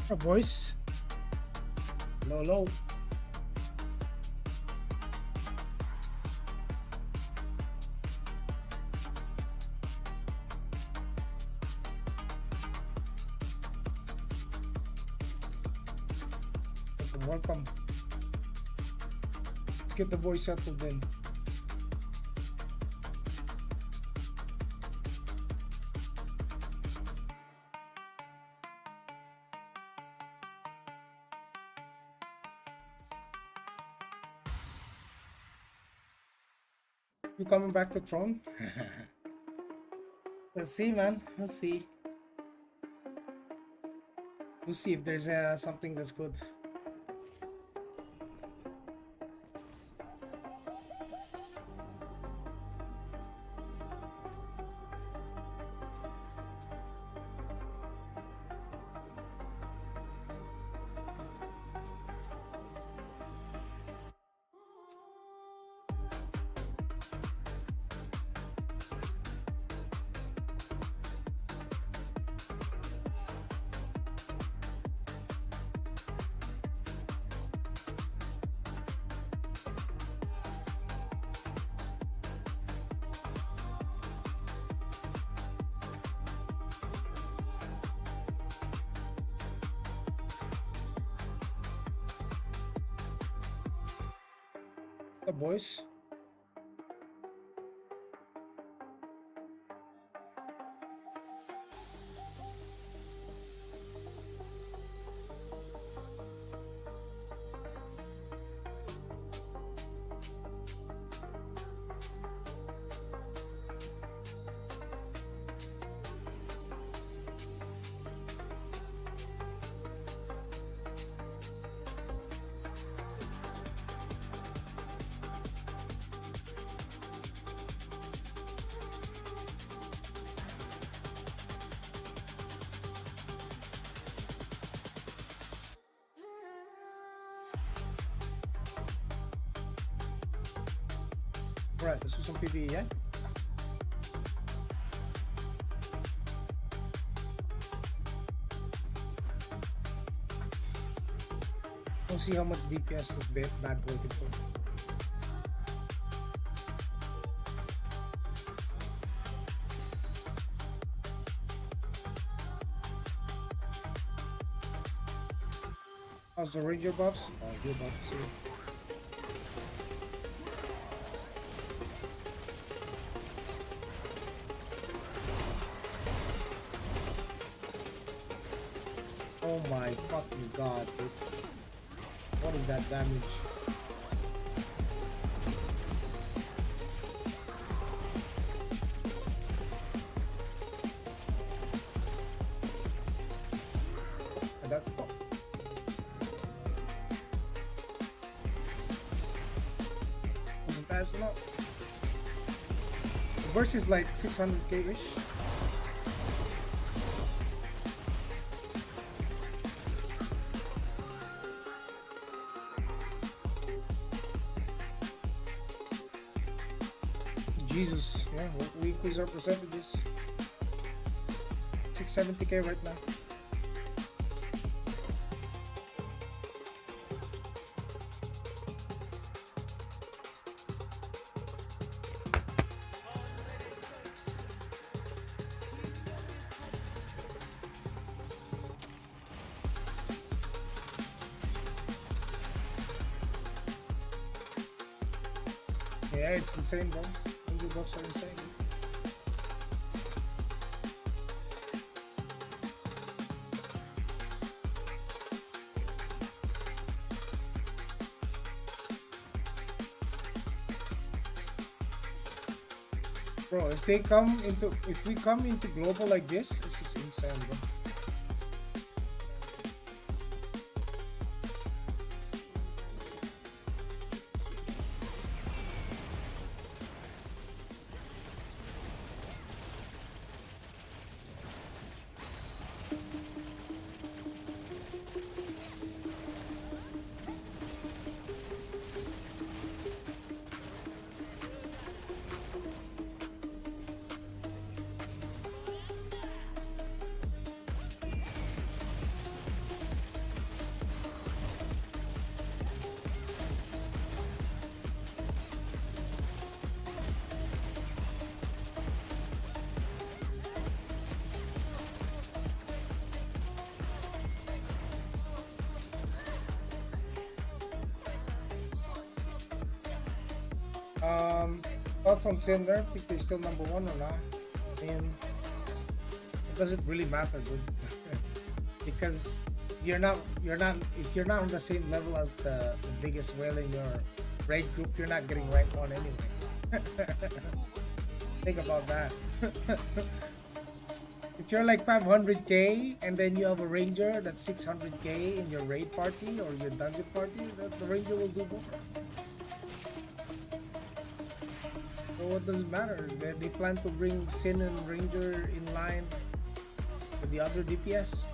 Oh, boys. Low, low. Welcome, welcome. Let's get the boys settled in. You coming back to Throne? Let's see, man. Let's see. We'll see if there's something that's good. The boys. Alright, let's do some PvE, yeah? We'll see how much DPS this bad boy can put. How's the ranger buffs? Oh, good buff to see. Oh my fucking god, dude. What is that damage? And that fuck. Wasn't fast enough. The verse is like 600k-ish. Jesus, yeah, we increase our percentages. 670k right now. Yeah, it's insane, bro. Buffs are insane. Bro, if we come into global like this is insane, bro. Um, Thoughts on Sinner, think they're still number one or not? I mean, it doesn't really matter, dude. Because you're not if you're not on the same level as the biggest whale in your raid group, you're not getting rank one anyway. Think about that. If you're like 500k and then you have a ranger that's 600k in your raid party or your dungeon party, the ranger will do more. So what does it matter? They plan to bring Sin and Ranger in line with the other DPS.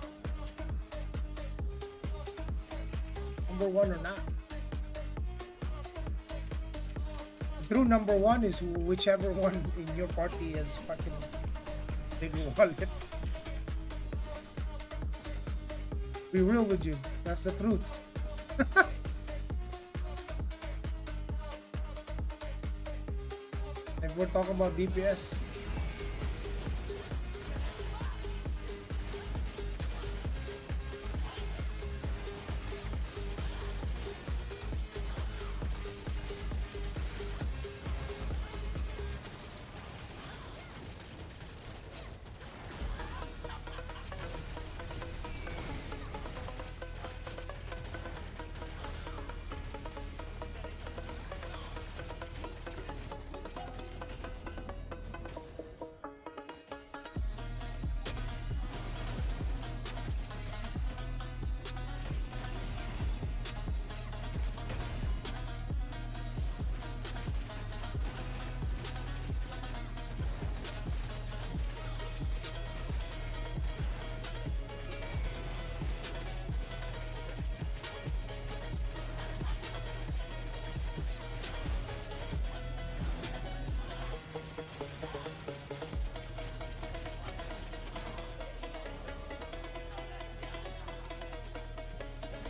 Number one or not. The true number one is whichever one in your party is fucking big wallet. Be real with you. That's the truth. And we're talking about DPS.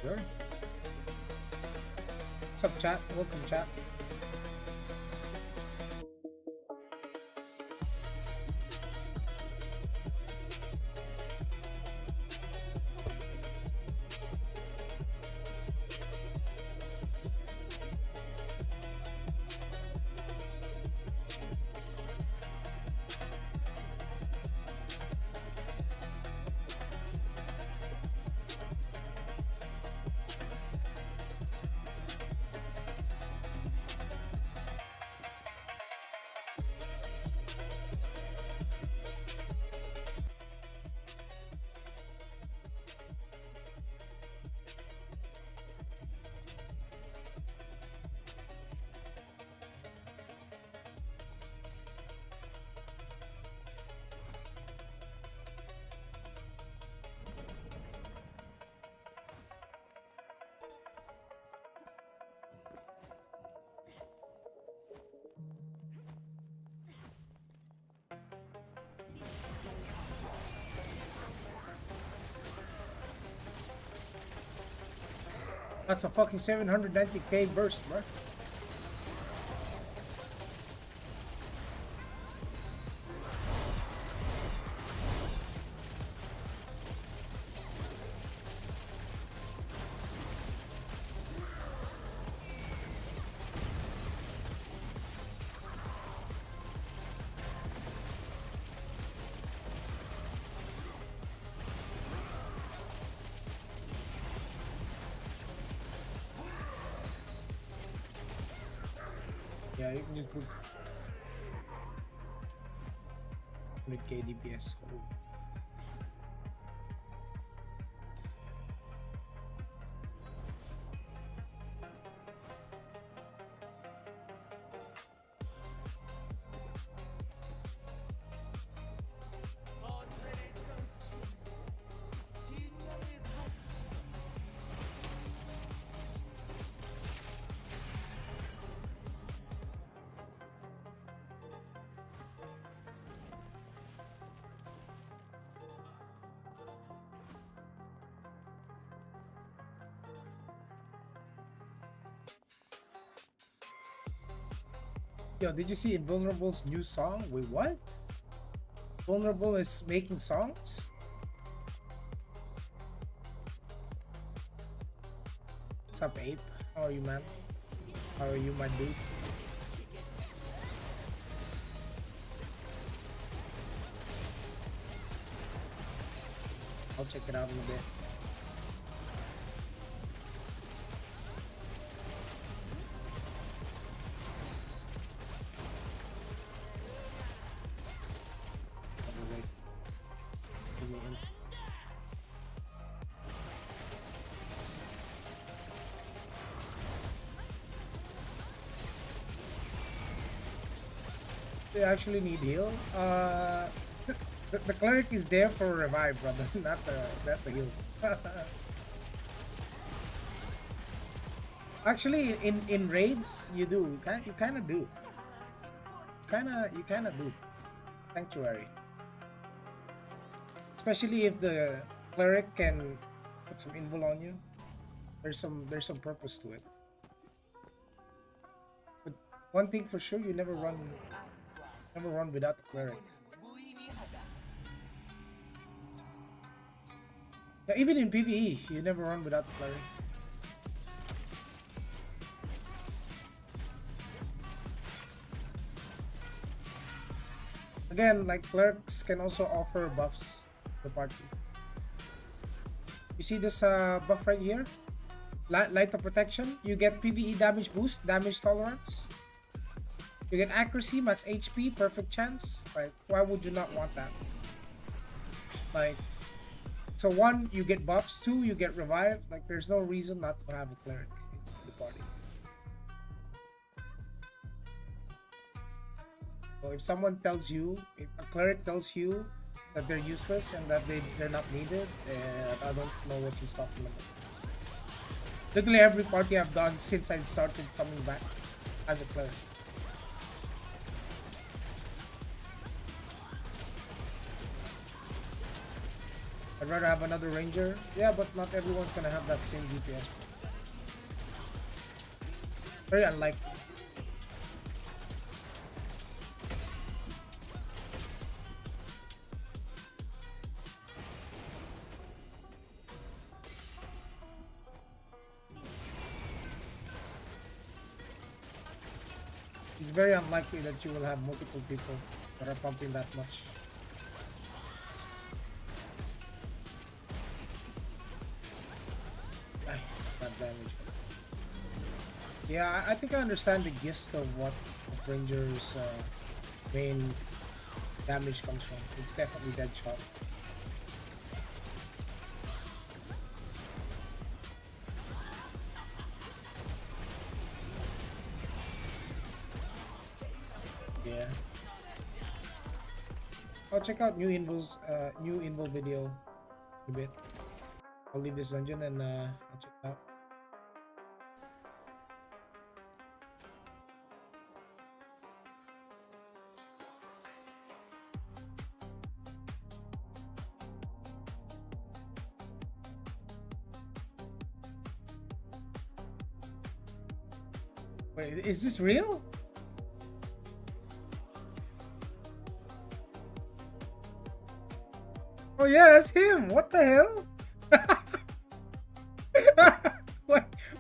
Sure. What's up, chat? Welcome, chat. That's a fucking 790k burst, bro. Yeah, you can just put 100k DPS. Oh. Yo, did you see Invulnerable's new song? Wait, what? Vulnerable is making songs? What's up, Ape? How are you, man? How are you, my dude? I'll check it out in a bit. Wait. Give me in. They actually need heal. The cleric is there for revive, brother, not the heals. Actually, in raids, you do. You kind of do. You kind of do. Sanctuary, especially if the cleric can put some invul on you. There's some purpose to it. But one thing for sure, you never run without the cleric. Yeah, even in PvE, you never run without the cleric. Again, like clerics can also offer buffs to the party. You see this buff right here? Light of protection. You get PvE damage boost, damage tolerance. You get accuracy, max HP, perfect chance. Like, why would you not want that? Like, so one, you get buffs. Two, you get revived. Like, there's no reason not to have a cleric in the party. So if someone tells you, if a cleric tells you that they're useless and that they're not needed, I don't know what he's talking about. Literally every party I've done since I started coming back as a cleric. I'd rather have another ranger. Yeah, but not everyone's gonna have that same DPS. Very unlikely. It's very unlikely that you will have multiple people that are pumping that much. That damage. Yeah, I think I understand the gist of what Ranger's main damage comes from. It's definitely dead shot. Yeah. I'll check out new invul video in a bit. I'll leave this dungeon and I'll check it out. Wait, is this real? Oh yeah, that's him. What the hell?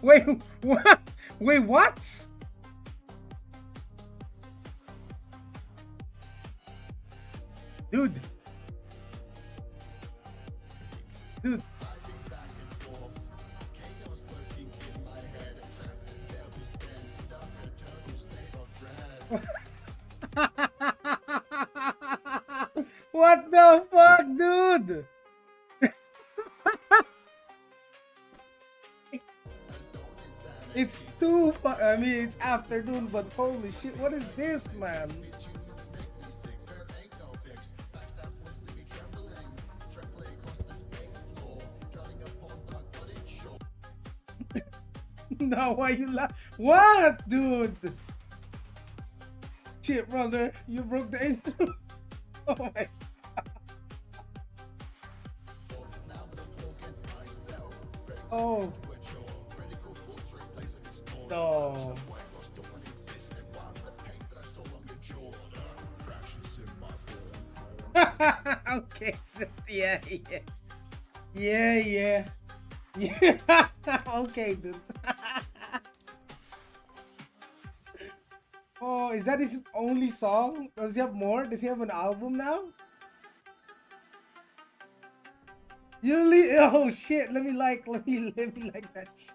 wait, what? Wait, what? Dude. Dude. What the fuck, dude? It's I mean, it's afternoon, but holy shit, what is this, man? No, why you laugh? What, dude? Shit, brother, you broke the intro. Oh my god. Oh. No. Okay. Yeah. Yeah. Okay, dude. Oh, is that his only song? Does he have more? Does he have an album now? Oh shit, let me like that shit.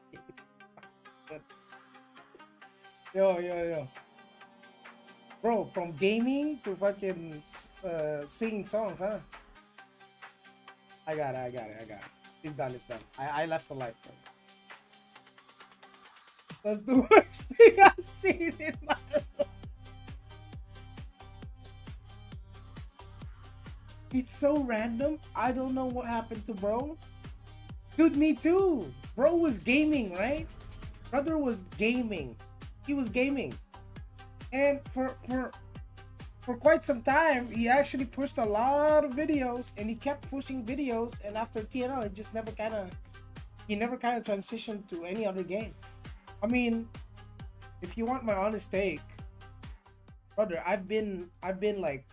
Yo. Bro, from gaming to fucking singing songs, huh? I got it. It's done. I left the light, bro. That's the worst thing I've seen in my life. It's so random. I don't know what happened to bro. Dude, me too. Bro was gaming, right? Brother was gaming. He was gaming. And for quite some time, he actually pushed a lot of videos, and he kept pushing videos. And after TNL, it just never kind of transitioned to any other game. I mean, if you want my honest take, brother, I've been like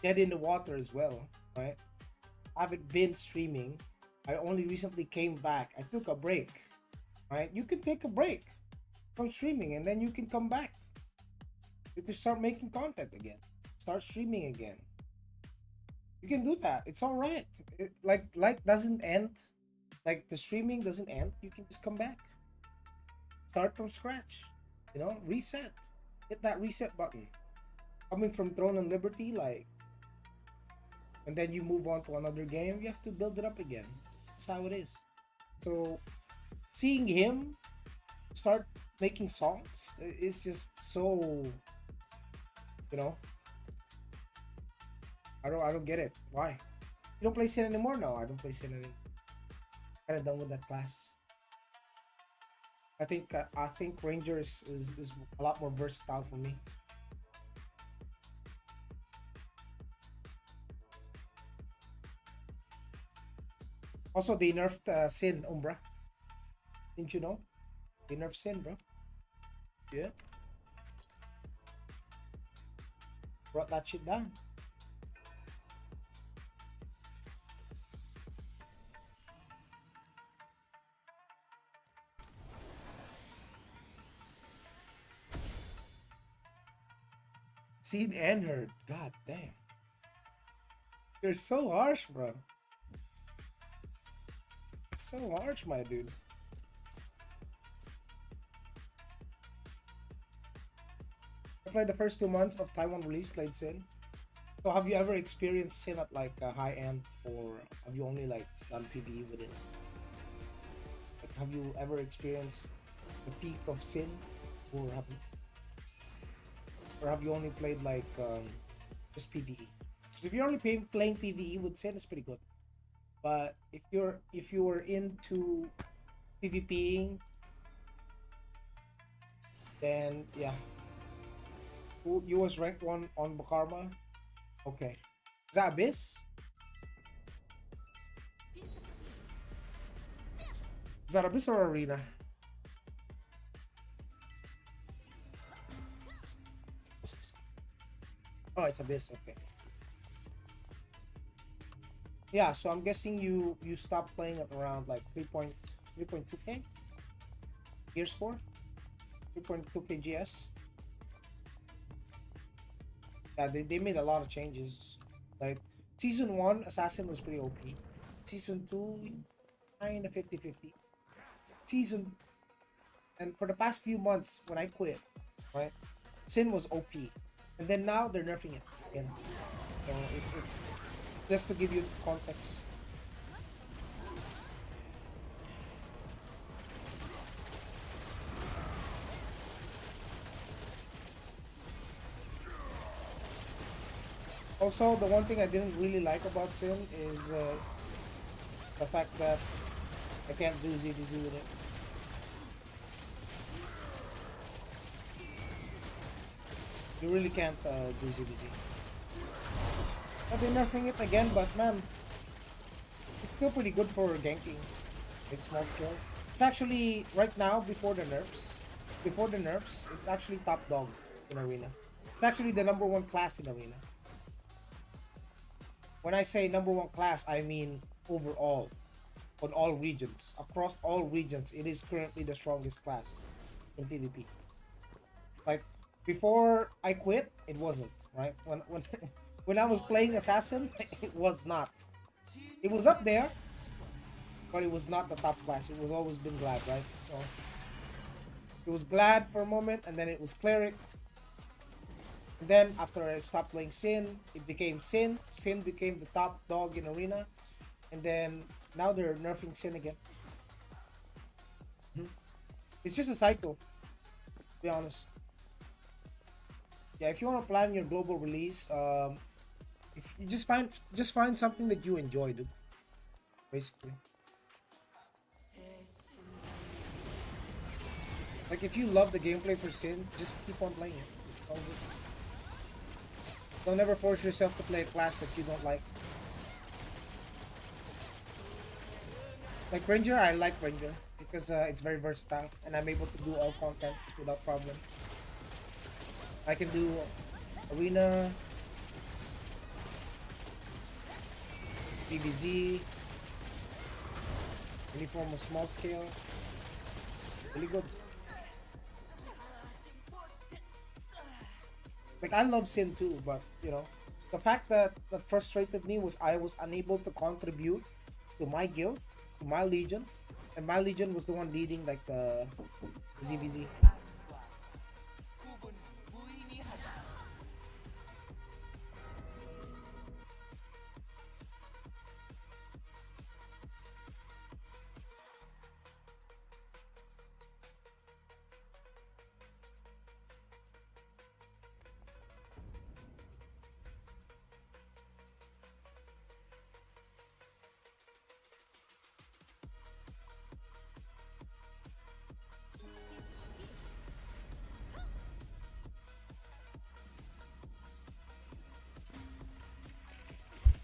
dead in the water as well, right? I haven't been streaming. I only recently came back. I took a break, right? You can take a break from streaming, and then you can come back. You can start making content again, start streaming again. You can do that. It's all right. Like doesn't end. Like the streaming doesn't end. You can just come back, start from scratch. Reset. Hit that reset button. Coming from Throne and Liberty, like, and then you move on to another game. You have to build it up again. That's how it is. So seeing him start making songs is just so, you know I don't get it. Why you don't play Sin anymore? No, I don't play Sin anymore. Kind of done with that class. I think Ranger is a lot more versatile for me. Also, they nerfed Sin, Umbra. Didn't you know? They nerfed Sin, bro. Yeah, brought that shit down. Seen and heard. God damn. You're so harsh, bro. You're so harsh, my dude. I played the first 2 months of Taiwan release, played Sin. So have you ever experienced Sin at like a high end, or have you only like done PvE with it? Like, have you ever experienced the peak of Sin, or have you only played like just PvE? Because if you're only playing PvE with Sin, it's pretty good. But if you were into PvPing, then yeah. You was ranked one on Bakarma. Okay. Is that Abyss? Is that Abyss or Arena? Oh, it's Abyss. Okay. Yeah, so I'm guessing you stopped playing at around like 3.2k gear score, 3.2k GS. Yeah, they made a lot of changes. Like season 1 Assassin was pretty OP. Season 2 kind of 50-50. Season And for the past few months when I quit, right, Sin was OP, and then now they're nerfing it again. So if just to give you context. Also, the one thing I didn't really like about Sin is the fact that I can't do ZDZ with it. You really can't do ZDZ. I've been nerfing it again, but man, it's still pretty good for ganking. It's small scale. It's actually right now before the nerfs. Before the nerfs, it's actually top dog in arena. It's actually the number one class in arena. When I say number one class, I mean overall, on all regions, across all regions, it is currently the strongest class in PvP. Like before I quit, it wasn't, right? When when I was playing Assassin, it was not. It was up there, but it was not the top class. It was always been Glad, right? So it was Glad for a moment, and then it was Cleric. And then after I stopped playing Sin, it became Sin. Sin became the top dog in Arena, and then now they're nerfing Sin again. It's just a cycle, to be honest. Yeah, if you want to plan your global release, if you just find something that you enjoy, dude. Basically, like if you love the gameplay for Sin, just keep on playing it. It's all good. Don't ever force yourself to play a class that you don't like. Like Ranger, I like Ranger because it's very versatile and I'm able to do all content without problem. I can do Arena, DBZ, any form of small scale. Really good. Like I love Sin too, but you know, the fact that frustrated me was I was unable to contribute to my guild, to my legion, and my legion was the one leading like the ZVZ.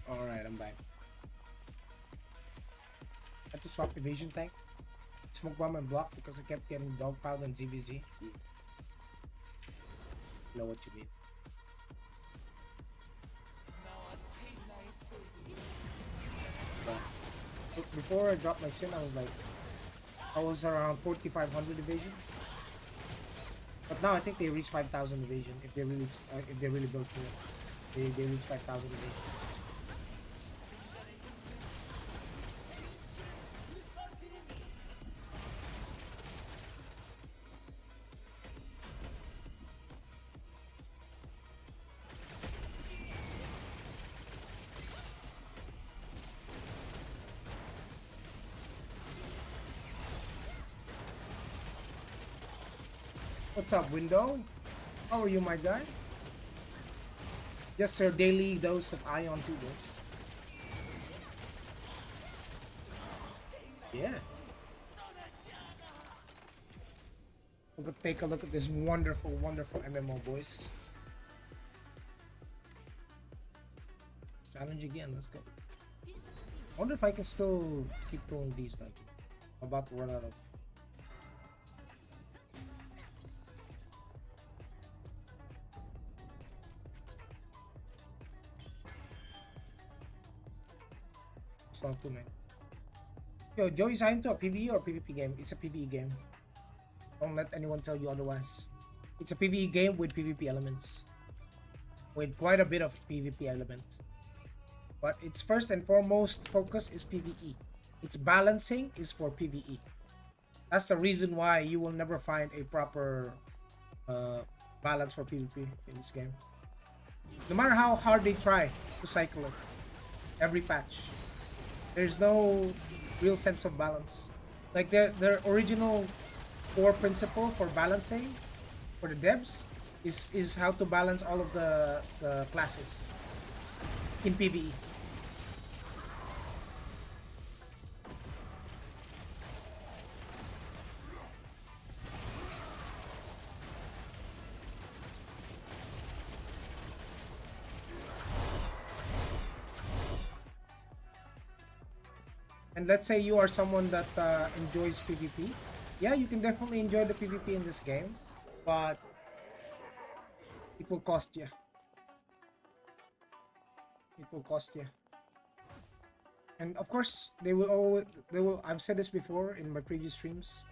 All right, I'm back. I had to swap evasion tank, smoke bomb and block because I kept getting dogpiled and ZVZ. Know what you mean. But look, before I dropped my Sin, I was around 4,500 evasion. But now I think they reach 5,000 evasion if they really built it. They reach 5,000 evasion. What's up, Window? How are you, my guy? Just your daily dose of Aion 2 dose. Yeah. Take a look at this wonderful, wonderful MMO, boys. Challenge again, let's go. I wonder if I can still keep throwing these, like, I'm about to run out of. It's not too many. Yo, Joey signed to a PvE or PvP game? It's a PvE game. Don't let anyone tell you otherwise. It's a PvE game with PvP elements. With quite a bit of PvP elements. But its first and foremost focus is PvE. Its balancing is for PvE. That's the reason why you will never find a proper balance for PvP in this game. No matter how hard they try to cycle it, every patch, there's no real sense of balance. Like their original core principle for balancing for the devs is how to balance all of the classes in PvE. And let's say you are someone that enjoys PvP. Yeah, you can definitely enjoy the PvP in this game, but it will cost you. It will cost you. And of course, they will. I've said this before in my previous streams,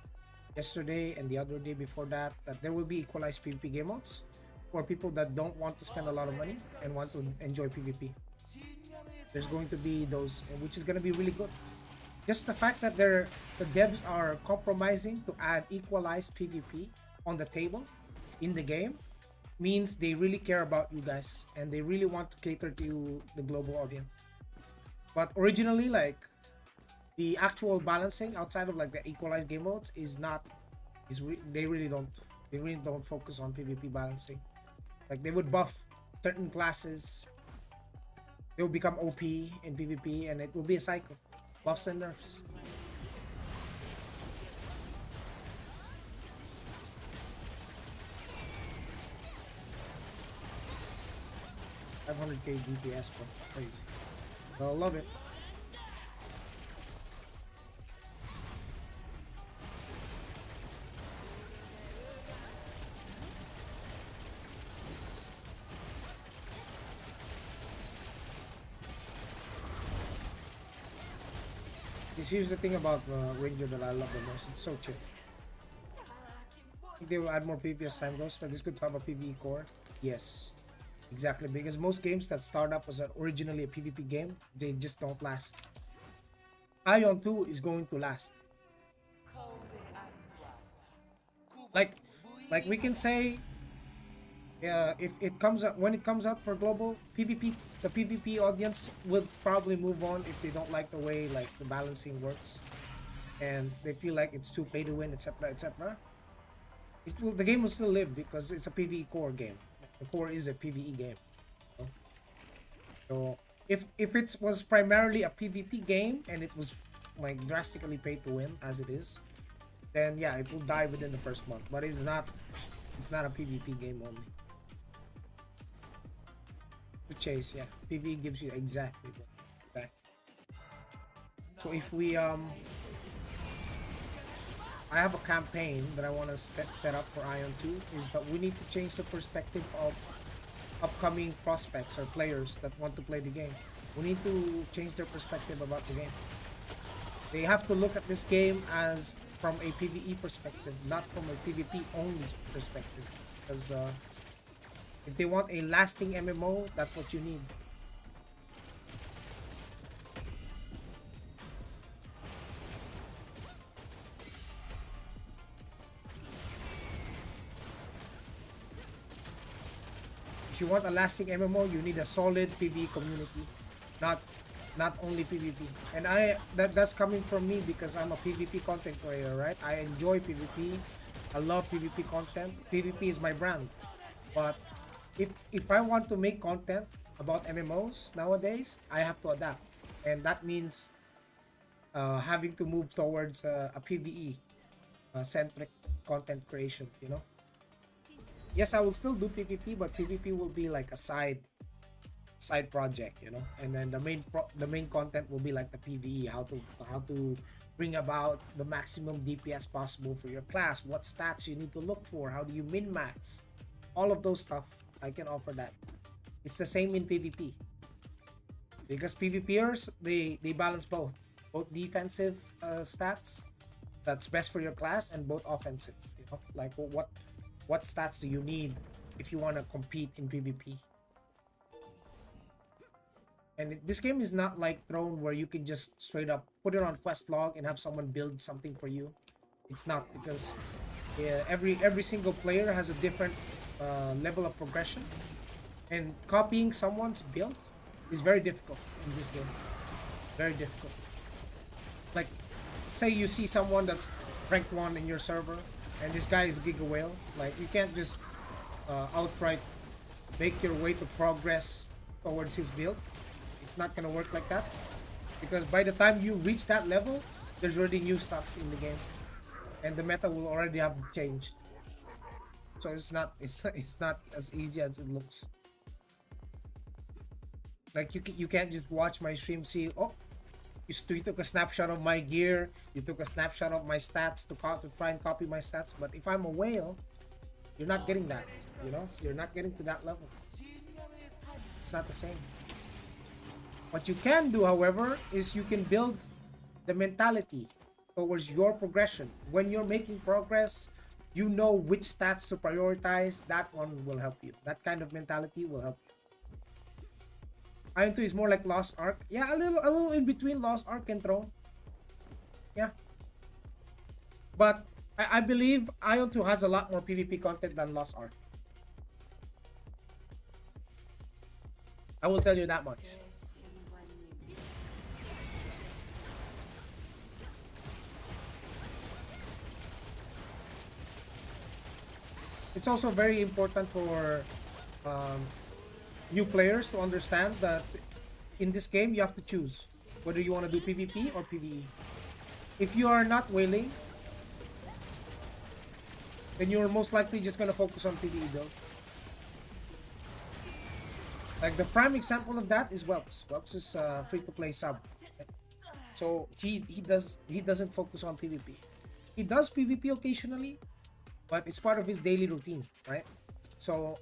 yesterday and the other day before that, that there will be equalized PvP game modes for people that don't want to spend a lot of money and want to enjoy PvP. There's going to be those, which is going to be really good. Just the fact that the devs are compromising to add equalized PvP on the table in the game means they really care about you guys and they really want to cater to you, the global audience. But originally, like the actual balancing outside of like the equalized game modes is not they really don't focus on PvP balancing. Like they would buff certain classes, they will become OP in PvP, and it will be a cycle, buffs and nerfs. 500k DPS, bro, crazy. I love it. Here's the thing about Ranger that I love the most. It's so chill. I think they will add more PvP as time goes, but it's good to have a PvE core. Yes, exactly. Because most games that start up as originally a PvP game, they just don't last. Aion 2 is going to last. Like, we can say, if it comes out when it comes out for global PvP, the PvP audience will probably move on if they don't like the way like the balancing works, and they feel like it's too pay to win, etc., etc. The game will still live because it's a PvE core game. The core is a PvE game. So if it was primarily a PvP game and it was like drastically pay to win as it is, then yeah, it will die within the first month. But it's not. It's not a PvP game only. To chase, yeah. PvE gives you exactly. Okay. So if we I have a campaign that I want to set up for Aion 2 is that we need to change the perspective of upcoming prospects or players that want to play the game. We need to change their perspective about the game. They have to look at this game as from a PvE perspective, not from a PvP only perspective. Because if they want a lasting MMO, that's what you need. If you want a lasting MMO, you need a solid PvE community, not only PvP. And that's coming from me because I'm a PvP content creator, right? I enjoy PvP. I love PvP content. PvP is my brand. But if I want to make content about MMOs nowadays, I have to adapt, and that means having to move towards a PvE centric content creation. You know. Yes, I will still do PvP, but PvP will be like a side project, you know. And then the main content will be like the PvE, how to bring about the maximum DPS possible for your class, what stats you need to look for, how do you min max, all of those stuff. I can offer that. It's the same in PvP because PvPers they balance both defensive stats that's best for your class and both offensive. You know, like what stats do you need if you want to compete in PvP? And this game is not like Throne where you can just straight up put it on quest log and have someone build something for you. It's not, because every single player has a different level of progression, and copying someone's build is very difficult in this game. Very difficult. Like, say you see someone that's ranked 1 in your server and this guy is Giga Whale. Like, you can't just outright make your way to progress towards his build. It's not gonna work like that, because by the time you reach that level, there's already new stuff in the game, and the meta will already have changed. So it's not as easy as it looks. Like, you can't just watch my stream, see, oh, you took a snapshot of my gear, you took a snapshot of my stats to try and copy my stats. But if I'm a whale, you're not getting that. You know, you're not getting to that level. It's not the same. What you can do, however, is you can build the mentality towards your progression. When you're making progress, you know which stats to prioritize. That one will help you. That kind of mentality will help you. Aion 2 is more like Lost Ark. Yeah, a little in between Lost Ark and Throne. Yeah, but I believe Ion 2 has a lot more PvP content than Lost Ark. I will tell you that much. It's also very important for um, new players to understand that in this game you have to choose whether you want to do PvP or PvE. If you are not willing, then you're most likely just gonna focus on PvE though. Like the prime example of that is Whelps. Whelps is free to play sub, so he doesn't focus on PvP. He does PvP occasionally, but it's part of his daily routine, right? So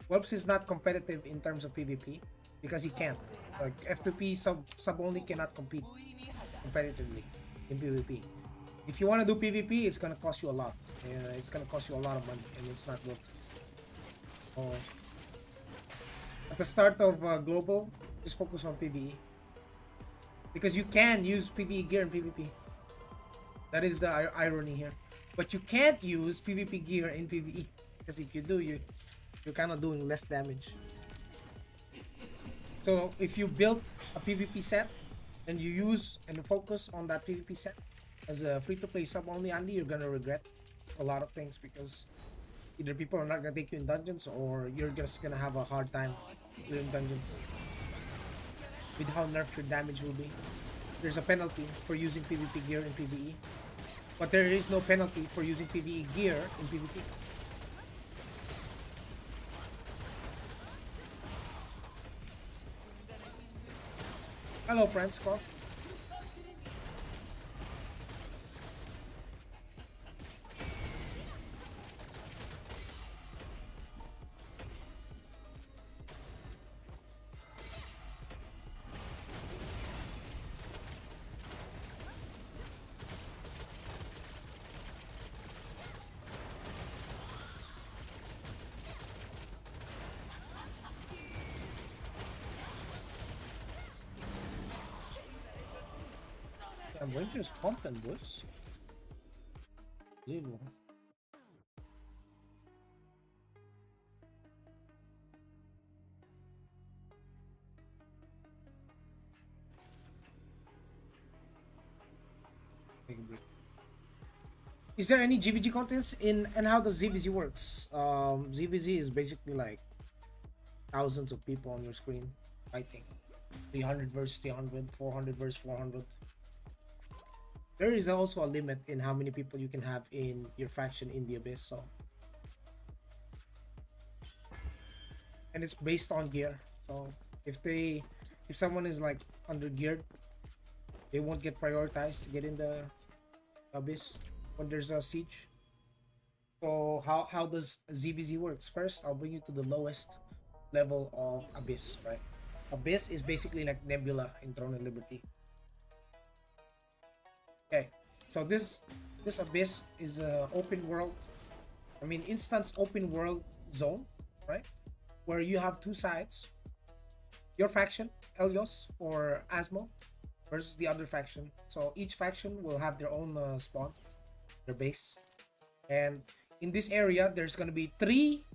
Whelps is not competitive in terms of PvP because he can't. Like F2P sub only cannot compete competitively in PvP. If you want to do PvP, it's gonna cost you a lot. It's gonna cost you a lot of money, and it's not worth it. So, at the start of global, just focus on PvE because you can use PvE gear in PvP. That is the irony here. But you can't use PvP gear in PvE because if you do, you're kind of doing less damage. So if you built a PvP set and you use and focus on that PvP set as a free-to-play sub only, Andy, you're gonna regret a lot of things because either people are not gonna take you in dungeons or you're just gonna have a hard time doing dungeons with how nerfed your damage will be. There's a penalty for using PvP gear in PvE, but there is no penalty for using PvE gear in PvP. Hello, friends, Scott. I'm going to just pump them, boys. Unbelievable. Take a break. Is there any GVG contents in and how does ZVZ works? ZVZ is basically like thousands of people on your screen fighting. 300 versus 300, 400 versus 400. There is also a limit in how many people you can have in your faction in the Abyss, so. And it's based on gear. So if someone is like under geared, they won't get prioritized to get in the Abyss when there's a siege. So how does ZVZ works? First, I'll bring you to the lowest level of Abyss, right? Abyss is basically like Nebula in Throne and Liberty. Okay, so this Abyss is a open world, instance open world zone, right? Where you have two sides, your faction, Helios or Asmo, versus the other faction. So each faction will have their own spawn, their base. And in this area, there's gonna be three.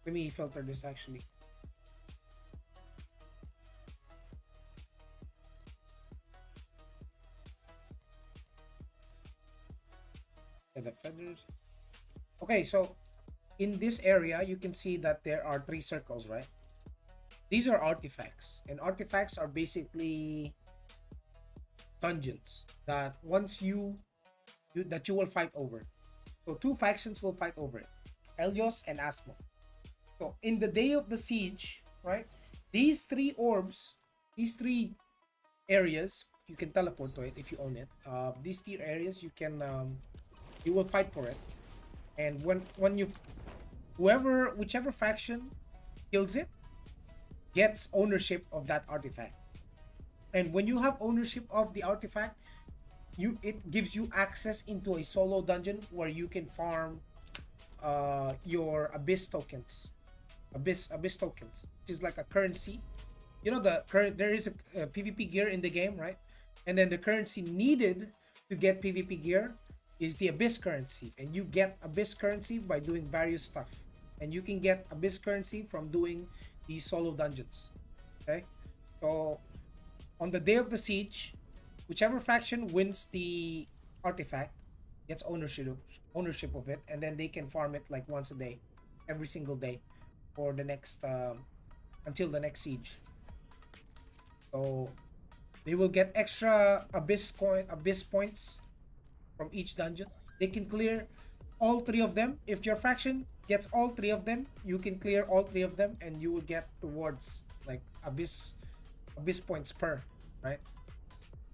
Let me filter this actually. The feathers. Okay, so in this area, you can see that there are three circles, right? These are artifacts, and artifacts are basically dungeons that once you will fight over. So two factions will fight over it, Helios and Asmo. So in the day of the siege, right? These three orbs, these three areas, you can teleport to it if you own it. These three areas, you will fight for it, and when you whichever faction kills it gets ownership of that artifact. And when you have ownership of the artifact, it gives you access into a solo dungeon where you can farm your abyss tokens, which is like a currency. You know, there is a PvP gear in the game, right? And then the currency needed to get PvP gear is the Abyss currency. And you get Abyss currency by doing various stuff. And you can get Abyss currency from doing these solo dungeons. Okay? So on the day of the siege, whichever faction wins the artifact gets ownership of it, and then they can farm it like once a day, every single day, for the next until the next siege. So they will get extra abyss points from each dungeon. They can clear all three of them. If your faction gets all three of them, you can clear all three of them, and you will get rewards like abyss points per, right?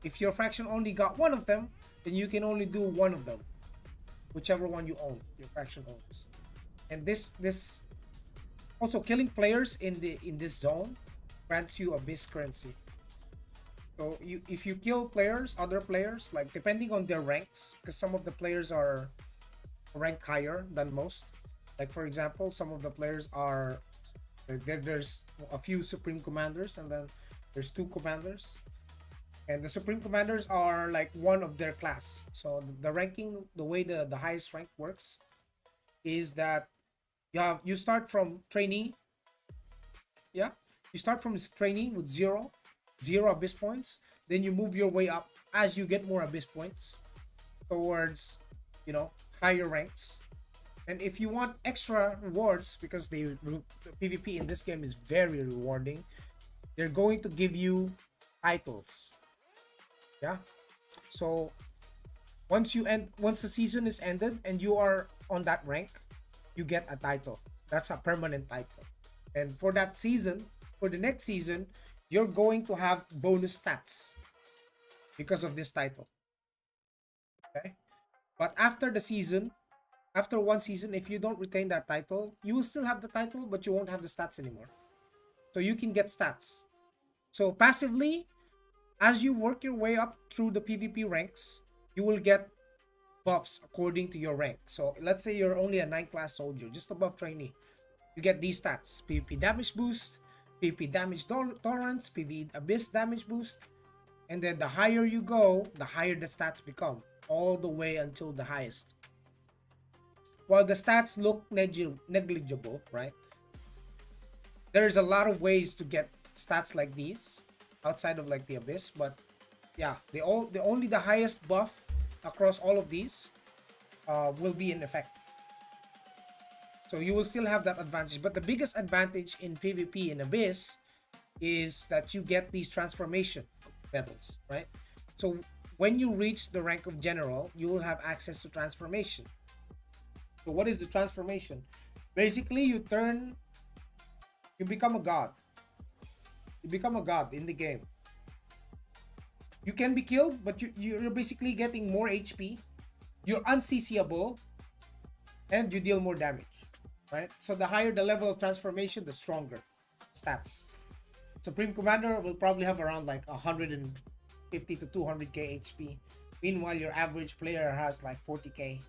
If your faction only got one of them, then you can only do one of them, whichever one you own, your faction owns. And this also, killing players in this zone grants you abyss currency. So if you kill other players, like depending on their ranks, because some of the players are rank higher than most. Like for example, some of the players are there's a few supreme commanders, and then there's two commanders, and the supreme commanders are like one of their class. So the ranking, the way the highest rank works is that you start from trainee. Yeah, you start from this trainee with zero abyss points. Then you move your way up as you get more abyss points towards, higher ranks. And if you want extra rewards, because the PvP in this game is very rewarding, they're going to give you titles. Yeah. So once the season is ended and you are on that rank, you get a title. That's a permanent title. And for that season, for the next season, you're going to have bonus stats because of this title. Okay? But after one season, if you don't retain that title, you will still have the title, but you won't have the stats anymore. So you can get stats. So passively, as you work your way up through the PvP ranks, you will get buffs according to your rank. So let's say you're only a 9 class soldier, just above trainee. You get these stats: PvP damage boost, PvP damage tolerance, PvE abyss damage boost. And then the higher you go, the higher the stats become, all the way until the highest. While the stats look negligible, right? There's a lot of ways to get stats like these outside of like the abyss, but yeah, only the highest buff across all of these will be in effect. So you will still have that advantage, but the biggest advantage in PvP in abyss is that you get these transformation medals, right? So when you reach the rank of general, you will have access to transformation. So what is the transformation? Basically, you become a god. You become a god in the game. You can be killed, but you're basically getting more HP. You're unCCable, and you deal more damage, right? So the higher the level of transformation, the stronger stats. Supreme Commander will probably have around like 150 to 200k HP. Meanwhile, your average player has like 40k.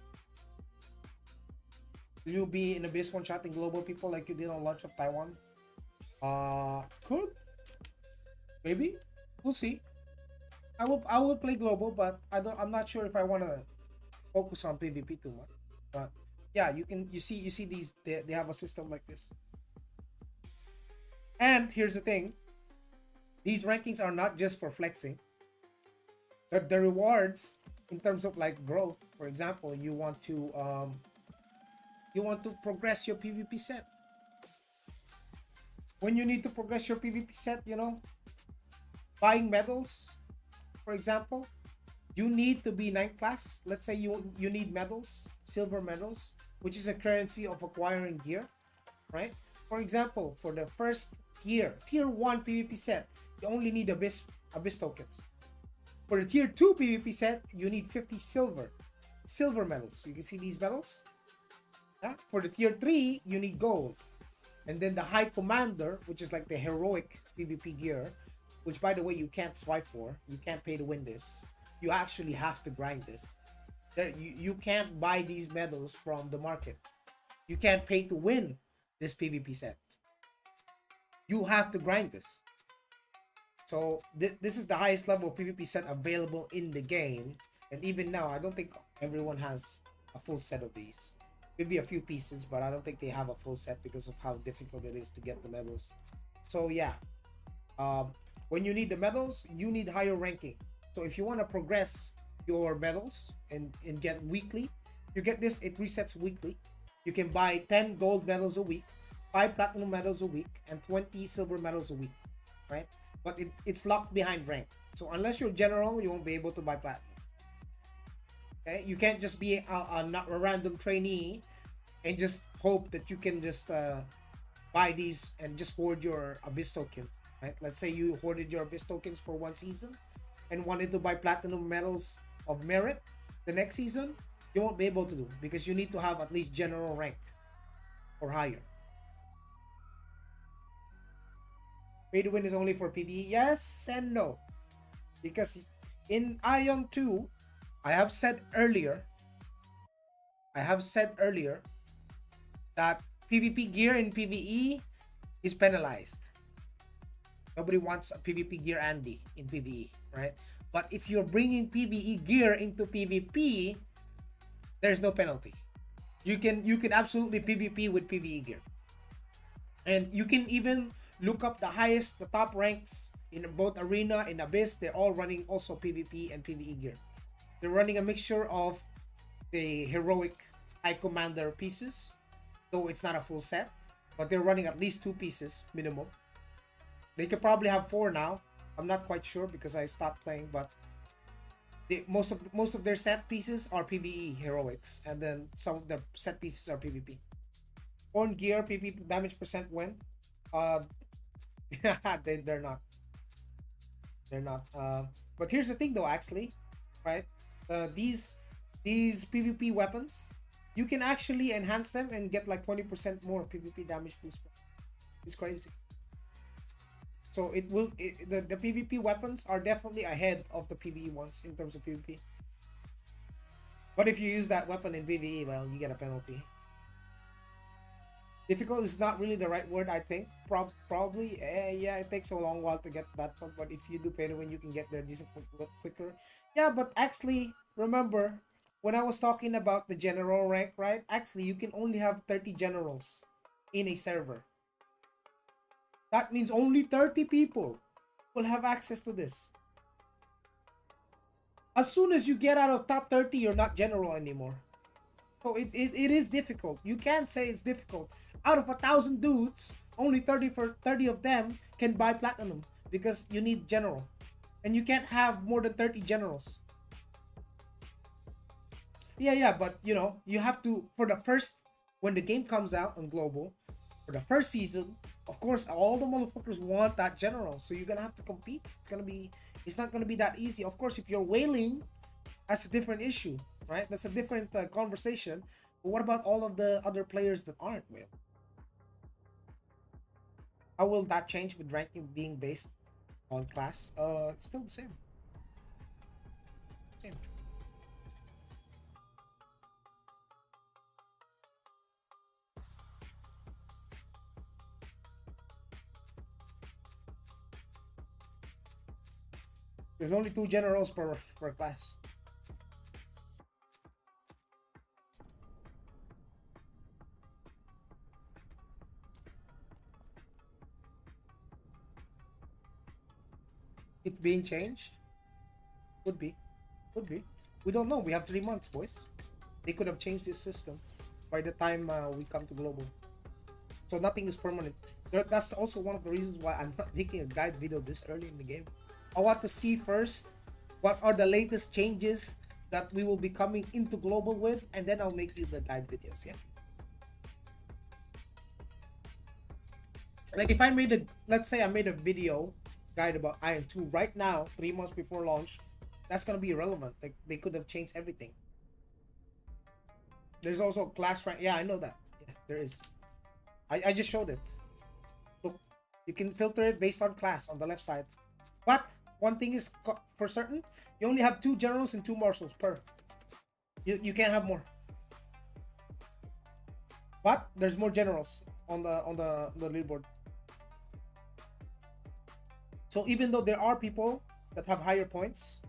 Will you be in Abyss one-shotting global people like you did on launch of Taiwan? Could. Maybe. We'll see. I will play global, but I'm not sure if I want to focus on PvP too much. But yeah, you see these, they have a system like this. And here's the thing. These rankings are not just for flexing. The rewards in terms of like growth, for example, you want to progress your PvP set. When you need to progress your PvP set, buying medals, for example, you need to be 9th class. Let's say you need medals, silver medals, which is a currency of acquiring gear, right? For example, for the first tier 1 PvP set, you only need abyss tokens. For the tier 2 PvP set, you need 50 silver medals. You can see these medals. Yeah? For the tier 3, you need gold. And then the high commander, which is like the heroic PvP gear, which by the way you can't swipe for, you can't pay to win this. You actually have to grind this. You can't buy these medals from the market. You can't pay to win this PvP set. You have to grind this. So this is the highest level of PvP set available in the game, and even now, I don't think everyone has a full set of these. Maybe a few pieces, but I don't think they have a full set because of how difficult it is to get the medals. So yeah, um, when you need the medals, you need higher ranking. So if you want to progress your medals and get weekly, you get this. It resets weekly. You can buy 10 gold medals a week, 5 platinum medals a week, and 20 silver medals a week, right? But it's locked behind rank. So unless you're general, you won't be able to buy platinum. Okay, you can't just be a random trainee and just hope that you can just buy these and just hoard your abyss tokens, right? Let's say you hoarded your abyss tokens for one season and wanted to buy platinum medals of merit the next season, you won't be able to do, because you need to have at least general rank or higher. Pay to win is only for PvE. Yes and no, because in Aion 2, I have said earlier that PvP gear in PvE is penalized. Nobody wants a PvP gear Andy in PvE, right? But if you're bringing PvE gear into PvP, there's no penalty. You can absolutely PvP with PvE gear, and you can even look up the top ranks in both arena and abyss. They're all running also PvP and PvE gear. They're running a mixture of the heroic high commander pieces, though it's not a full set, but they're running at least 2 pieces minimum. They could probably have 4 now. I'm not quite sure because I stopped playing, but most of their set pieces are PvE heroics, and then some of the set pieces are PvP. On gear PvP damage percent when? Uh, they're not. They're not. But here's the thing though, actually, right? These PvP weapons, you can actually enhance them and get like 20% more PvP damage boost. It's crazy. So the PvP weapons are definitely ahead of the PvE ones in terms of PvP. But if you use that weapon in PvE, well, you get a penalty. Difficult is not really the right word, I think. Probably, yeah, it takes a long while to get to that point. But if you do pay to win, you can get there decent quicker. Yeah, but actually, remember, when I was talking about the general rank, right? Actually, you can only have 30 generals in a server. That means only 30 people will have access to this. As soon as you get out of top 30, you're not general anymore. So it is difficult. You can't say it's difficult. Out of 1,000 dudes, only 30 of them can buy platinum because you need general. And you can't have more than 30 generals. Yeah, but you have to, for the first, when the game comes out on global, for the first season, of course, all the motherfuckers want that general. So you're gonna have to compete. It's not gonna be that easy. Of course, if you're whaling, that's a different issue, right? That's a different conversation. But what about all of the other players that aren't whale? How will that change with ranking being based on class? It's still the same. Same. There's only 2 generals per class. It's being changed? Could be. Could be. We don't know. We have 3 months, boys. They could have changed this system by the time we come to global. So nothing is permanent. That's also one of the reasons why I'm not making a guide video this early in the game. I want to see first what are the latest changes that we will be coming into global with, and then I'll make you the guide videos. Yeah. Like if I made let's say I made a video guide about Aion 2 right now, 3 months before launch, that's gonna be irrelevant. Like they could have changed everything. There's also class rank. Yeah, I know that. Yeah, there is. I just showed it. Look, you can filter it based on class on the left side. But one thing is for certain, you only have 2 generals and 2 marshals per. You can't have more. But there's more generals on the leaderboard. So even though there are people that have higher points,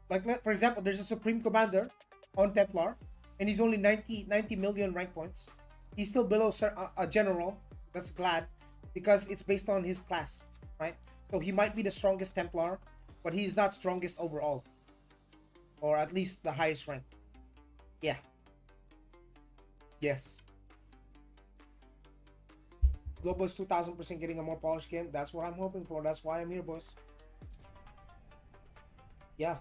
like for example, there's a Supreme Commander on Templar, and he's only 90 million rank points. He's still below a general. That's glad, because it's based on his class, right? So he might be the strongest Templar, but he's not strongest overall, or at least the highest rank. Yeah. Yes. Global is 2000% getting a more polished game. That's what I'm hoping for. That's why I'm here, boys. Yeah.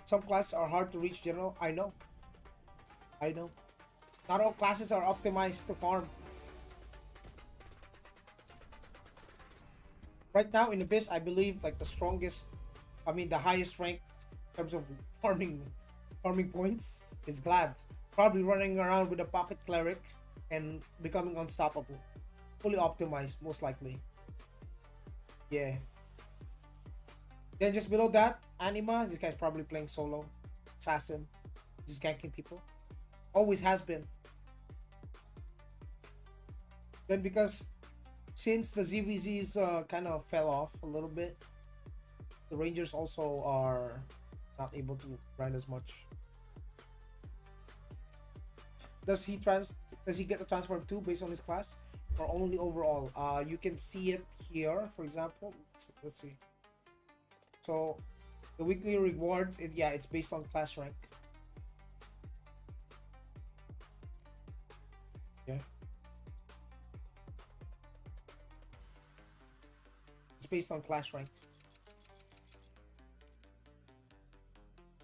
Some classes are hard to reach general. I know. I know. Not all classes are optimized to farm. Right now in Abyss, I believe like the strongest, I mean the highest rank in terms of farming points is Glad. Probably running around with a pocket cleric and becoming unstoppable. Fully optimized, most likely. Yeah. Then just below that, Anima. This guy's probably playing solo. Assassin. Just ganking people. Always has been. Then because since the ZVZs kind of fell off a little bit, the Rangers also are not able to grind as much. Does he get the transfer of 2 based on his class, or only overall? You can see it here, for example. Let's see. So the weekly rewards, it's based on class rank. Yeah. It's based on class rank.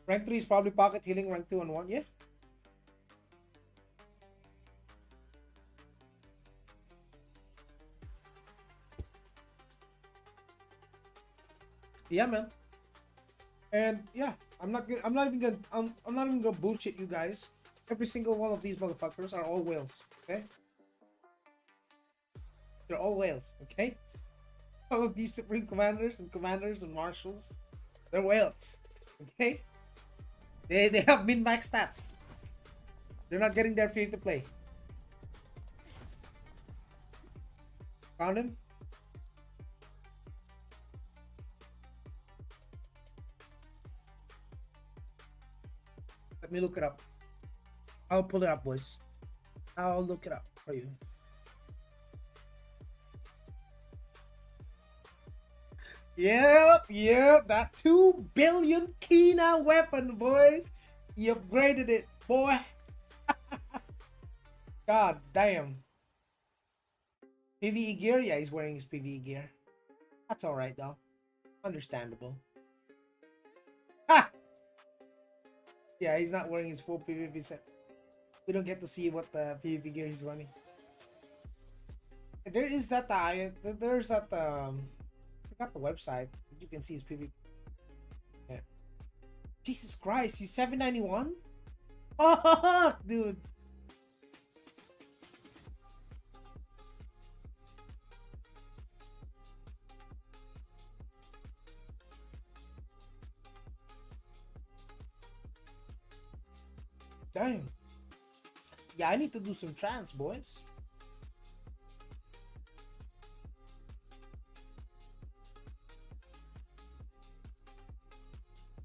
Rank 3 is probably pocket healing, rank 2 and 1, yeah. Yeah, man. And yeah, I'm not even gonna bullshit you guys. Every single one of these motherfuckers are all whales, okay? They're all whales, okay? All of these Supreme Commanders and Marshals, they're whales, okay? They have min-max stats. They're not getting their free to play. Found him? Let me look it up. I'll pull it up, boys. I'll look it up for you. Yep, that 2 billion Kina weapon, boys. You upgraded it, boy. God damn. PvE gear? Yeah, he's wearing his PvE gear. That's alright, though. Understandable. Ha! Yeah, he's not wearing his full PvP set. We don't get to see what the PvP gear he's running. There is that there's that I forgot the website. You can see his PvP. Yeah. Jesus Christ, he's 791? Oh, dude. Damn. Yeah, I need to do some trans, boys.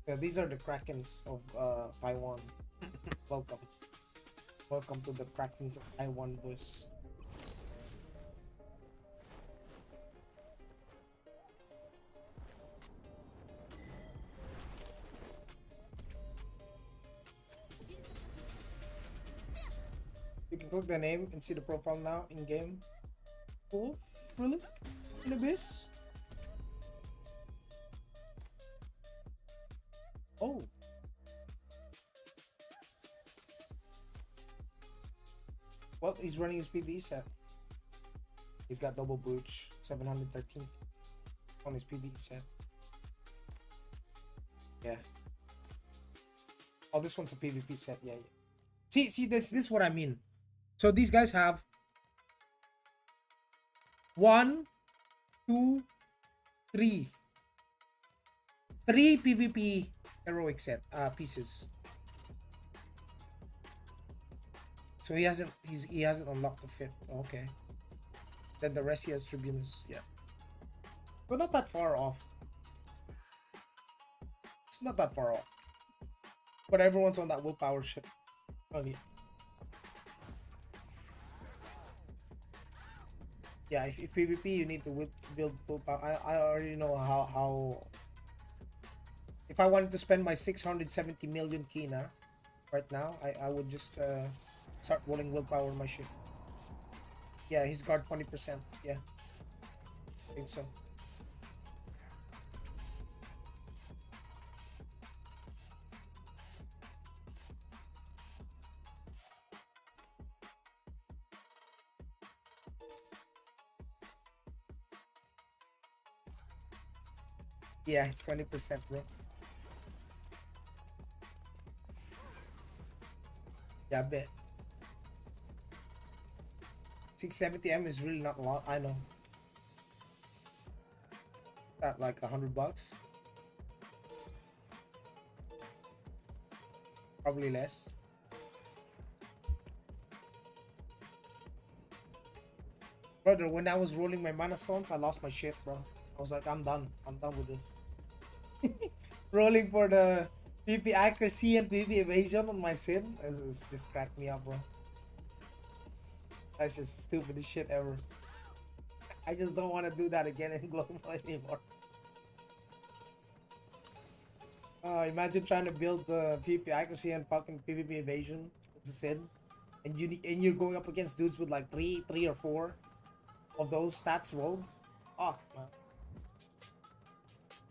Yeah, these are the Krakens of Taiwan. Welcome. Welcome to the Krakens of Taiwan, boys. You can click the name and see the profile now in game. Cool. Really? In Abyss? Oh. Well, he's running his PvE set. He's got double brooch, 713 on his PvE set. Yeah. Oh, this one's a PvP set. Yeah. See, this is what I mean. So these guys have 1, 2, 3 PvP heroic set pieces. So he hasn't unlocked the 5th. Okay. Then the rest he has Tribunus. Yeah. But not that far off. It's not that far off. But everyone's on that willpower ship. Oh, yeah. Yeah, if PvP you need to build willpower. I already know how if I wanted to spend my 670 million kina right now, I would just start rolling willpower on my ship. Yeah, he's guard 20%. Yeah, I think so. Yeah, it's 20%, bro. Yeah, I bet. 670M is really not a lot. I know. That like $100, probably less. Brother, when I was rolling my mana stones, I lost my shit, bro. I was like, I'm done. I'm done with this. Rolling for the PvP accuracy and PvP evasion on my Sin is just cracked me up, bro. That's just stupidest shit ever. I just don't want to do that again in global anymore. Imagine trying to build the PvP accuracy and fucking PvP evasion with Sin, and you're going up against dudes with like three or four of those stats rolled. Fuck, man.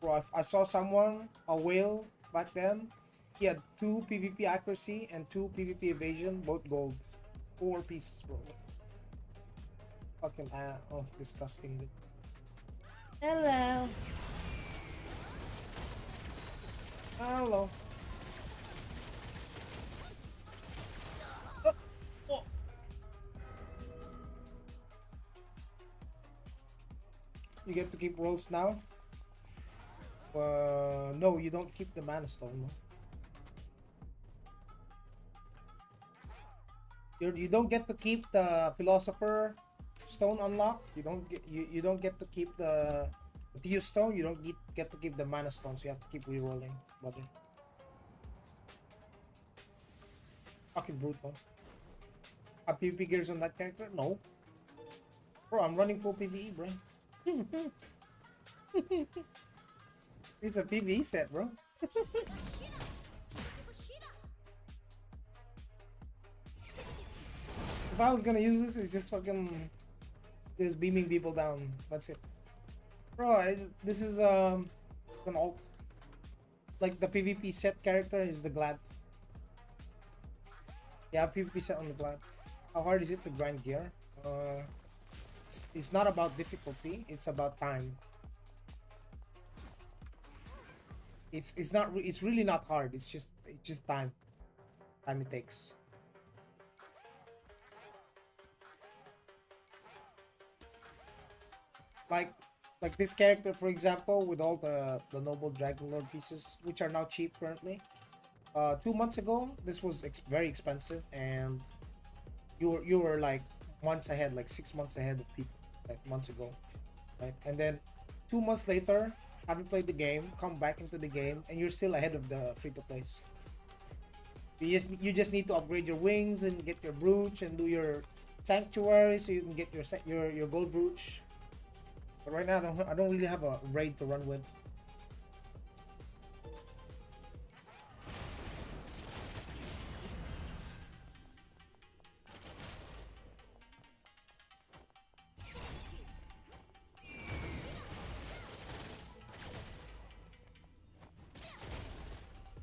Bro, I saw someone, a whale back then. He had 2 PvP accuracy and 2 PvP evasion, both gold. 4 pieces, bro. Fucking oh, disgusting, dude. Hello. Hello. Oh, oh. You get to keep rolls now? No, you don't keep the mana stone. No? You don't get to keep the philosopher stone unlocked. You don't get to keep the Theo stone. You don't get to keep the mana stone. So you have to keep rerolling, brother. Fucking brutal. Have PvP gears on that character? No. Bro, I'm running full PvE, bro. It's a PvE set, bro. If I was gonna use this, it's just fucking just beaming people down. That's it, bro. This is an alt. Like the PvP set character is the Glad. Yeah, PvP set on the Glad. How hard is it to grind gear? It's not about difficulty. It's about time. It's not. It's really not hard. It's just time. Time it takes. Like this character, for example, with all the noble dragon lord pieces, which are now cheap currently. 2 months ago, this was very expensive, and you were like months ahead, like 6 months ahead of people, like months ago, right? And then 2 months later, haven't played the game, come back into the game, and you're still ahead of the free to plays. You just need to upgrade your wings and get your brooch and do your sanctuary so you can get your gold brooch. But right now, I don't really have a raid to run with.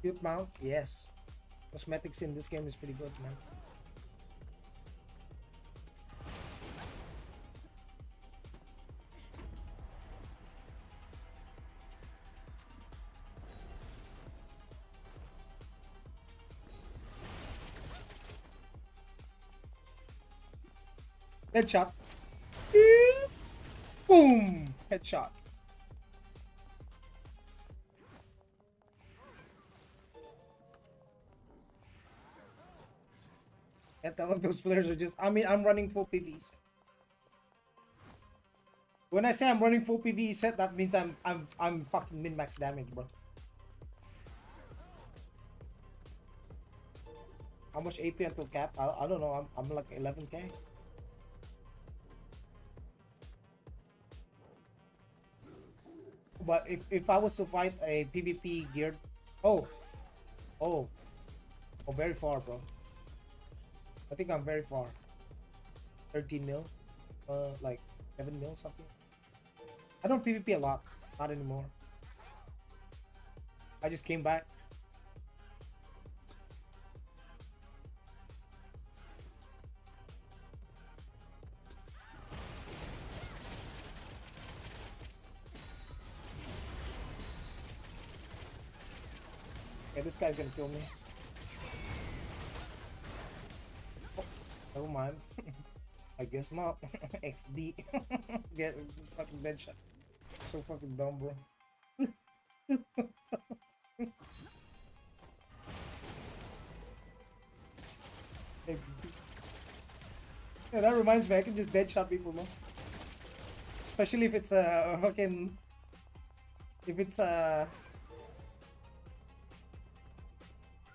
Cute mount, yes. Cosmetics in this game is pretty good, man. Headshot. Boom! Headshot. And all of those players are just, I mean, I'm running full PVs. When I say I'm running full PvE set, that means I'm fucking min max damage, bro. How much AP until cap? I don't know. I'm like 11k. But if I was to fight a PvP geared, oh oh oh, very far, bro. I think I'm very far. 13 mil, like 7 mil something. I don't PvP a lot, not anymore. I just came back. Yeah, this guy's gonna kill me. Oh, never mind. I guess not. XD. Get fucking dead shot. So fucking dumb, bro. XD. Yeah, that reminds me, I can just dead shot people, man. Especially if it's a fucking. If it's a.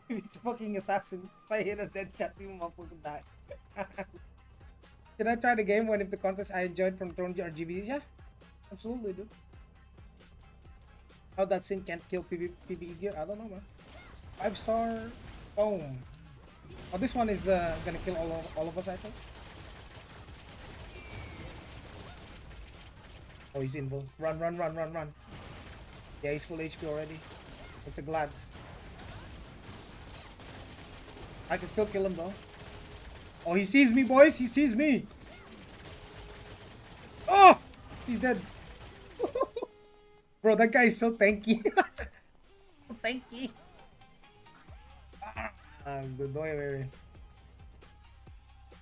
If it's a fucking assassin. If I hit a dead shot, people will fucking die. Should I try the game when if the contest I enjoyed from Throne RGB? Yeah, absolutely, dude. How that sin can't kill PvE gear? I don't know, man. 5-star. Boom. Oh, this one is gonna kill all of us, I think. Oh, he's invul. Run, run, run, run, run. Yeah, he's full HP already. It's a glad. I can still kill him though. Oh, he sees me, boys. He sees me. Oh, he's dead. Bro, that guy is so tanky. So tanky. Good. Wait, wait, wait.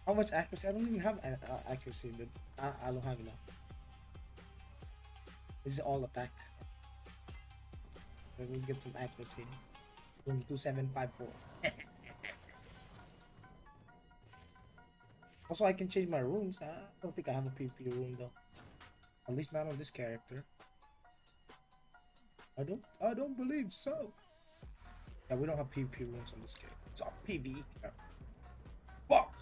How much accuracy? I don't even have accuracy, but I don't have enough. This is all attack. Let's get some accuracy. Room 2754. Also, I can change my runes. I don't think I have a PvP rune though. At least not on this character. I don't believe so. Yeah, we don't have PvP runes on this game. It's all PvE. Fuck.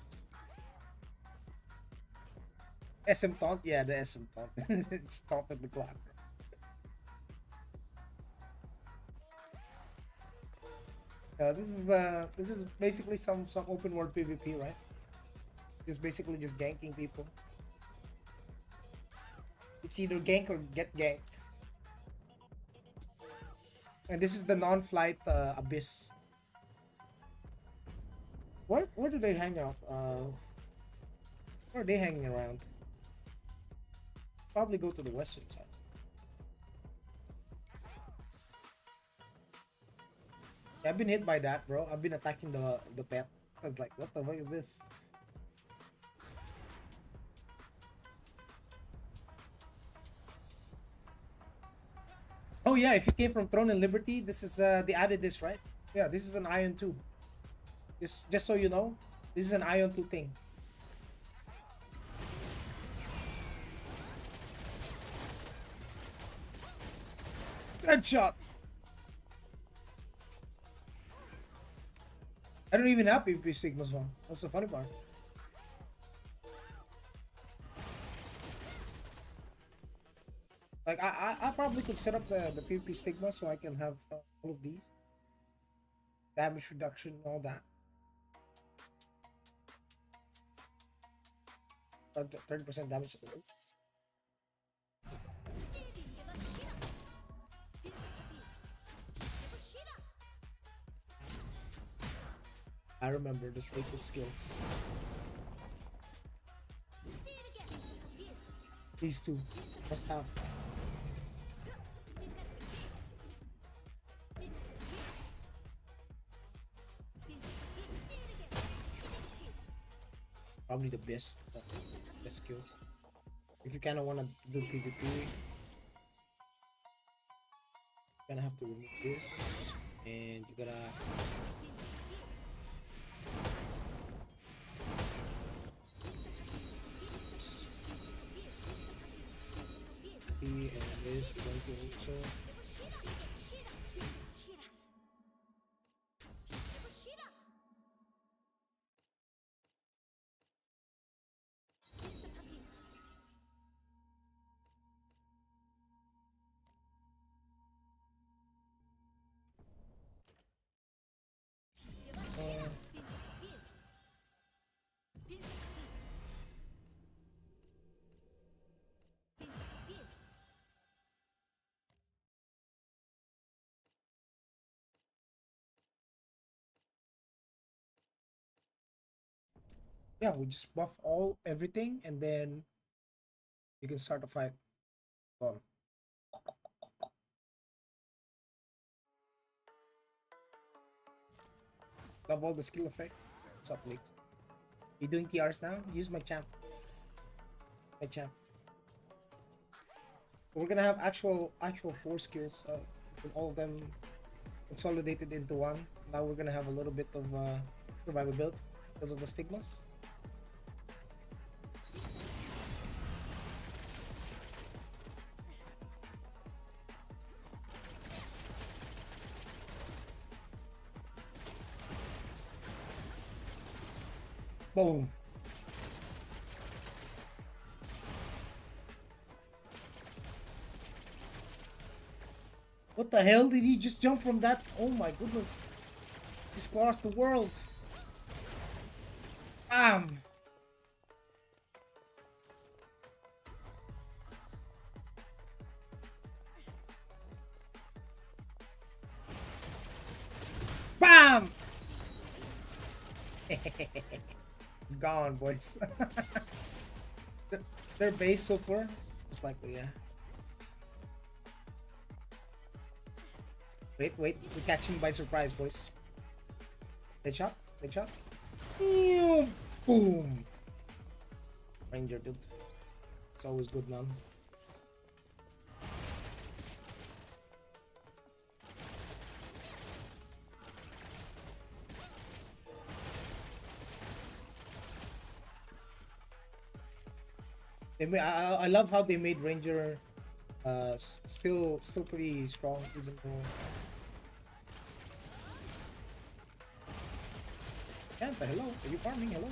SM taunt? Yeah, the SM taunt. It's taunted the clock. This is basically some open world PvP, right? Just basically just ganking people. It's either gank or get ganked. And this is the non-flight abyss. Where do they hang out? Where are they hanging around? Probably go to the western side. Yeah, I've been hit by that, bro. I've been attacking the pet. I was like, what the fuck is this? Oh yeah, if you came from Throne and Liberty, this is they added this, right? Yeah, this is an Aion 2. Just so you know, this is an Aion 2 thing. Headshot. I don't even have PvP stigmas one. That's the funny part. Like I probably could set up the PvP stigma so I can have all of these damage reduction and all that. 30% damage. I remember the staple skills. These two must have. Probably the best skills. If you kind of want to do PvP, you're gonna have to remove this, and you gotta. is going to also. Uh, yeah, we just buff everything, and then you can start a fight. Boom. Love all the skill effect. What's up, Nick? You doing TRs now? Use my champ. My champ. We're gonna have actual four skills, with all of them consolidated into one. Now we're gonna have a little bit of survival build because of the stigmas. Boom. What the hell did he just jump from that? Oh my goodness. He's crossed the world. Bam. Bam. It's gone, boys. Their base so far, most likely, yeah. Wait, we catch him by surprise, boys. Headshot, headshot. Boom. Ranger, dude. It's always good, man. I love how they made Ranger still pretty strong, even though. Kanta, hello. Are you farming? Hello.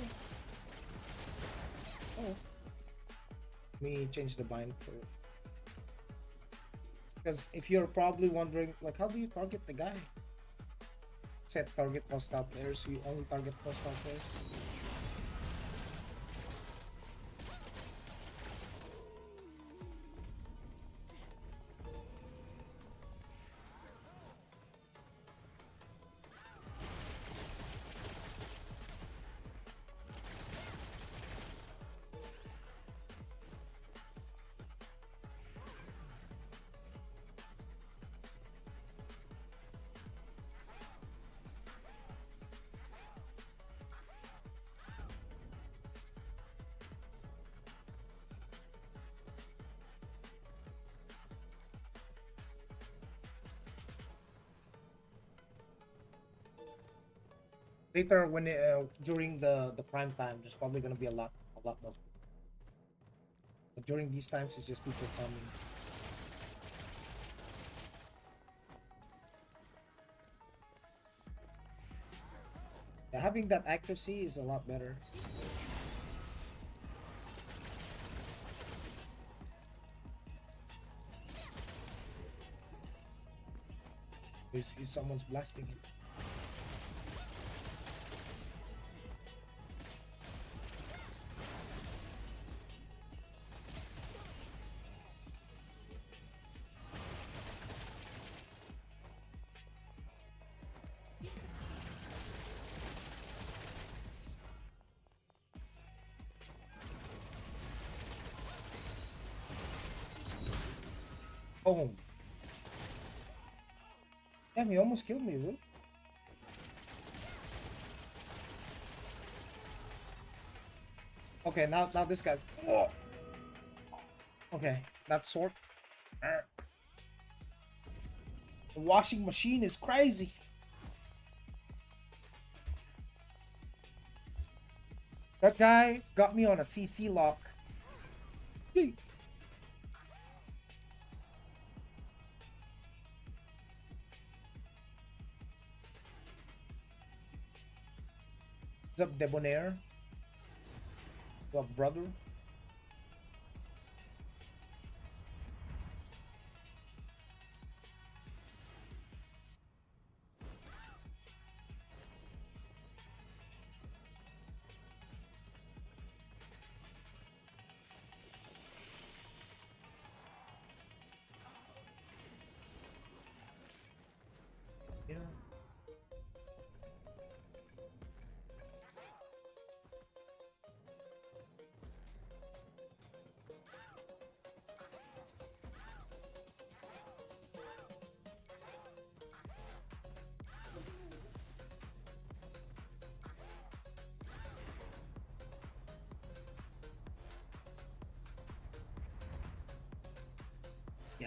Oh. Let me change the bind for it. Because if you're probably wondering, like, how do you target the guy? Set target hostile players. You only target hostile players. Later, when during the prime time, there's probably gonna be a lot more. But during these times, it's just people farming. Yeah, having that accuracy is a lot better. Is someone's blasting him? Oh, damn! He almost killed me, bro. Okay, now this guy. Oh. Okay, that sword. The washing machine is crazy. That guy got me on a CC lock. What's up, Debonair? What's up, brother? Yeah.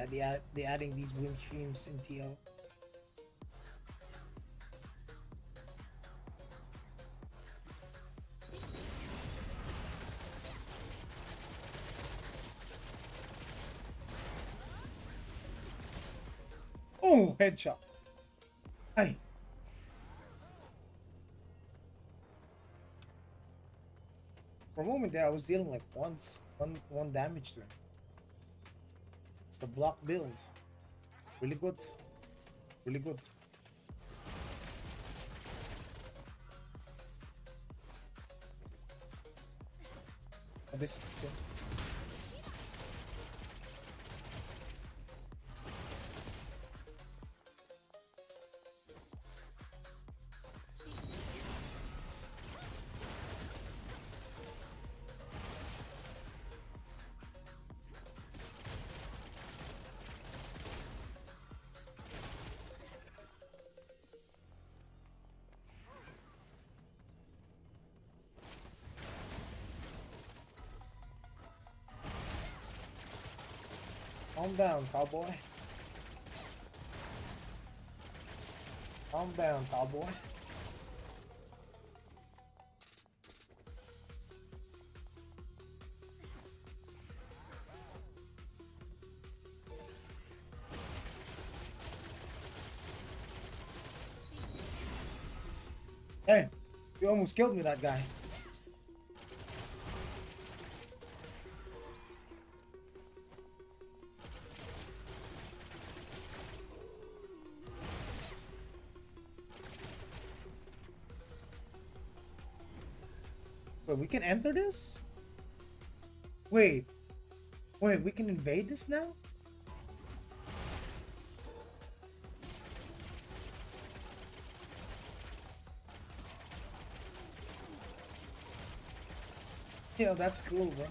Yeah, they adding these win streams in TL. Oh, headshot. Hey. For a moment there, I was dealing like one damage to him. It's the block build. Really good. Really good. Oh, this is the same. Calm down, cowboy. Calm down, cowboy. Hey, you almost killed me, that guy. Wait, we can enter this? Wait, we can invade this now? Yeah, that's cool, bro.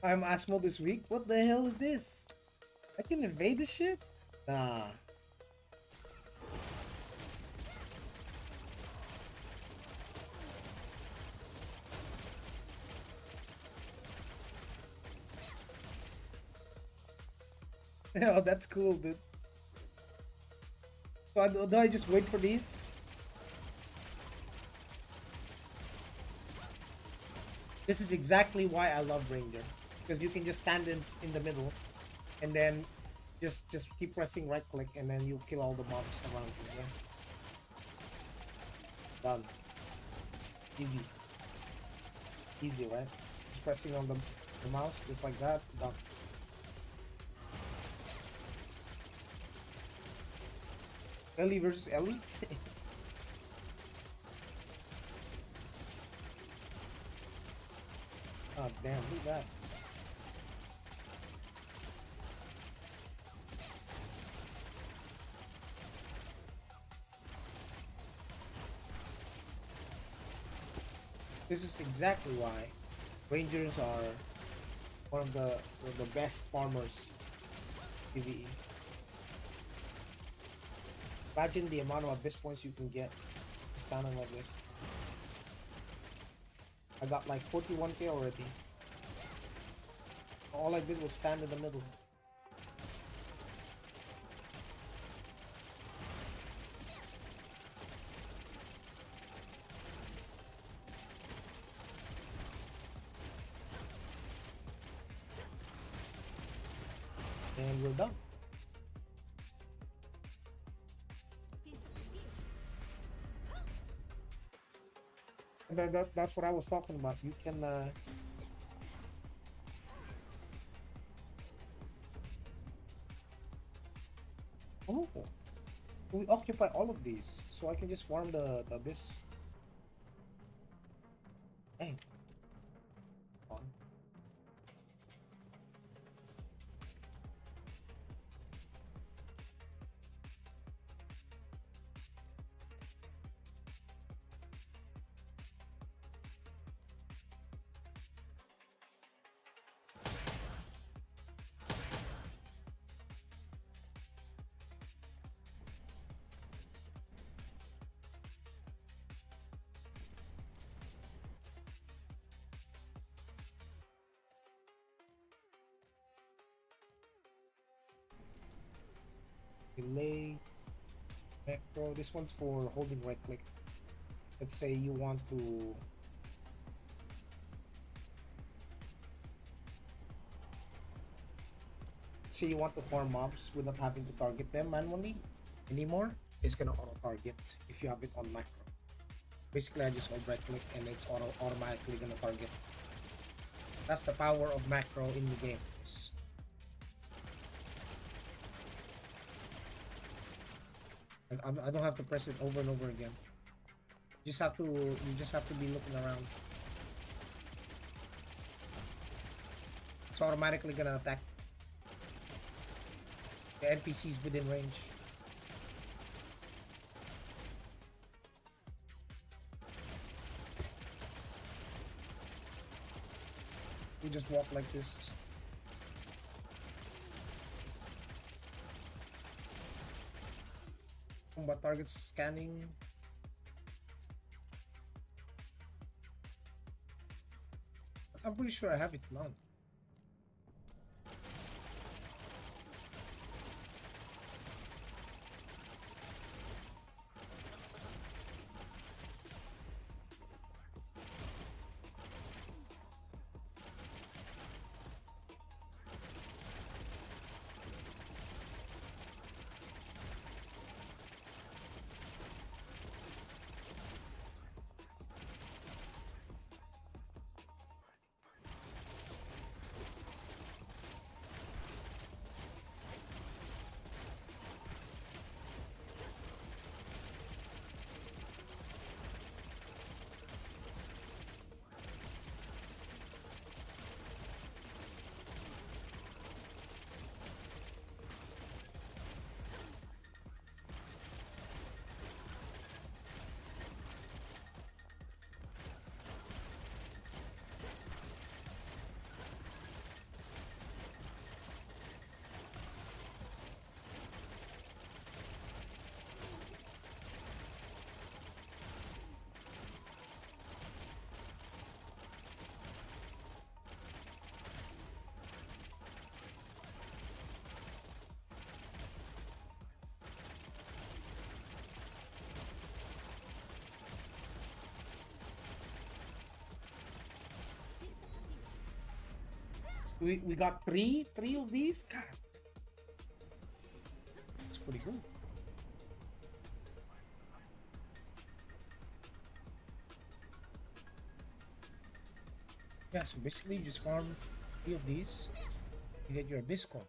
I'm Asmo this week. What the hell is this? I can invade this shit? Nah. Oh, that's cool, dude. So do I just wait for these? This is exactly why I love Ranger. Because you can just stand in the middle and then just keep pressing right click and then you kill all the mobs around you. Yeah? Done. Easy. Easy, right? Just pressing on the mouse just like that. Done. Ellie versus Ellie? Oh damn, look at that. This is exactly why Rangers are one of the best farmers PvE. Imagine the amount of abyss points you can get standing like this. I got like 41k already. All I did was stand in the middle. And we're done. And that's what I was talking about. You can oh, we occupy all of these, so I can just farm the abyss. Hey, on. Delay, macro. This one's for holding right click. Let's say you want to farm mobs without having to target them manually anymore. It's gonna auto target if you have it on macro. Basically, I just hold right click and it's automatically gonna target. That's the power of macro in the games. I don't have to press it over and over again. You just have to be looking around. It's automatically gonna attack the NPCs within range. You just walk like this. Combat targets scanning. I'm pretty sure I have it none. We got three of these. God, it's pretty good. Yeah, so basically you just farm 3 of these, you get your abyss coins.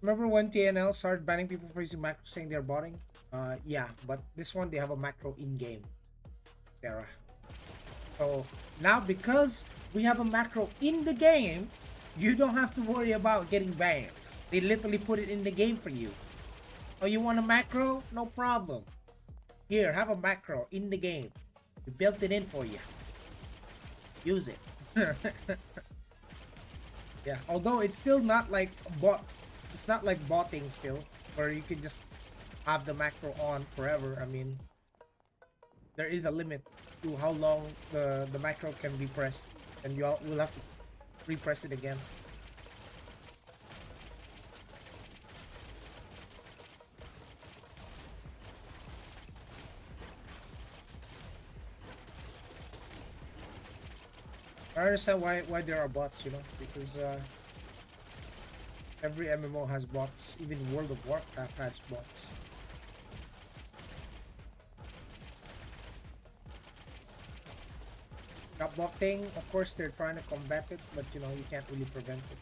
Remember when TNL started banning people for using macro saying they're botting? Yeah, but this one they have a macro in-game. Terra. So now because we have a macro in the game, you don't have to worry about getting banned. They literally put it in the game for you. Oh, you want a macro? No problem. Here, have a macro in the game. We built it in for you. Use it. Yeah, although it's still not like bot. It's not like botting still, where you can just have the macro on forever. I mean, there is a limit to how long the macro can be pressed, and will have to repress it again. I understand why there are bots, you know, because every MMO has bots. Even World of Warcraft has bots. That bot thing, of course, they're trying to combat it, but you know, you can't really prevent it.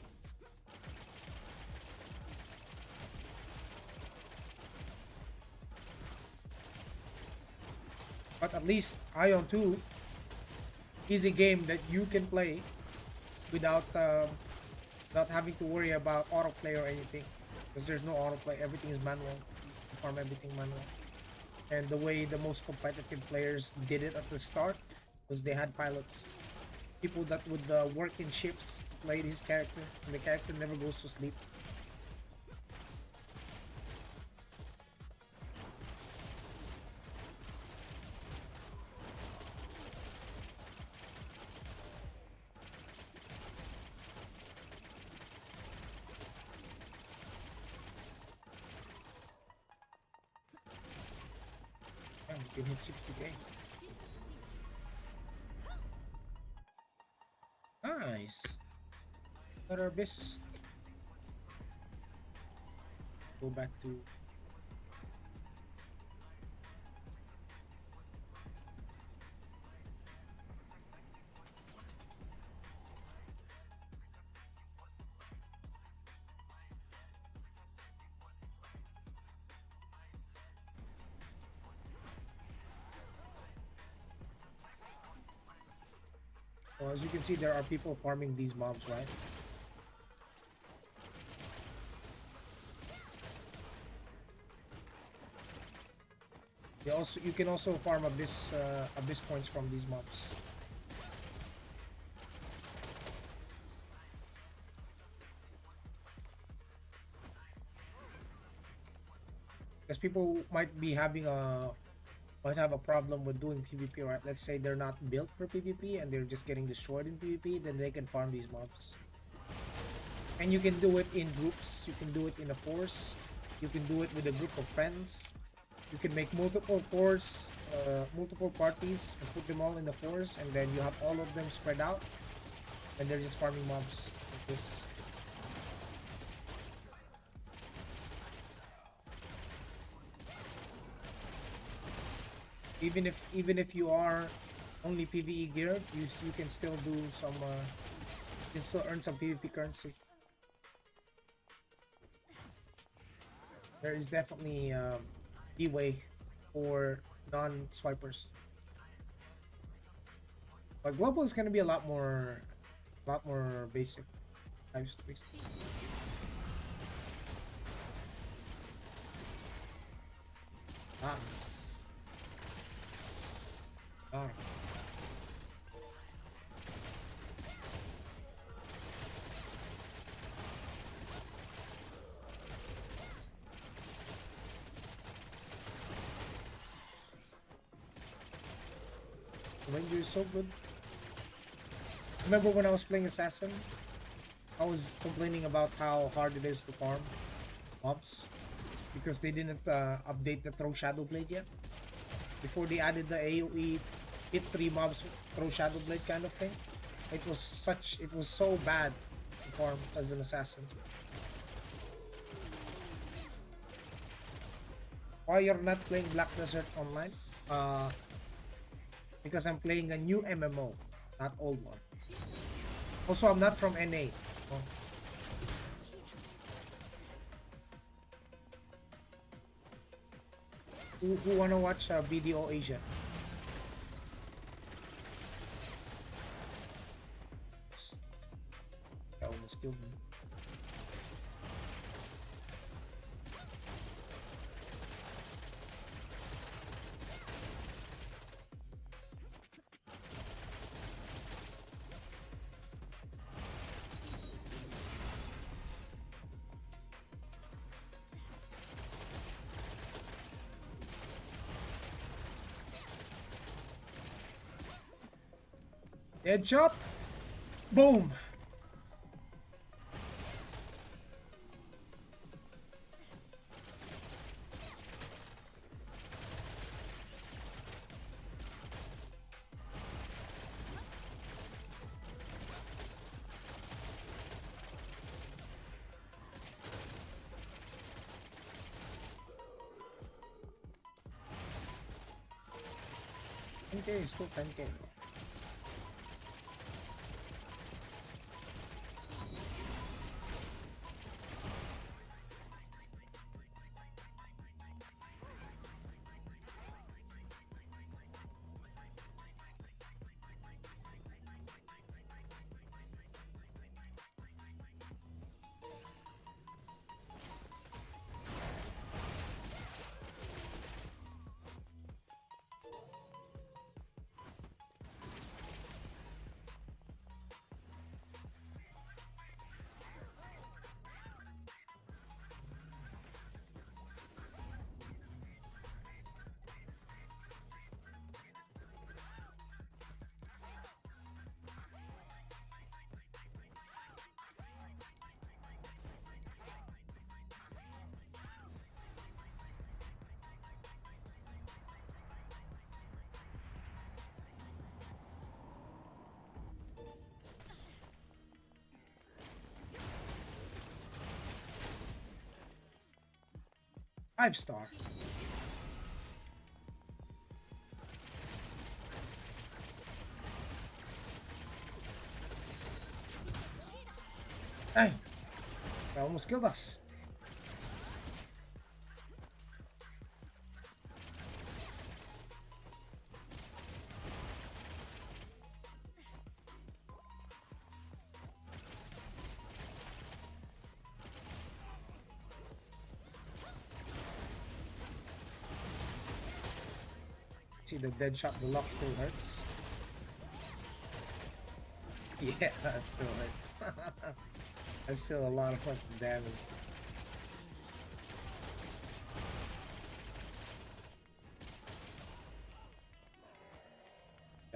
But at least Aion 2 is a game that you can play without not having to worry about autoplay or anything, because there's no autoplay. Everything is manual. You farm everything manual. And the way the most competitive players did it at the start was they had pilots, people that would work in shifts, played his character, and the character never goes to sleep. Damn, you can hit 60k. Nice. Another abyss. Go back to. Well, as you can see, there are people farming these mobs, right? You can also farm abyss points from these mobs. Because people might have a problem with doing PvP, right? Let's say they're not built for PvP and they're just getting destroyed in PvP, then they can farm these mobs. And you can do it in groups, you can do it in a force, you can do it with a group of friends. You can make multiple multiple parties and put them all in the force, and then you have all of them spread out, and they're just farming mobs like this. Even if you are only PvE geared, you can still do some. You can still earn some PvP currency. There is definitely leeway for non-swipers. But global is gonna be a lot more basic. Types based. Ah, ah. Ranger is so good. Remember when I was playing Assassin? I was complaining about how hard it is to farm mobs because they didn't update the throw shadow blade yet. Before they added the AoE hit 3 mobs throw shadow blade kind of thing. It was so bad to farm as an assassin. Why you're not playing Black Desert online? Because I'm playing a new MMO, not old one. Also, I'm not from NA. Oh. Who wanna watch BDO Asia? I almost killed me. Headshot. Boom. Okay, still 10k. Five-star. Dang. They almost killed us. See, the dead shot deluxe still hurts. Yeah, that still hurts. That's still a lot of fucking damage.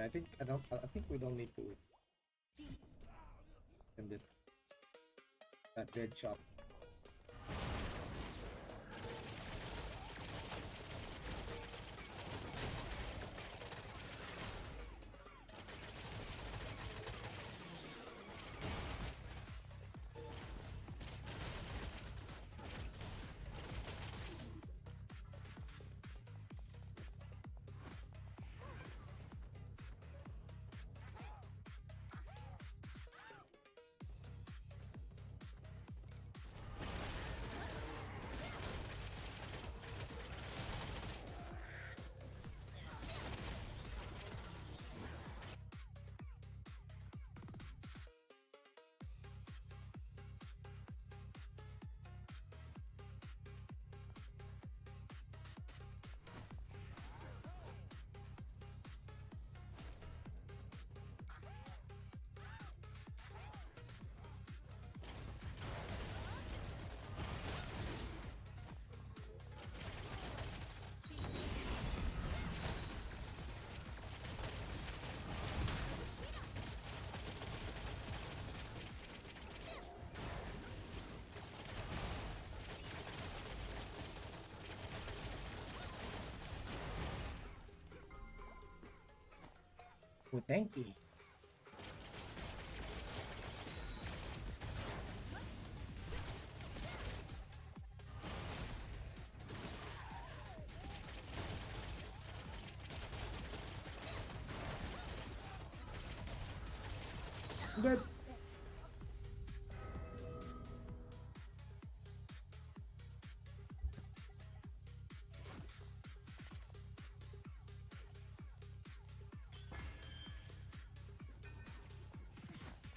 I think we don't need to send it. That dead shot. Oh, thank you. Good.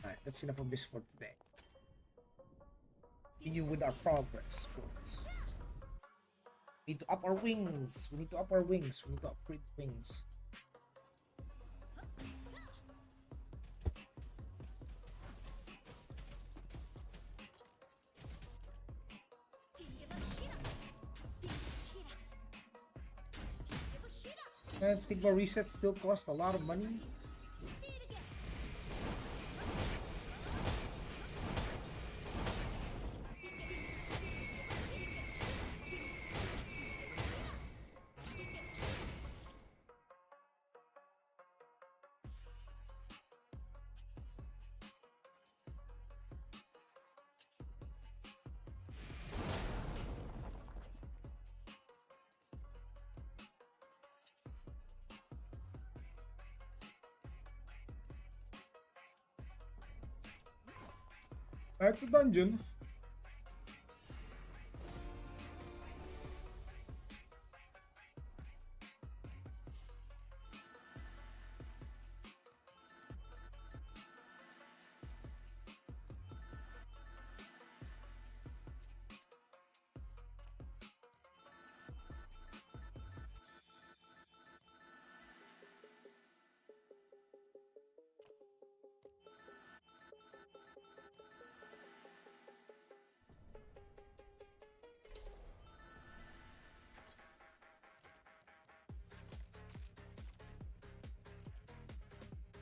Alright, that's enough of this for today. Continue with our progress, sports. We need to up our wings. We need to up our wings. We need to upgrade wings. And Stigma resets still cost a lot of money. Back to dungeon.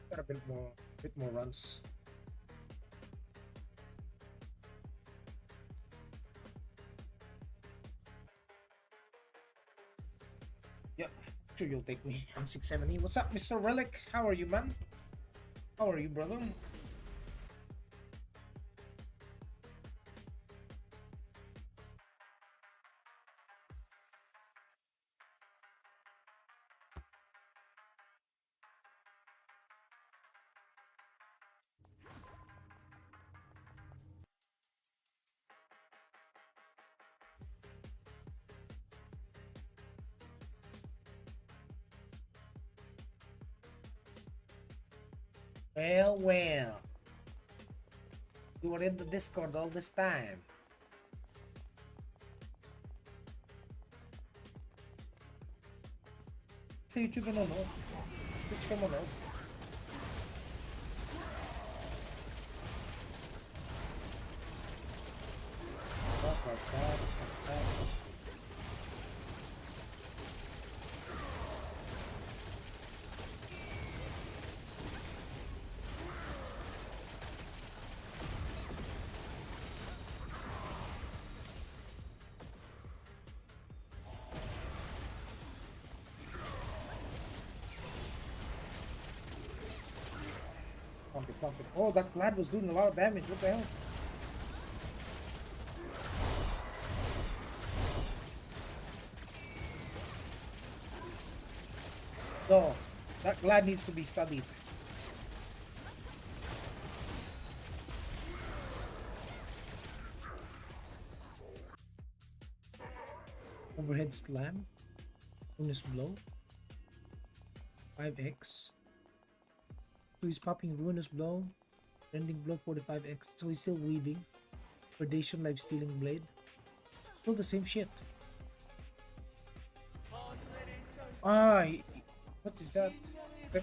Got a bit more runs. Yeah, sure you'll take me. I'm 670. What's up, Mr. Relic? How are you, man? How are you, brother? Well, well. You were in the Discord all this time. Sa YouTube nanonood. Twitch ka manood. Pump it. Oh, that lad was doing a lot of damage. What the hell? No, that lad needs to be studied. Overhead slam. Bonus blow. 5x. So he's popping ruinous blow. Rending blow 45x. So he's still weeding. Predation life stealing blade. Still the same shit. What is that?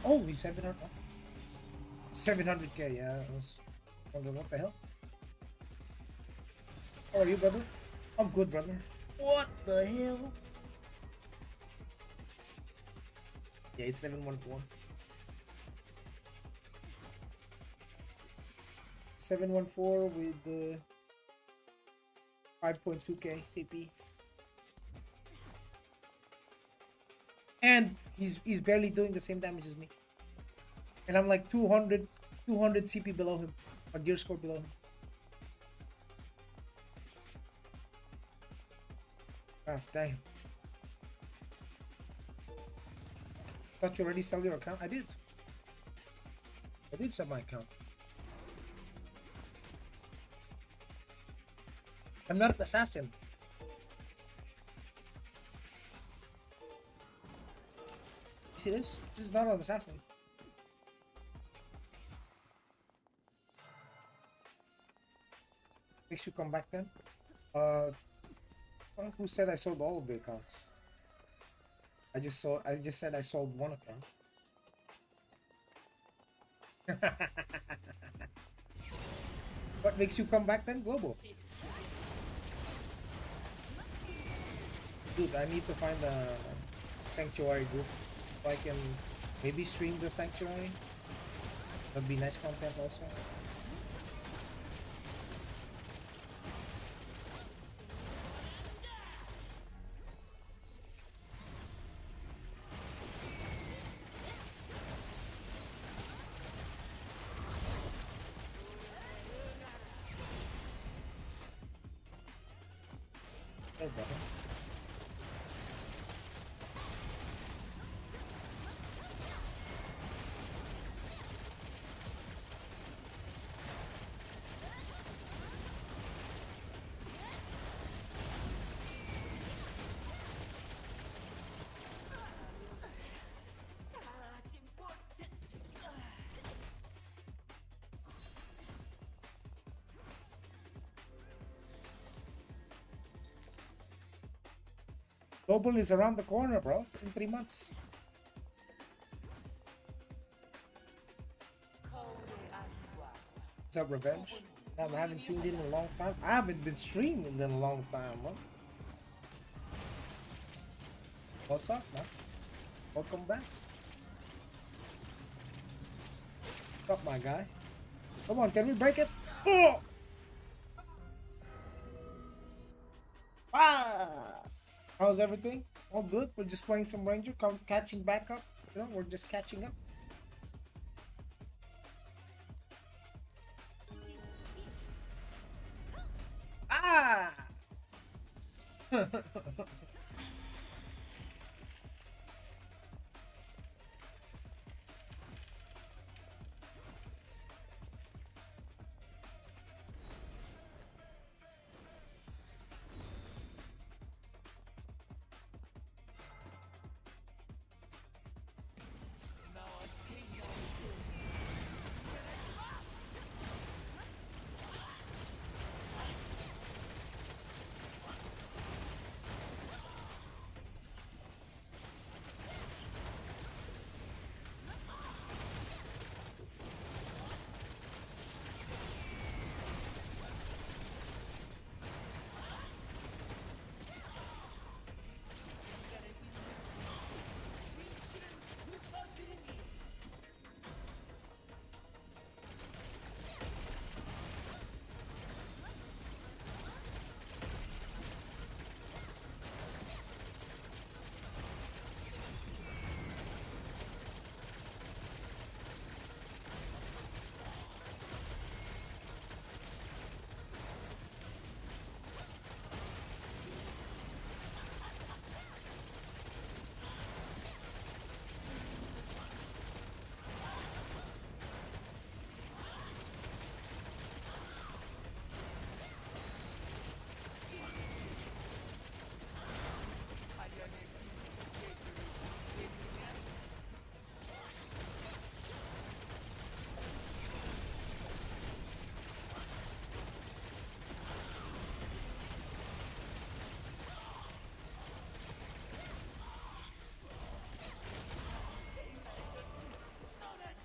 Oh, he's 700. 700k, yeah. I was wondering what the hell. How are you, brother? I'm good, brother. What the hell? Yeah, he's 714. 714 with the 5.2k CP. And he's barely doing the same damage as me. And I'm like 200 CP below him. A gear score below him. Ah, damn. Thought you already sell your account? I did. I did sell my account. I'm not an assassin. You see this? This is not an assassin. Makes you come back then? Who said I sold all of the accounts? I just said I sold one account. What makes you come back then? Global. Dude, I need to find a sanctuary group so I can maybe stream the sanctuary. That'd be nice content also. There, brother. Global is around the corner, bro. It's in 3 months. What's up, Revenge? I haven't tuned in a long time. I haven't been streaming in a long time, bro. What's up, man? Welcome back. What's up, my guy? Come on, can we break it? Oh! Ah! How's everything? All good? We're just playing some Ranger, catching back up. You know, we're just catching up. Ah!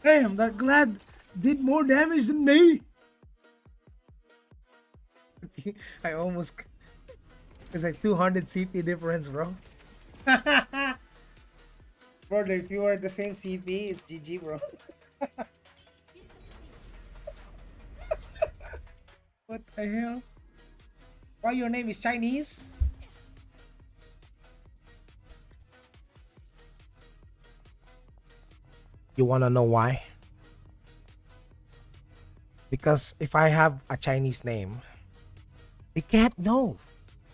Damn, that Glad did more damage than me. I almost. It's like 200 CP difference, bro. Brother, if you are the same CP, it's GG, bro. What the hell? Why your name is Chinese? You wanna know why? Because if I have a Chinese name, they can't know.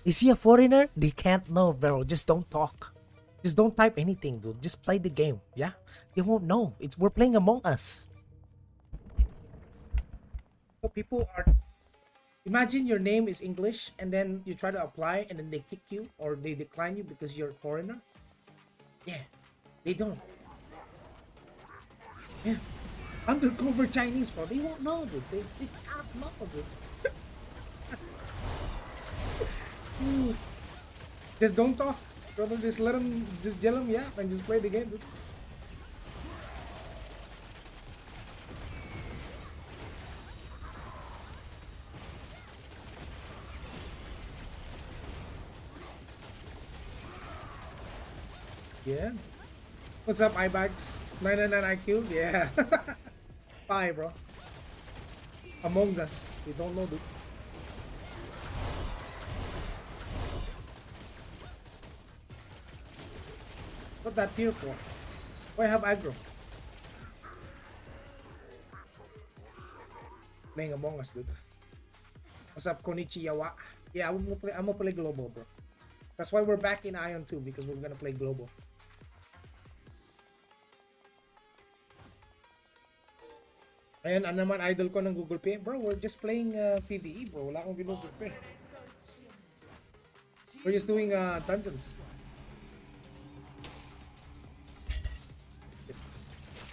Is he a foreigner? They can't know, bro. Just don't talk. Just don't type anything, dude. Just play the game, yeah? They won't know. We're playing Among Us. So people are. Imagine your name is English and then you try to apply and then they kick you or they decline you because you're a foreigner. Yeah, they don't. Yeah. Undercover Chinese, bro. They won't know, dude. They can't know, dude. Just don't talk, brother. Just let them, just yell them, yeah, and just play the game, dude. Yeah. What's up, iBags? 99 IQ? Yeah. Bye, bro. Among Us. You don't know, dude. What that here for? Why have aggro? Playing Among Us, dude. What's up, Konichiwa? Yeah, I'm gonna play global, bro. That's why we're back in Aion 2 because we're gonna play global. Ayan, ano naman idol ko ng Google Pay? Bro, we're just playing PvE, bro. Wala akong Google Pay. We're just doing dungeons.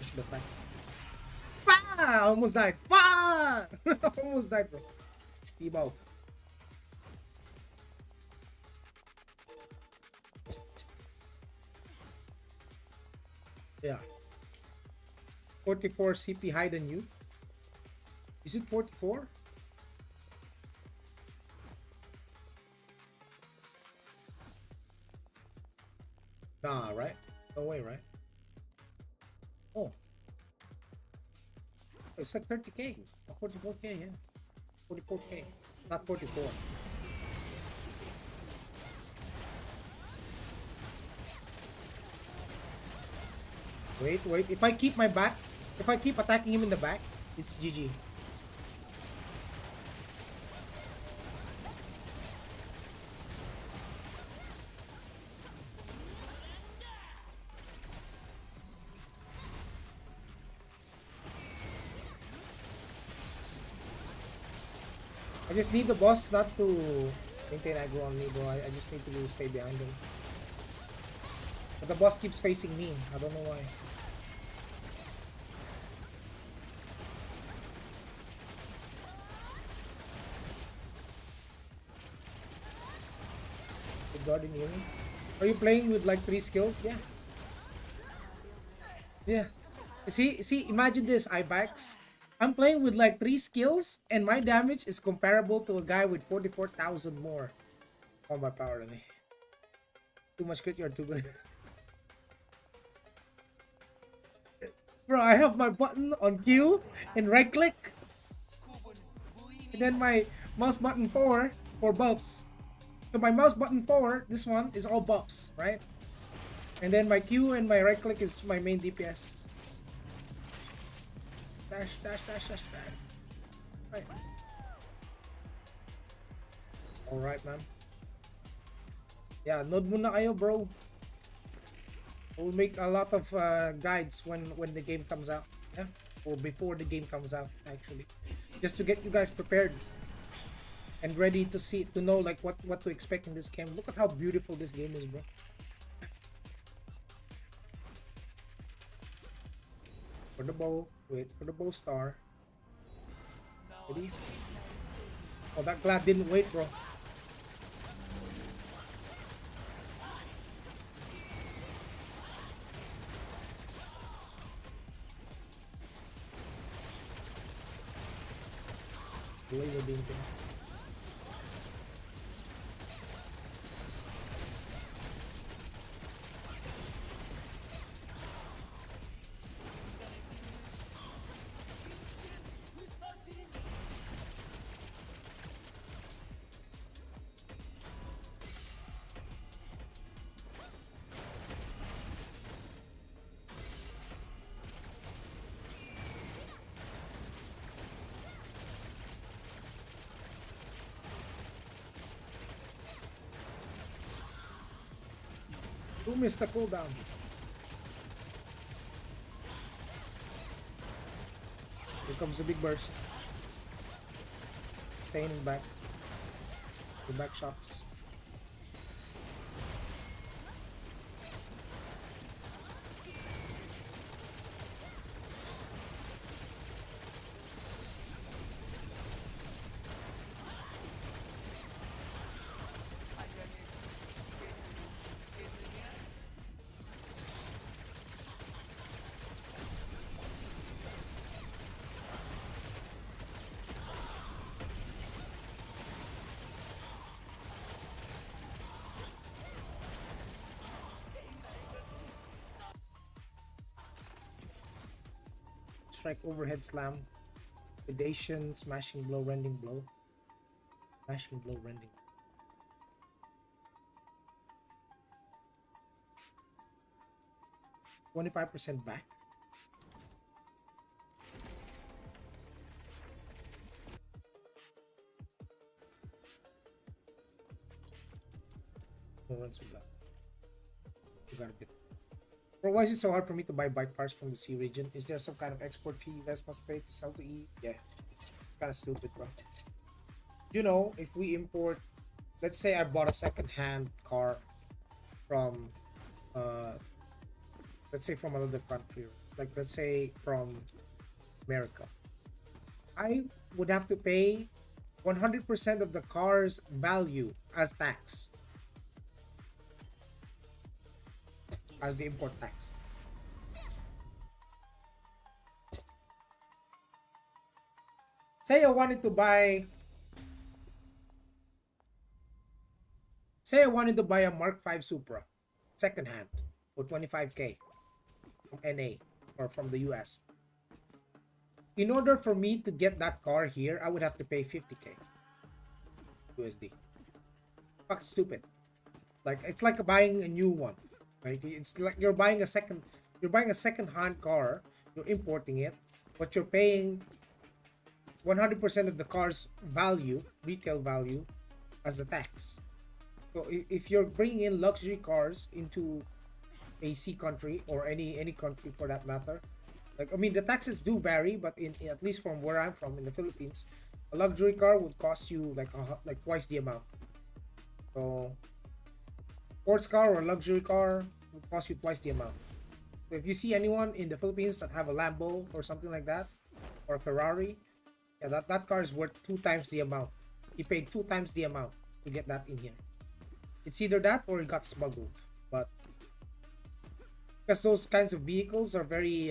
Push the back. Fah! Almost died. Fah! Almost died, bro. Keep out. Yeah. 44 CP higher than you. Is it 44? Nah, right? No way, right? Oh, it's like 30k. 44k, yeah. 44k. Not 44. Wait, wait. If I keep my back, if I keep attacking him in the back, it's GG. I just need the boss not to maintain aggro on me, bro. I just need to stay behind him. But the boss keeps facing me. I don't know why. The Guardian Healing. Are you playing with like 3 skills? Yeah. Yeah. See, imagine this, Ibax. I'm playing with like 3 skills, and my damage is comparable to a guy with 44,000 more combat power than me. Too much crit, you're too good. Bro, I have my button on Q and right click. And then my mouse button forward for buffs. So my mouse button forward, this one is all buffs, right? And then my Q and my right click is my main DPS. Dash, dash, dash, dash, dash. Right. Alright, man. Yeah, node muna kayo, bro. We'll make a lot of guides when the game comes out. Yeah, or before the game comes out, actually, just to get you guys prepared and ready to know like what to expect in this game. Look at how beautiful this game is, bro. For the bow, wait for the bow star. Ready? Oh, that glad didn't wait, bro. Laser beam thing. Who missed the cooldown? Here comes the big burst. Stain is back. The back shots. Strike, overhead slam, predation, smashing blow, rending blow, smashing blow, rending. $25% back. No runs with that. You got a bit. Bro, why is it so hard for me to buy bike parts from the C region? Is there some kind of export fee you guys must pay to sell to E? Yeah. It's kind of stupid, bro. You know, if we import, let's say I bought a second-hand car from, let's say from another country, like let's say from America. I would have to pay 100% of the car's value as tax, as the import tax. say I wanted to buy, say I wanted to buy a Mark 5 Supra, secondhand, for 25K from NA or from the US. In order for me to get that car here, I would have to pay 50K USD. Fuck stupid. Like it's like buying a new one, right? It's like you're buying a second-hand car. You're importing it, but you're paying 100% of the car's value, retail value, as the tax. So if you're bringing in luxury cars into a C country or any country for that matter, like I mean the taxes do vary, but in at least from where I'm from in the Philippines, a luxury car would cost you like twice the amount. So sports car or luxury car would cost you twice the amount. So if you see anyone in the Philippines that have a Lambo or something like that, or a Ferrari, yeah, that car is worth 2 times the amount. He paid 2 times the amount to get that in here. It's either that or it got smuggled. But because those kinds of vehicles are very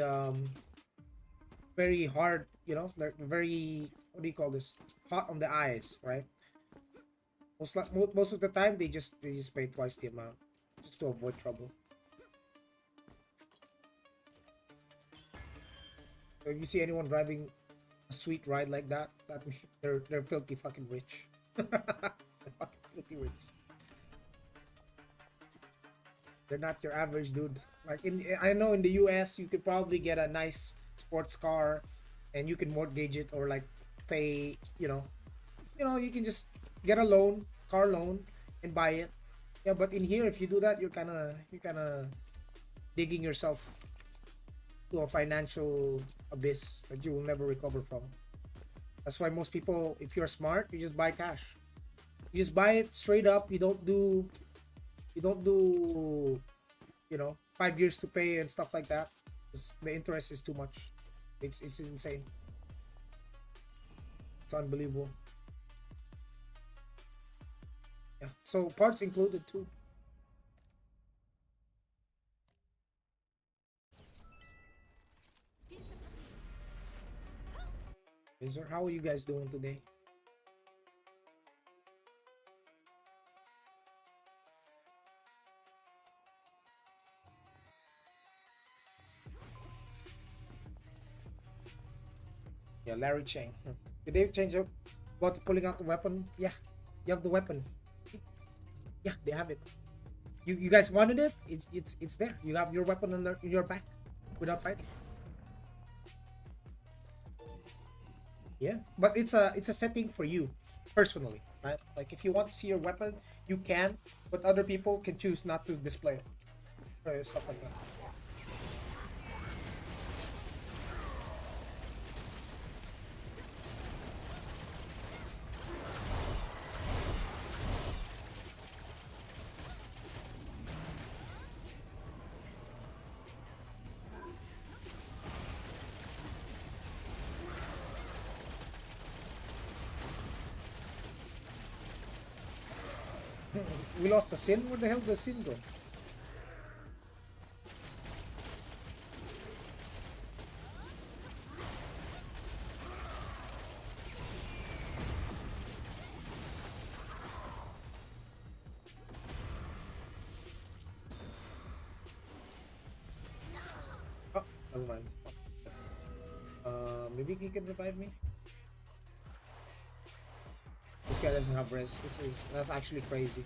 hard, you know, like very, what do you call this, hot on the eyes, right? Most of the time they just pay twice the amount just to avoid trouble. So if you see anyone driving a sweet ride like that, that means they're filthy fucking rich. They're fucking filthy rich. They're not your average dude. Like I know in the US you could probably get a nice sports car and you can mortgage it or like pay, you can just get a loan, car loan, and buy it. Yeah, but in here if you do that, you're kind of digging yourself to a financial abyss that you will never recover from. That's why most people, if you're smart, you just buy cash. You just buy it straight up. You don't do 5 years to pay and stuff like that. The interest is too much. It's insane. It's unbelievable. Yeah. So parts included too. How are you guys doing today? Yeah, Larry Chang. Did they change up about pulling out the weapon? Yeah, you have the weapon. Yeah, they have it. You guys wanted it? It's there. You have your weapon in your back without fighting. Yeah, but it's a setting for you personally, right? Like if you want to see your weapon, you can, but other people can choose not to display it or stuff like that. We lost a Sin. Where the hell did the Sin go? Oh, never mind. Maybe he can revive me. This guy doesn't have res. That's actually crazy.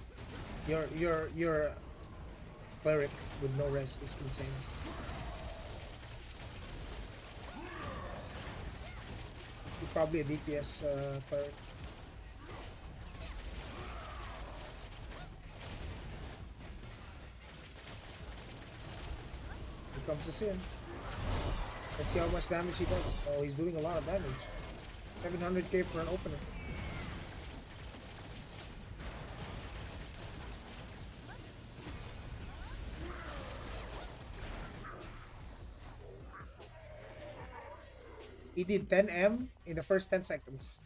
Your cleric with no res is insane. He's probably a DPS cleric. Here comes the Sin. Let's see how much damage he does. Oh, he's doing a lot of damage. 700k for an opener. He did 10M in the first 10 seconds.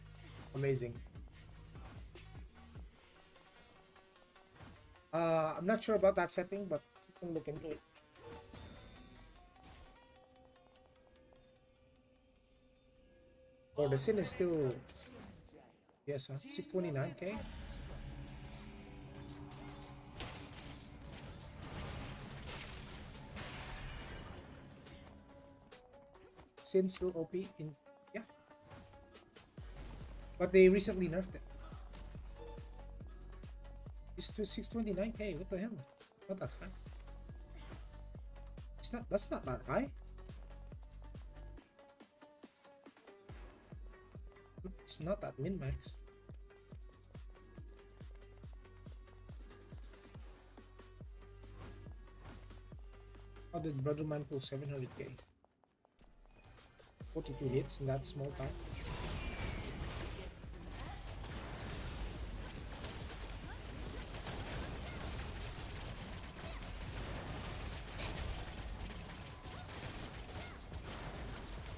Amazing. I'm not sure about that setting, but you can look into it. Or the Sin is still, yes, huh? 629k. Sin still OP in, yeah, but they recently nerfed it. It's to 629k. What the hell? Not that high. It's not. That's not that high. It's not that min max. How did Brother Man pull 700k? 42 hits in that small time.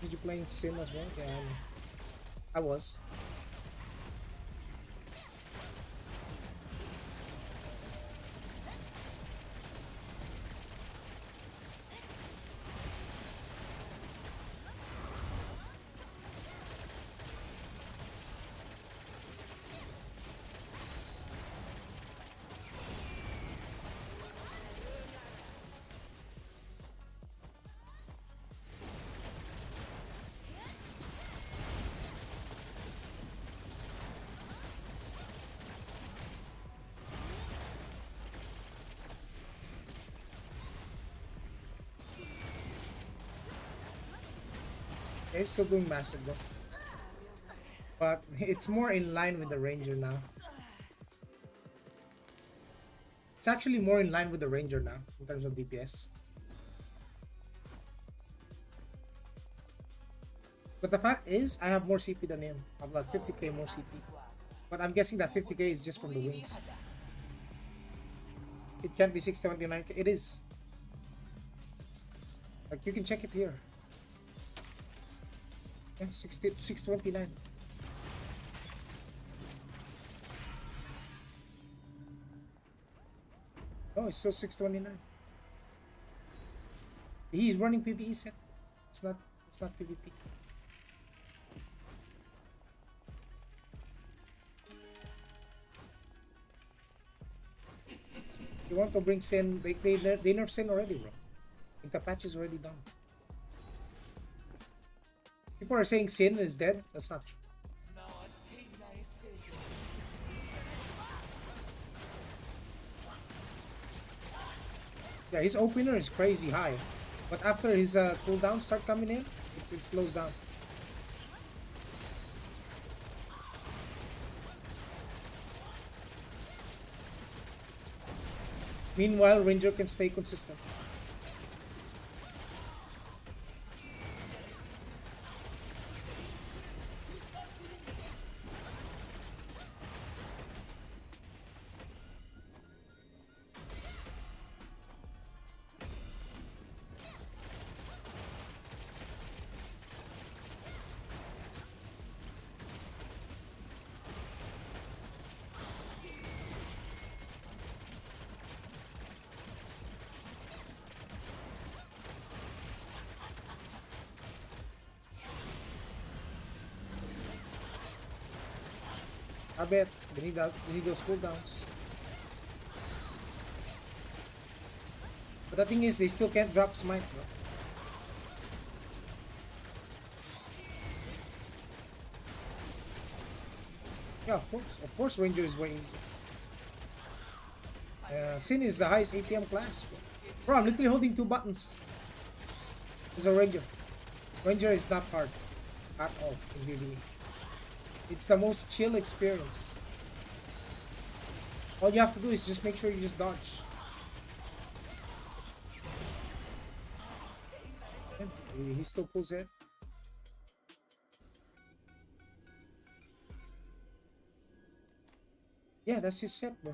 Did you play Sin as well? Yeah, I was. It's still doing massive though. But it's more in line with the Ranger now. It's actually more in line with the Ranger now in terms of DPS. But the fact is, I have more CP than him. I have like 50k more CP. But I'm guessing that 50k is just from the wings. It can't be 679k. It is. Like, you can check it here. Yeah, 629. Oh, it's still 629. He's running PvE set. It's not PvP. You want to bring Sin, they nerf Sin already, bro. I think the patch is already done. People are saying Sin is dead. That's not true. Yeah, his opener is crazy high, but after his cooldown start coming in, it slows down. Meanwhile, Ranger can stay consistent. I bet they need those cooldowns. But the thing is, they still can't drop smite, bro. Yeah, of course, Ranger is way easier. Sin is the highest APM class, bro. I'm literally holding two buttons. It's a Ranger. Ranger is not hard at all in PvE. It's the most chill experience. All you have to do is just make sure you just dodge. He still pulls it. Yeah, that's his set, bro.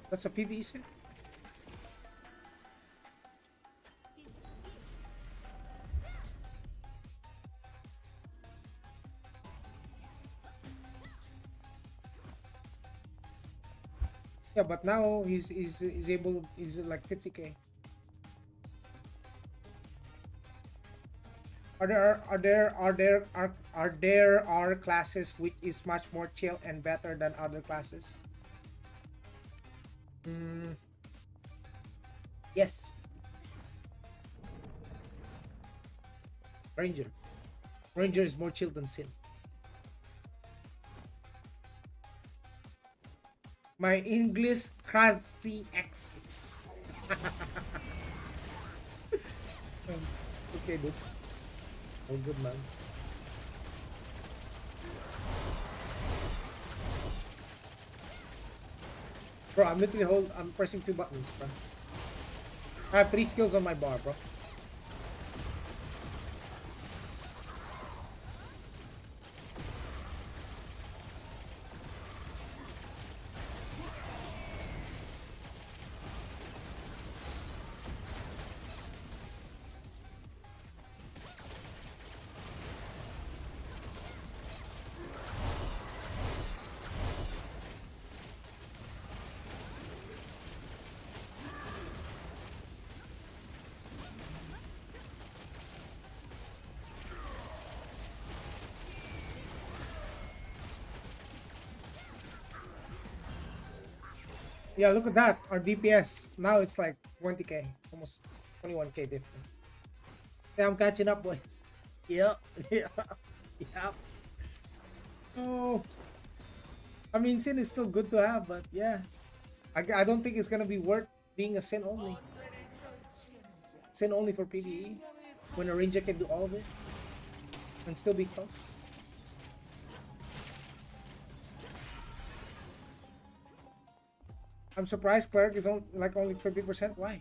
That's a PvE set. Yeah, but now he's like 50k. Are there classes which is much more chill and better than other classes? Mm, yes, Ranger. Ranger is more chill than Sin. My English crazy X6. Okay, dude. Oh, good man. Bro, I'm pressing two buttons, bro. I have three skills on my bar, bro. Yeah, look at that. Our DPS. Now it's like 20k. Almost 21k difference. Yeah, I'm catching up, boys. Yep. Yeah. Yeah. Oh. I mean, Sin is still good to have, but yeah. I don't think it's gonna be worth being a Sin only. Sin only for PvE. When a Ranger can do all of it. And still be close. I'm surprised Cleric is on, like only 50%. Why?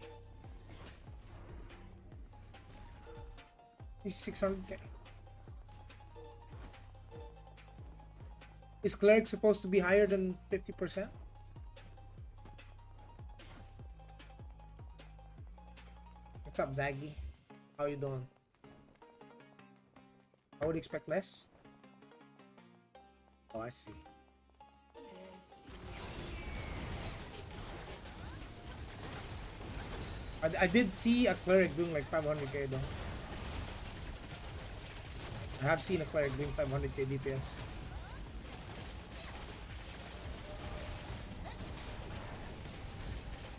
He's 600k. Is Cleric supposed to be higher than 50%? What's up, Zaggy? How you doing? I would expect less. Oh, I see. I did see a Cleric doing like 500k though. I have seen a Cleric doing 500k DPS.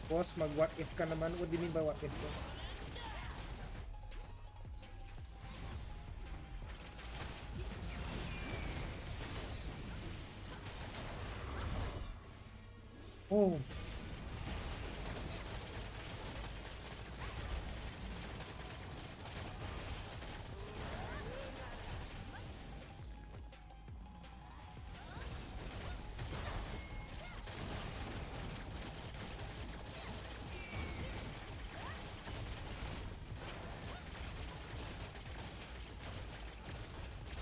Boss, mag what if ka naman? What do you mean by what if? Bro? Oh.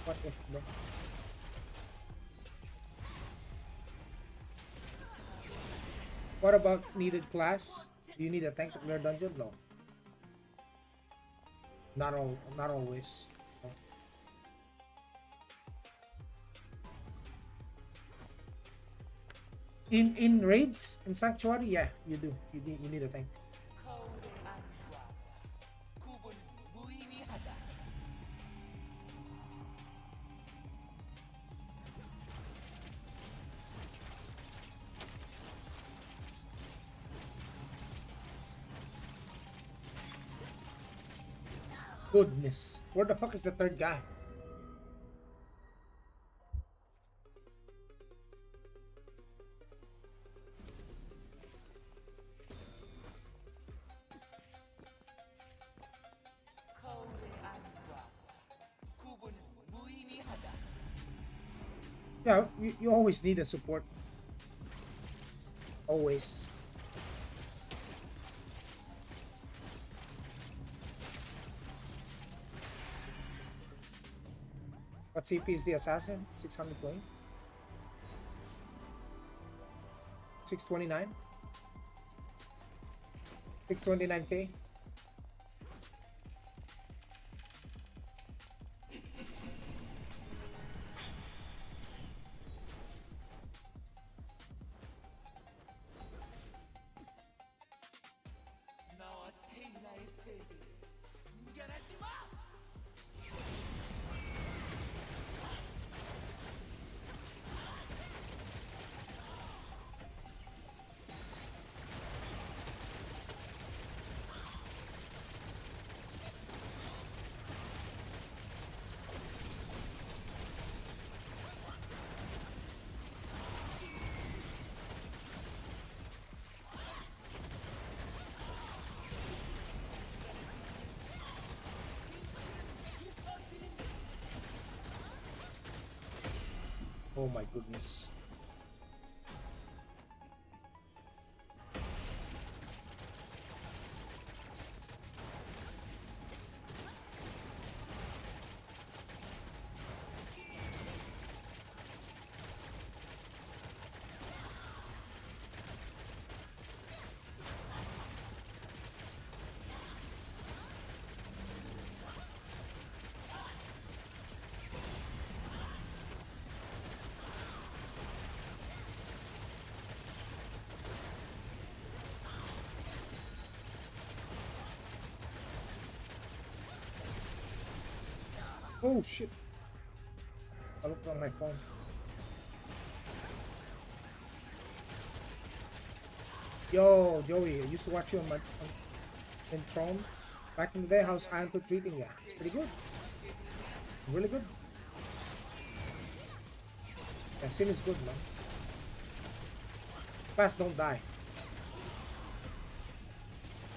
What if, bro? What about needed class? Do you need a tank to clear dungeon? No. Not always. No. In raids in sanctuary, yeah, you do. You need a tank. Goodness. Where the fuck is the third guy? Yeah, you always need a support. Always. What CP is the assassin? 620? 629? 629k? Oh my goodness. Oh shit. I looked on my phone. Yo, Joey, I used to watch you on in Throne. Back in the day, how's Aion treating ya? It's pretty good. Really good. Yeah, Sin is good, man. Class don't die.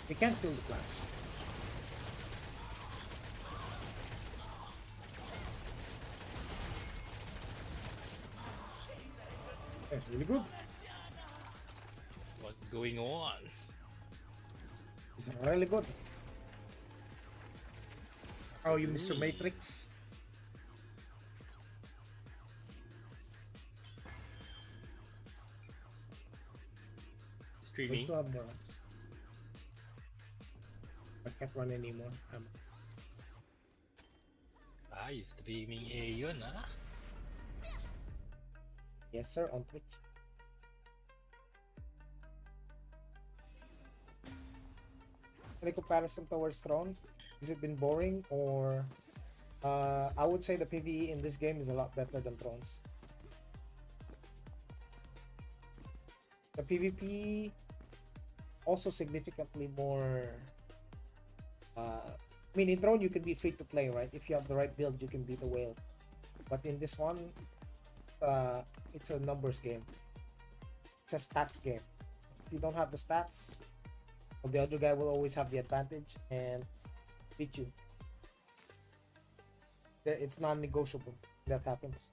We can't kill the class. That's really good. What's going on? It's really good. Oh, you Mr. Matrix. We Streaming? still have more runs. I can't run anymore. You streaming Aion, ah? Yes, sir, on Twitch. Any comparison towards Throne? Has it been boring or I would say the PvE in this game is a lot better than Throne's. The PvP also significantly more I mean in Throne you can be free to play, right? If you have the right build you can beat the whale. But in this one it's a numbers game. It's a stats game. If you don't have the stats, well, the other guy will always have the advantage and beat you. It's non-negotiable. That happens.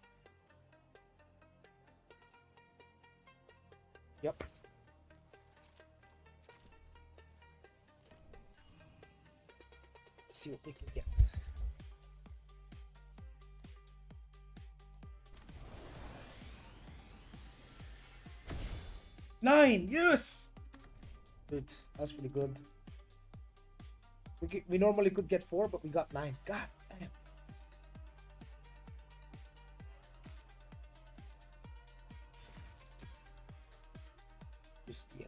Yep. Let's see what we can get. Nine! Yes! Good. That's pretty good. We normally could get 4, but we got 9. God damn. Just yeah.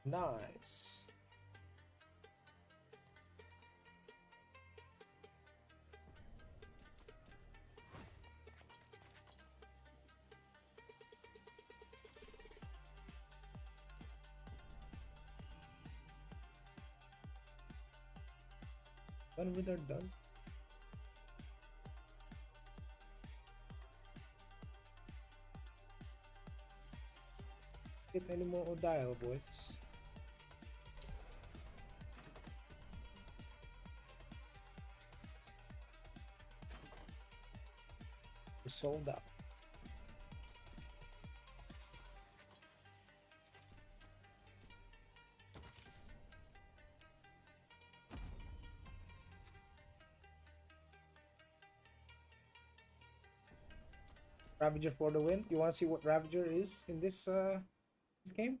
Nice. When we are done. Get any more Odile, boys. We're sold out. Ravager for the win. You want to see what Ravager is in this game?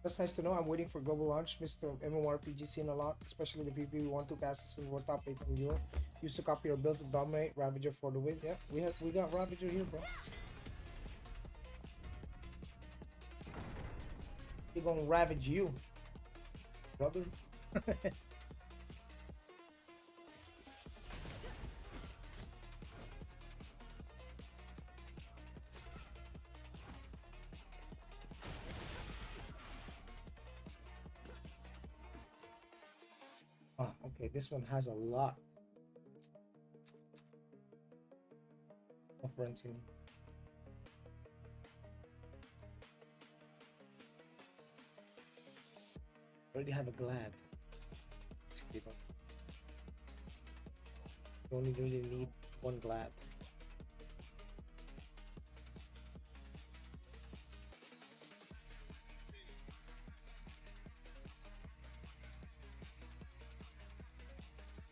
That's nice to know. I'm waiting for global launch. Missed the MMORPG scene a lot, especially the people who want to cast and world top 8 on Euro. Used to copy our builds to dominate. Ravager for the win. Yeah, we got Ravager here, bro. He gonna ravage you, brother. Ah, okay, this one has a lot of runs in it. Already have a glad. You don't. You only really need one glad.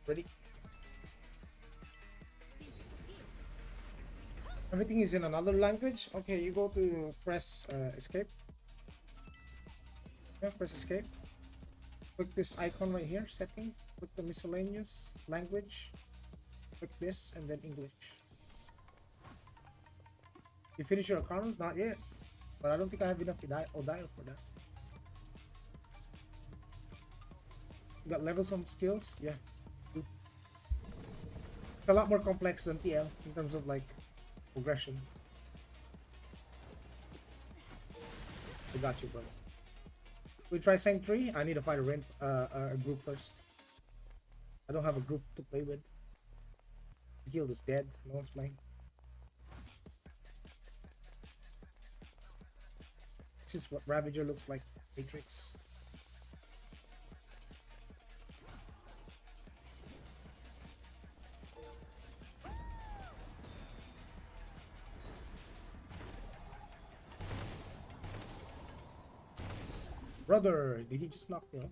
Ready? Everything is in another language. Okay, you go to press escape. Yeah, press escape. Click this icon right here, settings. Click the miscellaneous language. Click this and then English. You finish your accounts? Not yet. But I don't think I have enough Odio for that. You got levels on skills? Yeah. It's a lot more complex than TL in terms of like progression. I got you, brother. We try Sanctuary. I need to find a group first. I don't have a group to play with. This guild is dead. No one's playing. This is what Ravager looks like. Matrix. Brother, did he just knock me off?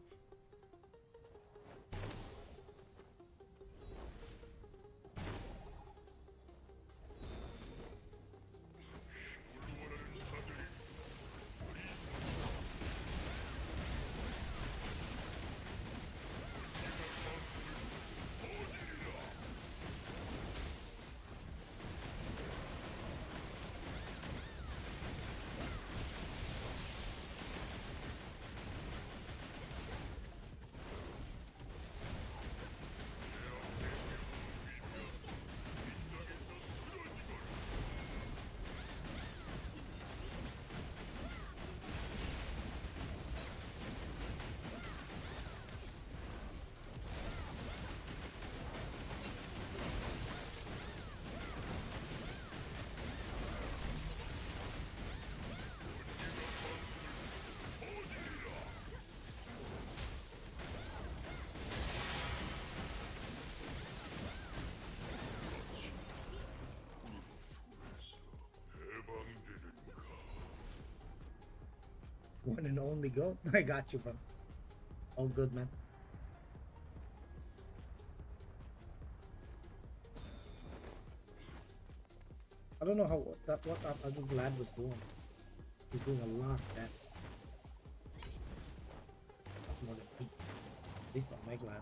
One and only goat. I got you, bro. All good, man. I don't know what that other Glad was doing. He's doing a lot of that. That's more than me. At least not my Glad.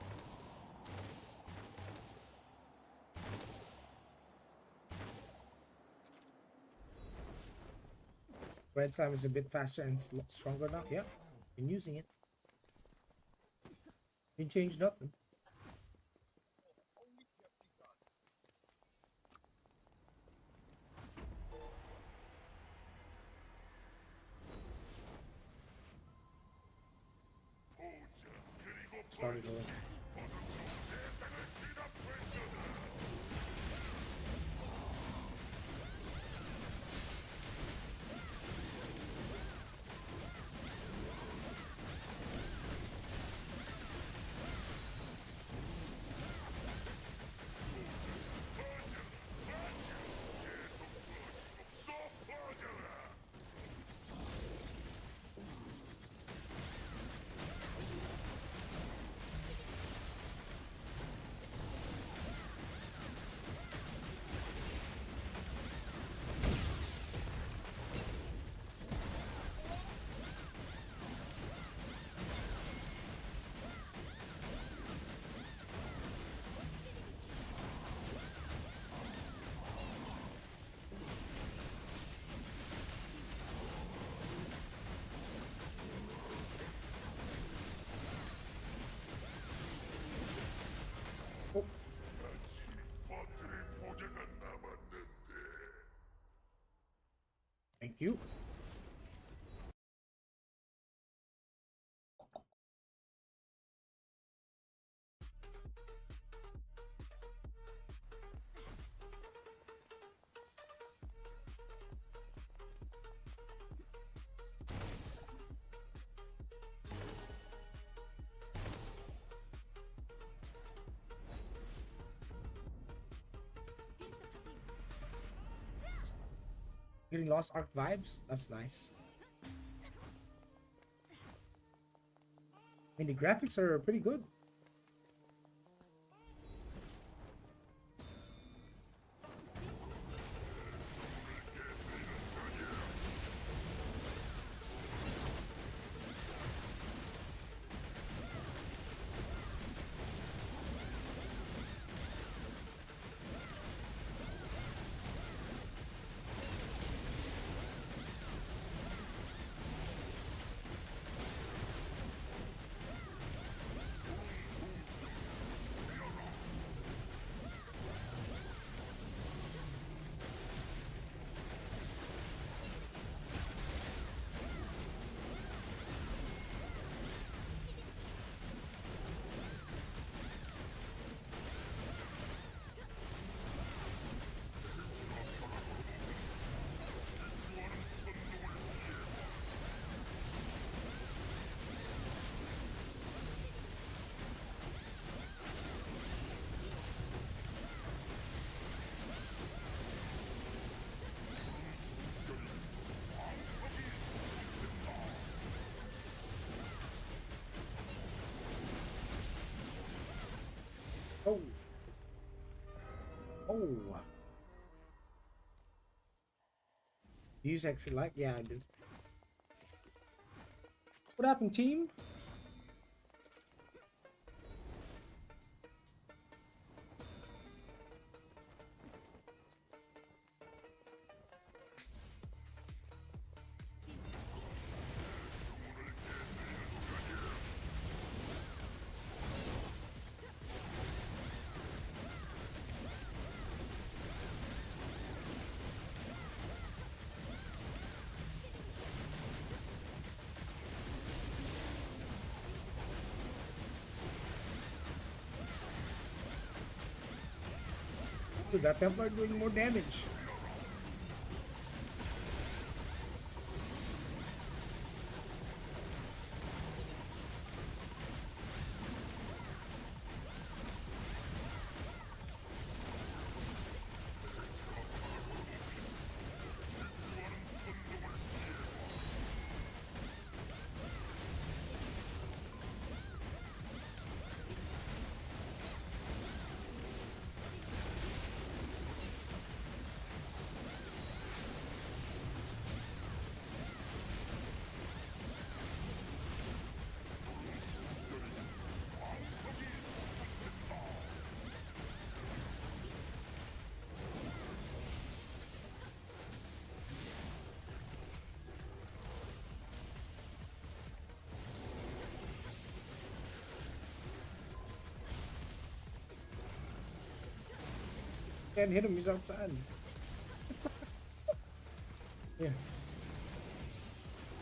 Red Slime is a bit faster and stronger now. Yeah, been using it. Didn't change nothing. Started over. Getting Lost Ark vibes. That's nice. I mean, the graphics are pretty good. Oh. Oh. Use exitlag? Yeah, I do. What happened, team? Dude, that Templar doing more damage. Can't hit him, he's outside. Yeah.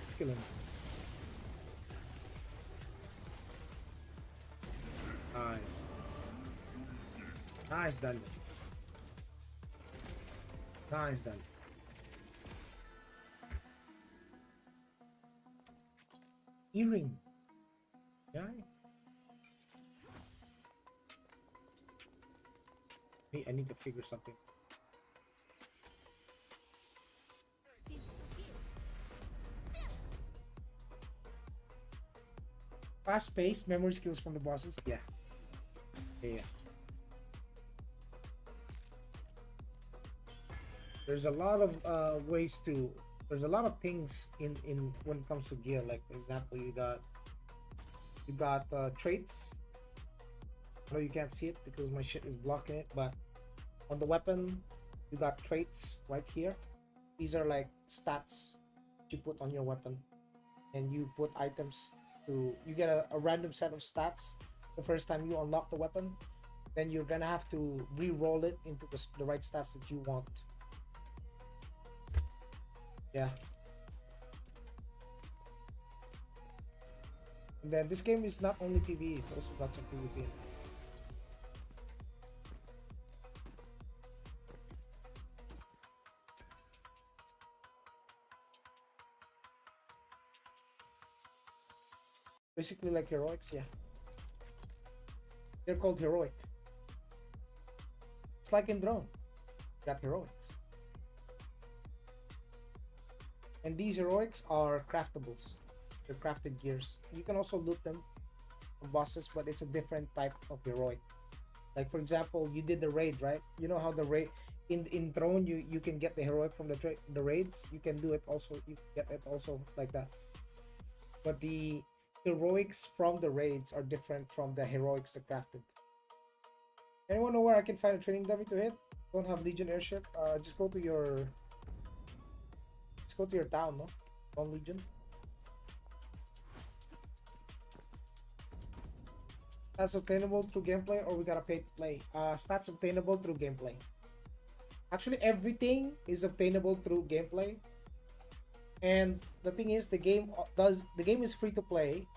Let's kill him. Nice. Nice, done. Nice, done. Earring. Yeah. Hey, I need to figure something. Fast pace, memory skills from the bosses. Yeah. Yeah. There's a lot of ways to. There's a lot of things in when it comes to gear. Like for example, you got traits. I know you can't see it because my shit is blocking it, but on the weapon, you got traits right here. These are like stats you put on your weapon, and you put items to. You get a random set of stats the first time you unlock the weapon. Then you're gonna have to re-roll it into the right stats that you want. Yeah. And then this game is not only PvE, it's also got some PvP in it. Basically like heroics, yeah. They're called heroic. It's like in Drone. Got heroics. And these heroics are craftables. They're crafted gears. You can also loot them from bosses, but it's a different type of heroic. Like for example, you did the raid, right? You know how the raid in Throne you can get the heroic from the raids. You can do it also. You can get it also like that. But the heroics from the raids are different from the heroics that crafted. Anyone know where I can find a training dummy to hit? Don't have Legion airship. Just go to your town, no? On Legion. Stats obtainable through gameplay, or we gotta pay to play? Stats obtainable through gameplay. Actually, everything is obtainable through gameplay. And the thing is, the game is free to play,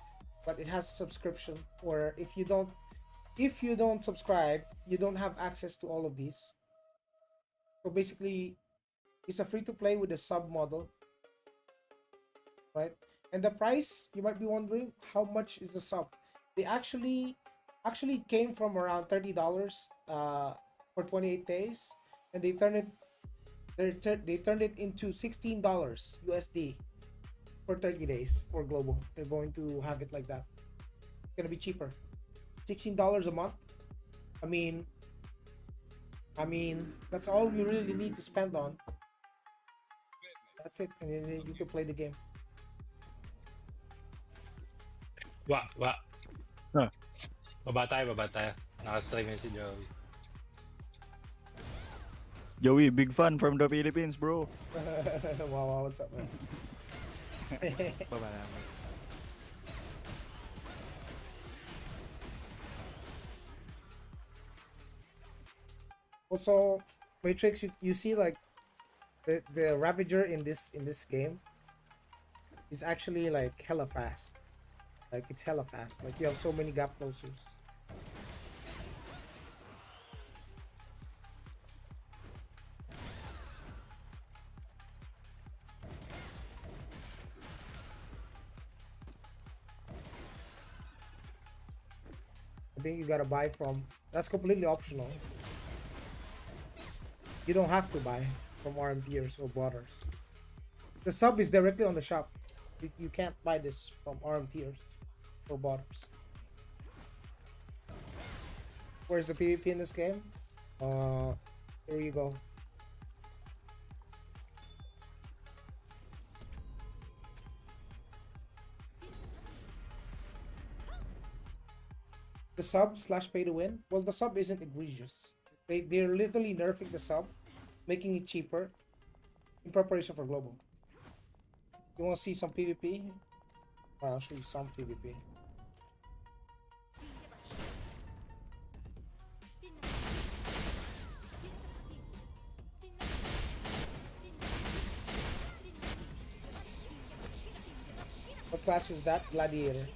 but it has a subscription. Or if you don't subscribe, you don't have access to all of these. So basically, it's a free to play with a sub model, right? And the price, you might be wondering, how much is the sub? They actually came from around $30 for 28 days, and they turned it into $16 USD for 30 days for global. They're going to have it like that. It's gonna be cheaper. $16 a month. I mean, that's all you really need to spend on. That's it, and then you can play the game. Wa. Huh. Baba tayo. Naka-stream yun si Joey. Joey, big fan from the Philippines, bro. Wow, what's up, man? Baba naman. Also, Matrix, you see like the Ravager in this game is actually like hella fast. Like it's hella fast. Like you have so many gap closers. I think you gotta buy from. That's completely optional. You don't have to buy from RMTers or botters. The sub is directly on the shop. You can't buy this from RMTers or botters. Where's the PvP in this game? Here you go. The sub / pay to win. Well, the sub isn't egregious. They're literally nerfing the sub, making it cheaper in preparation for global. You want to see some PvP? Well, I'll show you some PvP. What class is that? Gladiator.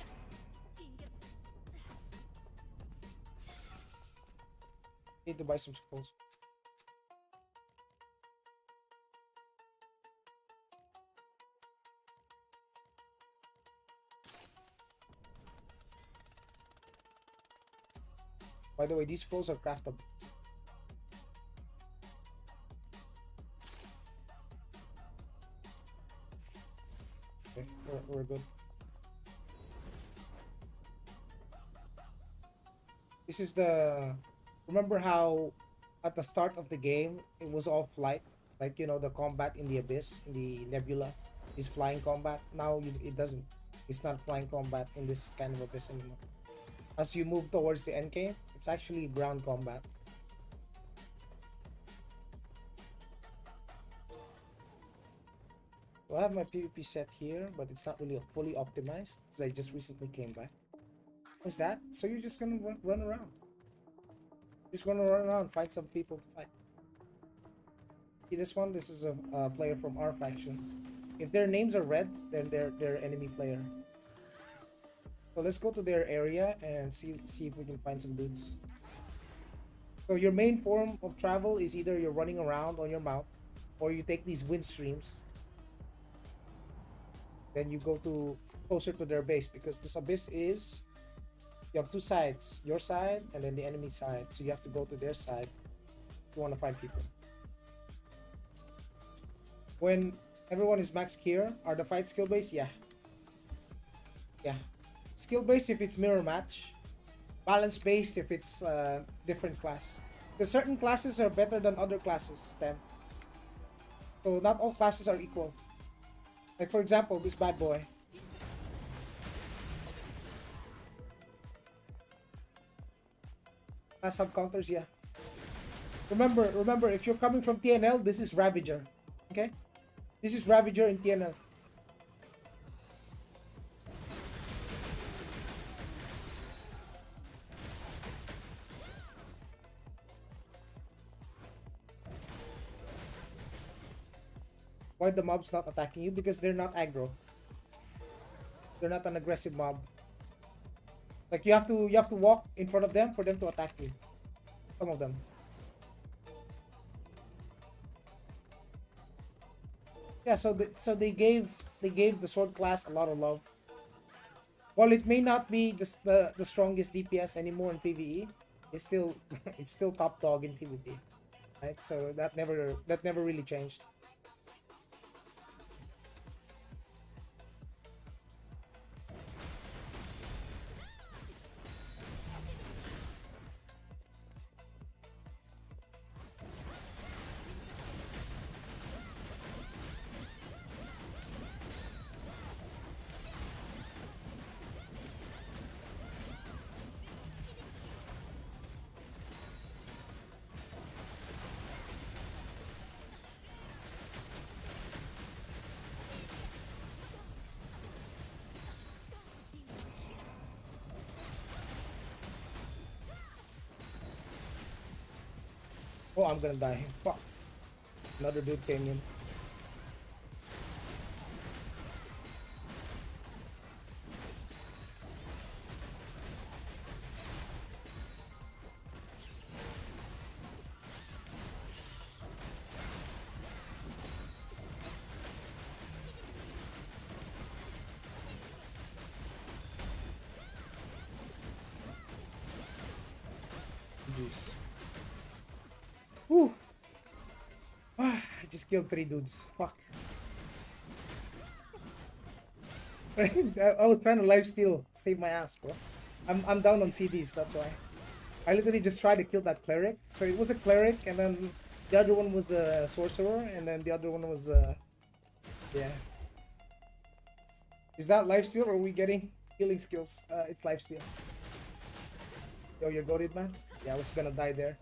Need to buy some scrolls. By the way, these scrolls are craftable. Okay, we're good. This is the... Remember how at the start of the game it was all flight, like you know the combat in the abyss, in the nebula is flying combat. Now it doesn't. It's not flying combat in this kind of abyss anymore. As you move towards the end game, it's actually ground combat. So I have my PvP set here, but it's not really fully optimized because I just recently came back. What's that? So you're just gonna run around. Just gonna run around, find some people to fight. See this one? This is a player from our factions. If their names are red, then they're enemy player. So let's go to their area and see if we can find some dudes. So your main form of travel is either you're running around on your mount, or you take these wind streams. Then you go to closer to their base, because this abyss is... You have two sides, your side and then the enemy side. So you have to go to their side if you want to find people. When Everyone is max here. Are the fight skill based? Yeah. Yeah. Skill based if it's mirror match. Balance based if it's different class. Because certain classes are better than other classes, Tem. So not all classes are equal. Like for example, this bad boy. Class have counters, yeah. Remember, if you're coming from TNL, this is Ravager. Okay? This is Ravager in TNL. Why the mob's not attacking you? Because they're not aggro. They're not an aggressive mob. Like you have to walk in front of them for them to attack you. Some of them. Yeah, so they gave the sword class a lot of love. While it may not be the strongest DPS anymore in PvE, it's still it's still top dog in PvP. Right? So that never really changed. Oh, I'm gonna die. Fuck. Another dude came in. Jeez. Whew. I just killed 3 dudes. Fuck. I was trying to lifesteal, save my ass, bro. I'm down on CDs, that's why. I literally just tried to kill that cleric. So it was a cleric, and then the other one was a sorcerer, and then the other one was yeah. Is that lifesteal, or are we getting healing skills? It's lifesteal. Yo, you're goated, man. Yeah, I was gonna die there.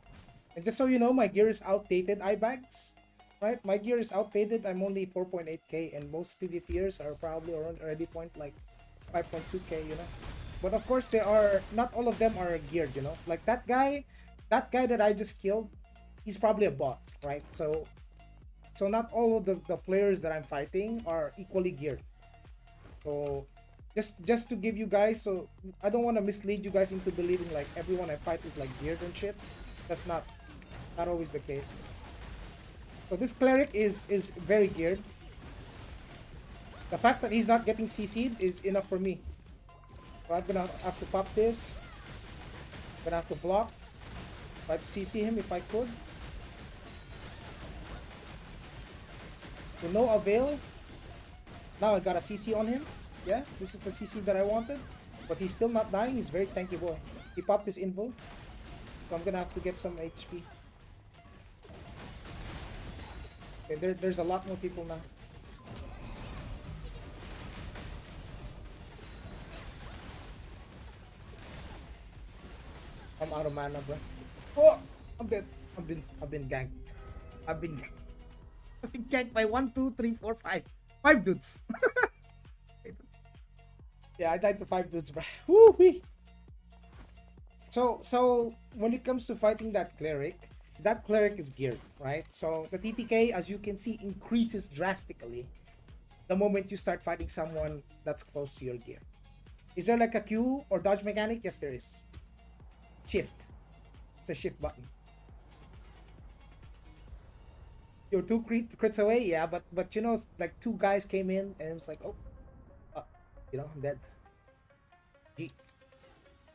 And just so you know, my gear is outdated, eye bags. Right? My gear is outdated. I'm only 4.8k, and most PvPers are probably already point like 5.2k, you know. But of course, not all of them are geared, you know. Like that guy that I just killed, he's probably a bot, right? So not all of the players that I'm fighting are equally geared. So just to give you guys, so I don't want to mislead you guys into believing like everyone I fight is like geared and shit. That's not always the case. So this cleric is very geared. The fact that he's not getting CC'd is enough for me. So I'm gonna have to pop this. I'm gonna have to block. Try to CC him if I could. To no avail. Now I got a CC on him. Yeah, this is the CC that I wanted. But he's still not dying. He's very tanky boy. He popped his invo. So I'm gonna have to get some HP. Okay, there's a lot more people now. I'm out of mana, bro. Oh, I'm dead. I've been ganked. I've been ganked by 1, 2, 3, 4, 5. 5 dudes. Yeah, I died to 5 dudes, bro. Woo-wee. So when it comes to fighting that cleric is geared, right? So the TTK, as you can see, increases drastically the moment you start fighting someone that's close to your gear. Is there like a Q or dodge mechanic? Yes, there is. Shift. It's the shift button. You're 2 crits away, yeah, but you know, like 2 guys came in and it's like, oh, you know, I'm dead. G.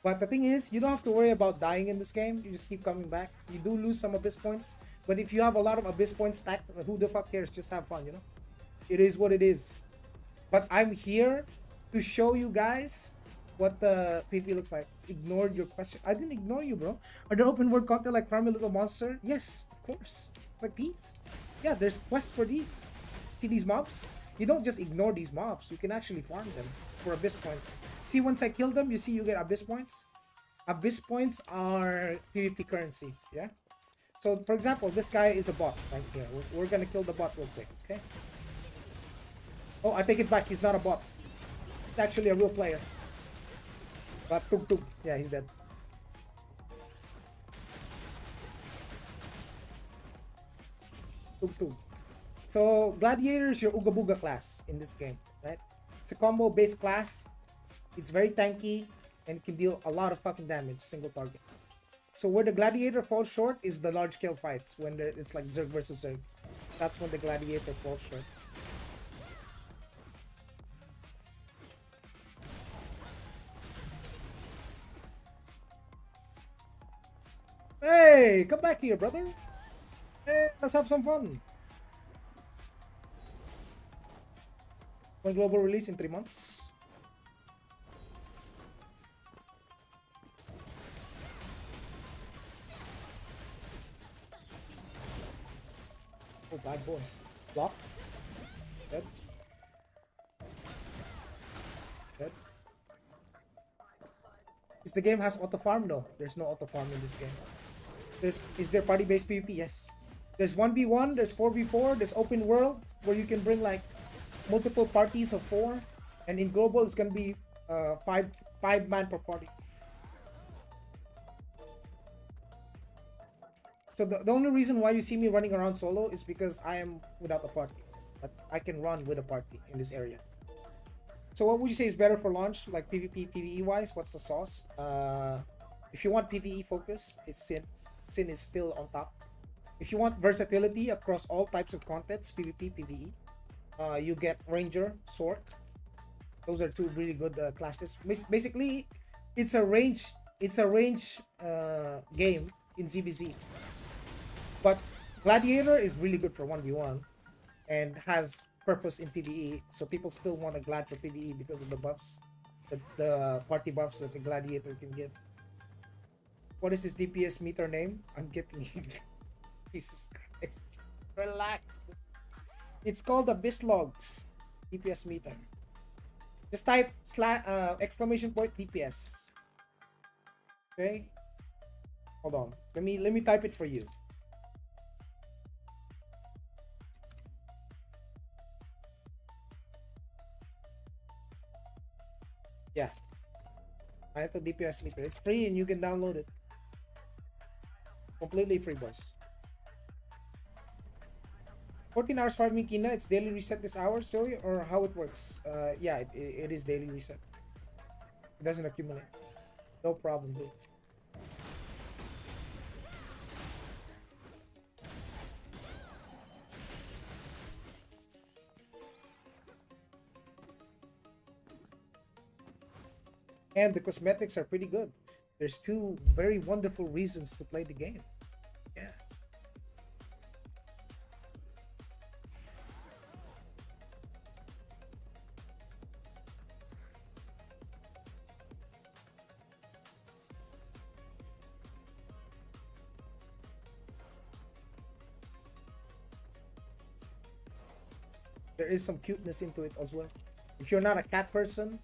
But the thing is, you don't have to worry about dying in this game. You just keep coming back. You do lose some abyss points, but if you have a lot of abyss points stacked, who the fuck cares? Just have fun, you know. It is what it is. But I'm here to show you guys what the PvP looks like. Ignored your question. I didn't ignore you, bro. Are there open world content like Farm a Little Monster? Yes, of course. Like these. Yeah, there's quests for these. See these mobs? You don't just ignore these mobs. You can actually farm them for abyss points. See, once I kill them, you see you get abyss points. Abyss points are PvP currency. Yeah. So, for example, this guy is a bot right here. We're gonna kill the bot real quick. Okay. Oh, I take it back. He's not a bot. He's actually a real player. But Tug Tug. Yeah, he's dead. Tug Tug. So, Gladiator is your Ooga Booga class in this game, right? It's a combo-based class. It's very tanky and can deal a lot of fucking damage, single target. So where the Gladiator falls short is the large-scale fights, when it's like Zerg versus Zerg. That's when the Gladiator falls short. Hey, come back here, brother. Hey, let's have some fun. When global release in 3 months. Oh, bad boy. Block. Dead. Dead. Is the game has auto farm? No, there's no auto farm in this game. Is there party based PvP? Yes. There's 1v1, there's 4v4, there's open world where you can bring like multiple parties of 4, and in global it's gonna be five man per party. So the only reason why you see me running around solo is because I am without a party, but I can run with a party in this area. So what would you say is better for launch, like PvP, PvE wise? What's the sauce? If you want PvE focus, it's Sin. Sin is still on top. If you want versatility across all types of contents, PvP, PvE, you get Ranger, Sword. Those are two really good classes. Basically, it's a range game in ZVZ. But Gladiator is really good for 1v1 and has purpose in PvE, so people still want a Glad for PvE because of the buffs, the party buffs that the Gladiator can give. What is this DPS meter name? I'm getting Jesus Christ. Relax. It's called Abyss Logs DPS meter. Just type exclamation point DPS. Okay. Hold on. Let me type it for you. Yeah. I have the DPS meter. It's free and you can download it. Completely free, boys. 14 hours farming Kina. It's daily reset this hours, Joey, or how it works? Yeah, it is daily reset. It doesn't accumulate. No problem, dude. And the cosmetics are pretty good. There's 2 very wonderful reasons to play the game. Yeah. There is some cuteness into it as well. If you're not a cat person,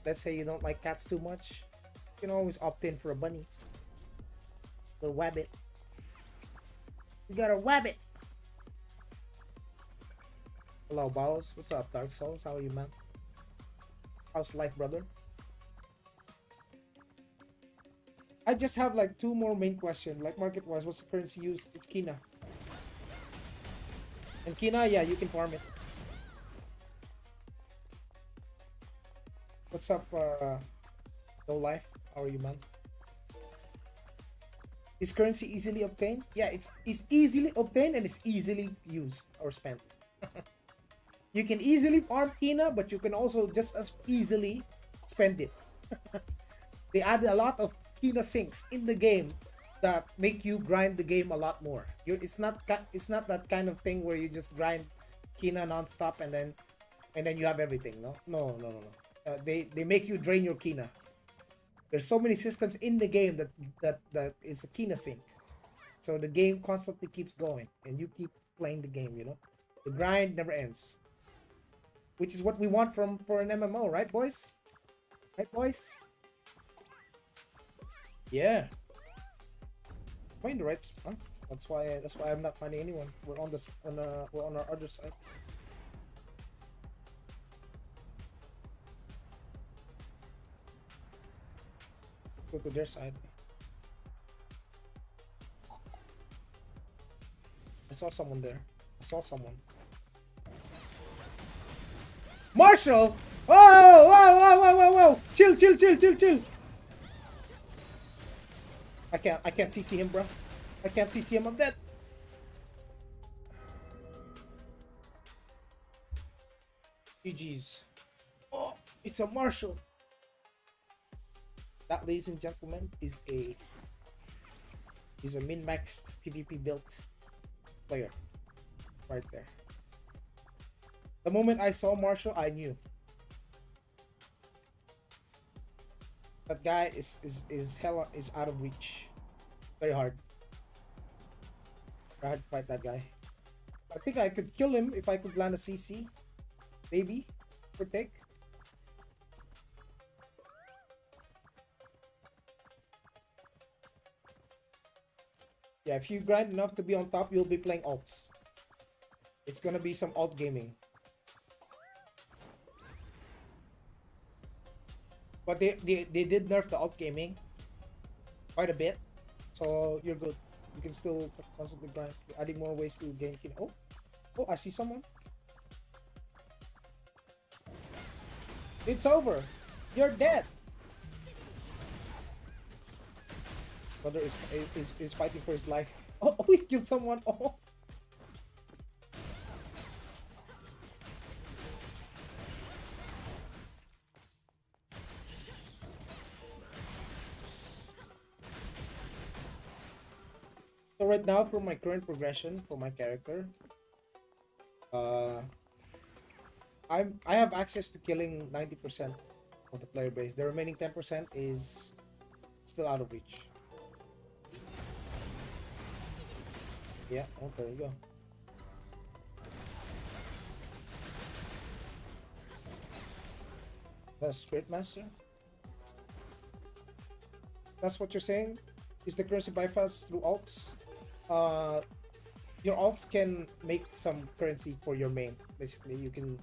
let's say you don't like cats too much, you can always opt in for a bunny. Little wabbit. We got a wabbit. Hello, Baos. What's up, Dark Souls? How are you, man? How's life, brother? I just have like 2 more main questions. Like market-wise, what's the currency used? It's Kina. And Kina, yeah, you can farm it. What's up, No Life? How are you, man? Is currency easily obtained? Yeah, it's easily obtained and it's easily used or spent. You can easily farm Kina, but you can also just as easily spend it. They add a lot of Kina sinks in the game that make you grind the game a lot more. It's not that kind of thing where you just grind Kina non-stop and then you have everything. No. They make you drain your Kina. There's so many systems in the game that is a Kina sink. So the game constantly keeps going and you keep playing the game, you know. The grind never ends. Which is what we want for an MMO, right boys? Right boys? Yeah. Am I in the right spot? That's why I'm not finding anyone. We're on we're on our other side. Go to their side. I saw someone there. I saw someone. Marshall! Whoa! Chill. I can't CC him, bro. I can't CC him. I'm dead. GG's. Oh, it's a Marshall. That, ladies and gentlemen, is a min-maxed PvP built player. Right there. The moment I saw Marshall, I knew. That guy is out of reach. Very hard. Very hard to fight that guy. I think I could kill him if I could land a CC. Maybe. For take. Yeah, if you grind enough to be on top, you'll be playing alts. It's gonna be some alt gaming. But they did nerf the alt gaming quite a bit, so you're good. You can still constantly grind. You're adding more ways to gain kin. Oh, I see someone. It's over. You're dead. Brother is fighting for his life. Oh, he killed someone. Oh. So right now, for my current progression for my character, I have access to killing 90% of the player base. The remaining 10% is still out of reach. Yeah, oh, there you go. That's Spirit Master. That's what you're saying? Is the currency bypass through alts? Your alts can make some currency for your main. Basically, you can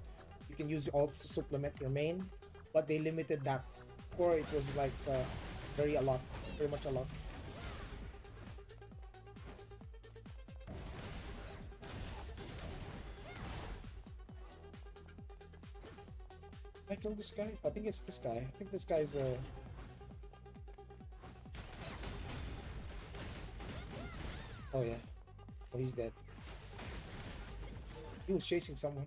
use your alts to supplement your main, but they limited that. Or it was like very much a lot. I killed this guy? I think it's this guy. I think this guy's oh yeah. Oh, he's dead. He was chasing someone.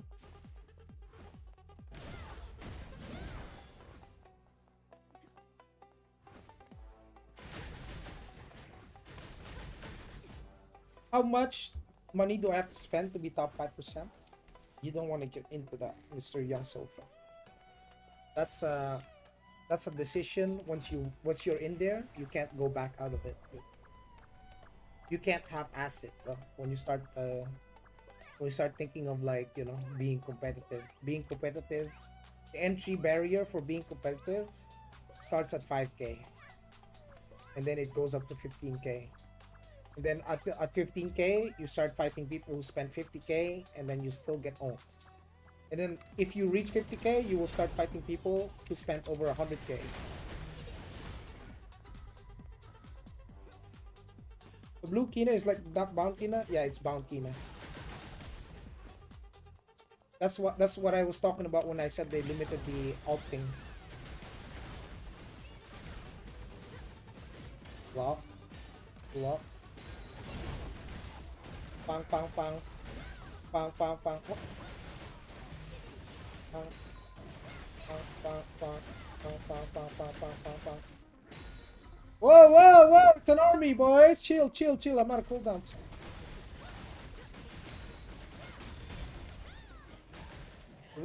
How much money do I have to spend to be top 5%? You don't want to get into that, Mr. Young Sofa. That's a decision. Once you're in there, you can't go back out of it. You can't have asset, bro. When you start thinking of, like, you know, being competitive. The entry barrier for being competitive starts at 5k, and then it goes up to 15k, and then at 15k you start fighting people who spend 50k, and then you still get owned. And then if you reach 50k, you will start fighting people who spent over 100k. The blue Kina is like not bound Kina? Yeah, it's bound Kina. That's what I was talking about when I said they limited the alt thing. Block. Pang. Oh. Whoa! It's an army, boys. Chill. I'm out of cooldowns.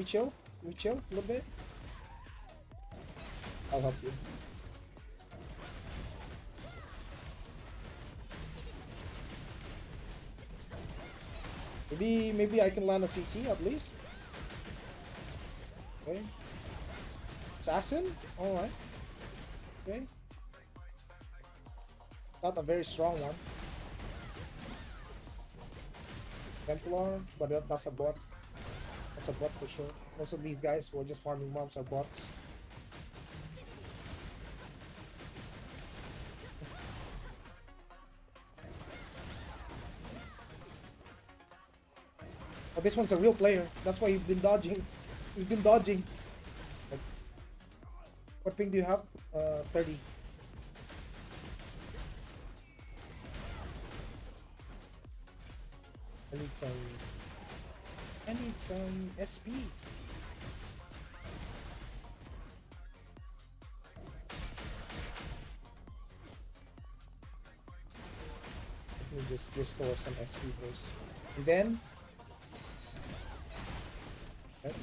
chill? Can we chill a little bit? I'll help you. Maybe I can land a CC at least. Okay. Assassin? Alright. Okay. Not a very strong one. Templar, but that's a bot. That's a bot for sure. Most of these guys who are just farming mobs are bots. Oh, this one's a real player. That's why he's been dodging. He's been dodging. Like, what ping do you have? 30. I need some SP. Let me just restore some SP first. And then okay.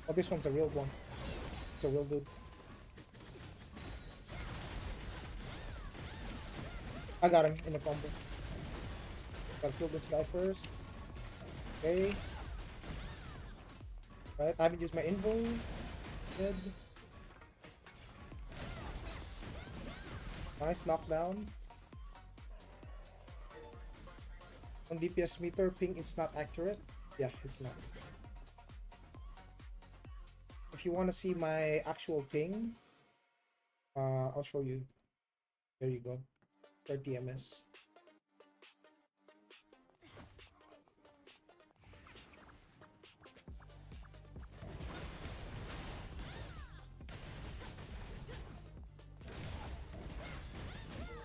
Oh, this one's a real one. It's a real dude. I got him in a combo. Gotta kill this guy first. Okay. Right, I haven't used my invo. Good. Nice knockdown. On DPS meter, ping it's not accurate. Yeah, it's not. If you want to see my actual ping, I'll show you. There you go. 30 ms.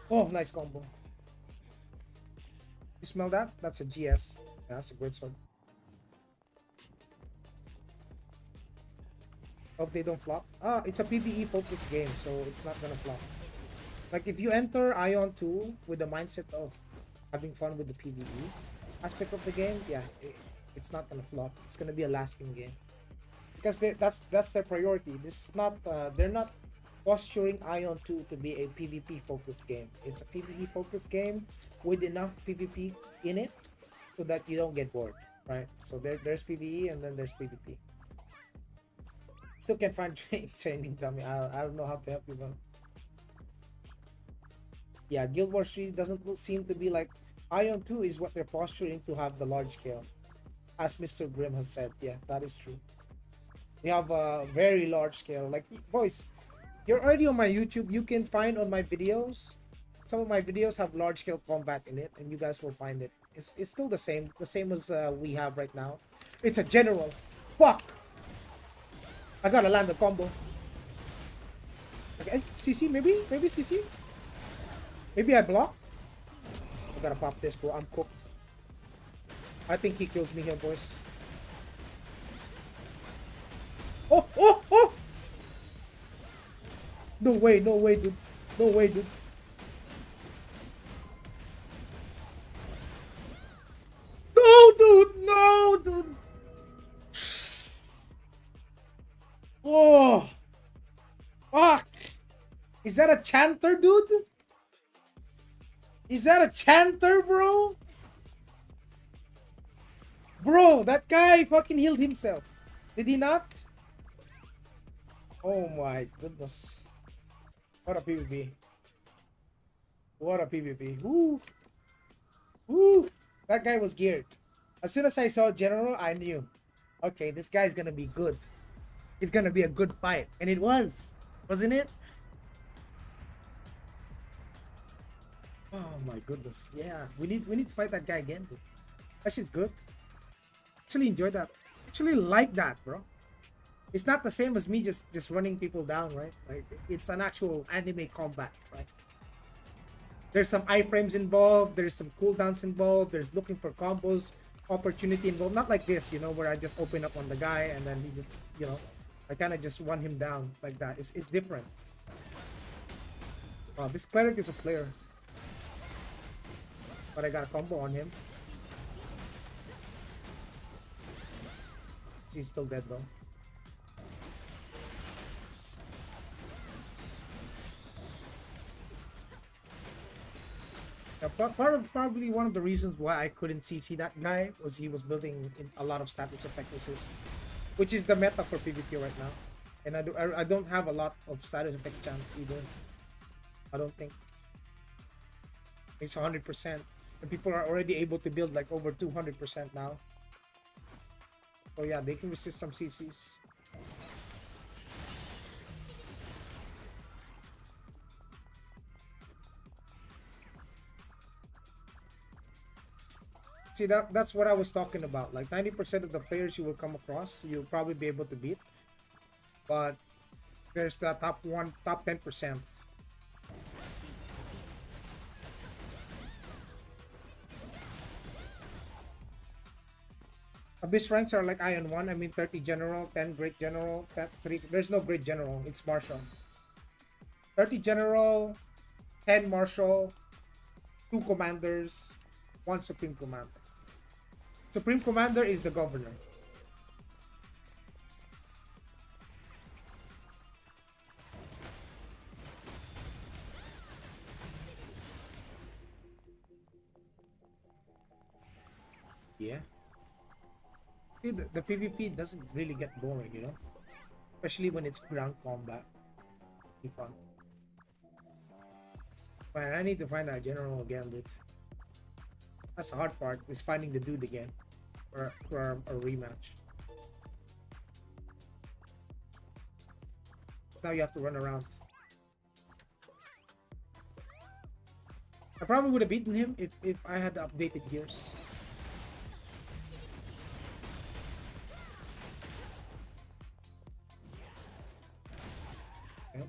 Oh, nice combo. You smell that? That's a GS. Yeah, that's a great sword. Hope they don't flop. Ah, it's a PvE focused game, so it's not gonna flop. Like if you enter Aion 2 with the mindset of having fun with the PvE aspect of the game, yeah, it's not gonna flop. It's gonna be a lasting game because that's their priority. This is not they're not posturing Aion 2 to be a PvP focused game. It's a PvE focused game with enough PvP in it so that you don't get bored, right? So there's PvE and then there's PvP. Still can't find training dummy. I don't know how to help you, man. Yeah, Guild Wars 3 doesn't seem to be like Aion 2 is what they're posturing to have the large scale. As Mr. Grimm has said, yeah, that is true. We have a very large scale. Like, boys, you're already on my YouTube. You can find on my videos. Some of my videos have large scale combat in it, and you guys will find it. It's still the same as we have right now. It's a general. Fuck! I gotta land the combo. Okay, CC maybe? Maybe CC? Maybe I block? I gotta pop this, bro. I'm cooked. I think he kills me here, boys. Oh, oh, oh! No way, no way, dude. No way, dude. No, dude! No, dude! Oh! Fuck! Is that a chanter, dude? Is that a chanter, bro? Bro, that guy fucking healed himself. Did he not? Oh my goodness. What a PvP. What a PvP. Woo. Woo. That guy was geared. As soon as I saw General, I knew. Okay, this guy's gonna be good. It's gonna be a good fight. And it was. Wasn't it? Oh my goodness. Yeah. We need to fight that guy again, dude. That shit's good. Actually enjoy that. Actually like that, bro. It's not the same as me just running people down, right? Like it's an actual anime combat, right? There's some iframes involved, there's some cooldowns involved, there's looking for combos, opportunity involved. Not like this, you know, where I just open up on the guy and then he just, you know, I kind of just run him down like that. It's different. Wow, this cleric is a player. but I got a combo on him. He's still dead though. Yeah, probably one of the reasons why I couldn't CC that guy was he was building in a lot of status effect resist, which is the meta for PvP right now. And I don't have a lot of status effect chance either. I don't think it's 100%, and people are already able to build like over 200% now. So yeah, they can resist some CCs. See, that's what I was talking about. Like 90% of the players you will come across, you'll probably be able to beat. But there's the top 10%. Abyss ranks are like Aion 1. I mean 30 general, 10 great general, 3. There's no great general. It's martial. 30 general, 10 martial, 2 commanders, 1 supreme commander. Supreme commander is the governor. Yeah. See, the PvP doesn't really get boring, you know? Especially when it's ground combat. Be fun. Man, I need to find that general again, dude. That's the hard part, is finding the dude again. For a rematch. So now you have to run around. I probably would have beaten him if I had updated gears. Okay.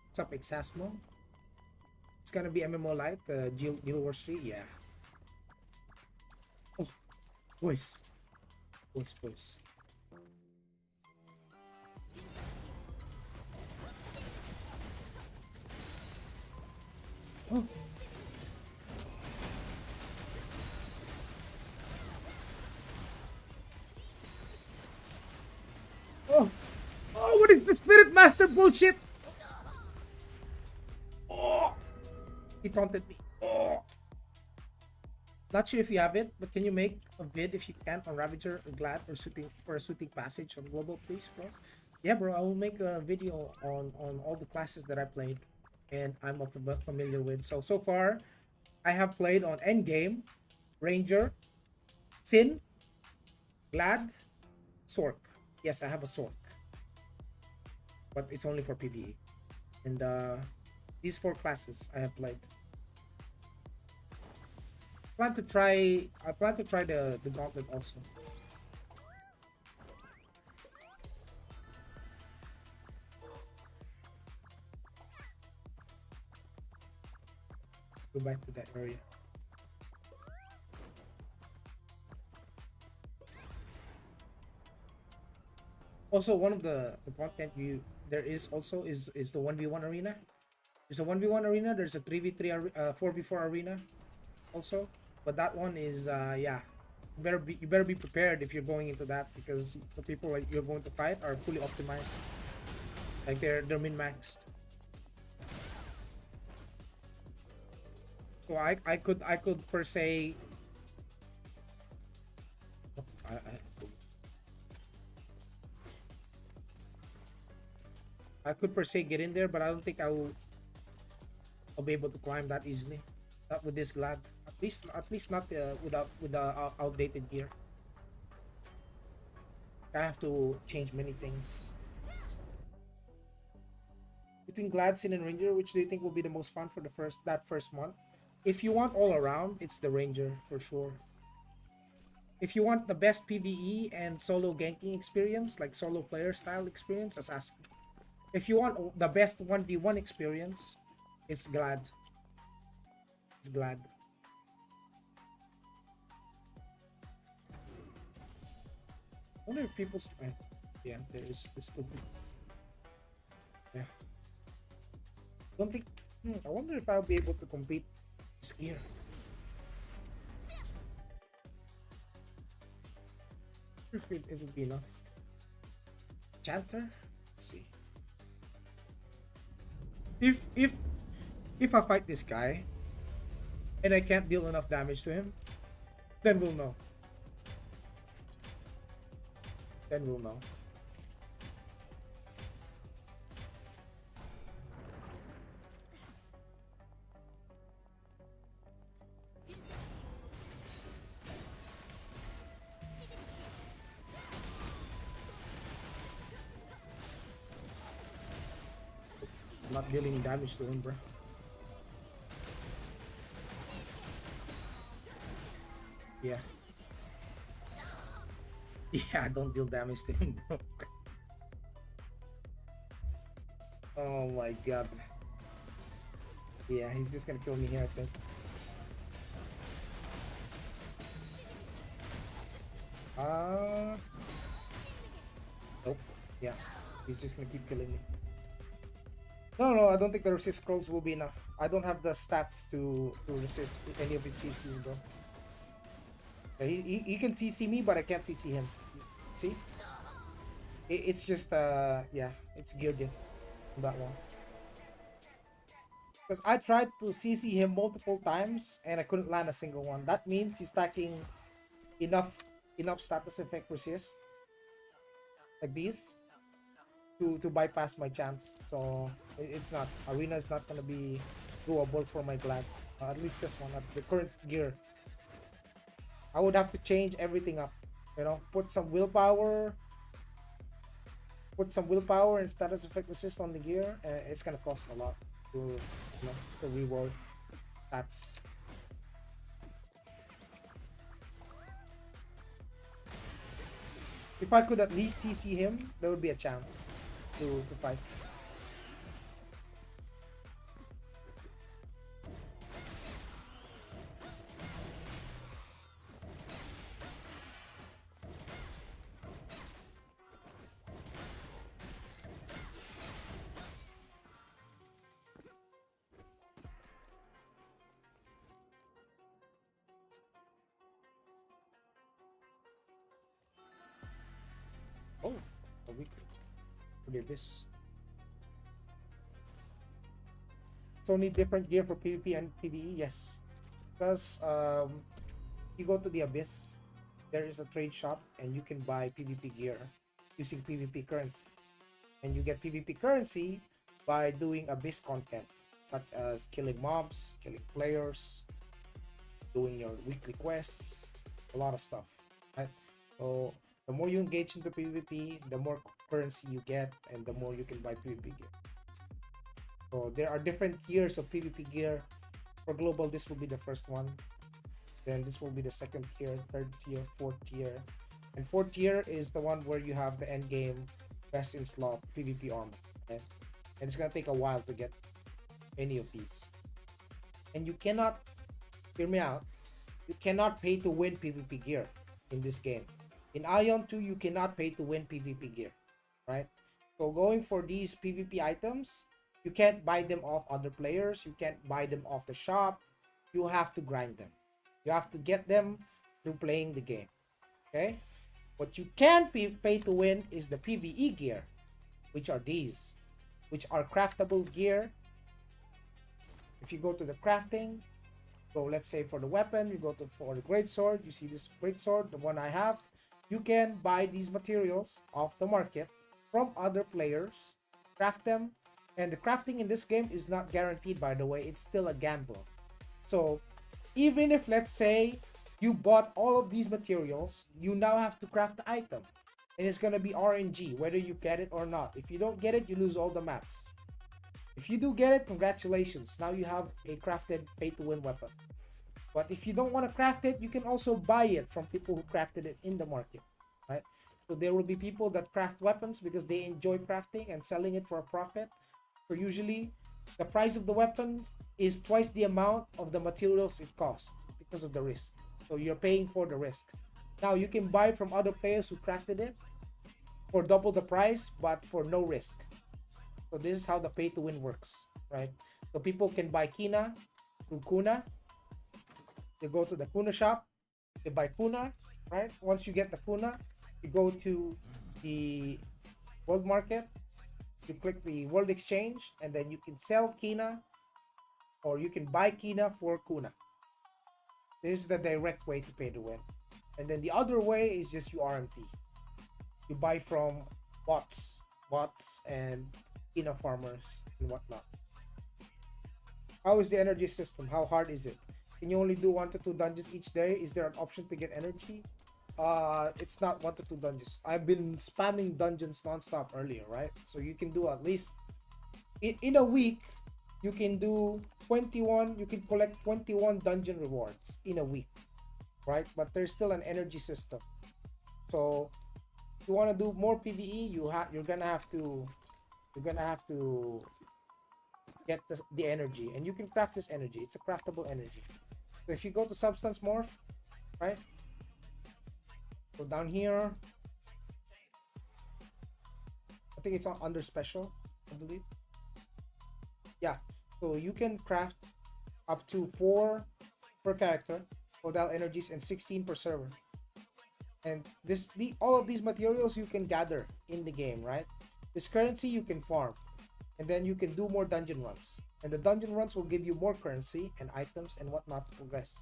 What's up, Exasmo? It's gonna be MMO Light, Guild Wars 3, yeah. Oh, boys. Boys. Oh. Oh. Oh, what is the Spirit Master bullshit? Oh. He taunted me. Oh. Not sure if you have it, but can you make a vid if you can on Ravager or Glad or a shooting passage on Global, please, bro? Yeah, bro, I will make a video on all the classes that I played and I'm familiar with. So far, I have played on Endgame, Ranger, Sin, Glad, Sork. Yes, I have a Sork, but it's only for PvE. And these 4 classes I have played. I plan to try the gauntlet also. Go back to that area. Also, one of the content there is also is the 1v1 arena. There's a 1v1 arena, there's a 3v3 4v4 arena also, but that one is yeah, you better be prepared if you're going into that, because the people like you're going to fight are fully optimized, like they're min-maxed. So I could per se I could per se get in there, but I don't think I'll be able to climb that easily. Not with this Glad. At least not with the outdated gear. I have to change many things. Between Glad, Sin, and Ranger, which do you think will be the most fun for that first month? If you want all around, it's the Ranger for sure. If you want the best PvE and solo ganking experience, like solo player style experience, Assassin. If you want the best 1v1 experience, it's Glad. It's Glad. I wonder if people... Yeah, there is this stupid... Yeah. Don't think. I wonder if I'll be able to compete this gear. If it will be enough. Chanter? Let's see. If I fight this guy and I can't deal enough damage to him, then we'll know. Then we'll know. I'm not dealing damage to him, bro. Yeah. Yeah, I don't deal damage to him, bro. Oh my god. Yeah, he's just gonna kill me here, I think. Nope. Yeah, he's just gonna keep killing me. No, I don't think the resist scrolls will be enough. I don't have the stats to resist any of his CCs, bro. Yeah, he can CC me, but I can't CC him. See? It's just, yeah, it's gear diff on that one. Because I tried to CC him multiple times and I couldn't land a single one. That means he's stacking enough status effect resist like these to bypass my chance. So it's not, arena is not gonna be doable for my glad. At least this one, at the current gear. I would have to change everything up, you know, put some willpower and status effect resist on the gear. It's gonna cost a lot to, you know, to reward. That's if I could at least CC him, there would be a chance to fight. Oh, a week for the abyss. So need different gear for PvP and PvE? Yes. Because you go to the abyss, there is a trade shop and you can buy PvP gear using PvP currency. And you get PvP currency by doing abyss content, such as killing mobs, killing players, doing your weekly quests, a lot of stuff. Right? So the more you engage into PvP, the more currency you get and the more you can buy PvP gear. So there are different tiers of PvP gear. For global, this will be the first one. Then this will be the second tier, third tier, fourth tier. And fourth tier is the one where you have the end game best in slot PvP armor. Okay? And it's gonna take a while to get any of these. And you cannot, hear me out, you cannot pay to win PvP gear in this game. In Aion 2, you cannot pay to win PvP gear, right? So going for these PvP items, you can't buy them off other players. You can't buy them off the shop. You have to grind them. You have to get them through playing the game, okay? What you can pay to win is the PvE gear, which are these, which are craftable gear. If you go to the crafting, so let's say for the weapon, you go to for the greatsword. You see this greatsword, the one I have. You can buy these materials off the market from other players, craft them, and the crafting in this game is not guaranteed, by the way. It's still a gamble. So even if, let's say, you bought all of these materials, you now have to craft the item, and it's gonna be RNG whether you get it or not. If you don't get it, you lose all the mats. If you do get it, congratulations, now you have a crafted pay-to-win weapon. But if you don't want to craft it, you can also buy it from people who crafted it in the market, right? So there will be people that craft weapons because they enjoy crafting and selling it for a profit. So usually the price of the weapons is twice the amount of the materials it costs because of the risk. So you're paying for the risk. Now you can buy from other players who crafted it for double the price, but for no risk. So this is how the pay to win works, right? So people can buy Kina through Kuna. They go to the Kuna shop, they buy Kuna, right? Once you get the Kuna, you go to the world market, you click the world exchange, and then you can sell Kina or you can buy Kina for Kuna. This is the direct way to pay to win. And then the other way is just you RMT. You buy from bots and Kina farmers and whatnot. How is the energy system? How hard is it? Can you only do 1 to 2 dungeons each day? Is there an option to get energy? It's not 1 to 2 dungeons. I've been spamming dungeons nonstop earlier, right? So you can do at least in a week, you can do 21, you can collect 21 dungeon rewards in a week, right? But there's still an energy system. So if you want to do more PvE, you're gonna have to get the energy, and you can craft this energy. It's a craftable energy. So if you go to substance morph, right? Go down here. I think it's on under special, I believe. Yeah. So you can craft up to 4 per character, modal energies, and 16 per server. And all of these materials you can gather in the game, right? This currency you can farm, and then you can do more dungeon runs. And the dungeon runs will give you more currency and items and whatnot to progress.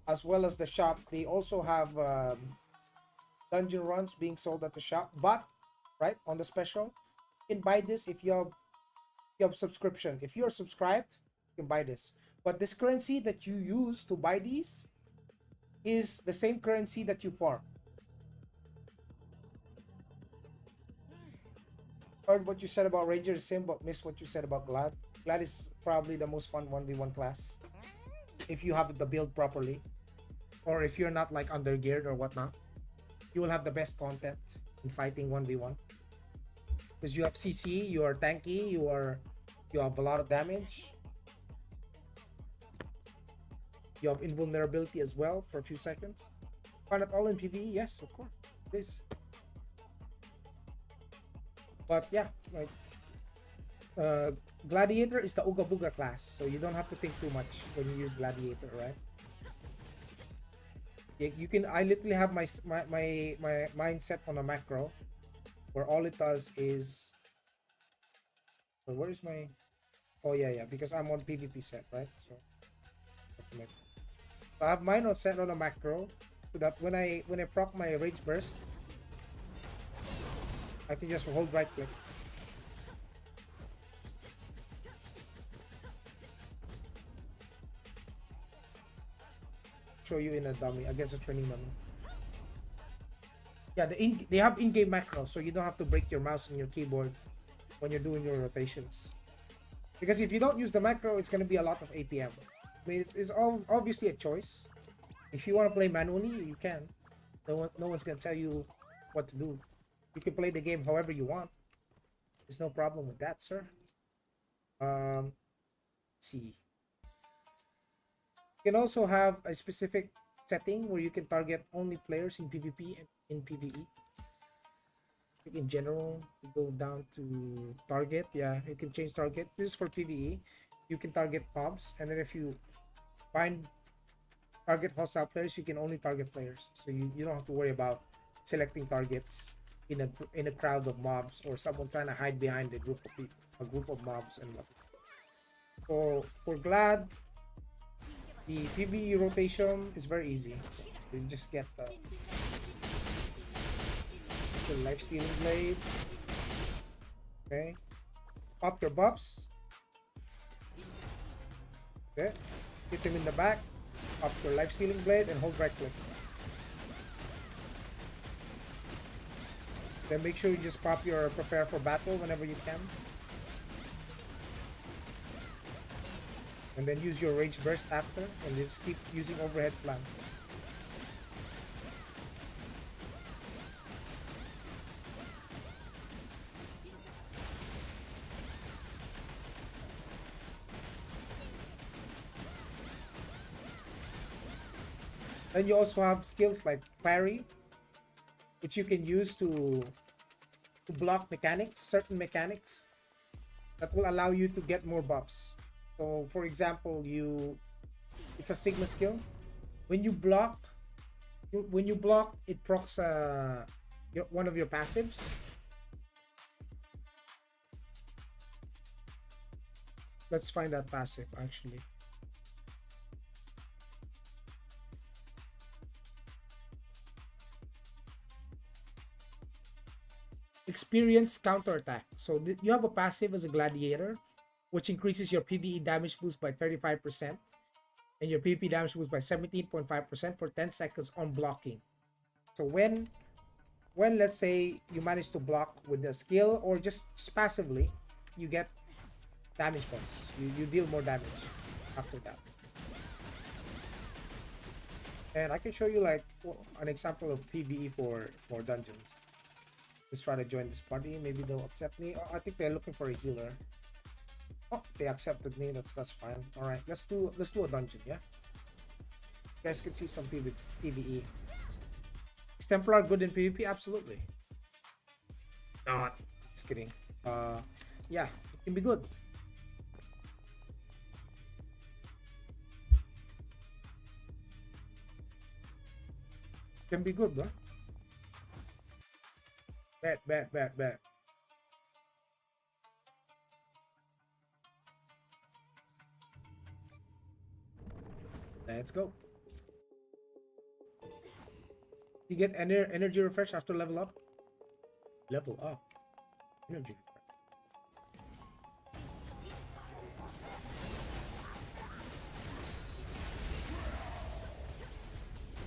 As well as the shop, they also have dungeon runs being sold at the shop. But right on the special, you can buy this if you have subscription. If you're subscribed, you can buy this. But this currency that you use to buy these is the same currency that you farm. Heard what you said about Ranger Sim, but missed what you said about Glad. Glad is probably the most fun 1v1 class if you have the build properly, or if you're not like undergeared or whatnot. You will have the best content in fighting 1v1 because you have CC, you are tanky, you have a lot of damage, you have invulnerability as well for a few seconds. Find it all in PvE, yes, of course, this. But yeah, like Gladiator is the Uga Buga class, so you don't have to think too much when you use Gladiator, right? You can. I literally have my mindset on a macro, where all it does is. So where is my? Oh yeah, because I'm on PvP set, right? So I have mine set on a macro, so that when I proc my rage burst, I can just hold right click. Show you in a dummy against a training dummy. Yeah, they have in-game macro, so you don't have to break your mouse and your keyboard when you're doing your rotations. Because if you don't use the macro, it's gonna be a lot of APM. I mean, it's obviously a choice. If you want to play manually, you can. No one's gonna tell you what to do. You can play the game however you want. There's no problem with that, sir. Let's see. You can also have a specific setting where you can target only players in PvP and in PvE. In general, you go down to target. Yeah, you can change target. This is for PvE. You can target mobs, and then if you find target hostile players, you can only target players. So you don't have to worry about selecting targets in a crowd of mobs or someone trying to hide behind a group of people, a group of mobs and whatnot. So for Glad, the PvE rotation is very easy. You just get the life stealing blade. Okay, pop your buffs. Okay, hit him in the back. Pop your life stealing blade and hold right click. Then make sure you just pop your prepare for battle whenever you can. And then use your rage burst after, and just keep using overhead slam. Then you also have skills like parry, which you can use to to block mechanics, certain mechanics that will allow you to get more buffs. So for example, it's a stigma skill. When you block, it procs one of your passives. Let's find that passive actually. Experience counterattack. So you have a passive as a gladiator, which increases your PvE damage boost by 35% and your PvP damage boost by 17.5% for 10 seconds on blocking. So when let's say you manage to block with a skill or just passively, you get damage points. You deal more damage after that. And I can show you like an example of PvE for dungeons. Let's try to join this party. Maybe they'll accept me. Oh, I think they're looking for a healer. Oh, they accepted me. That's fine. All right, let's do a dungeon. Yeah. You guys can see some PvE. Is Templar good in PvP? Absolutely. Not. Just kidding. Yeah, it can be good. Can be good, huh? Bet. Let's go. You get energy refresh after level up. Level up. Energy refresh.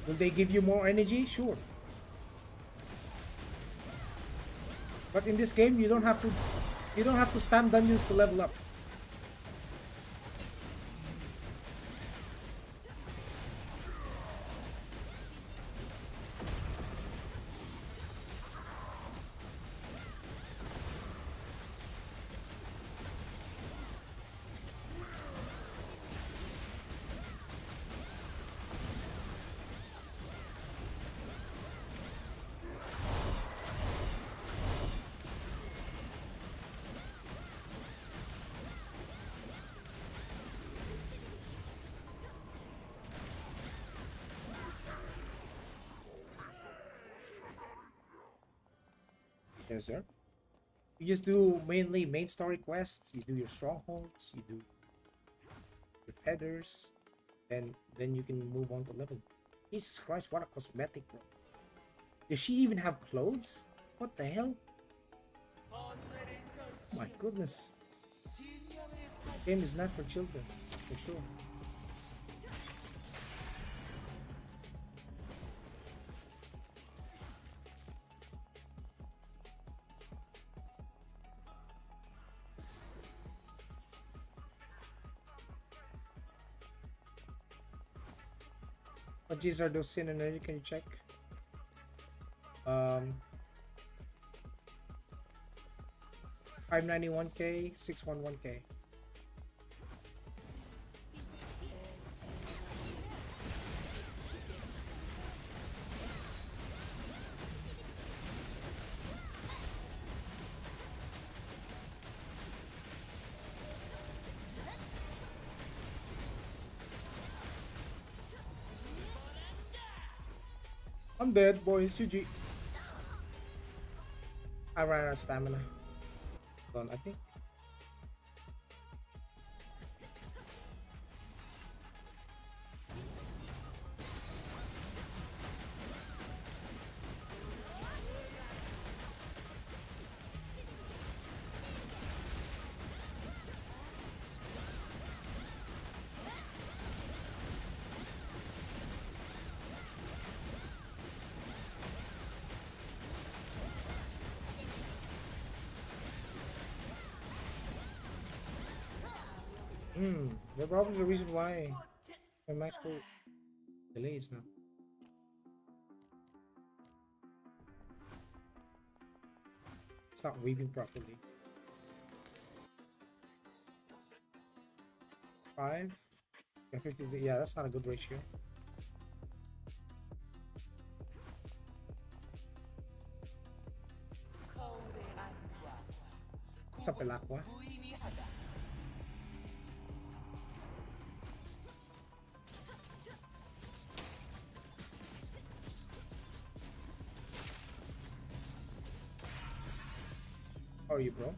Will they give you more energy? Sure. But in this game, you don't have to spam dungeons to level up. Yes, sir. You just do mainly main story quests. You do your strongholds. You do your headers, and then you can move on to level. Jesus Christ, what a cosmetic, bro! Does she even have clothes? What the hell? My goodness. Game is not for children, for sure. What G's are those in and then you can check? 591k, 611k. I'm dead, boys. GG. I ran out of stamina. Hold on, I think. They're probably the reason why my macro delays now. It's not weaving properly. 5? Yeah, 50. Yeah, that's not a good ratio. What's up, Elakwa? How are you, bro?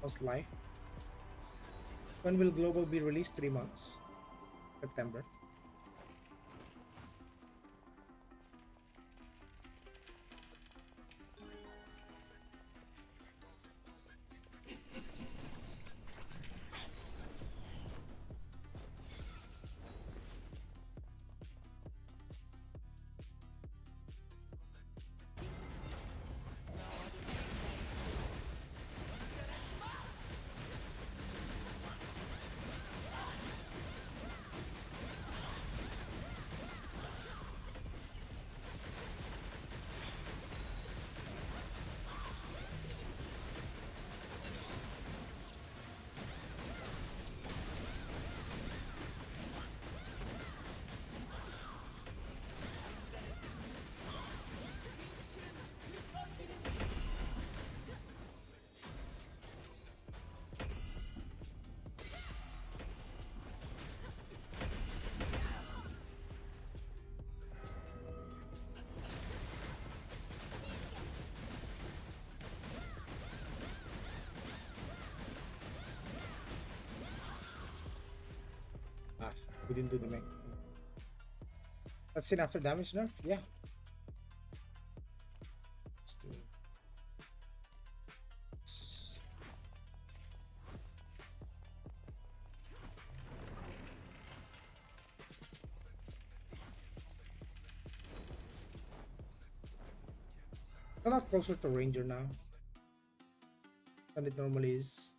How's life? When will Global be released? 3 months. September. Ah, we didn't do the mech. Let's see after damage nerf? Yeah. Let's do it. A lot closer to Ranger now than it normally is.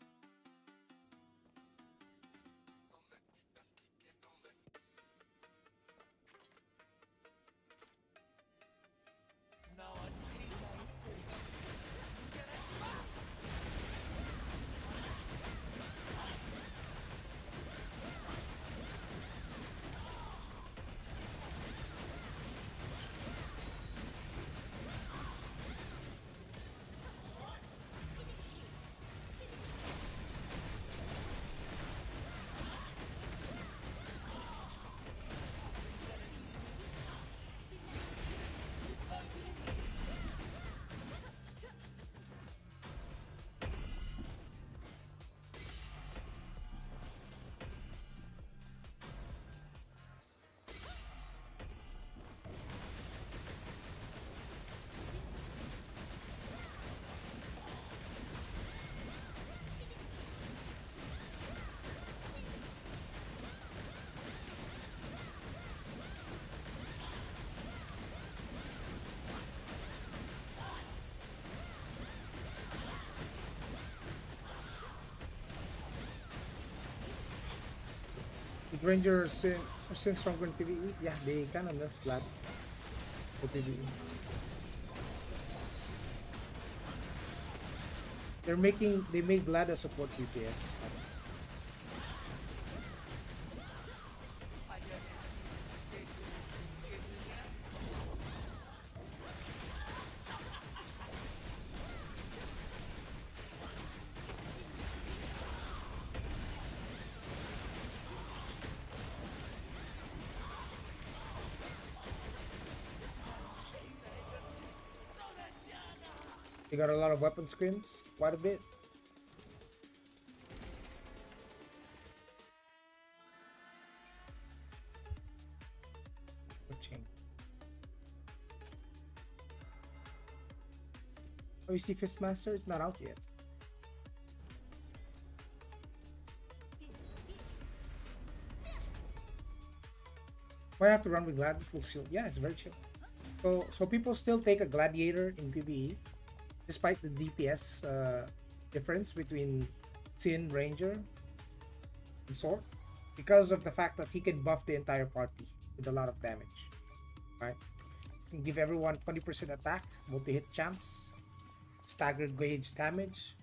With Ranger since stronger in PvE, yeah, they kind of nerf Glad for PvE. They made Glad a support DPS. They got a lot of weapon screens, quite a bit. Watching. Oh, you see Fistmaster? It's not out yet. Why have to run with Glad? This looks chill. Yeah, it's very chill. So people still take a Gladiator in PvE, despite the DPS difference between Sin, Ranger, and Sword, because of the fact that he can buff the entire party with a lot of damage. Right? He can give everyone 20% attack, multi-hit chance, staggered gauge damage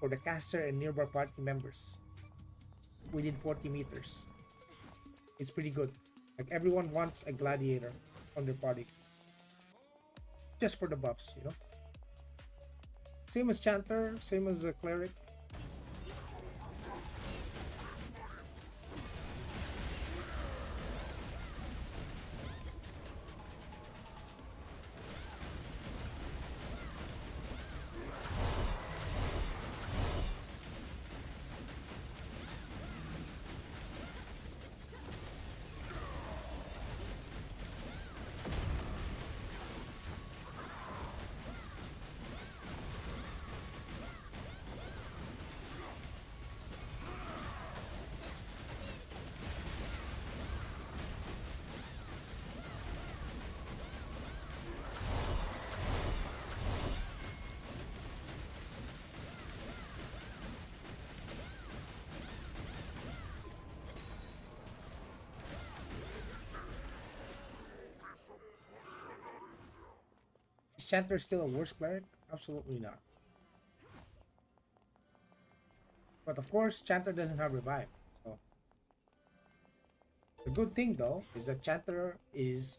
for the caster and nearby party members within 40 meters. It's pretty good. Like, everyone wants a Gladiator on their party. Just for the buffs, you know? Same as Chanter, same as Cleric. Is Chanter still a worse cleric? Absolutely not. But of course, Chanter doesn't have revive. So the good thing though is that Chanter is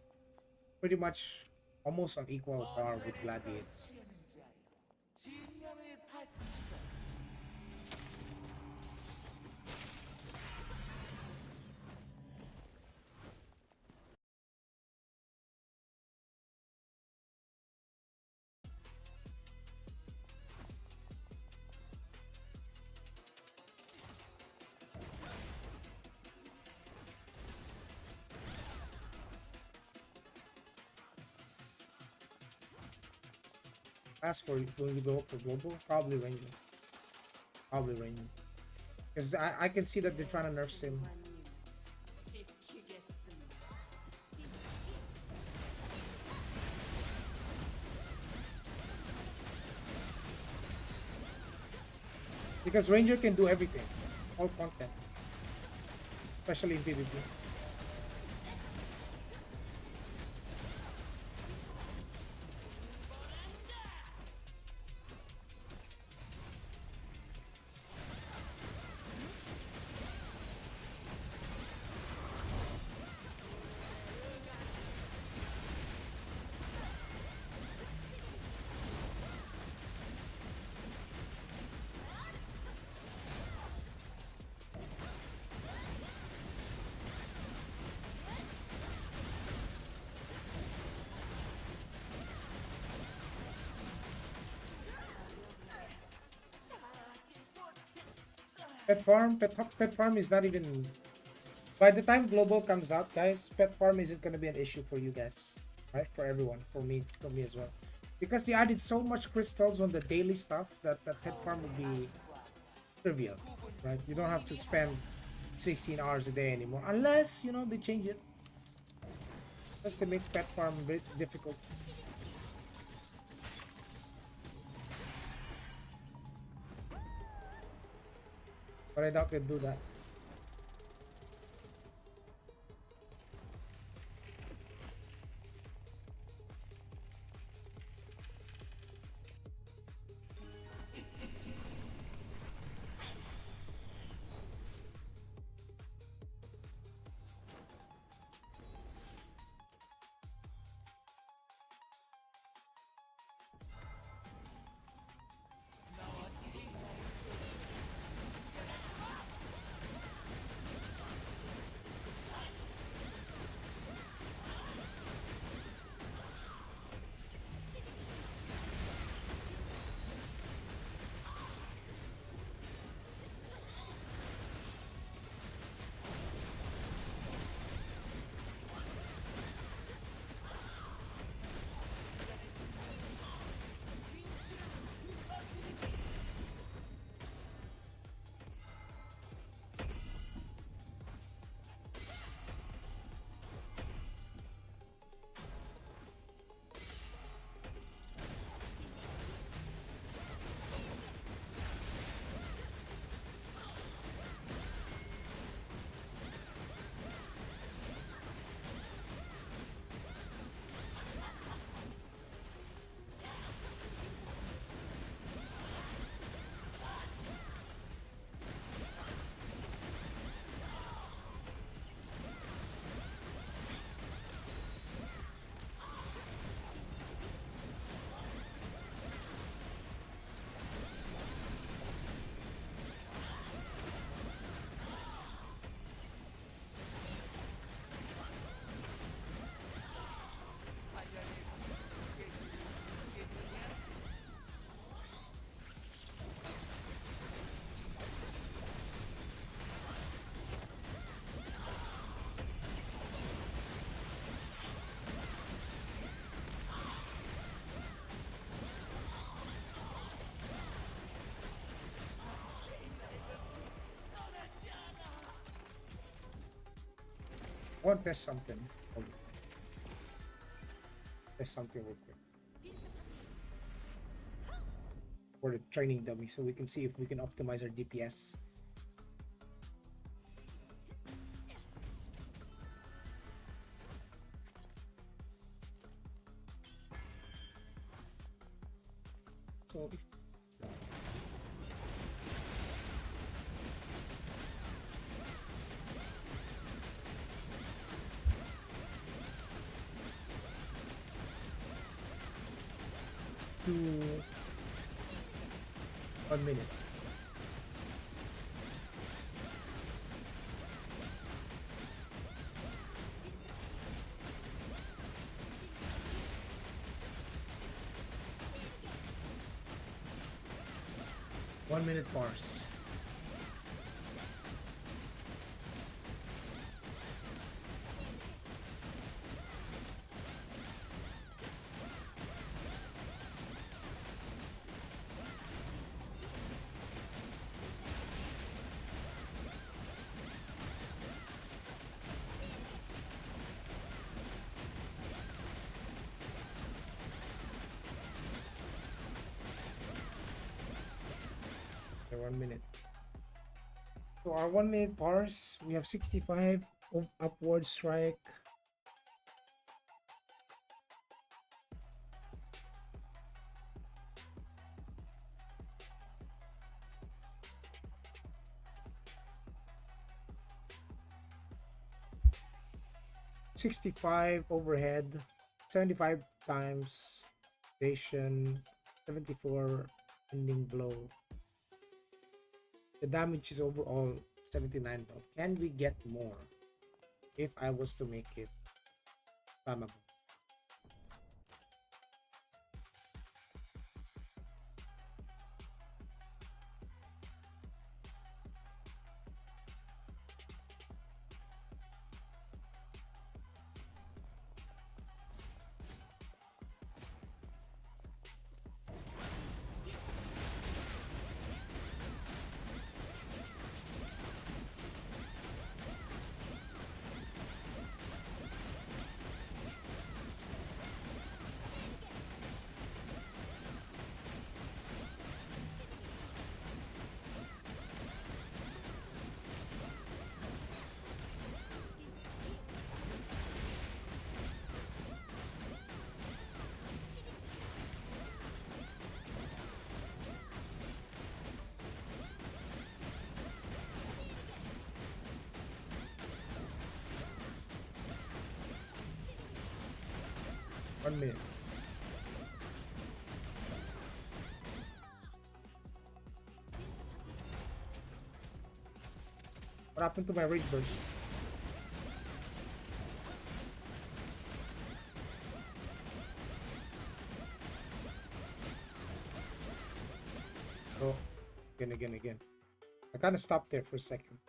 pretty much almost on equal par with Gladiator. As for when you go for global, probably Ranger. Probably Ranger. Because I can see that they're trying to nerf Sim. Because Ranger can do everything. All content. Especially in PvP. Pet farm is not even. By the time global comes out, guys, pet farm isn't gonna be an issue for you guys, right? For everyone, for me as well, because they added so much crystals on the daily stuff that pet farm would be trivial, right? You don't have to spend 16 hours a day anymore, unless you know they change it. Just to make pet farm a bit difficult. But I doubt they'll do that. I want to test something. Hold on. Test something real quick for the training dummy, so we can see if we can optimize our DPS. So if 1 minute. One minute bars. Okay, 1 minute. So our 1 minute bars, we have 65 of upward strike. $65 overhead, 75 times station, 74 ending blow. The damage is overall 79, but can we get more if I was to make it spammable? One minute. What happened to my rage burst? Oh, again. I kind of stopped there for a second.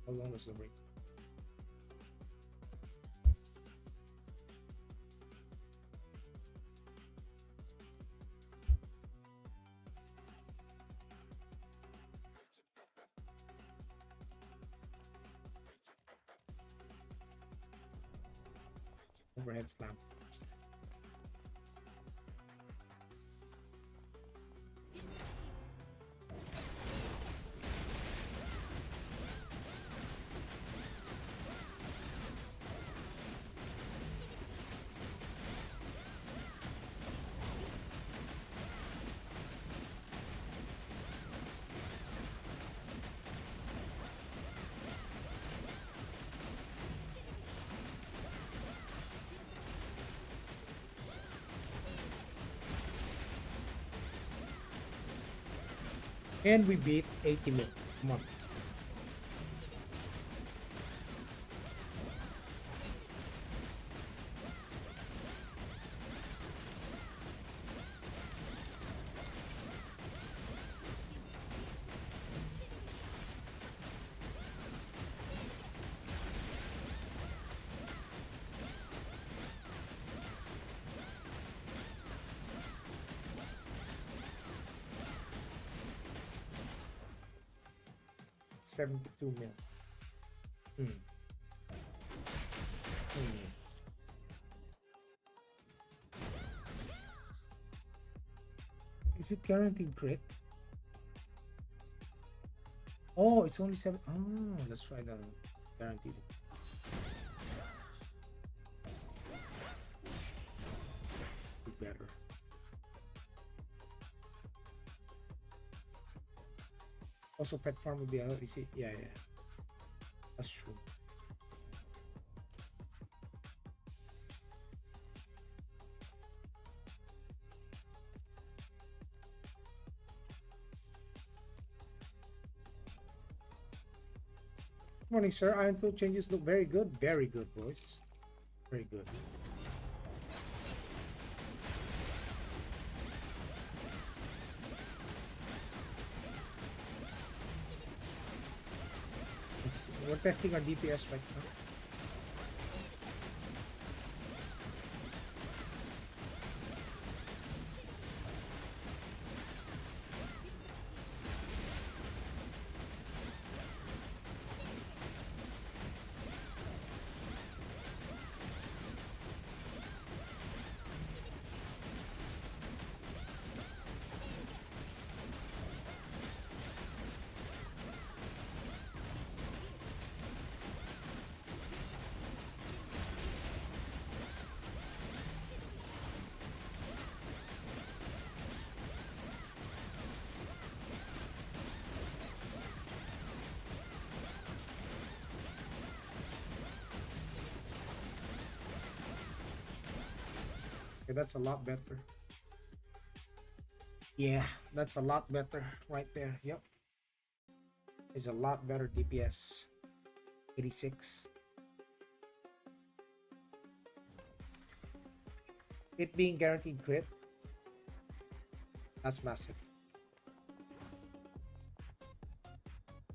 How long is the break? Overhead slam first. And we beat 80 mil. Come on. 72 mil. Hmm. Hmm. Is it guaranteed crit? Oh, it's only 7. Oh, let's try the guaranteed. Let's do better. Also, pet farm would be easy. Yeah, yeah. That's true. Morning, sir. Iron tool changes look very good. Very good, boys. Very good. We're testing our DPS right now. Okay, that's a lot better. Yeah, that's a lot better right there. Yep. It's a lot better DPS. 86. It being guaranteed crit. That's massive.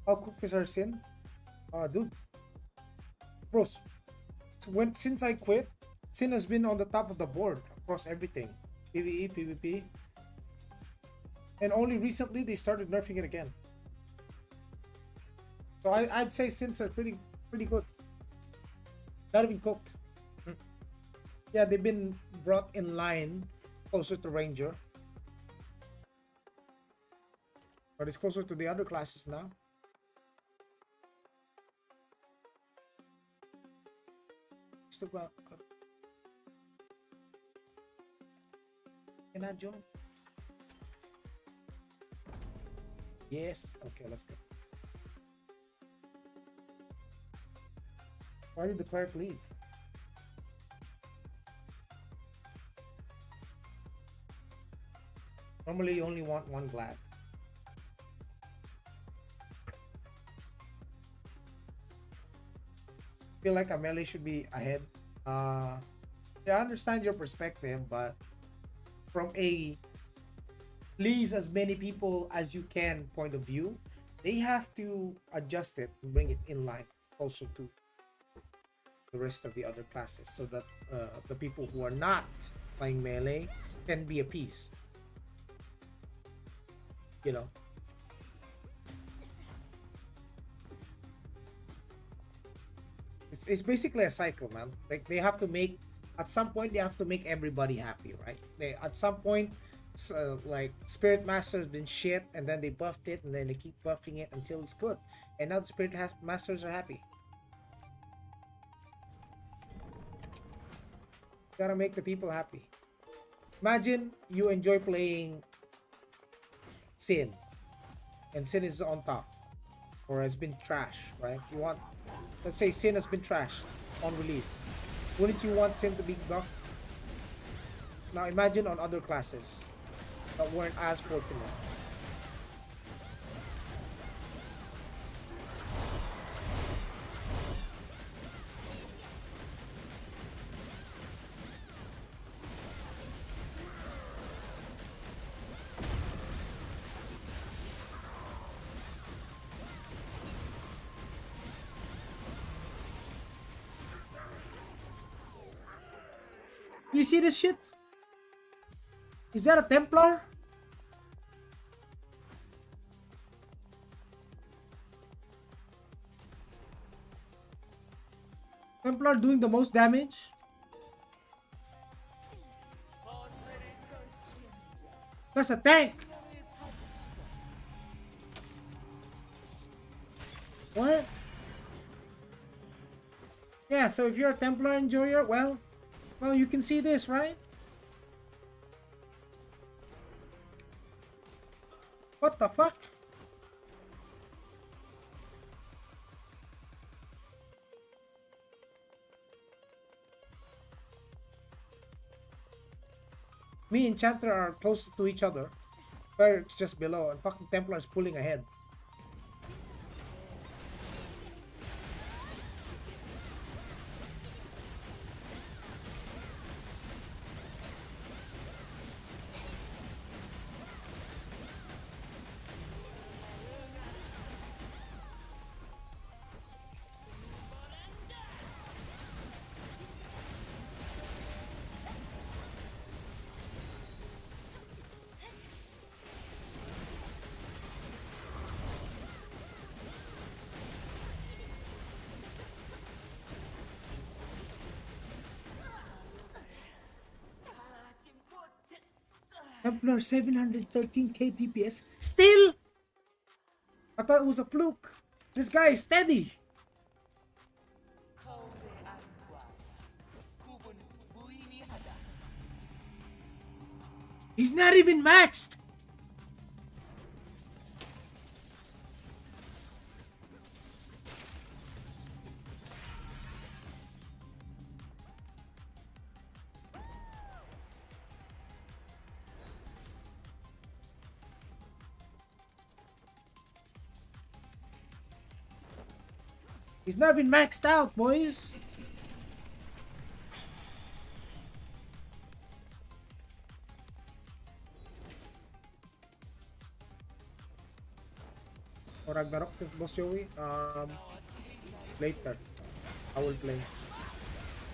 How quick is our sin? Dude. Bro, since I quit, Sin has been on the top of the board across everything. PvE, PvP. And only recently they started nerfing it again. So I'd say Sins are pretty good. Not even cooked. Yeah, they've been brought in line closer to Ranger. But it's closer to the other classes now. Still got. Can I join? Yes. Okay, let's go. Why did the cleric leave? Normally you only want one glad. Feel like a melee should be ahead. Yeah, I understand your perspective, but from a please as many people as you can point of view, they have to adjust it and bring it in line closer to the rest of the other classes so that the people who are not playing melee can be appeased. You know, it's basically a cycle, man. Like they have to make, at some point they have to make everybody happy, right? They at some point like Spirit Master has been shit, and then they buffed it, and then they keep buffing it until it's good, and now the Masters are happy. Gotta make the people happy. Imagine you enjoy playing Sin, and Sin is on top, or has been trashed, right? You want, let's say Sin has been trashed on release. Wouldn't you want Sin to be buffed? Now imagine on other classes that weren't as fortunate. You see this shit? Is that a Templar? Templar doing the most damage? That's a tank! What? Yeah, so if you're a Templar enjoyer, well, you can see this, right? What the fuck? Me and Chanter are close to each other. Cleric's just below, and fucking Templar is pulling ahead. Templar 713k DPS. Still? I thought it was a fluke. This guy is steady. He's not even maxed. He's not even maxed out, boys. Or Ragnarok with Boss Joey? Later. I will play.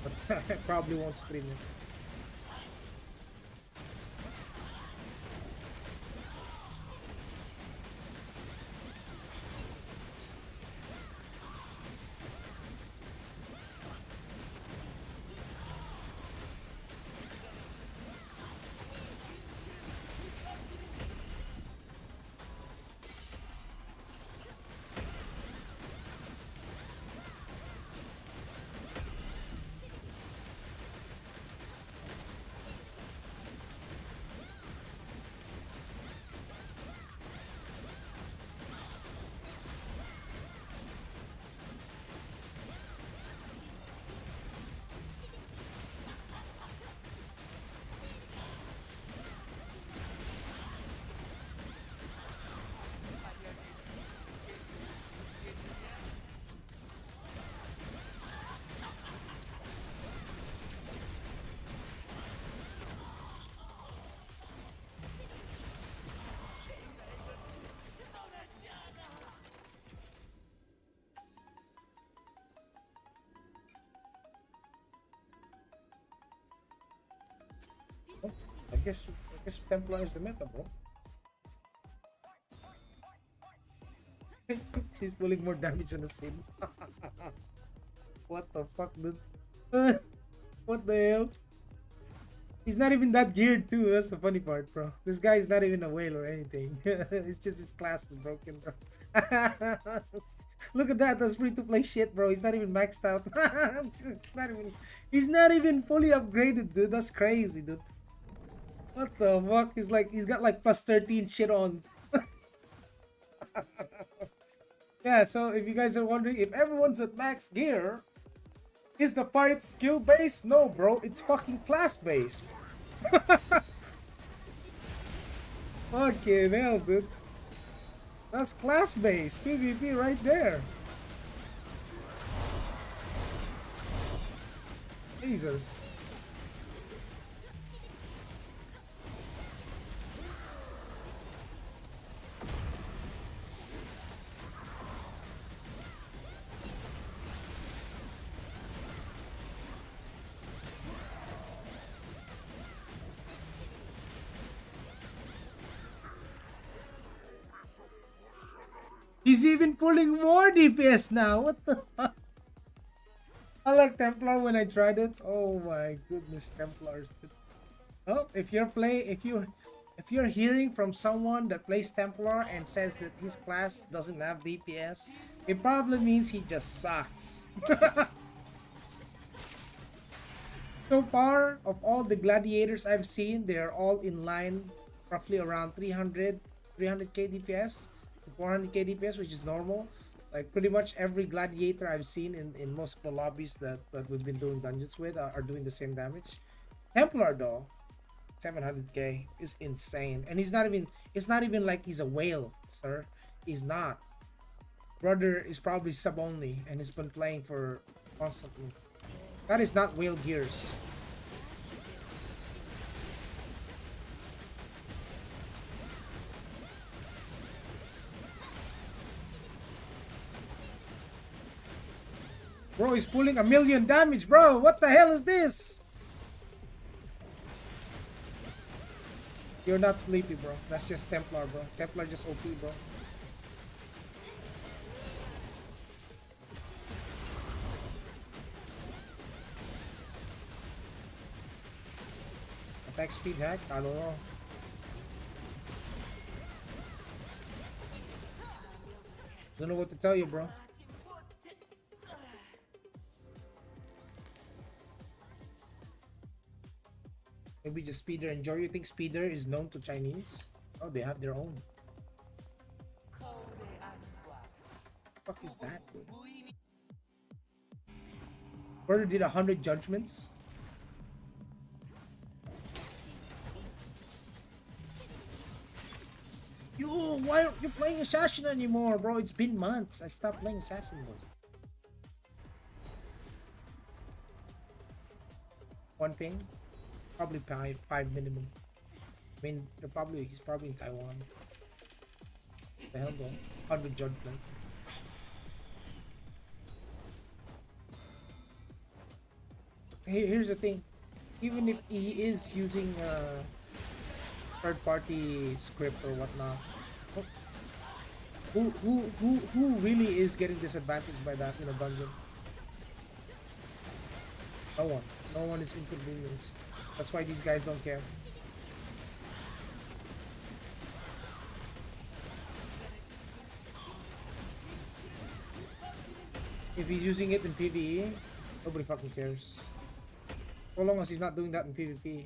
But I probably won't stream it. I guess Templar is the meta, bro. He's pulling more damage than the Sin. What the fuck, dude? What the hell? He's not even that geared too. That's the funny part, bro. This guy is not even a whale or anything. It's just his class is broken, bro. Look at that. That's free to play shit, bro. He's not even maxed out. He's not even fully upgraded, dude. That's crazy, dude. What the fuck? He's got like plus 13 shit on. Yeah, so if you guys are wondering if everyone's at max gear, is the fight skill based? No, bro, it's fucking class based. Fucking hell, dude. That's class based PvP right there. Jesus. He's even pulling more DPS now. What the fuck? I Stellar Templar when I tried it. Oh my goodness, Templars. Well, if you're hearing from someone that plays Templar and says that his class doesn't have DPS, it probably means he just sucks. So far, of all the gladiators I've seen, they're all in line roughly around 300k DPS to 400k DPS, which is normal. Like pretty much every gladiator I've seen in most of the lobbies that we've been doing dungeons with are doing the same damage. Templar though, 700k is insane, and it's not even like he's a whale, sir. He's not. Brother is probably sub only and he's been playing for constantly. That is not whale gears. Bro, he's pulling 1,000,000 damage, bro. What the hell is this? You're not sleepy, bro. That's just Templar, bro. Templar just OP, bro. Attack speed hack? I don't know. Don't know what to tell you, bro. Maybe just Speeder and Jory. You think Speeder is known to Chinese? Oh, they have their own. What the fuck is that, dude? Brother did 100 judgments. Yo, why aren't you playing Assassin anymore, bro? It's been months. I stopped playing Assassin, boys. One ping. Probably five minimum. I mean, he's probably in Taiwan. What the hell, though? 100 judgments. Here's the thing. Even if he is using third-party script or whatnot, who really is getting disadvantaged by that in a dungeon? No one. No one is inconvenienced. That's why these guys don't care. If he's using it in PvE, nobody fucking cares. So long as he's not doing that in PvP.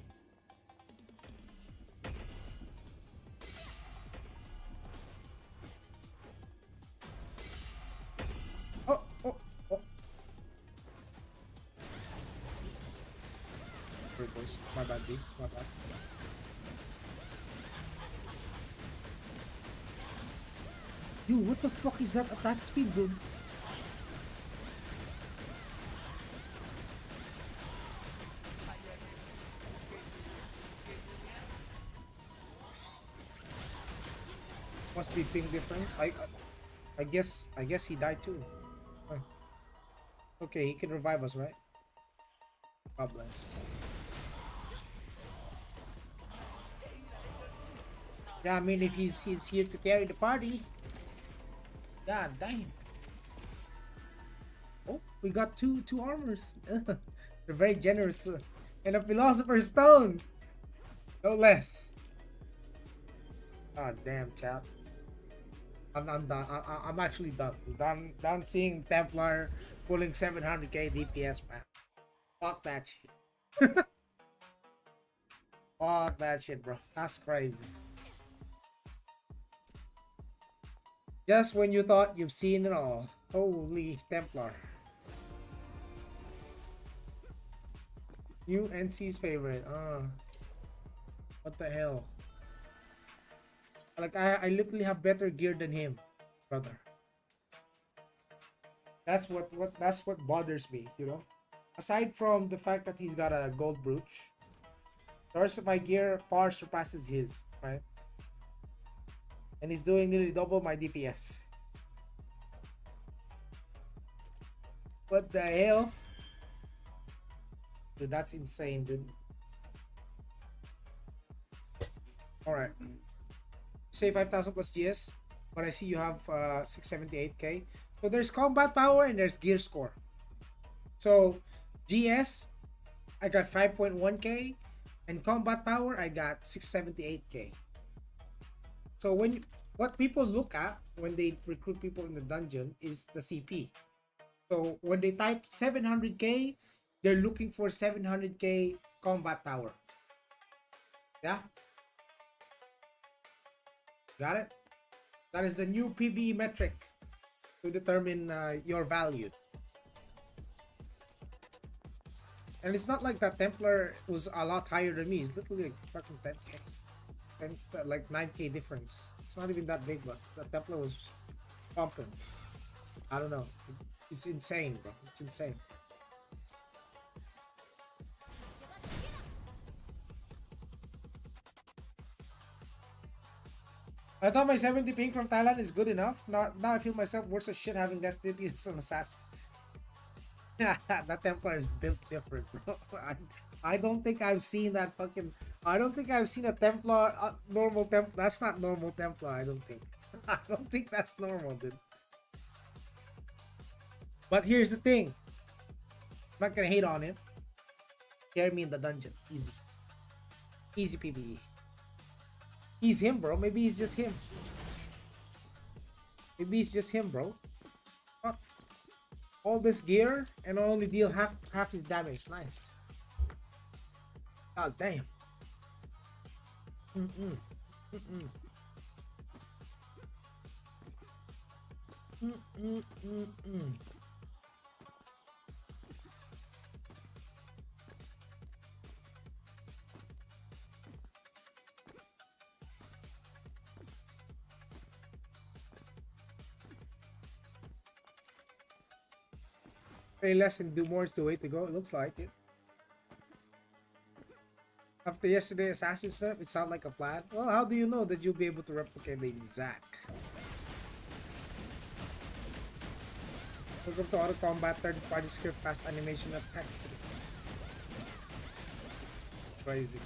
Oh. Sorry, boys. My bad, B. My bad. Dude, what the fuck is that attack speed, dude? Must be ping difference. I guess he died too. Huh. Okay, he can revive us, right? God bless. Yeah, I mean if he's here to carry the party. God damn. Oh, we got two armors. They're very generous. And a philosopher's stone. No less. God damn, chap. I'm done. I'm actually done. Done seeing Templar pulling 700k DPS, man. Fuck that shit. Fuck that shit, bro. That's crazy. Just when you thought you've seen it all. Holy Templar. New NC's favorite. What the hell? Like I literally have better gear than him, brother. That's what bothers me, you know. Aside from the fact that he's got a gold brooch, the rest of my gear far surpasses his, right? And he's doing nearly double my DPS. What the hell? Dude, that's insane, dude. Alright. Say 5,000 plus GS, but I see you have 678k. So there's combat power and there's gear score. So GS, I got 5.1k, and combat power, I got 678k. So what people look at when they recruit people in the dungeon is the CP. So when they type 700k, they're looking for 700k combat power. Yeah, got it. That is the new PvE metric to determine your value. And it's not like that Templar was a lot higher than me. It's literally like fucking 10k, like 9k difference. It's not even that big, but the Templar was pumping. I don't know. It's insane, bro. It's insane. I thought my 70 ping from Thailand is good enough. Now I feel myself worse as shit having less DPS as an assassin. That Templar is built different, bro. I don't think I've seen that fucking. I don't think I've seen a Templar, normal Templar. That's not normal Templar. I don't think. I don't think that's normal, dude. But here's the thing. I'm not gonna hate on him. Carry me in the dungeon, easy, easy PvE. He's him, bro. Maybe he's just him. Maybe he's just him, bro. Fuck. All this gear and only deal half his damage. Nice. God damn. Mm-mm. Mm-mm. Mm-mm. Pay less and do more is the way to go. It looks like it. After yesterday Assassin's stuff, it sounded like a plan. Well, how do you know that you'll be able to replicate the exact? Welcome to Auto Combat, third party script, fast animation of text. Crazy.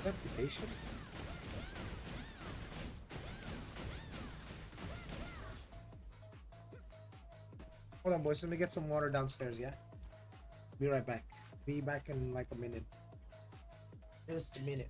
Reputation? Hold on, boys. Let me get some water downstairs, yeah? Be right back. Be back in like a minute. Just a minute.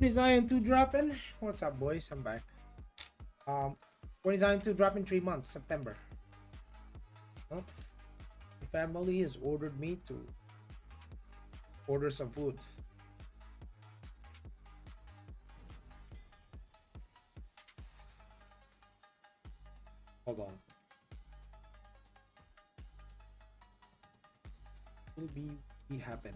When is Ion 2 dropping? What's up, boys? I'm back. When is Ion 2 dropping? 3 months, September. Oh, the family has ordered me to order some food. Hold on. Will be happen.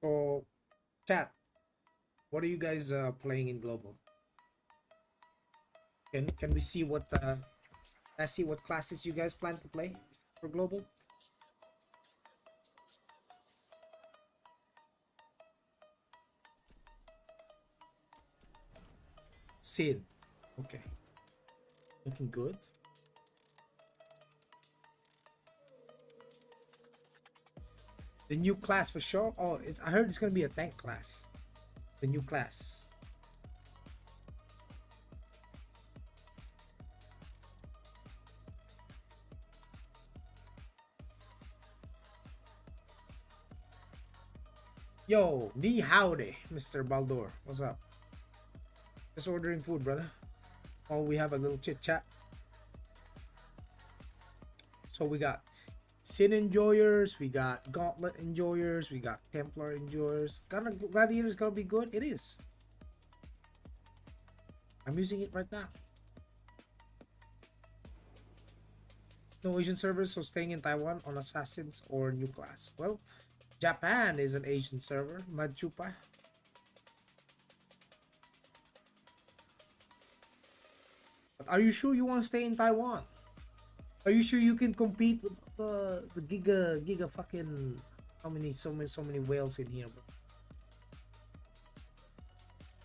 So, chat. What are you guys playing in global? Can we see what can I see what classes you guys plan to play for global? Sid. Okay. Looking good. The new class for sure. Oh, I heard it's gonna be a tank class. The new class. Yo, ni howdy, Mr. Baldor. What's up? Just ordering food, brother. Oh, we have a little chit chat. So we got Sin enjoyers, we got Gauntlet enjoyers, we got Templar enjoyers. Gladiator's gonna be good. It is. I'm using it right now. No Asian servers, so staying in Taiwan on Assassins or new class. Well, Japan is an Asian server. Machupa. But are you sure you want to stay in Taiwan? Are you sure you can compete with the giga fucking so many whales in here, bro?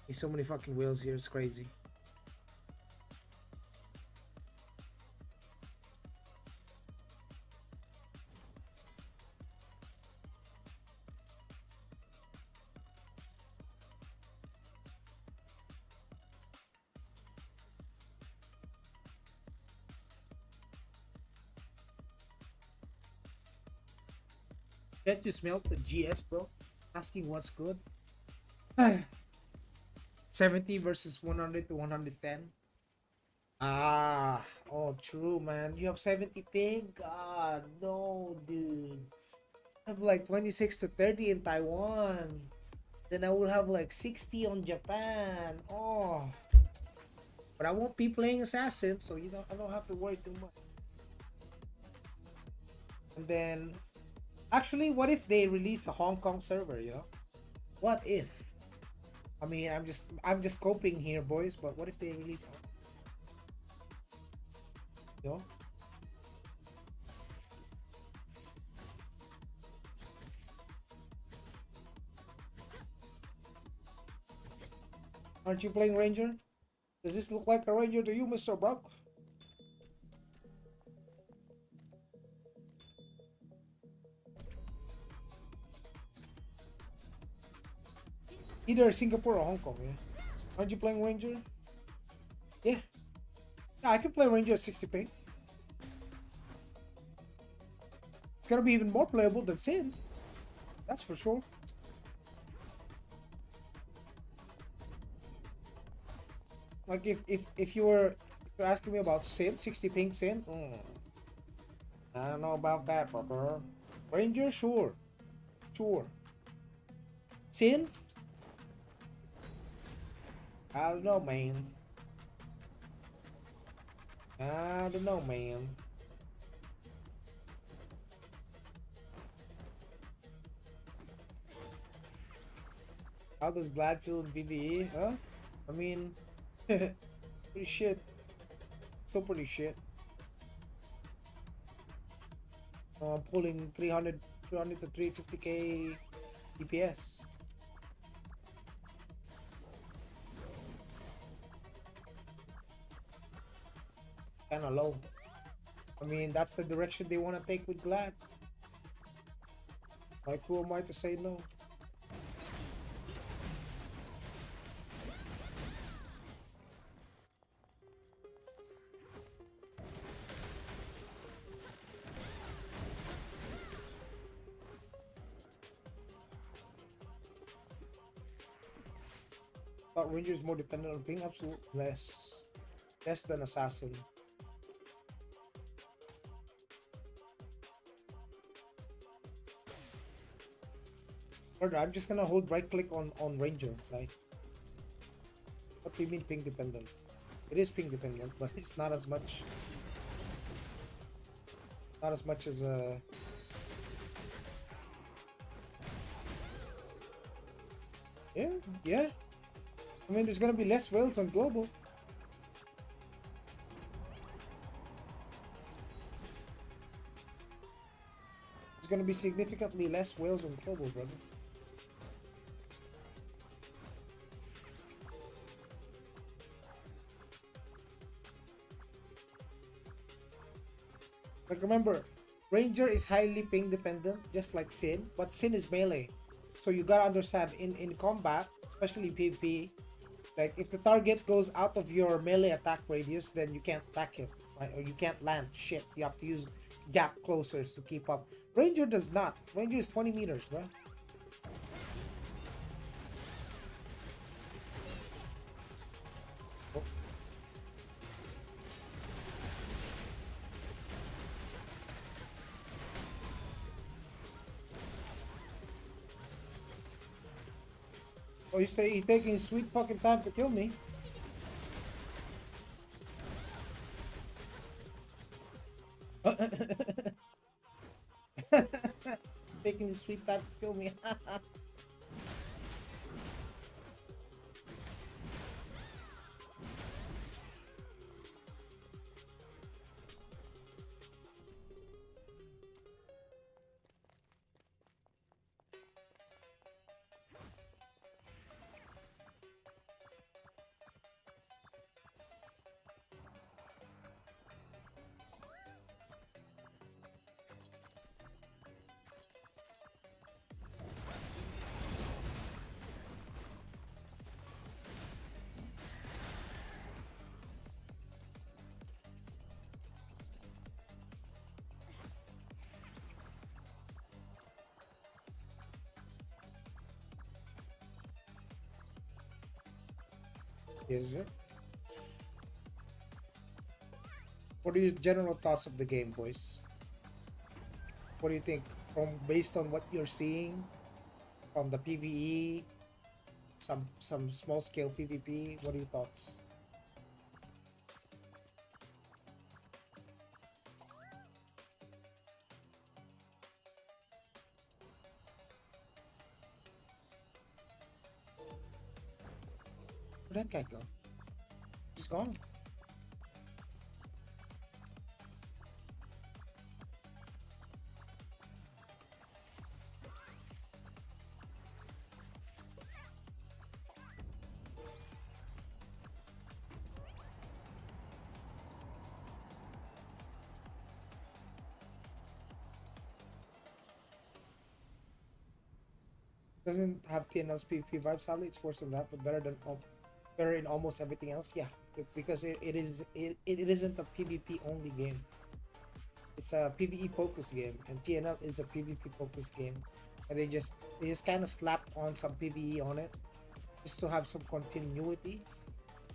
There's so many fucking whales here. It's crazy. Can't you smell the GS, bro? Asking what's good. 70 versus 100 to 110. Ah, oh, true, man. You have 70 ping? God, no, dude. I have like 26 to 30 in Taiwan. Then I will have like 60 on Japan. Oh. But I won't be playing Assassin, so I don't have to worry too much. And then actually, what if they release a Hong Kong server, What if? I mean, I'm just coping here, boys, but what if they release Aren't you playing Ranger? Does this look like a Ranger to you, Mr. Brock? Either Singapore or Hong Kong, yeah. Aren't you playing Ranger? Yeah. Yeah, I can play Ranger at 60 ping. It's gonna be even more playable than Sin. That's for sure. Like if you're asking me about Sin, 60 ping Sin, I don't know about that, brother. Ranger, sure. Sure. Sin? I don't know, man. I don't know, man. How does Glad feel in PvE? Huh? I mean, pretty shit. Still pretty shit. I'm pulling 300 to 350k DPS. Kinda low. I mean, that's the direction they want to take with Glad. Like, who am I to say no? But Ranger is more dependent on being absolute less than Assassin. Or I'm just gonna hold right click on Ranger. Like, what do you mean ping dependent? It is ping dependent, but it's not as much. Not as much as yeah. I mean, there's gonna be less whales on global. There's gonna be significantly less whales on global, brother. Like, remember, Ranger is highly ping dependent, just like Sin, but Sin is melee. So you gotta understand, in combat, especially PvP, like if the target goes out of your melee attack radius, then you can't attack him, right? Or you can't land shit. You have to use gap closers to keep up. Ranger does not. Ranger is 20 meters, bro. Oh, he's taking his sweet fucking time to kill me. Taking his sweet time to kill me. Yes, sir. What are your general thoughts of the game, boys? What do you think, from based on what you're seeing from the PvE, some small scale PvP? What are your thoughts? Where'd that guy go? He's gone. Doesn't have TNL's PvP vibe. Sadly, it's worse than that, but better in almost everything else. Yeah, because it isn't a PvP only game. It's a PvE focused game, and TNL is a PvP focused game, and they just kind of slapped on some PvE on it, just to have some continuity,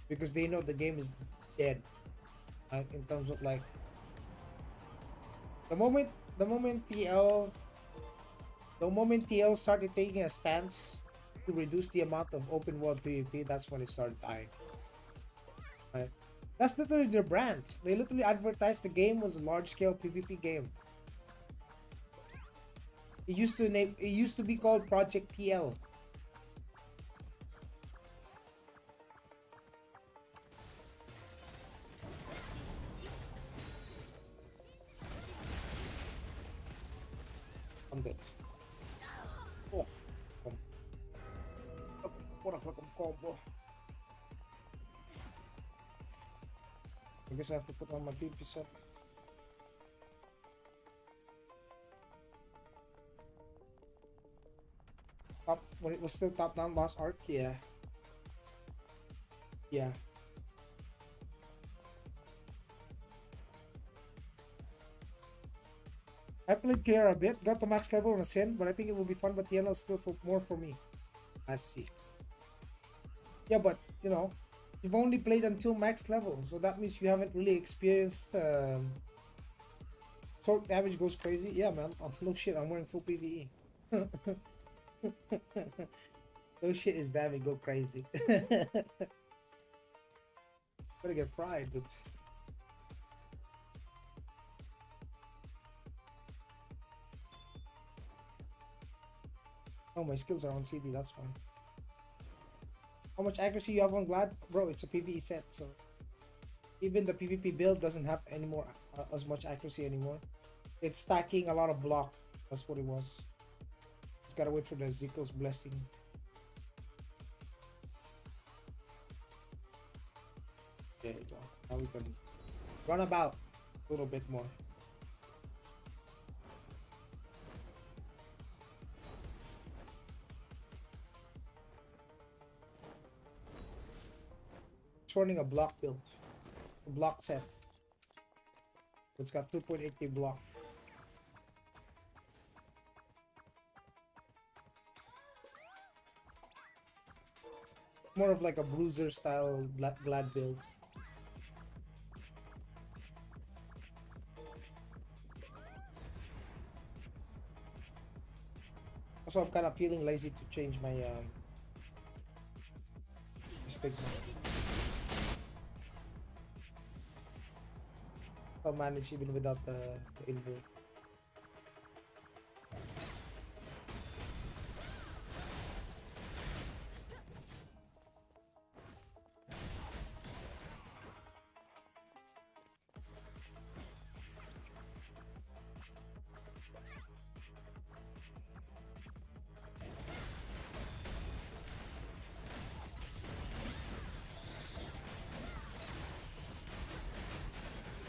because they know the game is dead, in terms of like the moment TL started taking a stance to reduce the amount of open world PvP, that's when it started dying. Right? That's literally their brand. They literally advertised the game was a large scale PvP game. It used to be called Project TL. killed it. Oh, combo. I guess I have to put on my PP set. Top when it was still top down boss arc, yeah. Yeah. I played Kiera a bit, got the max level on a Sin, but I think it will be fun, but Yellow is still more for me. I see. Yeah, but you know, you've only played until max level, so that means you haven't really experienced sword damage goes crazy. Yeah, man. Oh, no shit, I'm wearing full PvE. No shit, is damage go crazy. Gotta get pride, dude. Oh, my skills are on CD, that's fine. How much accuracy you have on Glad? Bro, it's a PvE set, so even the PvP build doesn't have any more as much accuracy anymore. It's stacking a lot of block. That's what it was. Just gotta wait for the Ezekiel's blessing. There you go. Now we can run about a little bit more. Running a block build, a block set. It's got 2.8k block. More of like a bruiser style glad build. Also, I'm kind of feeling lazy to change my stigma. I'll manage even without the invert.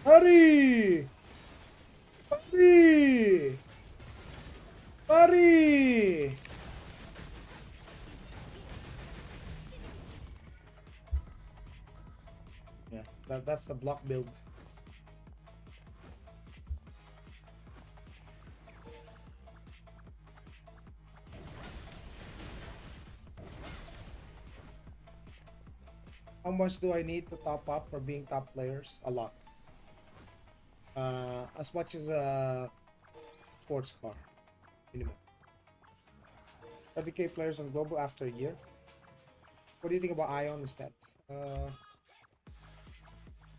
Hurry! Hurry! Hurry! Yeah, that's the block build. How much do I need to top up for being top players? A lot. As much as a sports car minimum. 30k players on global after a year. What do you think about Aion instead?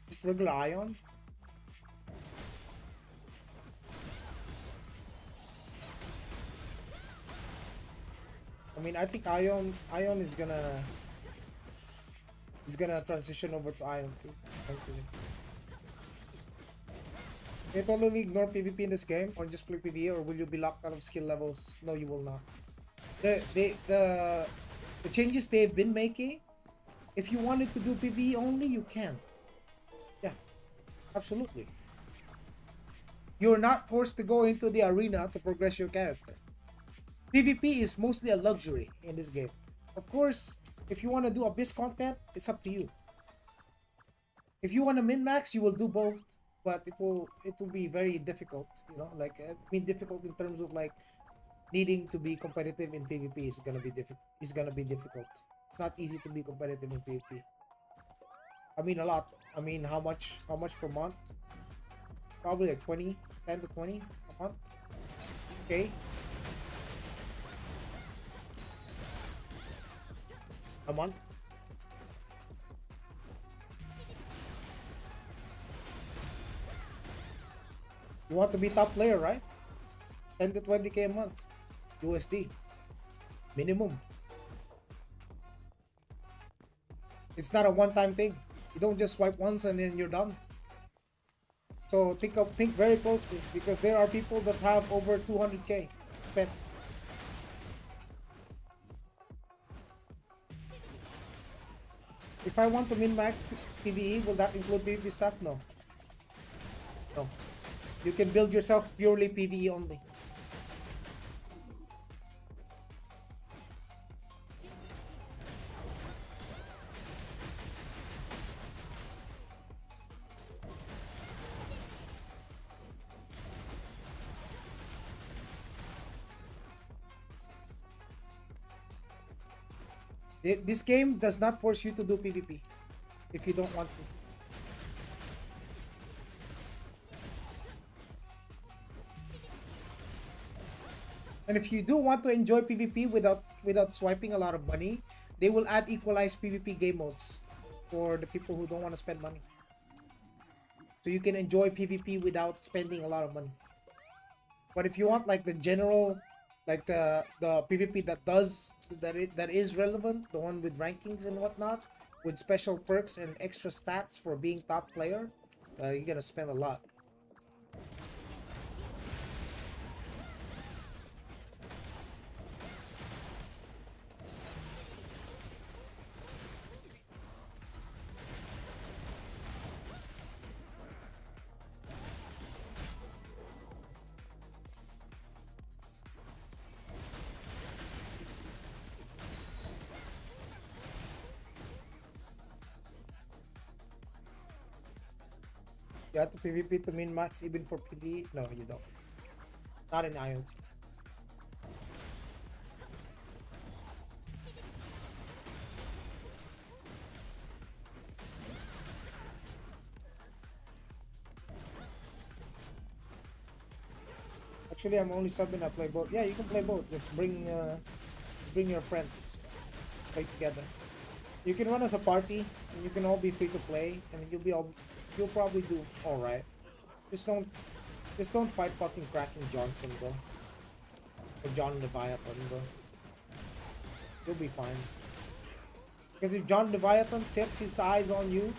Just regular Aion? I mean, I think Aion is gonna transition over to Aion too. Actually. Can you totally ignore PvP in this game or just play PvE, or will you be locked out of skill levels? No, you will not. The changes they've been making, if you wanted to do PvE only, you can. Yeah, absolutely. You're not forced to go into the arena to progress your character. PvP is mostly a luxury in this game. Of course, if you want to do abyss content, it's up to you. If you want to min-max, you will do both. But it will be very difficult, you know, like I mean difficult in terms of like needing to be competitive in PvP is gonna be difficult. It's not easy to be competitive in PvP. I mean a lot. I mean how much per month? Probably like 10 to 20 a month. Okay. A month. You want to be top player, right? 10 to 20k a month. USD. Minimum. It's not a one-time thing. You don't just swipe once and then you're done. So think very closely, because there are people that have over 200k spent. If I want to min-max PvE, will that include PvP stuff? No. No. You can build yourself purely PvE only. This game does not force you to do PvP if you don't want to. And if you do want to enjoy PvP without swiping a lot of money, they will add equalized PvP game modes for the people who don't want to spend money. So you can enjoy PvP without spending a lot of money. But if you want like the general, like the PvP that is relevant, the one with rankings and whatnot, with special perks and extra stats for being top player, you're gonna spend a lot. You have to PvP to min max even for PvE? No, you don't. Not in Aion. Actually, I'm only subbing. I play both. Yeah, you can play both. Just bring your friends, play together. You can run as a party, and you can all be free to play, and you'll probably do all right. Just don't fight fucking Kraken Johnson, bro, or John Leviathan, bro. You'll be fine. Because if John Leviathan sets his eyes on you,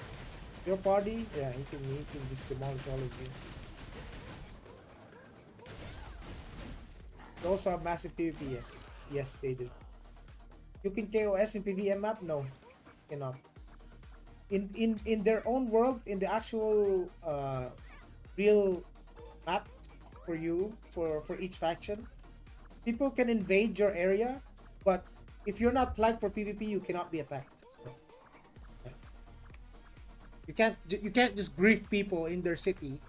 your party, yeah, he can just demolish all of you. They also have massive PvP, yes. Yes, they do. You can KOS in PvM map? No, cannot. In their own world, in the actual real map for you, for each faction, people can invade your area, but if you're not flagged for PvP, you cannot be attacked. So, yeah. You can't just grief people in their city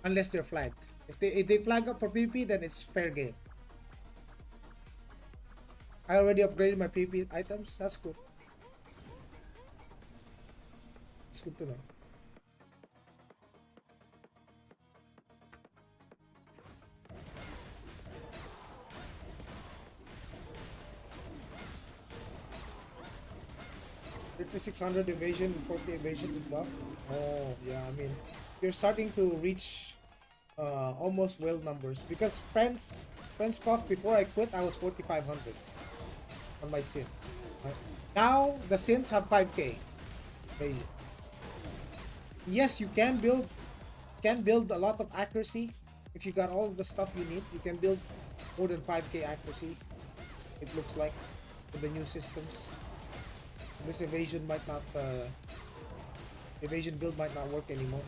unless they're flagged. If they flag up for PvP, then it's fair game. I already upgraded my PvP items. That's good. It's good to know. $5,600 evasion, 40 evasion with buff. Oh yeah, I mean, you're starting to reach almost whale numbers because friends thought before I quit I was 4,500 on my sin. Right? Now the sins have 5k. Evasion. Yes, you can build a lot of accuracy if you got all the stuff you need. You can build more than 5k accuracy. It looks like with the new systems. This evasion build might not work anymore.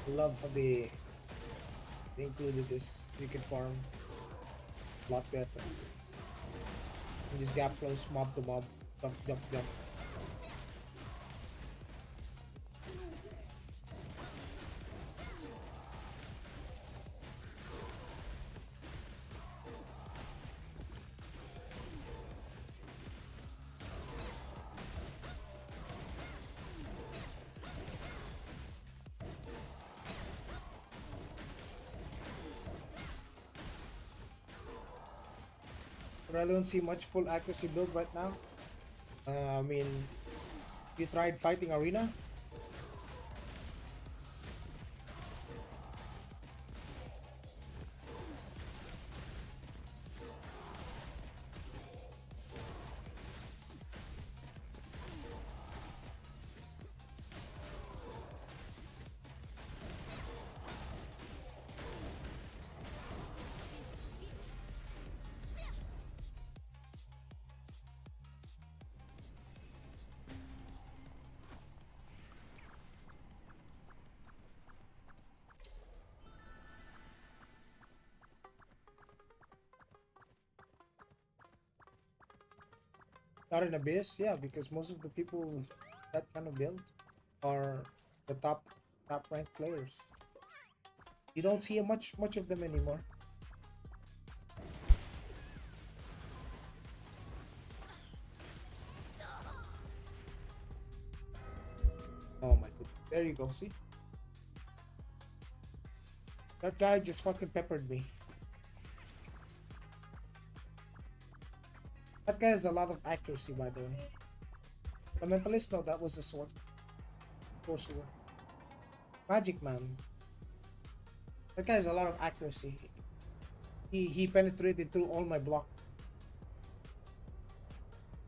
I love how they included this. You can farm a lot better. And just gap close, mob to mob, jump, jump, jump. I don't see much full accuracy build right now. I mean, you tried fighting arena? Not in Abyss, yeah, because most of the people that kind of build are the top ranked players. You don't see much of them anymore. Oh my goodness. There you go, see? That guy just fucking peppered me. That guy has a lot of accuracy, by the way. The Mentalist, no, that was a sword. Sorcerer. Magic Man. That guy has a lot of accuracy. He penetrated through all my block.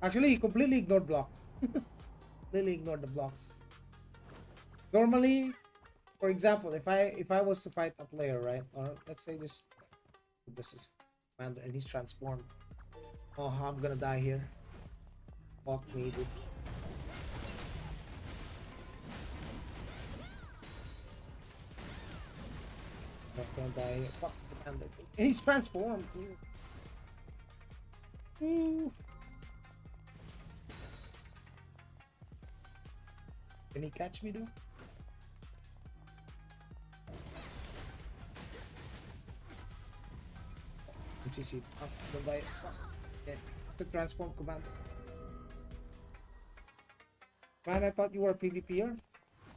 Actually, he completely ignored block. Completely ignored the blocks. Normally, for example, if I was to fight a player, right, or let's say this is commander and he's transformed. Oh, I'm gonna die here. Fuck me, dude. I'm gonna die here. Fuck the commander. And he's transformed. Ooh. Can he catch me though? Let's see. Oh, don't die. Okay. It's a transform commander. Man, I thought you were a PvPer.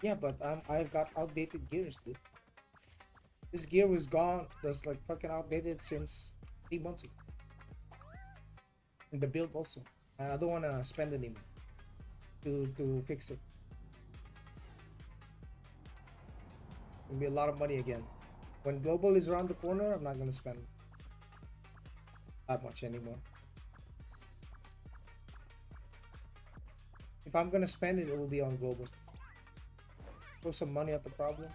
Yeah, but I've got outdated gears, dude. This gear was gone. Was like fucking outdated since 3 months ago. And the build also. I don't wanna spend any money to fix it. It'll be a lot of money again. When global is around the corner, I'm not gonna spend that much anymore. If I'm gonna spend it, it will be on global. Throw some money at the problem.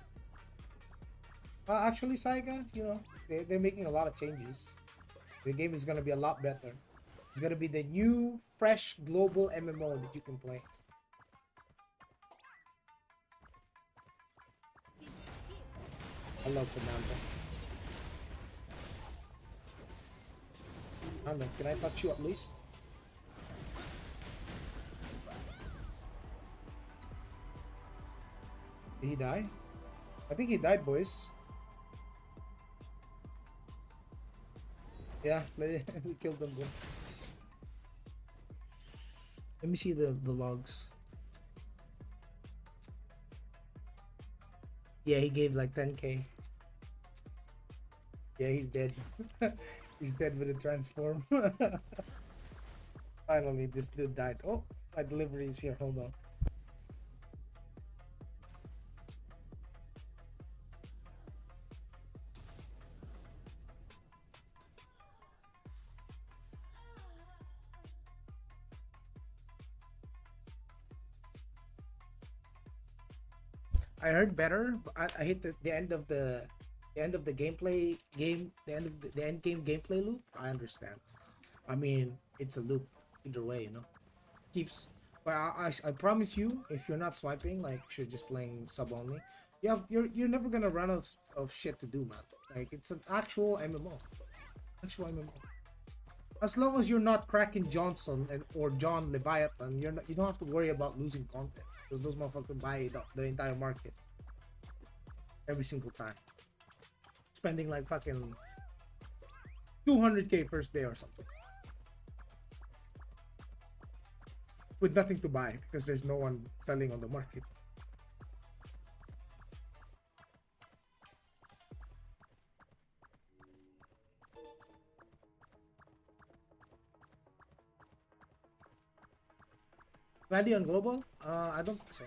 Actually, Saiga, you know, they're making a lot of changes. The game is gonna be a lot better. It's gonna be the new, fresh global MMO that you can play. I love Commander. Commander, can I touch you at least? Did he die? I think he died, boys. Yeah, we killed them, bro. Let me see the logs. Yeah, he gave like 10k. Yeah, he's dead. He's dead with a transform. Finally, this dude died. Oh, my delivery is here. Hold on. I heard better, but I hit the end of the gameplay game, the end game gameplay loop. I understand. I mean, it's a loop either way, you know. Keeps, but I promise you, if you're not swiping, like if you're just playing sub only, you're never gonna run out of shit to do, man. Like it's an actual MMO, actual MMO. As long as you're not cracking Johnson or John Leviathan, you don't have to worry about losing content because those motherfuckers buy the entire market every single time, spending like fucking 200k first day or something with nothing to buy because there's no one selling on the market. Gladion Global? I don't think so.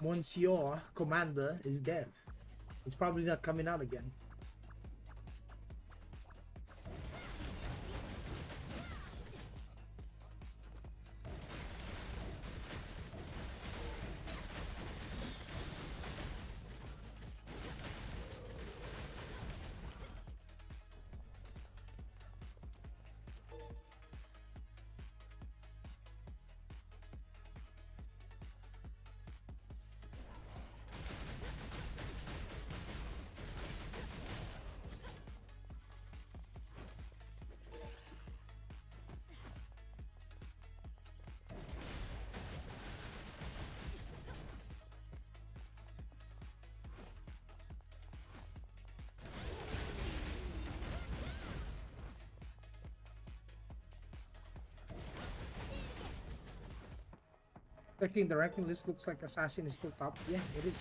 Monsieur Commander is dead. He's probably not coming out again. Checking the ranking list, looks like Assassin is still top. Yeah, it is.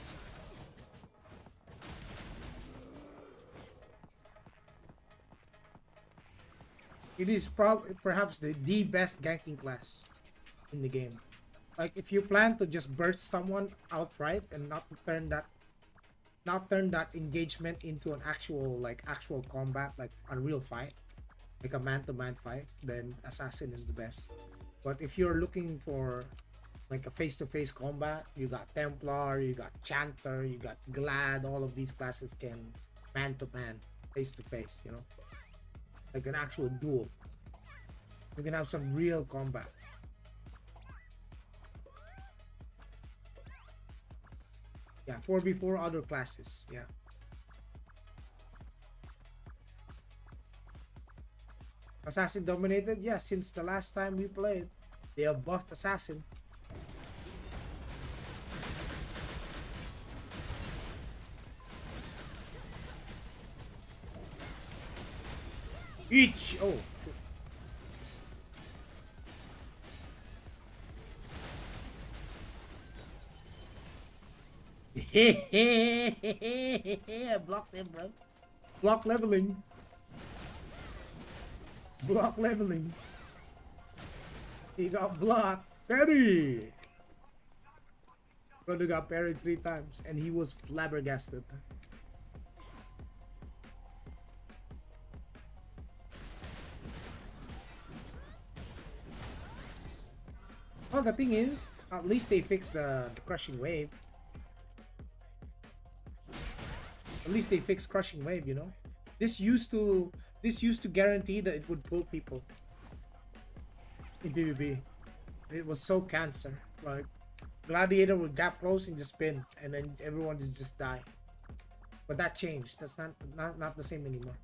It is perhaps the best ganking class in the game. Like if you plan to just burst someone outright and not turn that engagement into an actual combat, like a real fight, like a man-to-man fight, then Assassin is the best. But if you're looking for like a face-to-face combat, you got Templar, you got Chanter, you got Glad. All of these classes can man-to-man, face-to-face, you know, like an actual duel. You can have some real combat. Yeah, 4v4 other classes. Yeah. Assassin dominated? Yeah, since the last time we played, they have buffed Assassin. Each! Oh. Block them, bro. Block leveling. Block leveling. He got blocked. Parry! Brother got parried 3 times and he was flabbergasted. Well, the thing is, at least they fixed the crushing wave. At least they fixed crushing wave, you know. This used to guarantee that it would pull people in PvP. It was so cancer. Like Gladiator would gap close and just spin, and then everyone would just die. But that changed. That's not the same anymore.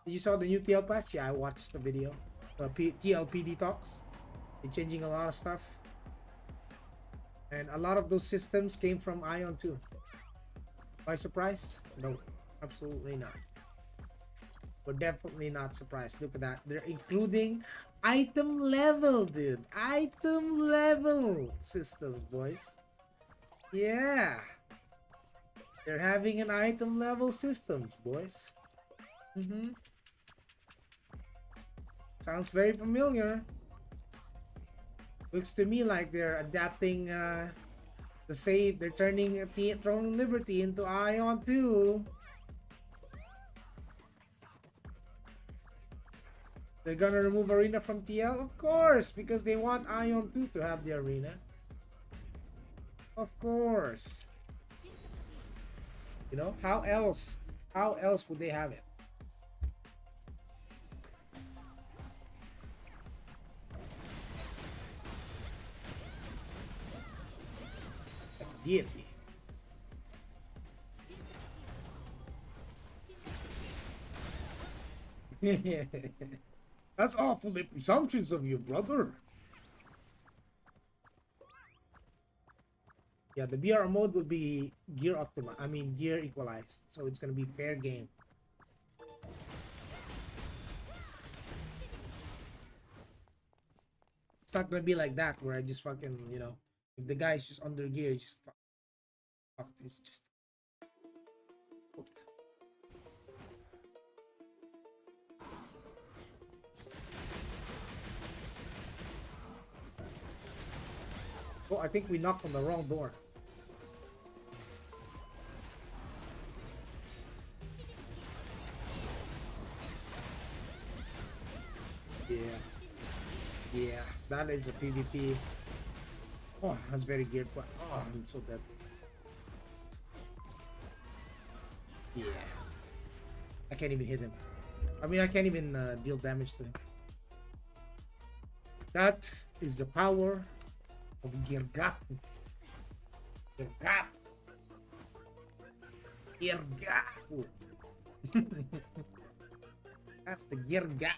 You saw the new TL patch? Yeah, I watched the video. The TLPD talks. They're changing a lot of stuff, and a lot of those systems came from Aion too. Am I surprised? No, absolutely not. We're definitely not surprised. Look at that. They're including item level, dude. Item level systems, boys. Yeah. They're having an item level systems, boys. Sounds very familiar. Looks to me like they're adapting the save. They're turning Throne of Liberty into Aion 2. They're gonna remove Arena from TL? Of course, because they want Aion 2 to have the Arena. Of course. You know, how else would they have it? Deity. That's awfully presumptuous of you, brother. Yeah, the BR mode will be gear optimized. I mean, gear equalized. So it's gonna be fair game. It's not gonna be like that where I just fucking, you know, if the guy's just under gear, just fuck, it's just hooked. Oh, I think we knocked on the wrong door. Yeah. Yeah, that is a PvP. Oh, that's very geared. Oh, I'm so dead. Yeah. I can't even hit him. I mean, I can't even deal damage to him. That is the power of Girgapu. Girgapu. Girgapu. That's the Girgapu.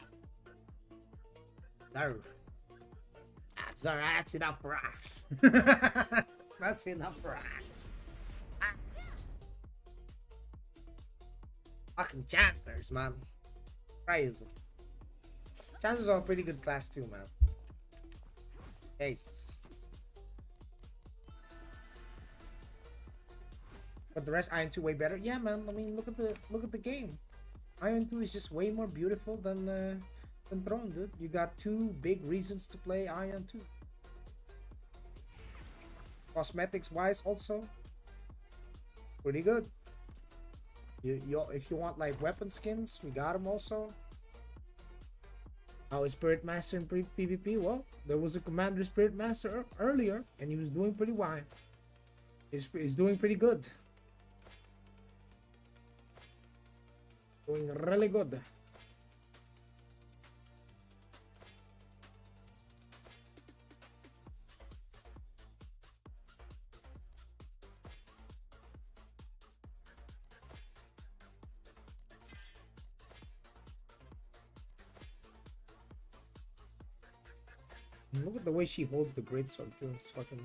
There. That's enough for us. That's enough for us. Fucking chanters, man. Crazy. Chanters are a pretty good class too, man. Jesus. But the rest, Iron 2 way better. Yeah, man. I mean, look at the game. Iron 2 is just way more beautiful than Throne, dude. You got two big reasons to play Aion 2. Cosmetics wise, also pretty good. If you want like weapon skins, we got them also. How is Spirit Master in PvP? Well, there was a Commander Spirit Master earlier, and he was doing pretty well. He's doing pretty good. Doing really good. Look at the way she holds the greatsword too. It's fucking.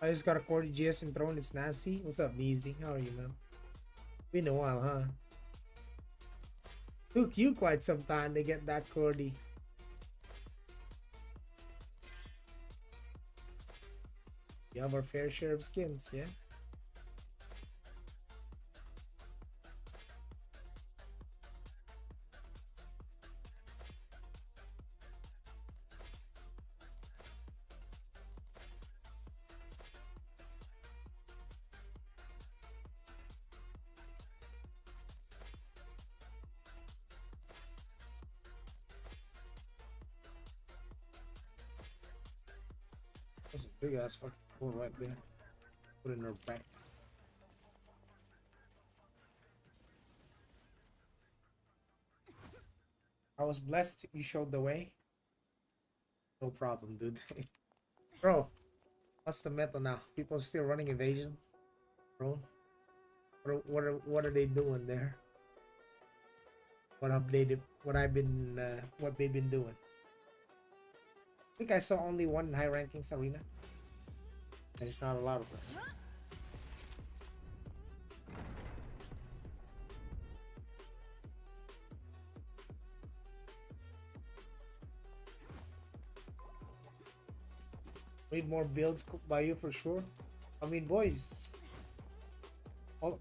I just got a 40 GS in Throne. It's nasty. What's up, Beezy? How are you, man? Been a while, huh? Took you quite some time to get that Cordy. You have our fair share of skins, yeah? That's a big ass fucking hole right there. Put it in her back. I was blessed you showed the way. No problem, dude. Bro, what's the meta now? People still running evasion? Bro? What are they doing there? What they've been doing? I think I saw only one in high rankings arena. And it's not a lot of them. Need more builds cooked by you for sure. I mean, boys,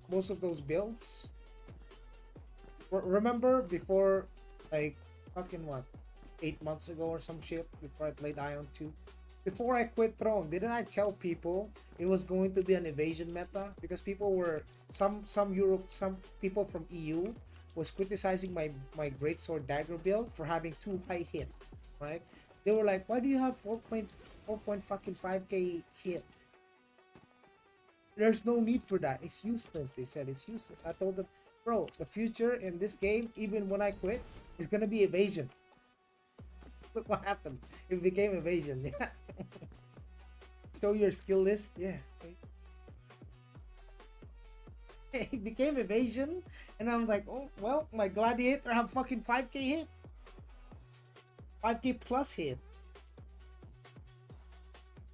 most of those builds. Remember before, like, fucking what, 8 months ago or some shit, before I played Aion 2? Before I quit Throne, didn't I tell people it was going to be an evasion meta? Because people were, some people from EU was criticizing my greatsword dagger build for having too high hit, right? They were like, why do you have 4.5k hit? There's no need for that. It's useless. They said it's useless. I told them, bro, the future in this game, even when I quit, is gonna be evasion. Look what happened. It became evasion. Yeah. Show your skill list. Yeah. It became evasion, and I'm like, oh well, my gladiator have fucking 5k hit, 5k plus hit.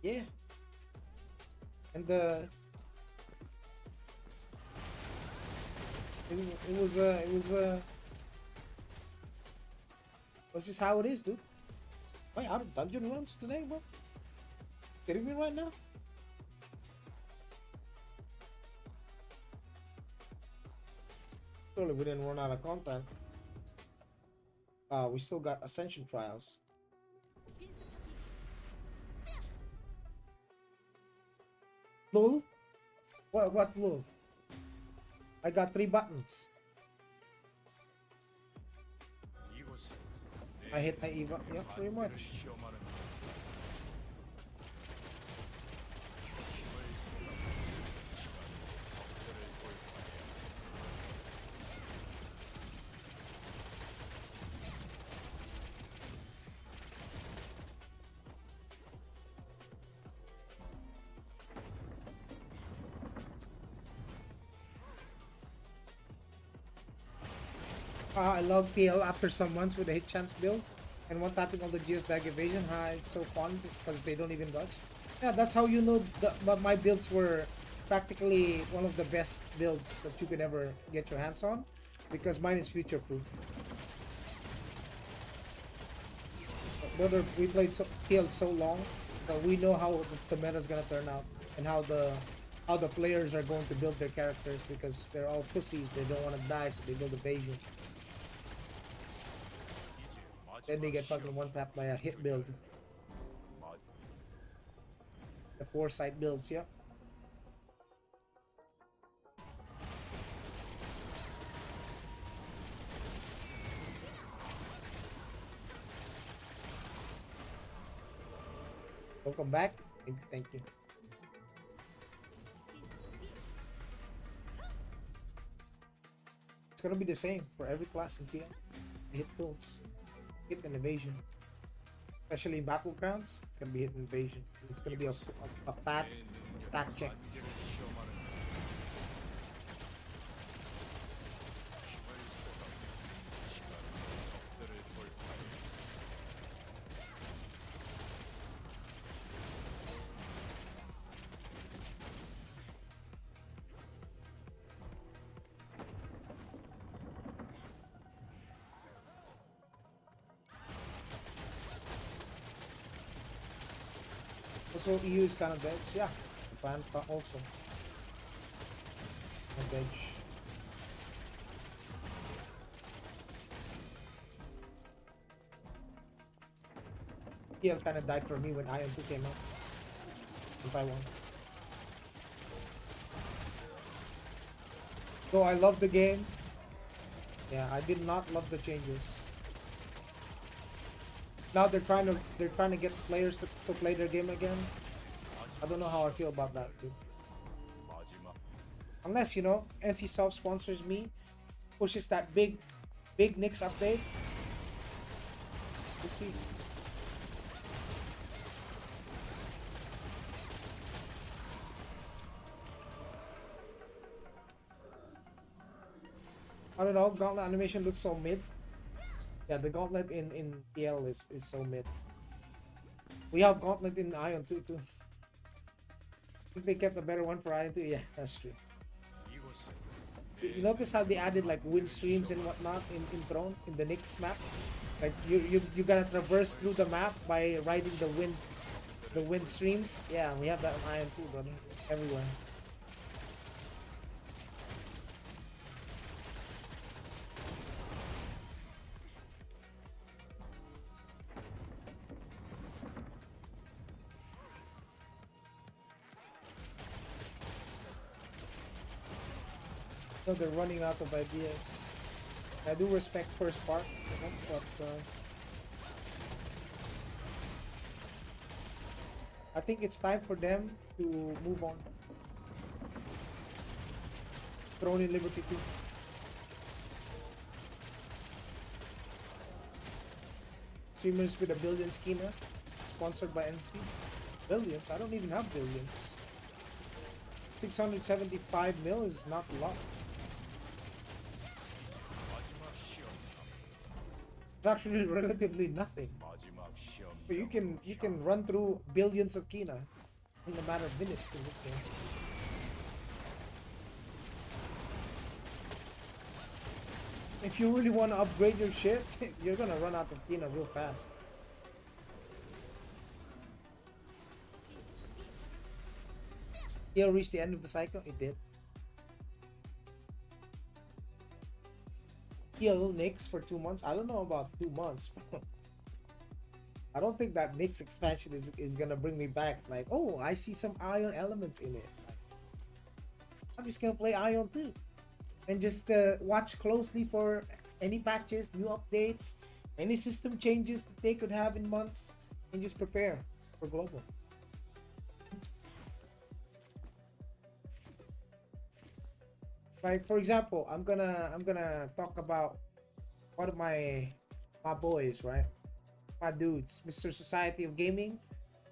Yeah. And it was just how it is, dude. Am I out of dungeon runs today, bro? Kidding me right now? Surely we didn't run out of content. We still got Ascension Trials. Lul? What lul? I got 3 buttons. I hit my Eva. Yeah, pretty much. I log PL after some months with a hit chance build and one tapping all the GS dag evasion. It's so fun because they don't even dodge. Yeah, that's how you know but my builds were practically one of the best builds that you could ever get your hands on because mine is future proof. Brother, we played PL so long that we know how the meta is gonna turn out and how the players are going to build their characters because they're all pussies. They don't want to die, so they build evasion. Then they get fucking one tapped by a hit build. The foresight builds, yeah. Welcome back. Thank you. It's gonna be the same for every class in TM. Hit builds. Hit and evasion. Especially in battlegrounds, it's gonna be hit and evasion. It's gonna be a fat stack check. Also, EU is kind of veg, yeah. Japan also. And veg. PL kind of died for me when Aion 2 came out in Taiwan. Though I love the game, yeah, I did not love the changes. Now they're trying to get players to play their game again. I don't know how I feel about that, dude. Unless, you know, NCSoft sponsors me, pushes that big Nix update. We'll see. I don't know, Gauntlet animation looks so mid. Yeah, the Gauntlet in PL is so mid. We have Gauntlet in Aion too. I think they kept a better one for Aion too. Yeah, that's true. You notice how they added like wind streams and whatnot in Throne in the next map? Like you gotta traverse through the map by riding the wind streams. Yeah, we have that in Aion too, brother. Everywhere. So they're running out of ideas. I do respect first part, you know, but I think it's time for them to move on. Throne in Liberty 2. Streamers with a billion schema, sponsored by MC. Billions? I don't even have billions. 675 mil is not a lot. It's actually relatively nothing. But you can run through billions of Kina in a matter of minutes in this game. If you really want to upgrade your ship, you're gonna run out of Kina real fast. He'll reach the end of the cycle. It did. heal Nyx for 2 months. I don't know about 2 months. I don't think that Nyx expansion is gonna bring me back. Like, oh, I see some Aion elements in it. I'm just gonna play Aion too, and just watch closely for any patches, new updates, any system changes that they could have in months, and just prepare for global. Like for example, I'm gonna talk about one of my boys, right? My dudes, Mr. Society of Gaming.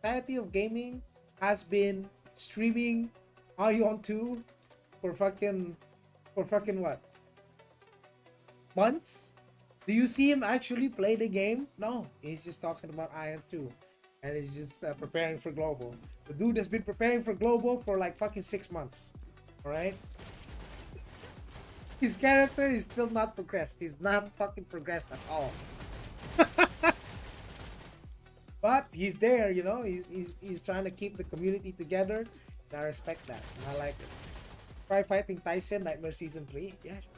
Society of Gaming has been streaming Aion 2 for fucking what? Months? Do you see him actually play the game? No, he's just talking about Aion 2. And he's just preparing for global. The dude has been preparing for global for like fucking 6 months. Alright? His character is still not progressed. He's not fucking progressed at all. But he's there, you know. He's trying to keep the community together. And I respect that. And I like it. Try fighting Tyson Nightmare Season 3. Yeah, sure.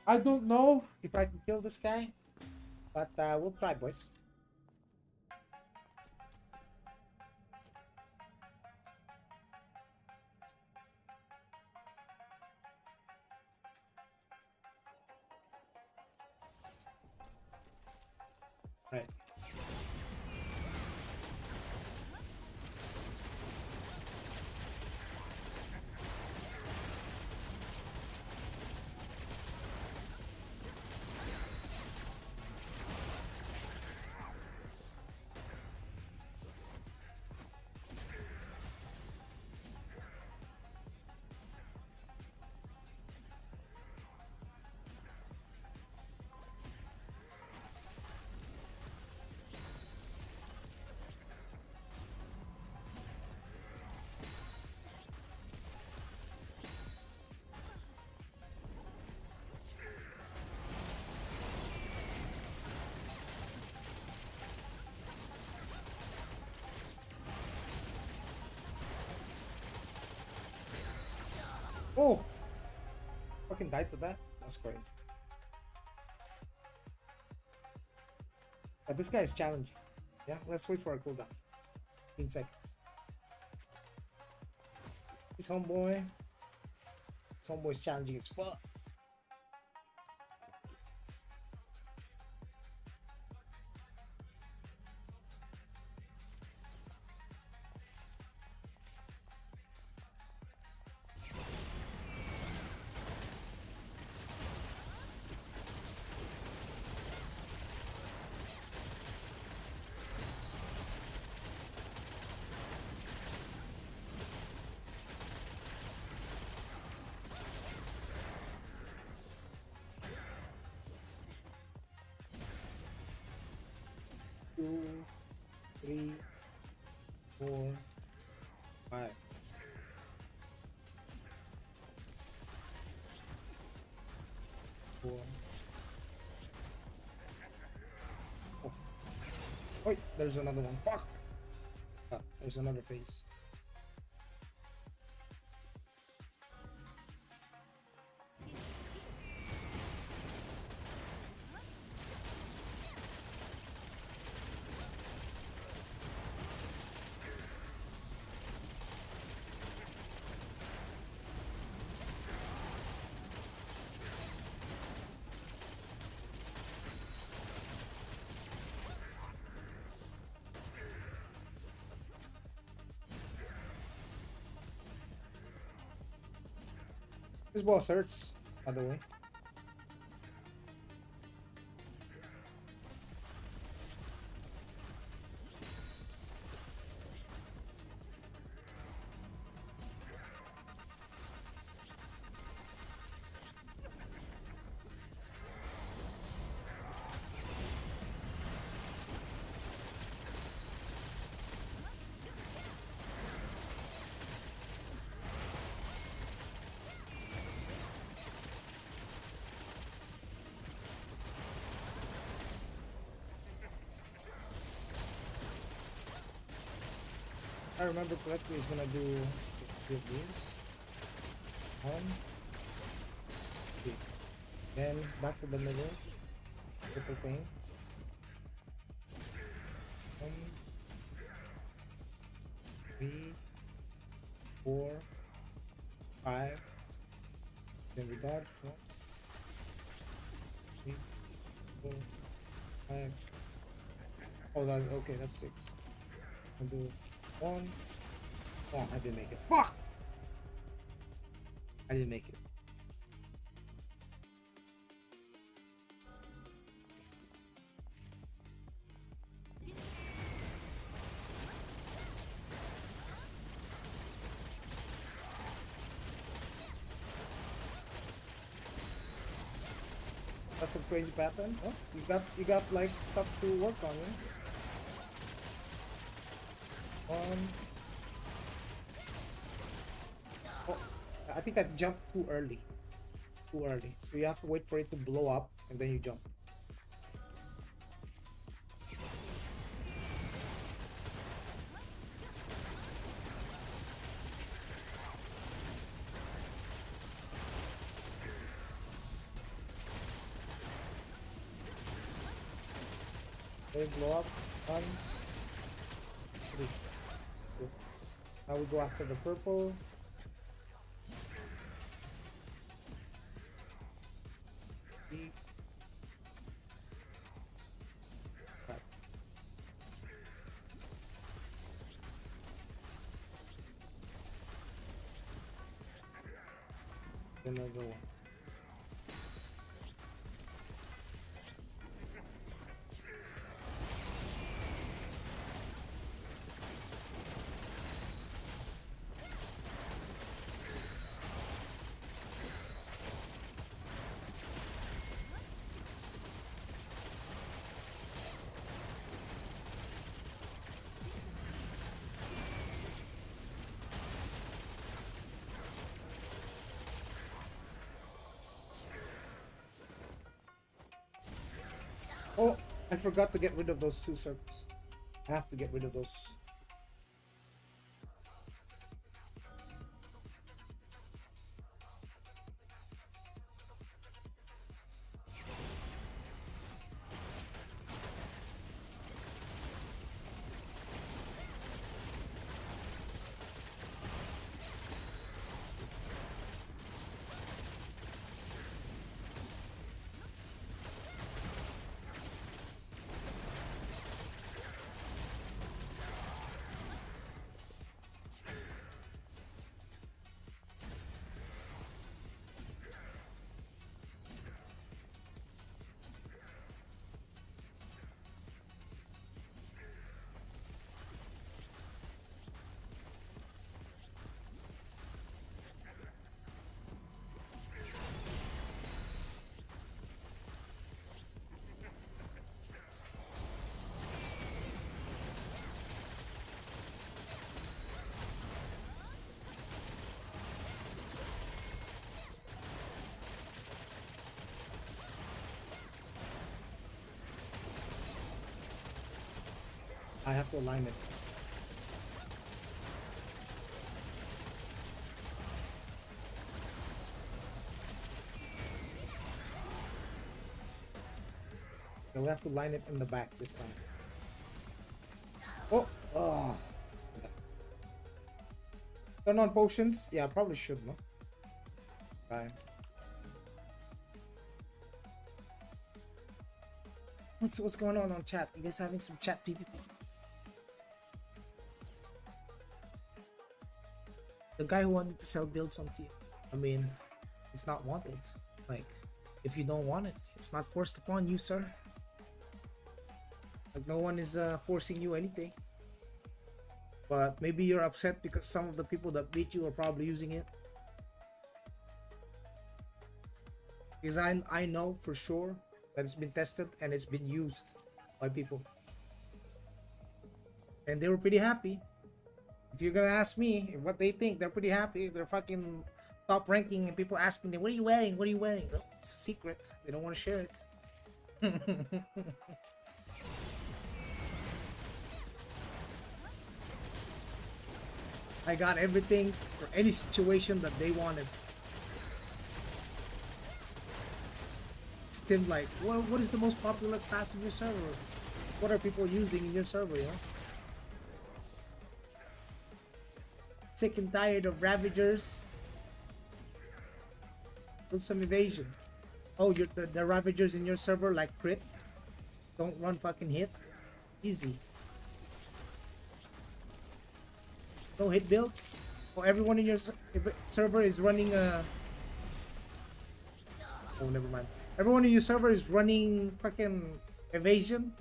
I don't know if I can kill this guy. But we'll try, boys. Right. Oh! Fucking died to that? That's crazy. But this guy is challenging. Yeah, let's wait for a cooldown. 15 seconds. This homeboy. This homeboy's challenging as fuck. Two, three, 4, 5. Four. Oh. Wait, there's another one. Fuck! Ah, there's another phase. This boss hurts, by the way. I remember correctly, he's gonna do Get this. Okay. Then back to the middle. Triple thing. 1, 3, 4, 5. Then we dodge. 1, 3, 4, 5. Oh, that okay. That's 6. I'll do 1. Oh, I didn't make it. Fuck! I didn't make it. That's a crazy pattern. Oh, you got like stuff to work on, yeah? 1. Oh, I think I jumped too early. Too early. So you have to wait for it to blow up and then you jump. Let it blow up. 1, 3. Good. Now we go after the purple. 3, 5. Another one. Oh, I forgot to get rid of those 2 circles. I have to get rid of those. I have to align it. Okay, we have to line it in the back this time. Oh! Oh! Turn on potions? Yeah, I probably should, no? Fine. What's going on chat? You guys having some chat PvP? The guy who wanted to sell builds on team. I mean, it's not wanted. Like, if you don't want it, it's not forced upon you, sir. Like, no one is forcing you anything. But maybe you're upset because some of the people that beat you are probably using it. Because I know for sure that it's been tested and it's been used by people. And they were pretty happy. If you're gonna ask me what they think, they're pretty happy. They're fucking top ranking and people asking them, what are you wearing? What are you wearing? No, it's a secret. They don't want to share it. I got everything for any situation that they wanted. Still like, well, what is the most popular class in your server? What are people using in your server, you know? Sick and tired of Ravagers. Put some evasion. Oh, the Ravagers in your server like crit? Don't run fucking hit? Easy. No hit builds? Oh, everyone in your server is running oh, never mind. Everyone in your server is running fucking evasion?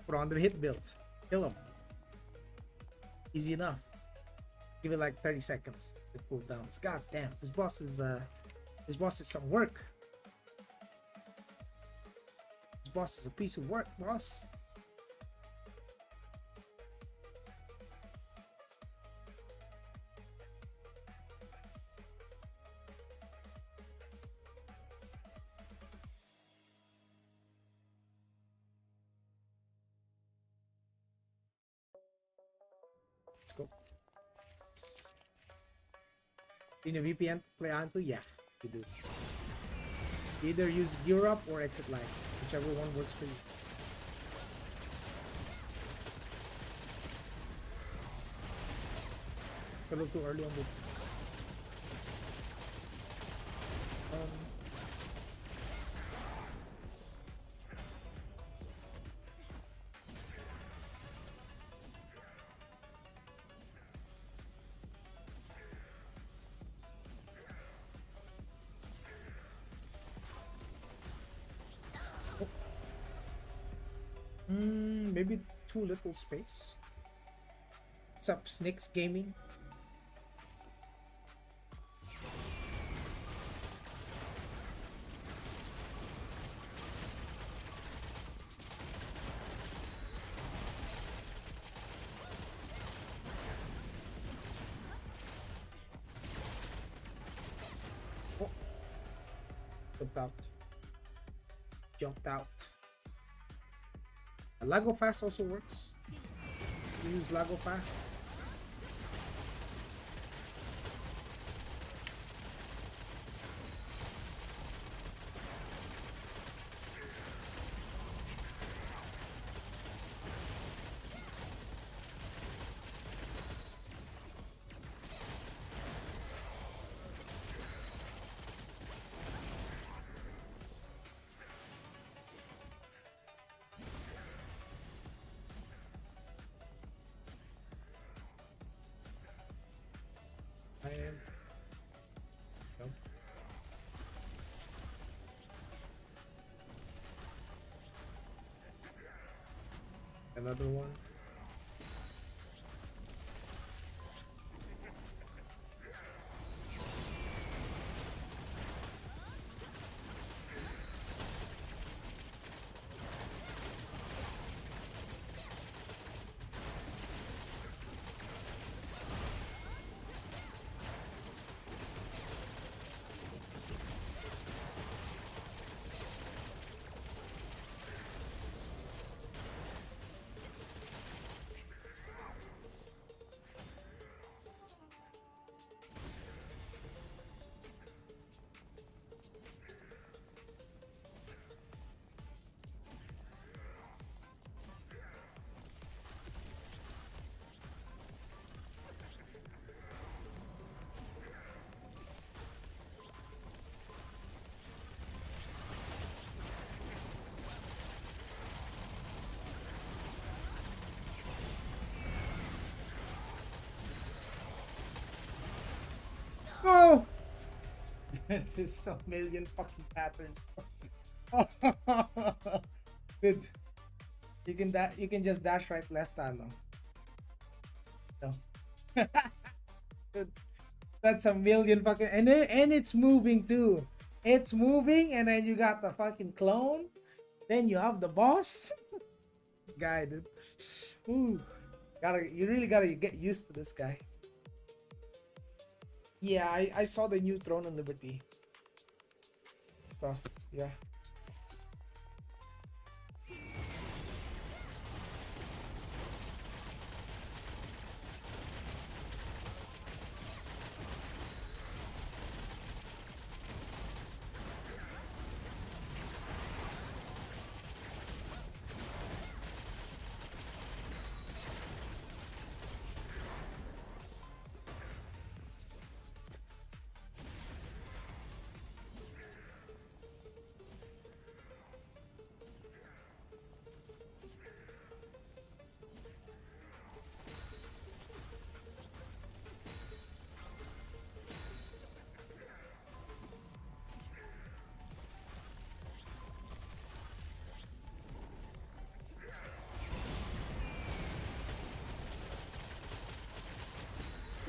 Put on the hit build. Kill them. Easy enough. Give it like 30 seconds. It cool downs. God damn, this boss is some work. This boss is a piece of work, boss. Let's go. In a VPN to play onto? Yeah, you do. Either use gear up or exitlag, whichever one works for you. It's a little too early on the maybe too little space. What's up, Snakes Gaming? Oh. Jumped out. Jumped out. Lago Fast also works. You use Lago Fast. Jump. Another one. Oh! It's just a million fucking patterns. Dude, you can just dash right left no. Dude, that's a million fucking and it's moving too. It's moving and then you got the fucking clone. Then you have the boss. This guy, dude. Ooh. You really gotta get used to this guy. Yeah, I saw the new Throne of Liberty stuff. Yeah.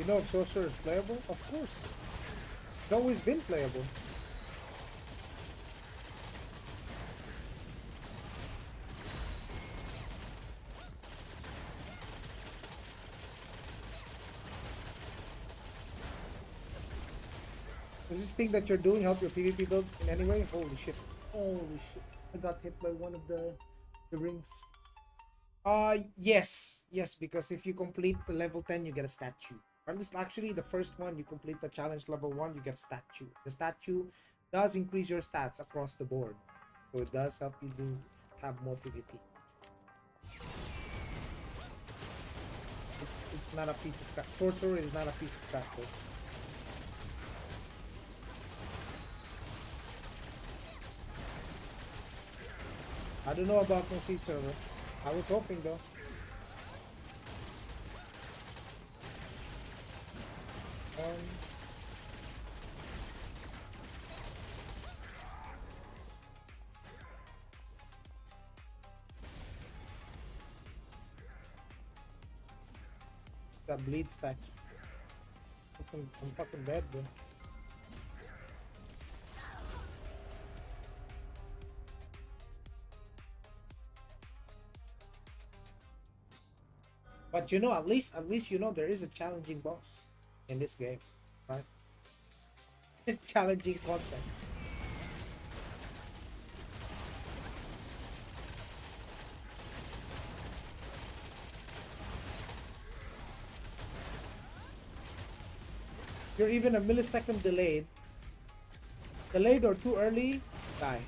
You know if Sorcerer is playable? Of course. It's always been playable. Does this thing that you're doing help your PvP build in any way? Holy shit. Holy shit. I got hit by one of the rings. Yes. Yes, because if you complete the level 10, you get a statue. Or at least actually the first one, you complete the challenge level 1, you get a statue. The statue does increase your stats across the board. So it does help you have more PvP. It's not a piece of practice. Sorcerer is not a piece of practice. I don't know about no C server. I was hoping though. That bleed stacks. I'm fucking dead, bro. But you know, at least you know there is a challenging boss in this game, right? It's challenging content. You're even a millisecond delayed or too early, die.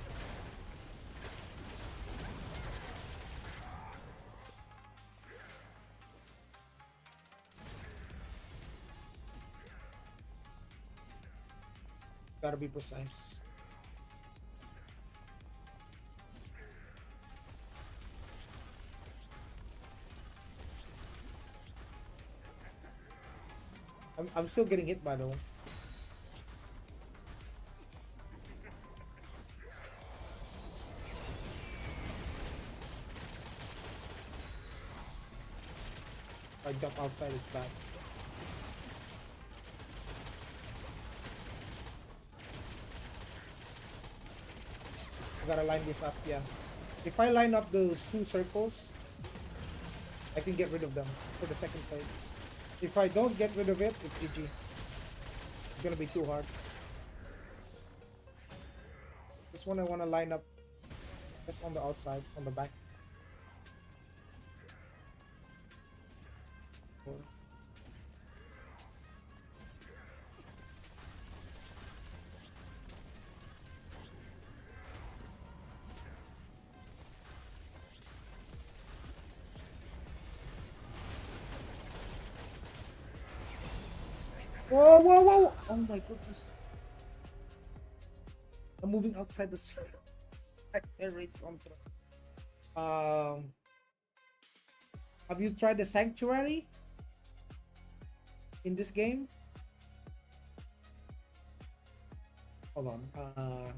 Gotta be precise. I'm still getting hit by the one. I jump outside his back. I gotta line this up, yeah. If I line up those two circles, I can get rid of them for the second phase. If I don't get rid of it, it's GG. It's gonna be too hard. This one I wanna line up just on the outside, on the back. Whoa, whoa, whoa! Oh my goodness. I'm moving outside the circle. I narrate something. Have you tried the sanctuary in this game? Hold on.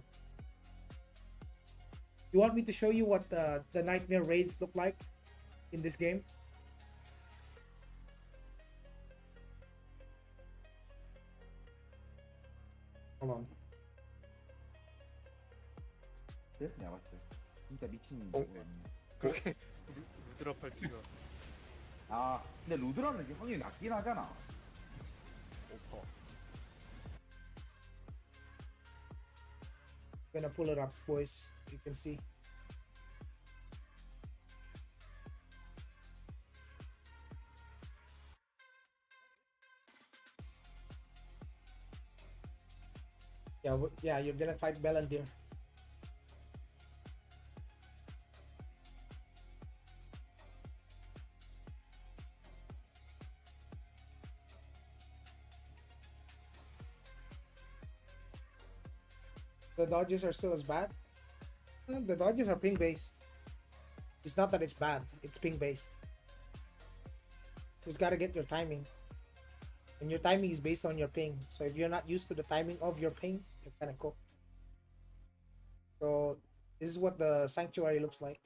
You want me to show you what the nightmare raids look like in this game? Hold on. 내가 봤을 때 진짜 미친 어? 거였네. 그렇게 루드라 팔찌가 아 근데 루드라는 이게 확률이 낮긴 하잖아. 오퍼. Gonna pull it up, boys. You can see. Yeah, you're gonna fight Bellandir. The dodges are still as bad. The dodges are ping based. It's not that it's bad, it's ping based. Just gotta get your timing. And your timing is based on your ping. So if you're not used to the timing of your ping, you're kind of cooked. So this is what the sanctuary looks like.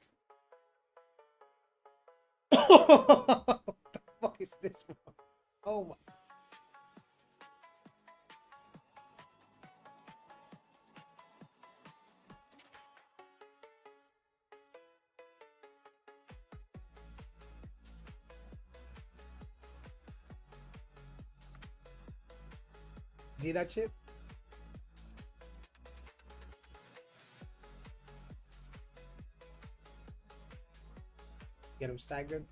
What the fuck is this, bro? Oh my. See that shit? Get him staggered.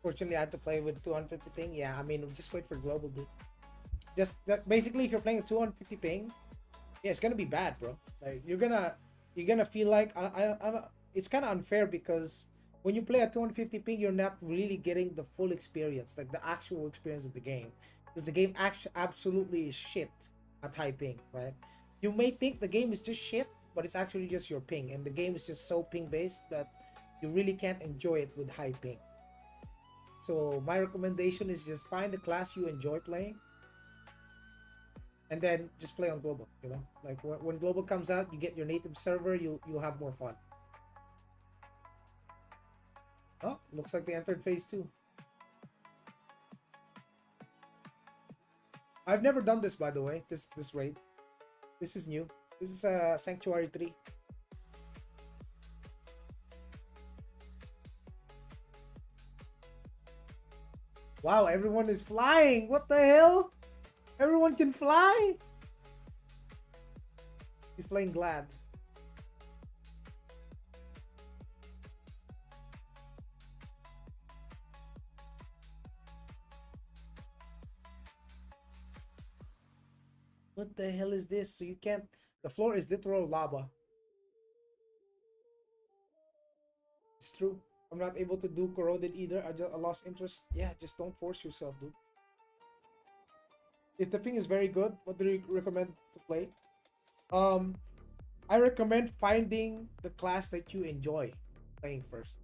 Fortunately, I had to play with 250 ping. Yeah, I mean, just wait for global, dude. Just basically, if you're playing a 250 ping, yeah, it's gonna be bad, bro. Like you're gonna feel like it's kind of unfair because when you play at 250 ping, you're not really getting the full experience, like the actual experience of the game, because the game actually absolutely is shit at high ping, right? You may think the game is just shit, but it's actually just your ping, and the game is just so ping based that you really can't enjoy it with high ping. So my recommendation is just find a class you enjoy playing, and then just play on global. You know, like when global comes out, you get your native server, you'll have more fun. Oh, looks like they entered phase 2. I've never done this, by the way. This raid, this is new. This is Sanctuary 3. Wow, everyone is flying. What the hell? Everyone can fly? He's playing Glad. What the hell is this? So you can't... The floor is literal lava. It's true. I'm not able to do corroded either. I lost interest. Yeah, just don't force yourself, dude. If the ping is very good, what do you recommend to play? I recommend finding the class that you enjoy playing first.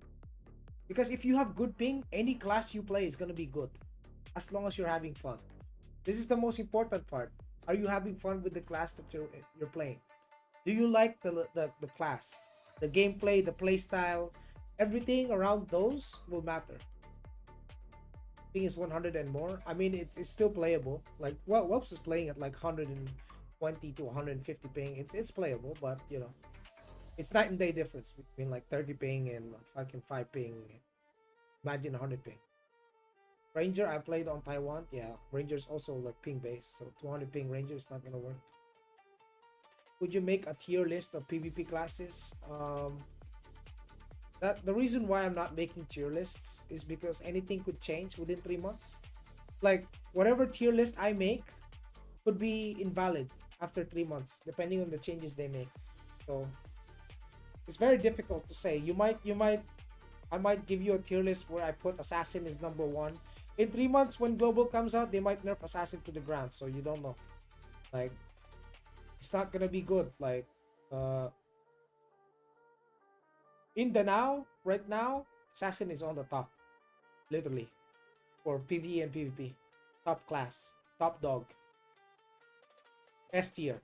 Because if you have good ping, any class you play is gonna be good, as long as you're having fun. This is the most important part. Are you having fun with the class that you're playing? Do you like the class, the gameplay, the play style, everything around those will matter. Ping is 100 and more. I mean, it's still playable. Like, well, Whelps is playing at like 120 to 150 ping. It's playable, but you know, it's night and day difference between like 30 ping and fucking 5 ping. Imagine 100 ping. Ranger, I played on Taiwan. Yeah, Ranger's also like ping based, so 200 ping Ranger is not gonna work. Would you make a tier list of PvP classes? That the reason why I'm not making tier lists is because anything could change within 3 months. Like whatever tier list I make could be invalid after 3 months, depending on the changes they make. So it's very difficult to say. I might give you a tier list where I put Assassin is number 1. In 3 months, when Global comes out, they might nerf Assassin to the ground, so you don't know. Like, it's not gonna be good. Like, in the now, right now, Assassin is on the top, literally, for PvE and PvP. Top class, top dog, S tier.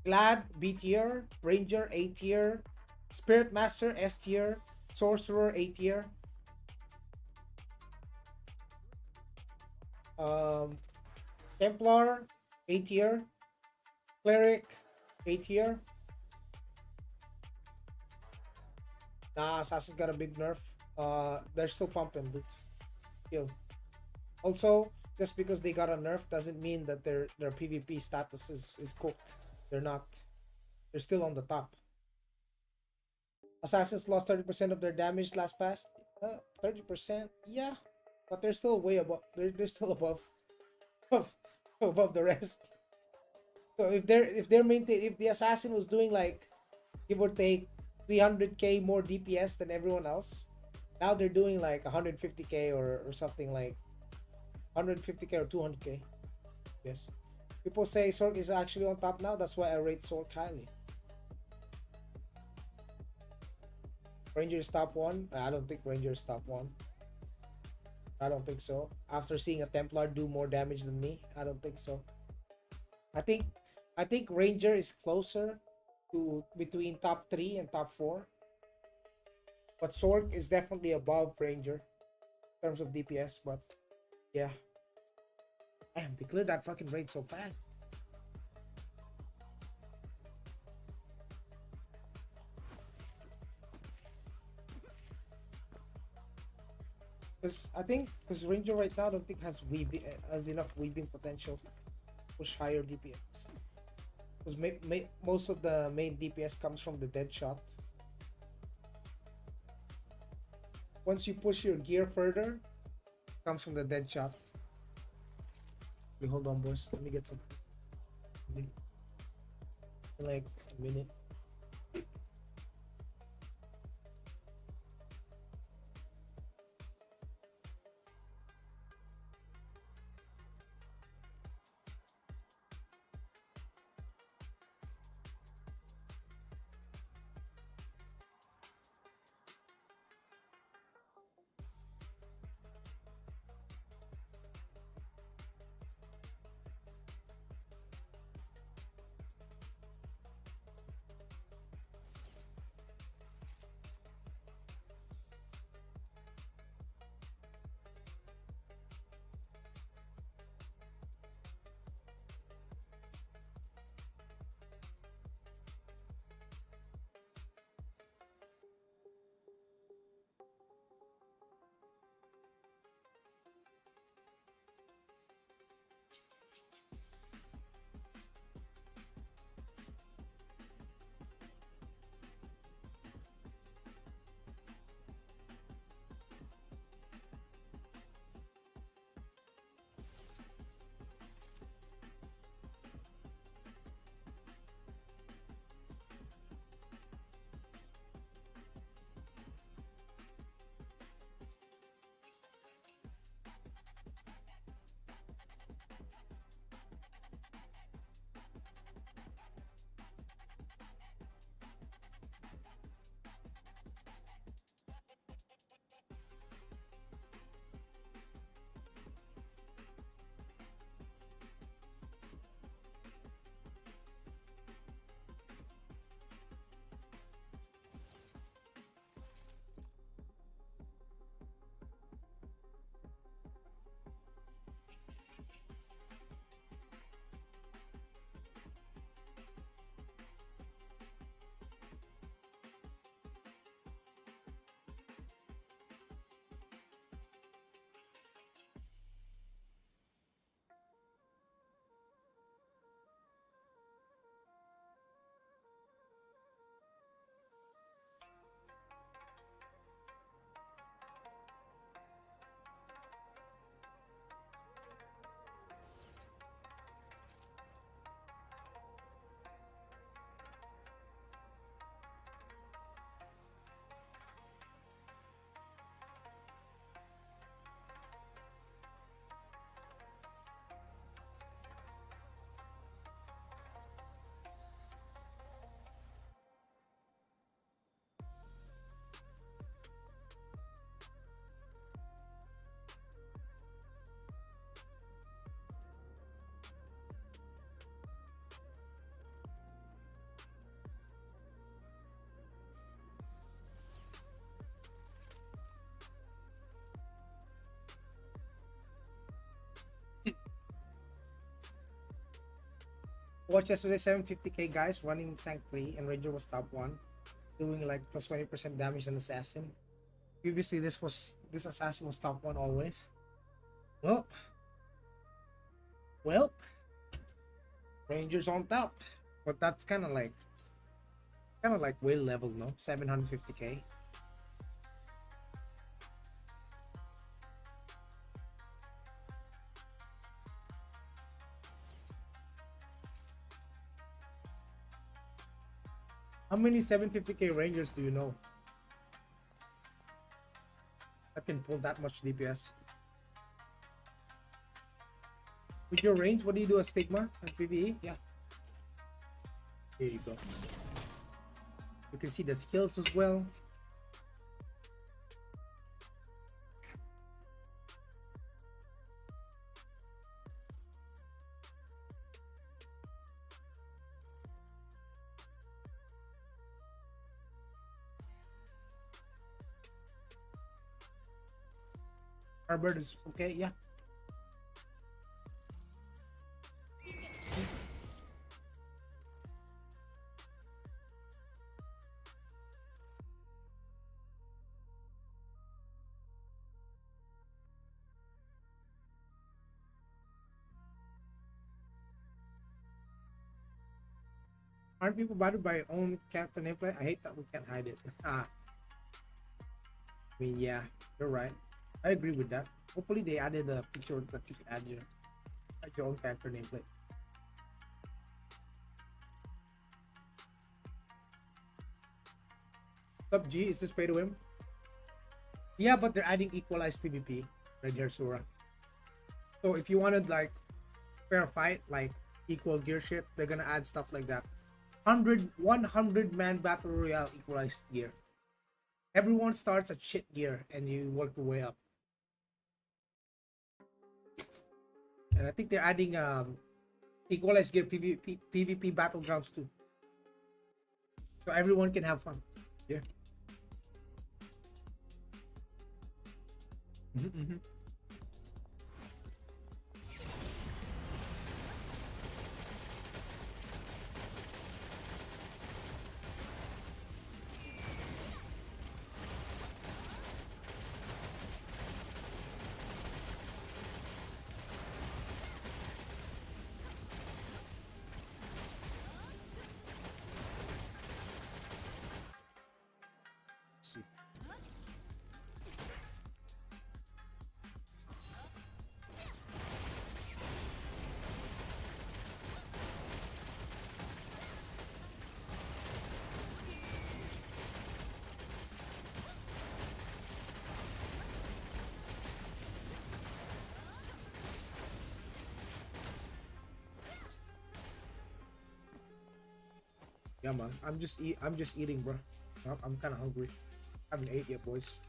Glad B tier, Ranger A tier, Spirit Master S tier, Sorcerer A tier. Templar A tier, Cleric A tier. Nah, Assassin got a big nerf. They're still pumping, dude. Still. Also, just because they got a nerf doesn't mean that their PvP status is cooked. They're not. They're still on the top. Assassins lost 30% of their damage last pass. 30%, yeah, but they're still way above. They're still above, above the rest. So if the assassin was doing like, give or take, 300k more DPS than everyone else, now they're doing like 150k or something like 150k or 200k. Yes, people say Sork is actually on top now. That's why I rate Sork highly. Ranger is top 1. I don't think Ranger is top 1. I don't think so. After seeing a Templar do more damage than me, I don't think so. I think Ranger is closer to between top 3 and top 4. But Sork is definitely above Ranger in terms of DPS, but yeah. Damn, they cleared that fucking raid so fast. Because I think because Ranger right now I don't think has enough weaving potential to push higher DPS. Because most of the main DPS comes from the dead shot. Once you push your gear further, comes from the dead shot. Wait, hold on, boys. Let me get some. Like a minute. Watch yesterday 750k guys running Sank 3 and Ranger was top 1, doing like plus 20% damage on assassin. Previously this assassin was top 1 always. Well, well, Ranger's on top. But that's kinda like whale level, no? 750k. How many 750k Rangers do you know that can pull that much DPS? With your range, what do you do as Stigma and PvE? Yeah. Here you go. You can see the skills as well. Harbor is okay, yeah. Aren't people bothered by own character nameplate? I hate that we can't hide it. I mean, yeah, you're right. I agree with that. Hopefully they added a feature that you can add your own character nameplate. PUBG, is this pay to win? Yeah, but they're adding equalized PvP right here, Sura. So if you wanted like fair fight, like equal gear shit, they're gonna add stuff like that. 100 man battle royale equalized gear. Everyone starts at shit gear and you work your way up. And I think they're adding equalized gear PvP battlegrounds too. So everyone can have fun. Yeah. Mm-hmm. See. Yeah, man. I'm just eating, bro. I'm kind of hungry. I haven't ate yet, boys.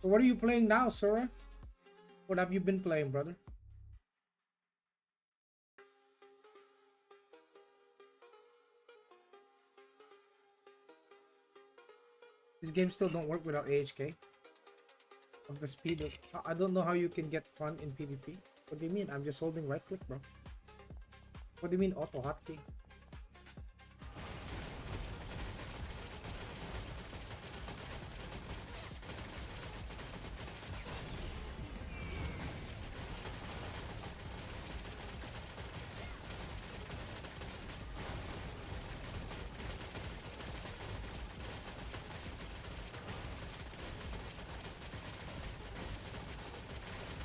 So what are you playing now, Sora? What have you been playing, brother? These games still don't work without AHK. Of the speed of, I don't know how you can get fun in PvP. What do you mean? I'm just holding right click, bro. What do you mean auto hotkey?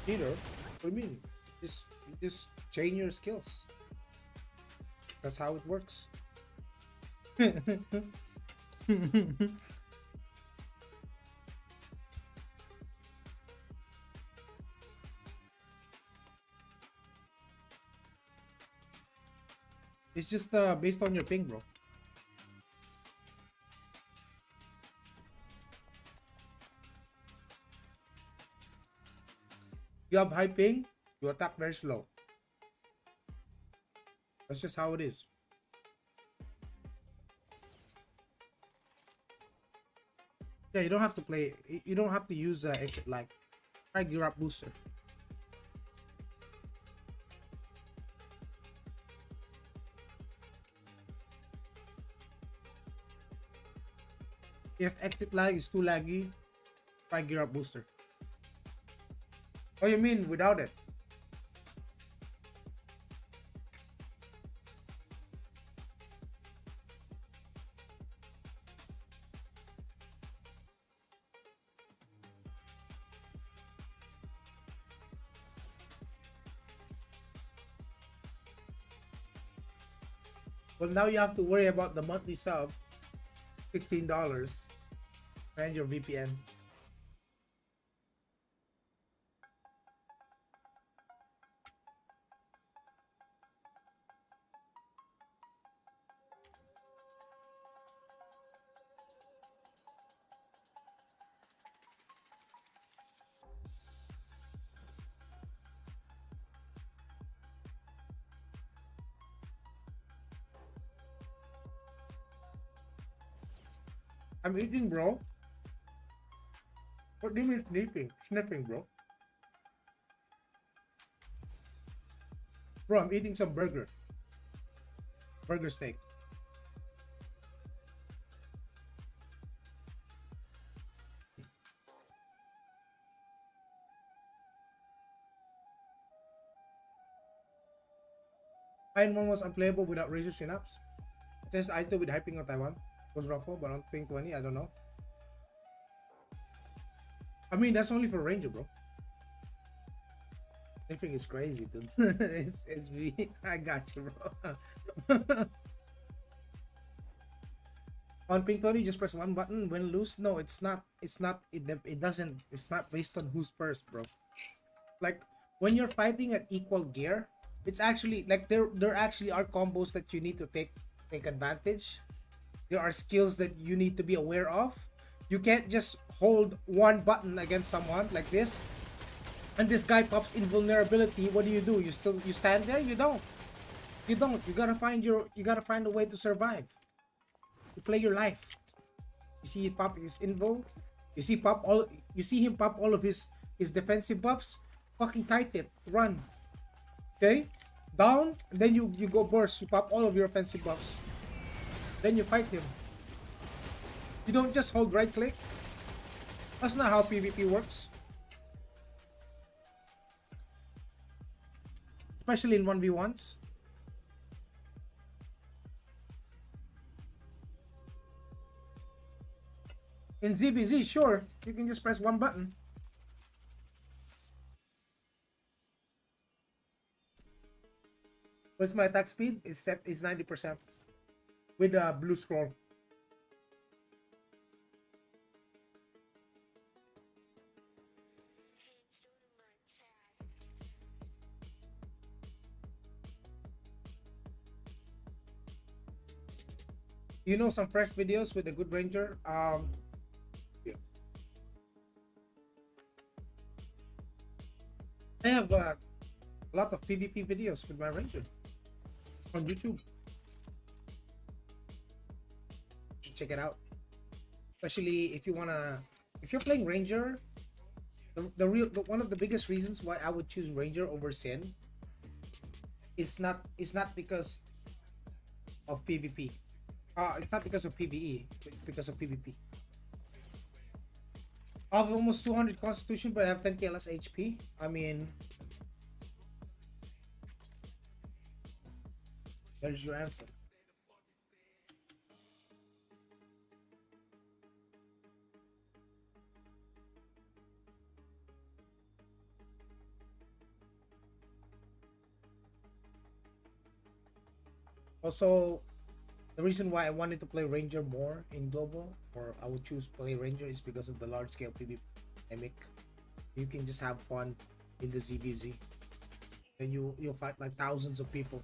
Peter, what do you mean? Just chain your skills. That's how it works. It's just based on your ping, bro. You have high ping, you attack very slow. That's just how it is. Yeah, you don't have to play. You don't have to use exit lag. Try gear up booster. If exit lag is too laggy, try gear up booster. Oh, you mean without it? Well, now you have to worry about the monthly sub, $16, and your VPN. I'm eating, bro. What do you mean sniffing? Sniffing, bro. Bro, I'm eating some burger. Burger steak. Aion 1 was unplayable without Razor Synapse. Test Aito with hyping on Taiwan. Was ruffle, but on Ping 20, I don't know. I mean, that's only for Ranger, bro. Hyping is crazy, dude. it's me. I got you, bro. On Ping 20, just press one button, win, lose. No, it's not. It doesn't. It's not based on who's first, bro. Like when you're fighting at equal gear, it's actually like there actually are combos that you need to take advantage. There are skills that you need to be aware of. You can't just hold one button against someone like this, and this guy pops invulnerability. What do? You stand there? You don't. You gotta find a way to survive. You play your life. You see it pop his invo. You see him pop all of his defensive buffs. Fucking kite it. Run. Okay? Down, and then you go burst. You pop all of your offensive buffs. Then you fight him. You don't just hold right click. That's not how PvP works. Especially in 1v1s. In ZBZ, sure, you can just press one button. What's my attack speed? Is 90% with the blue scroll. You know some fresh videos with a good ranger? Yeah. I have a lot of PvP videos with my ranger on YouTube. You should check it out. Especially if you're playing ranger. One of the biggest reasons why I would choose ranger over Sin is not because of PvP. It's not because of PvE. It's because of PvP. I have almost 200 constitution, but I have 10k less HP. I mean, there's your answer. Also, the reason why I wanted to play Ranger more in global, or I would choose play Ranger, is because of the large scale PvP dynamic. You can just have fun in the ZVZ, and you'll fight like thousands of people.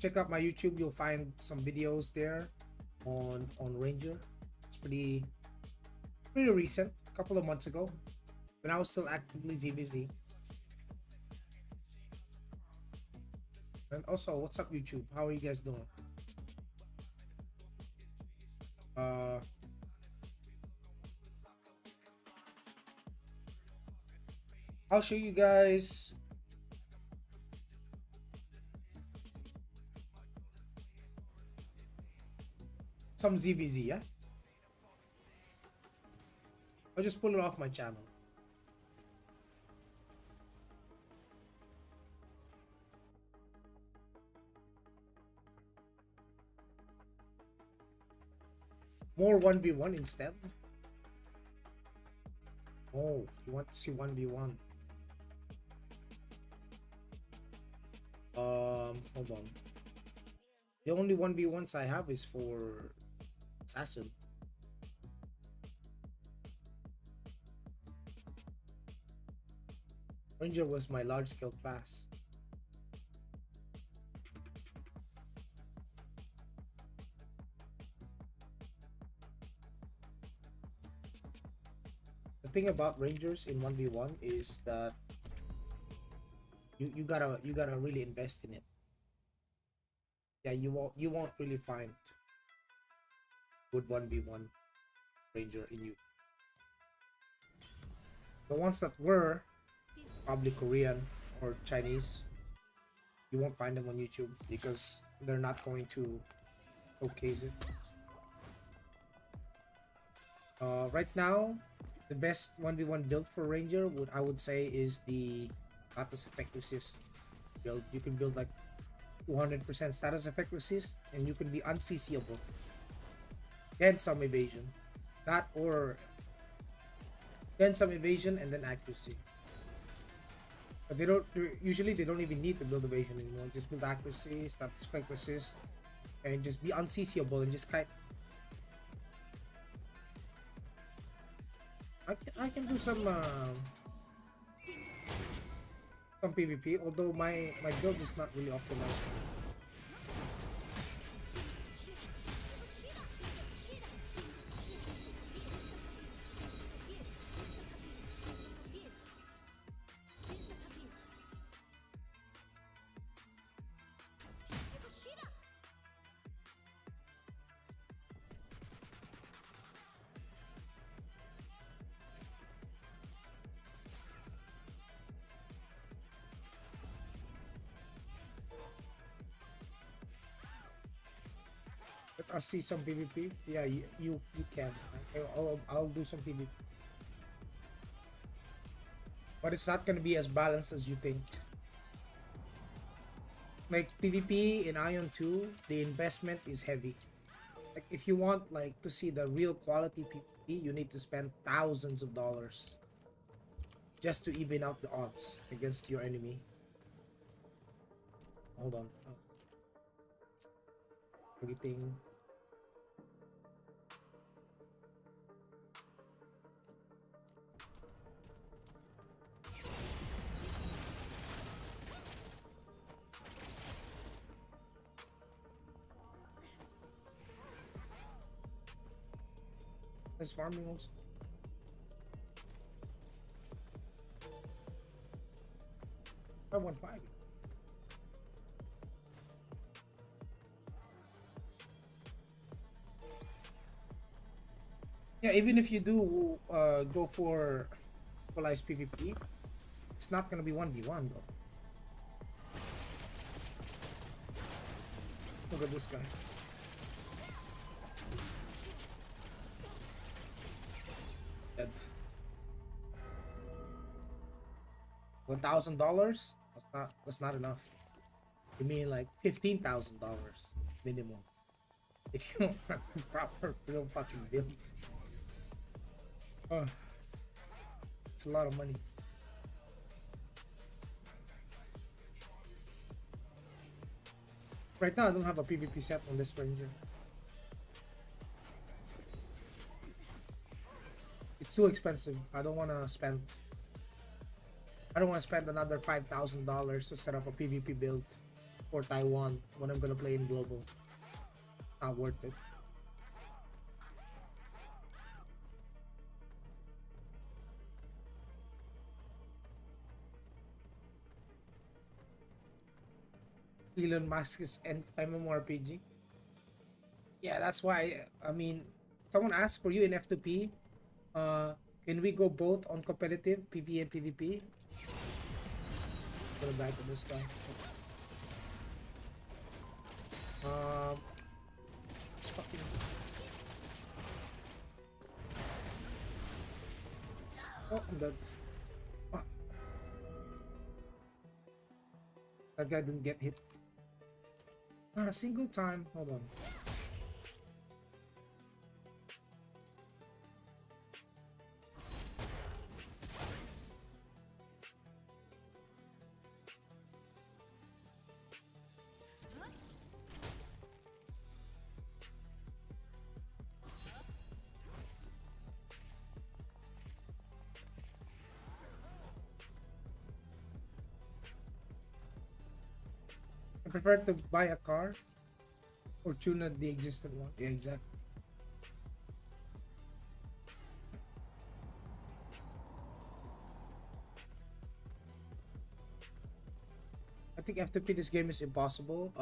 Check out my YouTube, you'll find some videos there on Ranger. It's pretty recent, a couple of months ago, when I was still actively ZVZ. And also, what's up YouTube? How are you guys doing? I'll show you guys some ZVZ, yeah? I'll just pull it off my channel. More 1v1 instead? Oh, you want to see 1v1? Hold on. The only 1v1s I have is for Assassin. Ranger was my large scale class. The thing about Rangers in 1v1 is that you gotta really invest in it. Yeah, you won't really find good 1v1 Ranger in you. The ones that were probably Korean or Chinese, you won't find them on YouTube because they're not going to showcase it. Right now, the best 1v1 build for Ranger I would say is the Stratus Effectus build. You can build like 200% status effect resist, and you can be unCCable. Then some evasion. That or then some evasion and then accuracy. But usually they don't even need to build evasion anymore. Just build accuracy, status effect resist, and just be unCCable and just kite. I can do some PvP, although my build is not really optimized. Let us see some PvP. Yeah, you can. I'll do some PvP. But it's not gonna be as balanced as you think. Like PvP in Aion 2, the investment is heavy. Like if you want like to see the real quality PvP, you need to spend thousands of dollars just to even out the odds against your enemy. Hold on. Oh. Everything. This farming also. I won 5. Yeah, even if you do go for equalized PvP, it's not gonna be 1v1 though. Look at this guy. Dead. $1,000? That's not enough. You mean like $15,000 minimum if you want a proper real fucking build. It's a lot of money. Right now I don't have a PvP set on this ranger. It's too expensive. I don't want to spend another $5,000 to set up a PvP build for Taiwan when I'm gonna play in global. Not worth it. Elon Musk's MMORPG. Yeah, that's why. I mean, someone asked for you in F2P. Can we go both on competitive PvE and PvP? Go back to this guy. It's fucking. Oh, I'm dead. Oh. That guy didn't get hit. Not a single time. Hold on. I prefer to buy a car or tune the existing one. Yeah, exactly. I think F2P this game is impossible.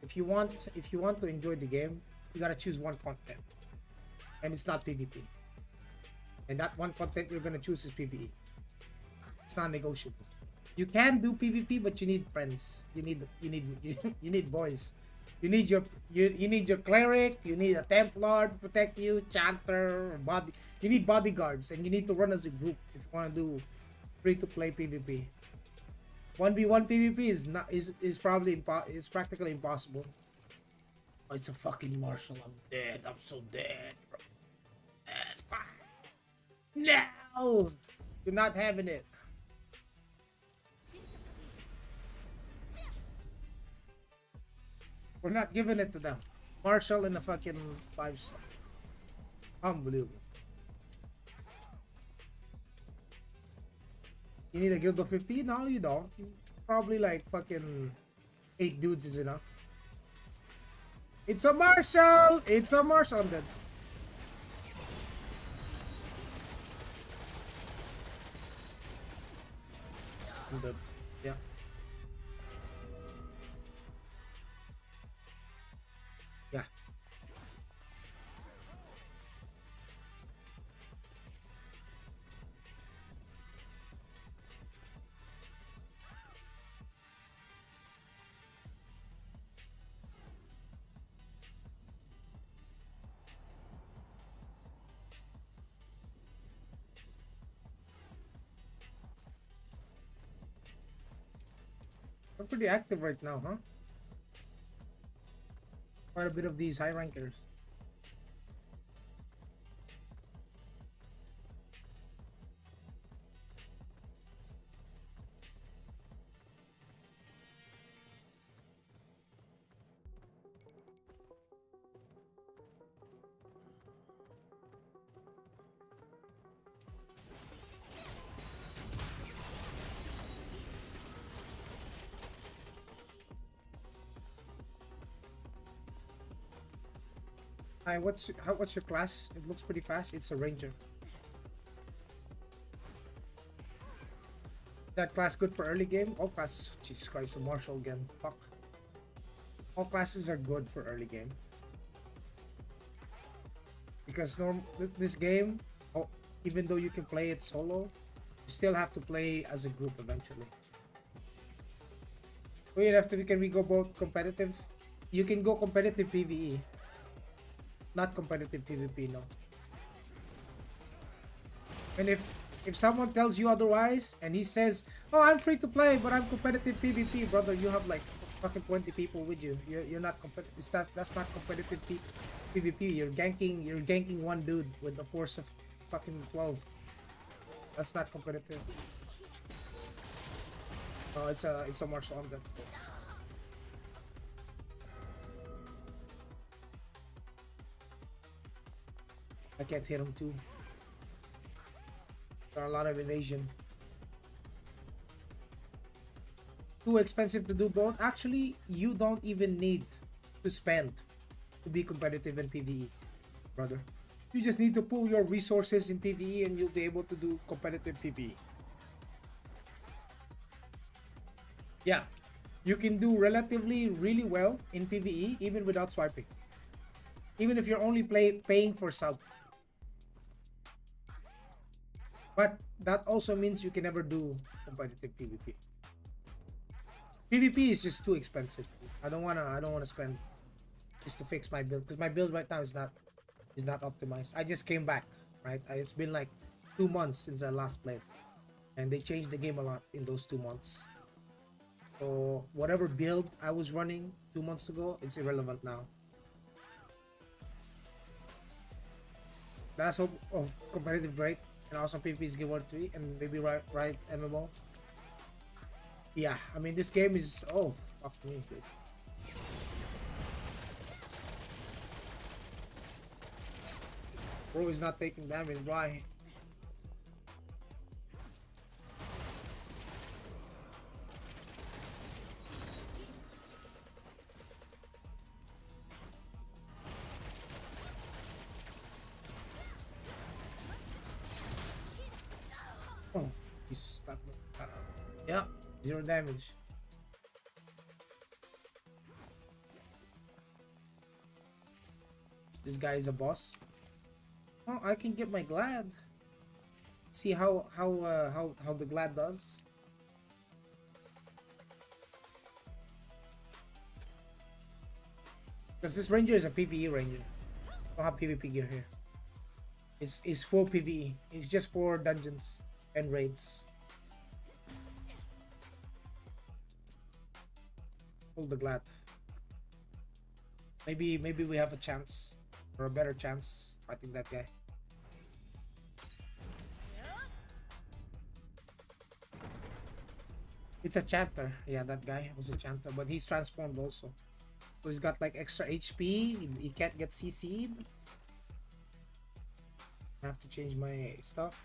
If you want to enjoy the game, you gotta choose one content, and it's not PvP. And that one content you're gonna choose is PvE. It's non-negotiable. You can do PvP, but you need friends. You need boys. You need your cleric. You need a Templar to protect you, chanter, body. You need bodyguards, and you need to run as a group if you want to do free-to-play PvP. 1v1 PvP is probably is practically impossible. Oh, it's a fucking Marshall. I'm dead. I'm so dead, bro. Dead. No! You're not having it. We're not giving it to them. Marshall in the fucking 5-star. Unbelievable. You need a guild of 50? No, you don't. Probably like fucking 8 dudes is enough. It's a Marshall! It's a Marshall. I'm dead. I'm dead. Yeah. Yeah. We're pretty active right now, huh? Quite a bit of these high rankers. Hi, what's your class? It looks pretty fast. It's a ranger. That class good for early game? All classes, Jesus Christ, a marshal again. Fuck. All classes are good for early game. Because this game, oh, even though you can play it solo, you still have to play as a group eventually. Can we go both competitive? You can go competitive PvE. Not competitive PvP, no. And if someone tells you otherwise and he says, "Oh, I'm free to play, but I'm competitive PvP," brother, you have like fucking 20 people with you. You're not competitive. That's not competitive PvP. You're ganking one dude with the force of fucking 12. That's not competitive. Oh, it's a martial arm then. I can't hit him too. There are a lot of evasion. Too expensive to do both. Actually, you don't even need to spend to be competitive in PvE, brother. You just need to pool your resources in PvE and you'll be able to do competitive PvE. Yeah, you can do relatively really well in PvE even without swiping. Even if you're only paying for sub. But that also means you can never do competitive PvP. PvP is just too expensive. I don't wanna spend just to fix my build because my build right now is not optimized. I just came back, right? It's been like 2 months since I last played, and they changed the game a lot in those 2 months. So whatever build I was running 2 months ago, it's irrelevant now. Last hope of competitive break. And also PvP's Guild War 3 and maybe right MMO. Yeah, I mean this game is fuck me, dude. Bro is not taking damage, why? Oh, he's stuck. Yeah, 0 damage. This guy is a boss. Oh, I can get my glad. See how the glad does. Because this ranger is a PvE ranger. I don't have PvP gear here. It's full PvE. It's just for dungeons and raids. pull the glad. Maybe we have a chance or a better chance fighting that guy. It's a chanter. Yeah, that guy was a chanter, but he's transformed also. So he's got like extra HP. He can't get CC'd. I have to change my stuff.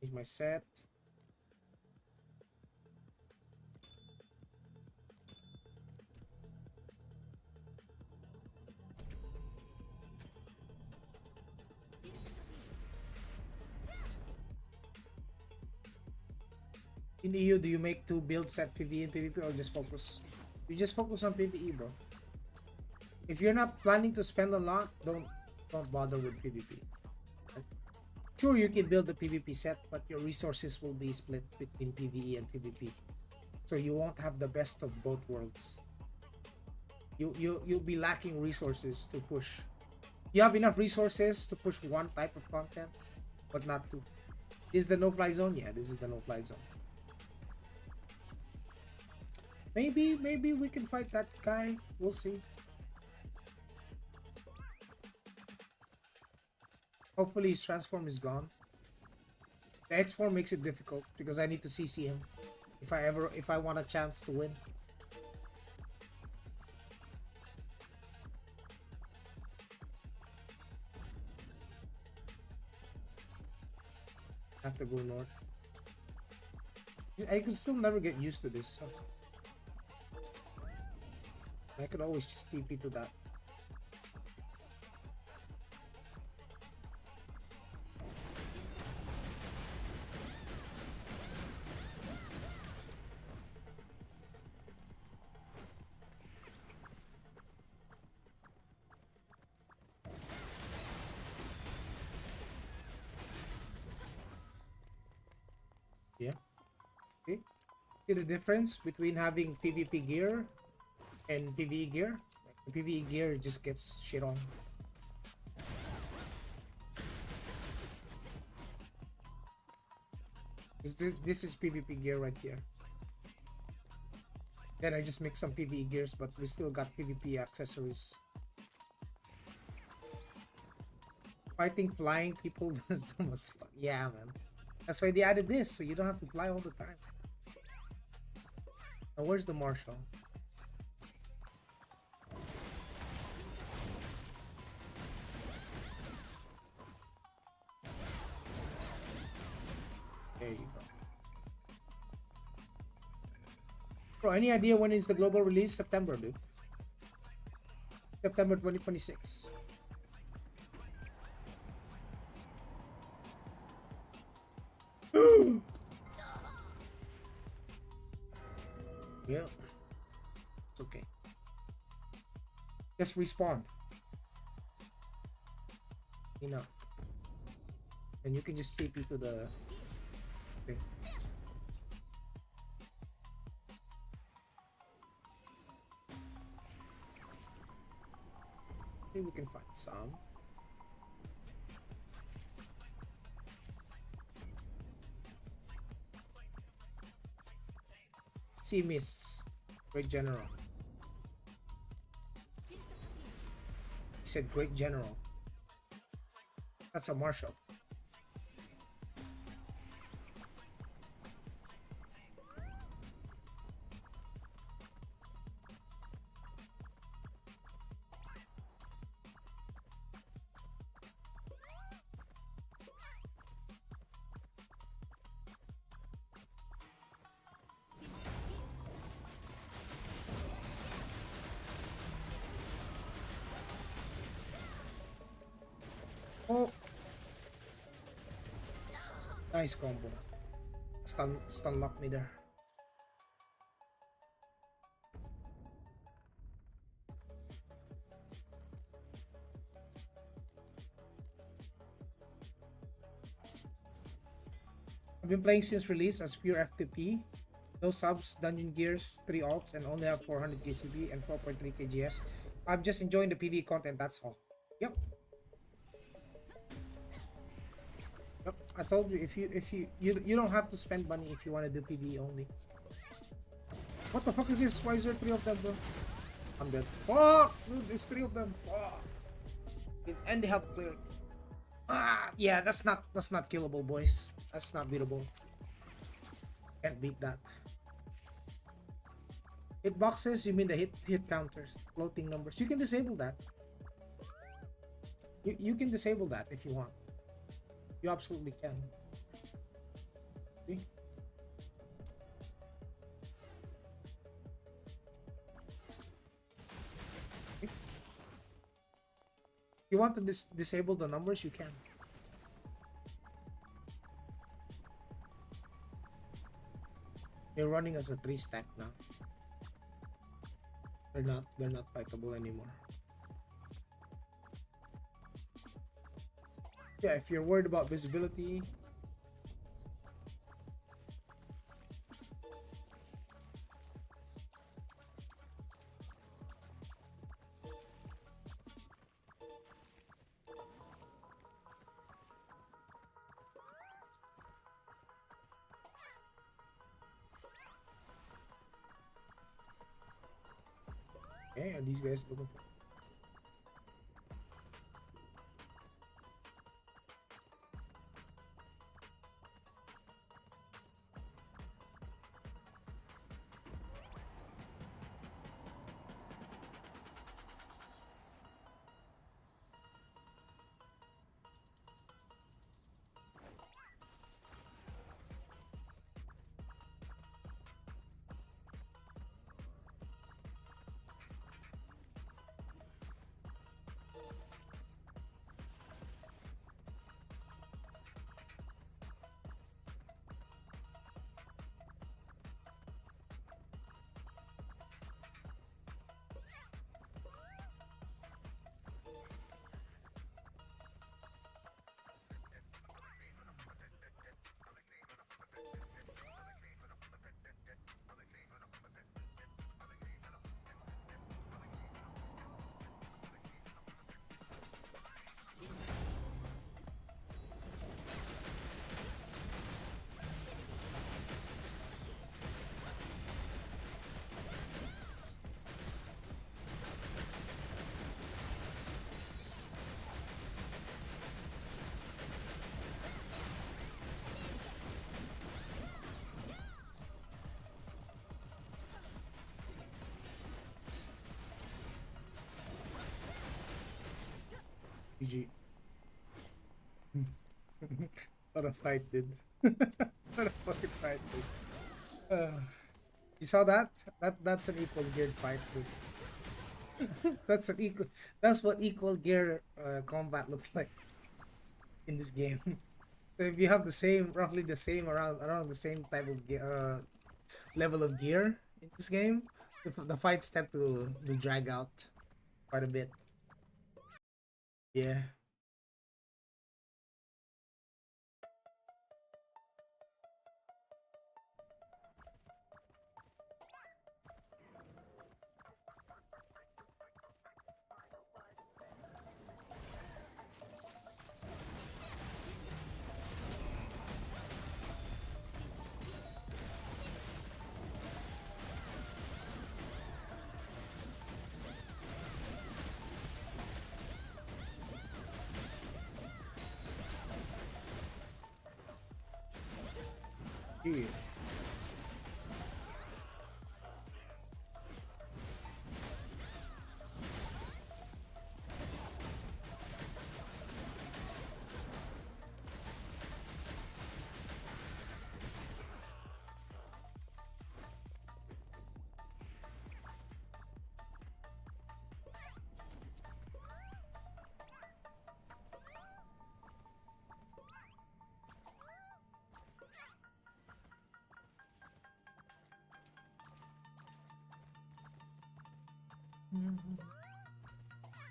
Change my set. In EU, do you make two builds at PvE and PvP or just focus? You just focus on PvE, bro. If you're not planning to spend a lot, don't bother with PvP. Sure, you can build the PvP set, but your resources will be split between PvE and PvP. So you won't have the best of both worlds. You'll be lacking resources to push. You have enough resources to push one type of content, but not two. This is the no-fly zone? Yeah, this is the no-fly zone. Maybe we can fight that guy. We'll see. Hopefully his transform is gone. The X form makes it difficult because I need to CC him if I want a chance to win. I have to go north. I could still never get used to this. So. I could always just TP to that. Yeah. Okay. See the difference between having PvP gear and PvE gear? Like, the PvE gear just gets shit on. This is PvP gear right here. Then I just mix some PvE gears, but we still got PvP accessories. Fighting flying people does the most fun. Yeah, man. That's why they added this, so you don't have to fly all the time. Now, where's the marshal? There you go. Bro, any idea when is the global release? September, dude. September 2026. Yeah. It's okay. Just respawn. You know. And you can just TP to the thing. Maybe we can find some. Sea Mists. Great General. He said Great General. That's a marshal. Oh, nice combo. Stun lock me there. I've been playing since release as pure FTP. No subs, dungeon gears, 3 alts, and only have 400 KCP and 4.3 KGS. I'm just enjoying the PvE content, that's all. Yep. I told you, if you don't have to spend money if you want to do PvE only. What the fuck is this? Why is there 3 of them, bro? I'm dead. Fuck! Dude, there's 3 of them. Fuck. And they have clear. Yeah, that's not killable, boys. That's not beatable. Can't beat that. Hitboxes, you mean the hit counters, floating numbers. You can disable that. You can disable that if you want. You absolutely can. See? If you want to disable the numbers, you can. They're running as a 3-stack now. They're not fightable anymore. Yeah, if you're worried about visibility, okay, are these guys looking for? GG. What a fight, dude. What a fucking fight, dude. You saw that? That's an equal geared fight, dude. That's what equal gear combat looks like in this game. So if you have the same, roughly the same around the same type of level of gear in this game, the fights tend to drag out quite a bit. Yeah. Yeah.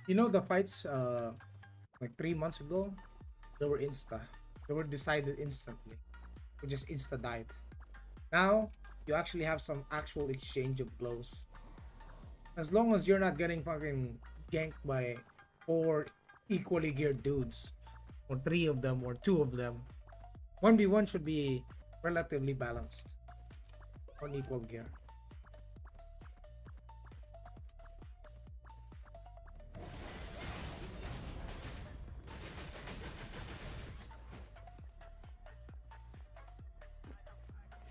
You know the fights like 3 months ago, they were insta. They were decided instantly. We just insta died. Now you actually have some actual exchange of blows. As long as you're not getting fucking ganked by 4 equally geared dudes, or 3 of them, or 2 of them, 1v1 should be relatively balanced on equal gear.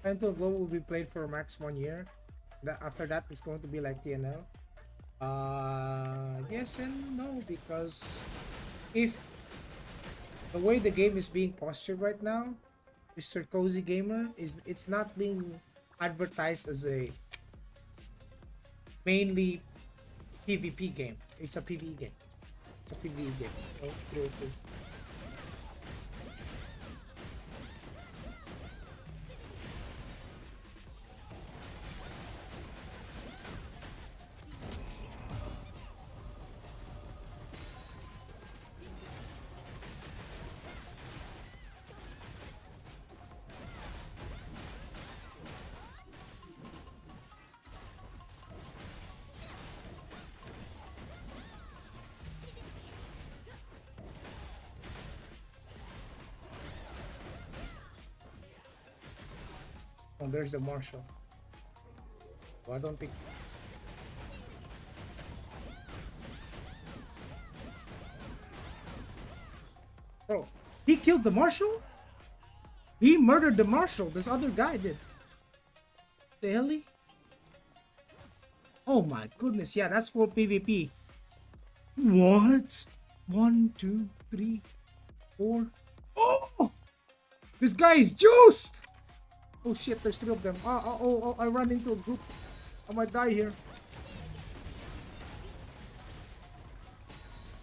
Phantom Glow will be played for max 1 year. After that, it's going to be like TNL. Yes and no, because if the way the game is being postured right now, Mr. Cozy Gamer it's not being advertised as a mainly PvP game. It's a PvE game. It's a PvE game. Oh, true, true. Oh, there's the Marshal. Oh, I don't think. Bro, he killed the Marshal? He murdered the Marshal. This other guy did. The hell? Oh my goodness. Yeah, that's for PvP. What? 1, 2, 3, 4. Oh! This guy is juiced! Oh shit, there's 3 of them. Oh, I ran into a group. I might die here.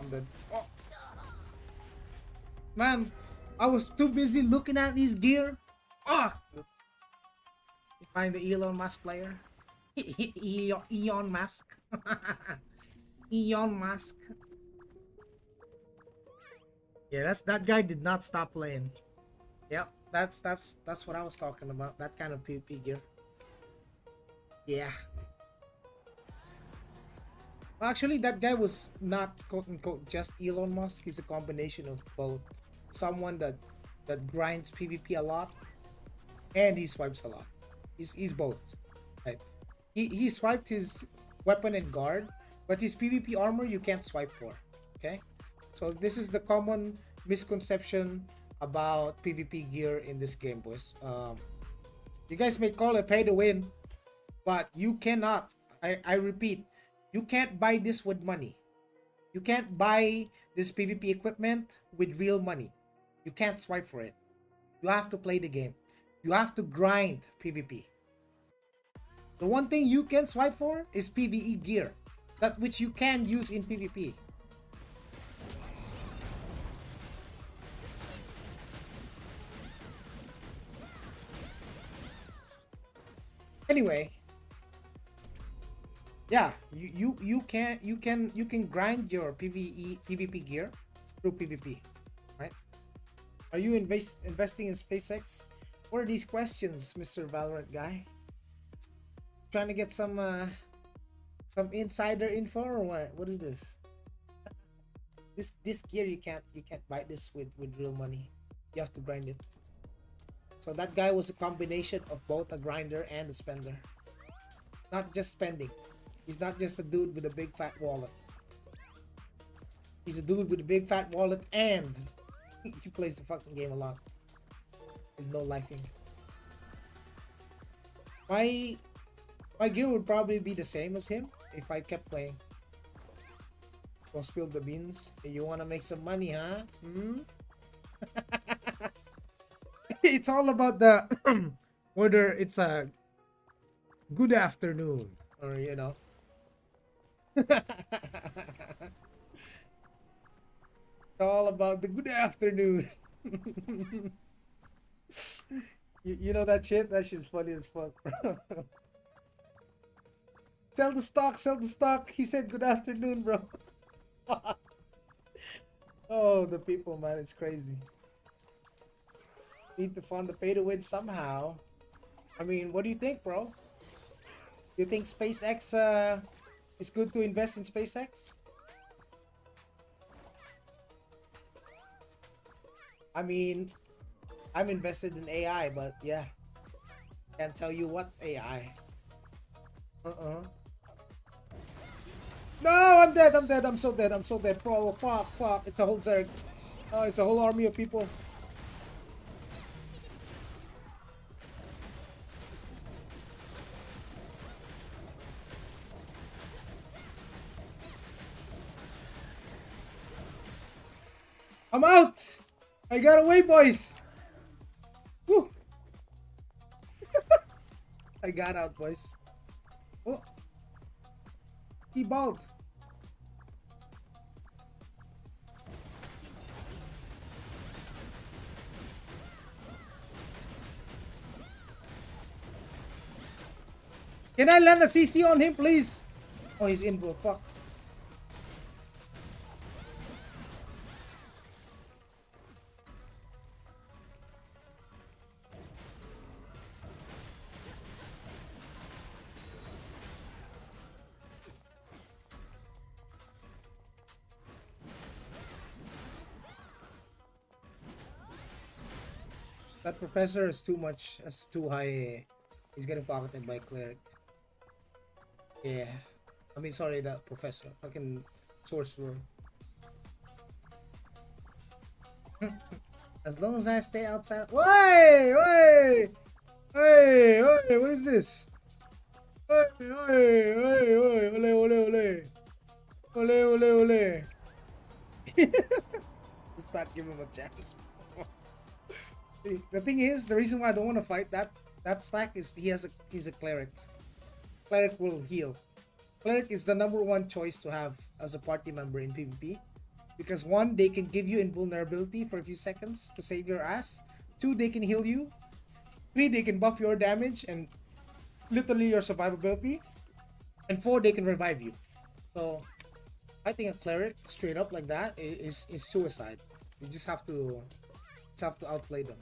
I'm dead. Oh. Man, I was too busy looking at his gear. Ah! You find the Elon Musk player? Eon Musk. Eon Musk. Yeah, that guy did not stop playing. Yep, that's what I was talking about. That kind of PvP gear. Yeah. Well, actually, that guy was not quote unquote just Elon Musk. He's a combination of both. Someone that grinds PvP a lot, and he swipes a lot. He's both. Right. He swiped his weapon and guard, but his PvP armor you can't swipe for. Okay. So this is the common misconception about PvP gear in this game, boys. You guys may call it pay to win, but you cannot. I repeat, you can't buy this with money. You can't buy this PvP equipment with real money. You can't swipe for it. You have to play the game. You have to grind PvP. The one thing you can swipe for is PvE gear, that which you can use in PvP. Anyway, yeah, you can grind your PvP gear through PvP, right? Are you investing in SpaceX? What are these questions, Mr. Valorant guy? Trying to get some insider info or what? What is this? This gear you can't buy this with real money. You have to grind it. So that guy was a combination of both a grinder and a spender. Not just spending. He's not just a dude with a big fat wallet. He's a dude with a big fat wallet and he plays the fucking game a lot. There's no lifing. My gear would probably be the same as him if I kept playing. Go spill the beans. You wanna make some money, huh? It's all about the whether it's a good afternoon or you know. It's all about the good afternoon. You know that shit? That shit's funny as fuck, bro. Sell the stock, sell the stock. He said good afternoon, bro. Oh, the people, man, it's crazy. Need to fund the pay to win somehow. I mean, what do you think, bro? You think SpaceX is good to invest in SpaceX? I mean, I'm invested in AI, but yeah, can't tell you what AI. No, I'm dead. I'm dead. I'm so dead. I'm so dead. Bro, fuck, fuck. It's a whole Zerg. Oh, it's a whole army of people. I'm out. I got away, boys. Woo. I got out, boys. Oh, he balled. Can I land a CC on him, please? Oh, he's in, bro. Fuck. That professor is too much. That's too high. He's getting pocketed by cleric. Yeah. I mean, sorry, that professor. Fucking sorcerer. As long as I stay outside. Wait, wait, hey, hey, what is this? Hey, hey, hey, hey, ole, ole, ole, ole, ole, ole. Let's not give him a chance. The thing is, the reason why I don't want to fight that stack is he's a cleric. Cleric will heal. Cleric is the number one choice to have as a party member in PvP. Because one, they can give you invulnerability for a few seconds to save your ass. Two, they can heal you. Three, they can buff your damage and literally your survivability. And four, they can revive you. So, fighting a cleric straight up like that is suicide. You just have to outplay them.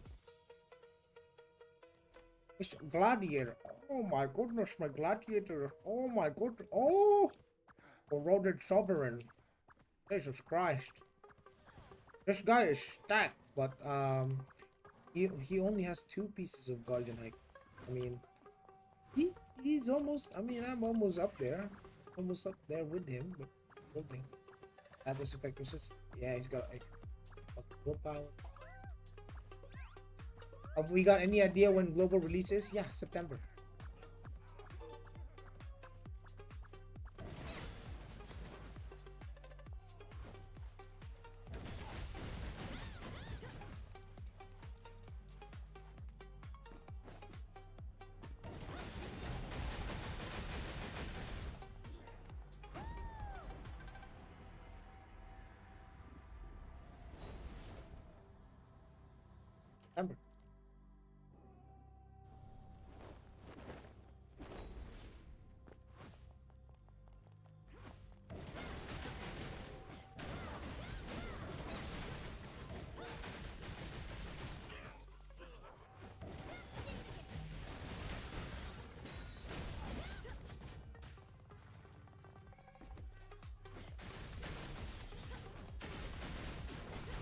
Gladiator. Oh my goodness, my gladiator. Oh my goodness. Oh, corroded sovereign. Jesus Christ. This guy is stacked, but he only has 2 pieces of guardian height. I mean, he's almost. I mean, I'm almost up there, with him. But building that is effective. Just yeah, he's got like willpower. Have we got any idea when global release is? Yeah, September. September.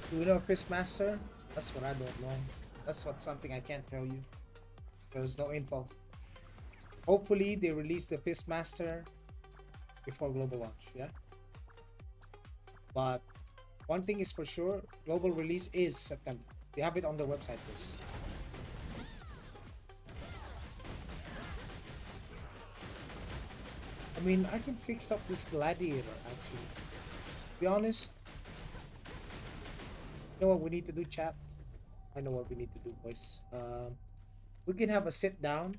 Do we know Fistmaster? That's what I don't know. That's what something I can't tell you. There's no info. Hopefully they release the Fistmaster before global launch, yeah? But one thing is for sure, global release is September. They have it on their website first. I mean, I can fix up this gladiator actually. To be honest, you know what we need to do, chat? I know what we need to do, boys. We can have a sit down.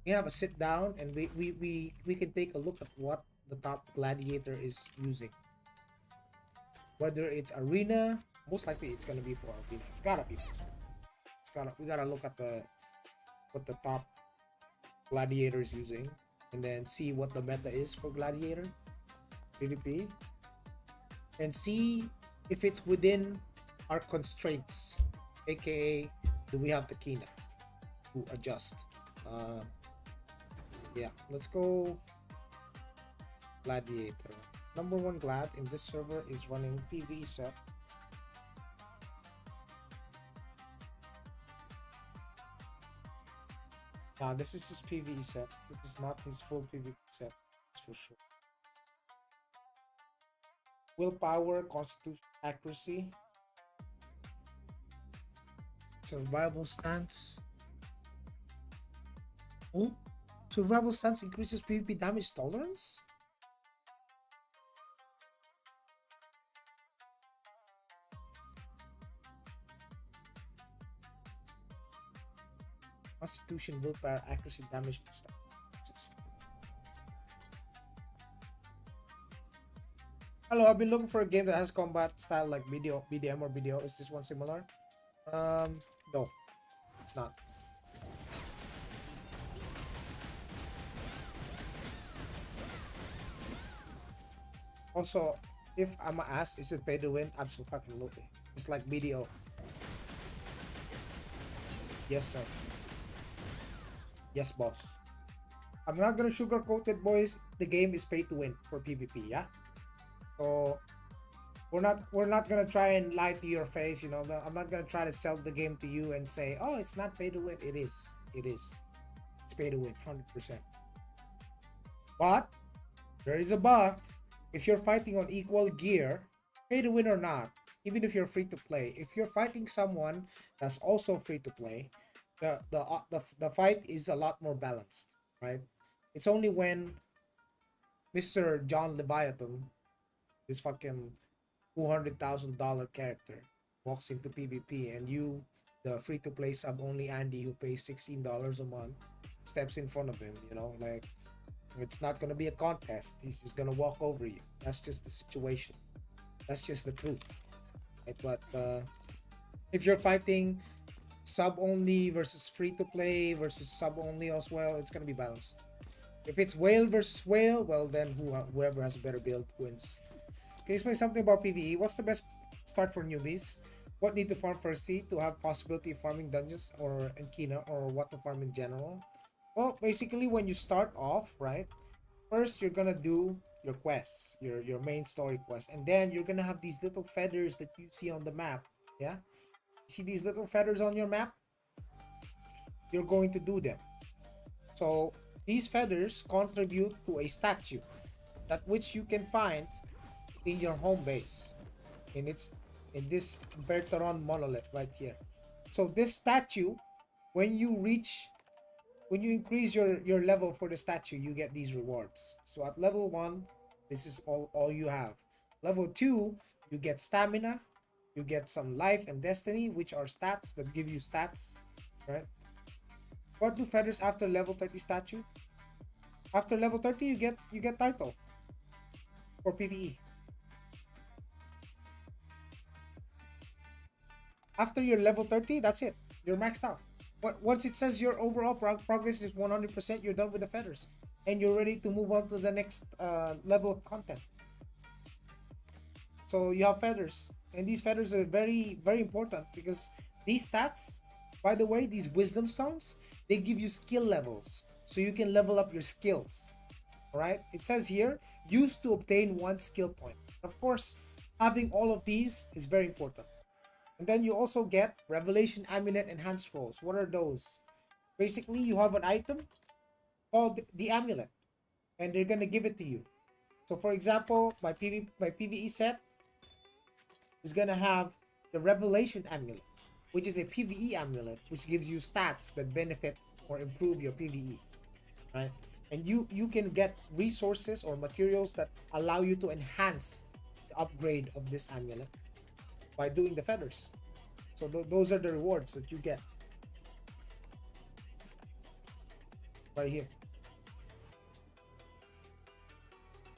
We can have a sit down and we can take a look at what the top gladiator is using. Whether it's arena, most likely it's gonna be for arena. It's gotta be. We gotta look at what the top gladiator is using, and then see what the meta is for gladiator PvP, and see if it's within our constraints, aka do we have the Kina to adjust. Yeah, let's go gladiator. Number 1 glad in this server is running PV set. This is his PvE set. This is not his full PvP set. That's for sure. Willpower, constitution, accuracy, survival stance. Oh, survival stance increases PvP damage tolerance? Constitution, willpower, accuracy, damage boost. Hello, I've been looking for a game that has combat style like BDM or BDO. Is this one similar? No, it's not. Also, if I'm asked, is it pay to win? Absolutely. It's like BDO. Yes, sir. Yes, boss. I'm not gonna sugarcoat it, boys. The game is pay to win for PvP, yeah? So we're not gonna try and lie to your face, you know. I'm not gonna try to sell the game to you and say, oh, it's not pay to win. It is. It's pay to win, 100%. But there is a but. If you're fighting on equal gear, pay to win or not, even if you're free to play, if you're fighting someone that's also free to play, the fight is a lot more balanced, right? It's only when Mr. John Leviathan, this fucking $200,000 character, walks into PvP and you, the free to play sub only Andy who pays $16 a month, steps in front of him, you know, like it's not gonna be a contest. He's just gonna walk over you. That's just the situation. That's just the truth. Right? But if you're fighting sub only versus free to play versus sub only as well, it's gonna be balanced. If it's whale versus whale, well then whoever has a better build wins. Can you explain something about PvE? What's the best start for newbies? What need to farm for C to have possibility of farming dungeons or in Kina, or what to farm in general? Well, basically when you start off, right? First you're gonna do your quests, your main story quest, and then you're gonna have these little feathers that you see on the map. Yeah? You see these little feathers on your map? You're going to do them. So these feathers contribute to a statue that which you can find in your home base. In this Bertaron monolith right here. So this statue, when you increase your level for the statue, you get these rewards. So at level 1, this is all you have. Level 2, you get stamina, you get some life and destiny, which are stats that give you stats, right? What do feathers after level 30 statue? After level 30, you get title for PvE. After your level 30, that's it. You're maxed out. Once it says your overall progress is 100%, you're done with the feathers. And you're ready to move on to the next level of content. So you have feathers. And these feathers are very, very important because these stats, by the way, these wisdom stones, they give you skill levels. So you can level up your skills. Alright? It says here, used to obtain 1 skill point. Of course, having all of these is very important. And then you also get Revelation Amulet and Hand Scrolls. What are those? Basically, you have an item called the Amulet, and they're gonna give it to you. So, for example, my PvE set is gonna have the Revelation Amulet, which is a PvE amulet, which gives you stats that benefit or improve your PvE, right? And you can get resources or materials that allow you to enhance the upgrade of this amulet by doing the feathers. So those are the rewards that you get right here.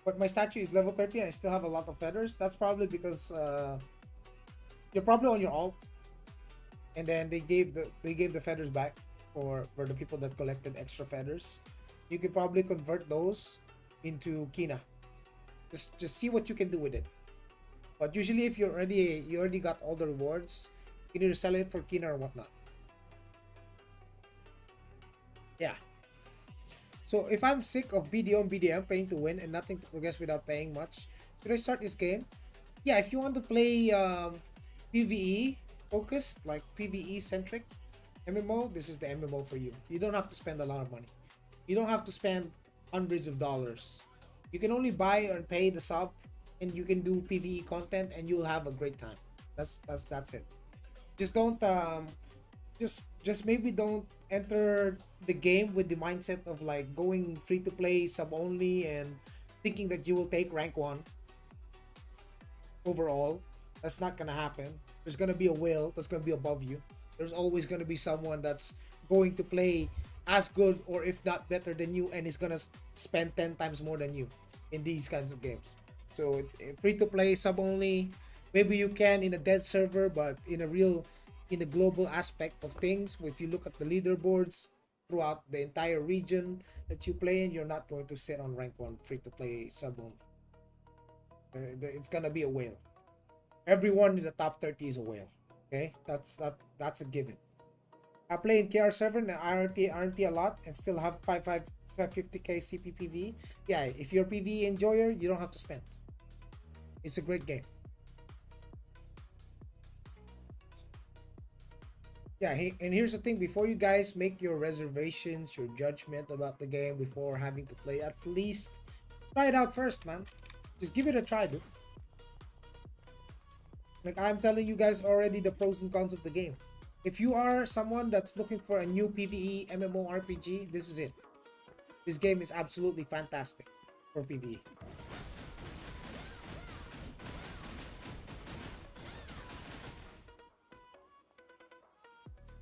But my statue is level 30 and I still have a lot of feathers. That's probably because you're probably on your alt, and then they gave the feathers back for the people that collected extra feathers. You could probably convert those into Kina. Just see what you can do with it. But usually, if you already got all the rewards, you need to sell it for Kina or whatnot. Yeah. So if I'm sick of BDO and BDM paying to win and nothing to progress without paying much, should I start this game? Yeah, if you want to play PvE focused, like PvE centric, MMO, this is the MMO for you. You don't have to spend a lot of money. You don't have to spend hundreds of dollars. You can only buy and pay the sub, and you can do PvE content, and you'll have a great time. That's it. Just don't just maybe don't enter the game with the mindset of like going free to play sub only and thinking that you will take rank 1 overall. That's not gonna happen. There's gonna be a whale that's gonna be above you. There's always gonna be someone that's going to play as good or if not better than you, and is gonna spend 10 times more than you in these kinds of games. So it's free to play sub only. Maybe you can in a dead server, but in the global aspect of things, if you look at the leaderboards throughout the entire region that you play in, you're not going to sit on rank 1 free to play sub only. It's gonna be a whale. Everyone in the top 30 is a whale. Okay, that's a given. I play in KR7 and RNT a lot and still have 550k CPPV. Yeah, if you're a PvE enjoyer, you don't have to spend. It's a great game. Yeah, and here's the thing, before you guys make your reservations, your judgment about the game before having to play, at least try it out first, man. Just give it a try, dude. Like I'm telling you guys already the pros and cons of the game. If you are someone that's looking for a new PvE MMORPG, this is it. This game is absolutely fantastic for PvE.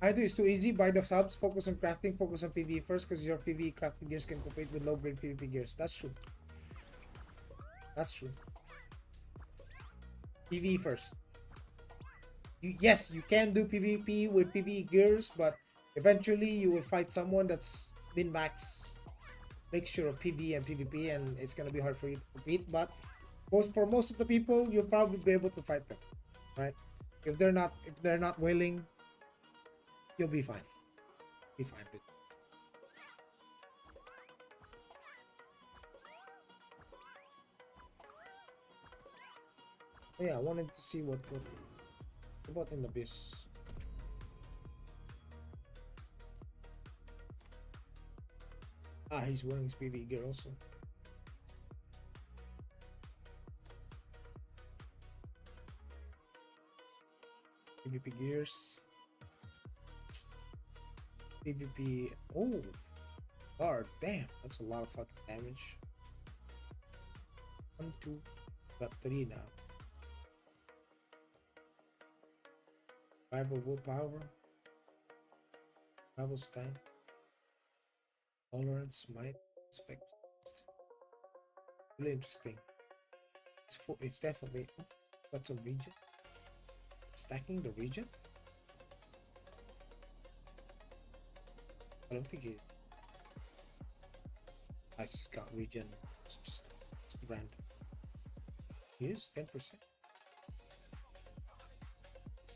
I do it's too easy. Buy the subs, focus on crafting, focus on PvE first, because your PvE crafting gears can compete with low grade PvP gears. That's true. That's true. PvE first. Yes, you can do PvP with PvE gears, but eventually you will fight someone that's min-max mixture of PvE and PvP, and it's gonna be hard for you to compete. But for most of the people, you'll probably be able to fight them, right? If they're not willing, you'll be fine. Be fine with it. Oh, yeah, I wanted to see what about in the Abyss. Ah, he's wearing his PvE gear also. PvP gears. PvP. Oh, God damn, that's a lot of fucking damage. 1, 2, got 3 now. Survival willpower. Travel stance. Tolerance, might, effect. Really interesting. It's definitely got some region. Stacking the region? I don't think it. I just got region. It's just random. Here's 10%.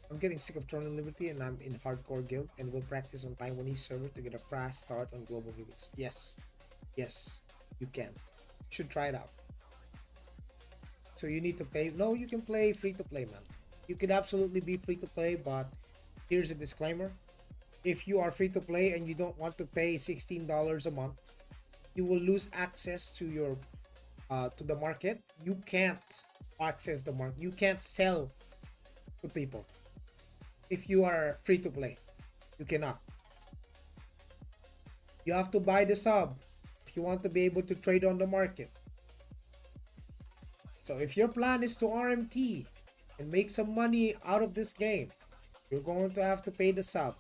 I'm getting sick of Throne of Liberty and I'm in hardcore guild and will practice on Taiwanese server to get a fast start on global release. Yes. Yes, you can. You should try it out. So you need to pay. No, you can play free to play, man. You can absolutely be free to play, but here's a disclaimer. If you are free to play and you don't want to pay $16 a month, you will lose access to your to the market. You can't access the market. You can't sell to people. If you are free to play, you cannot. You have to buy the sub if you want to be able to trade on the market. So if your plan is to RMT and make some money out of this game, you're going to have to pay the sub.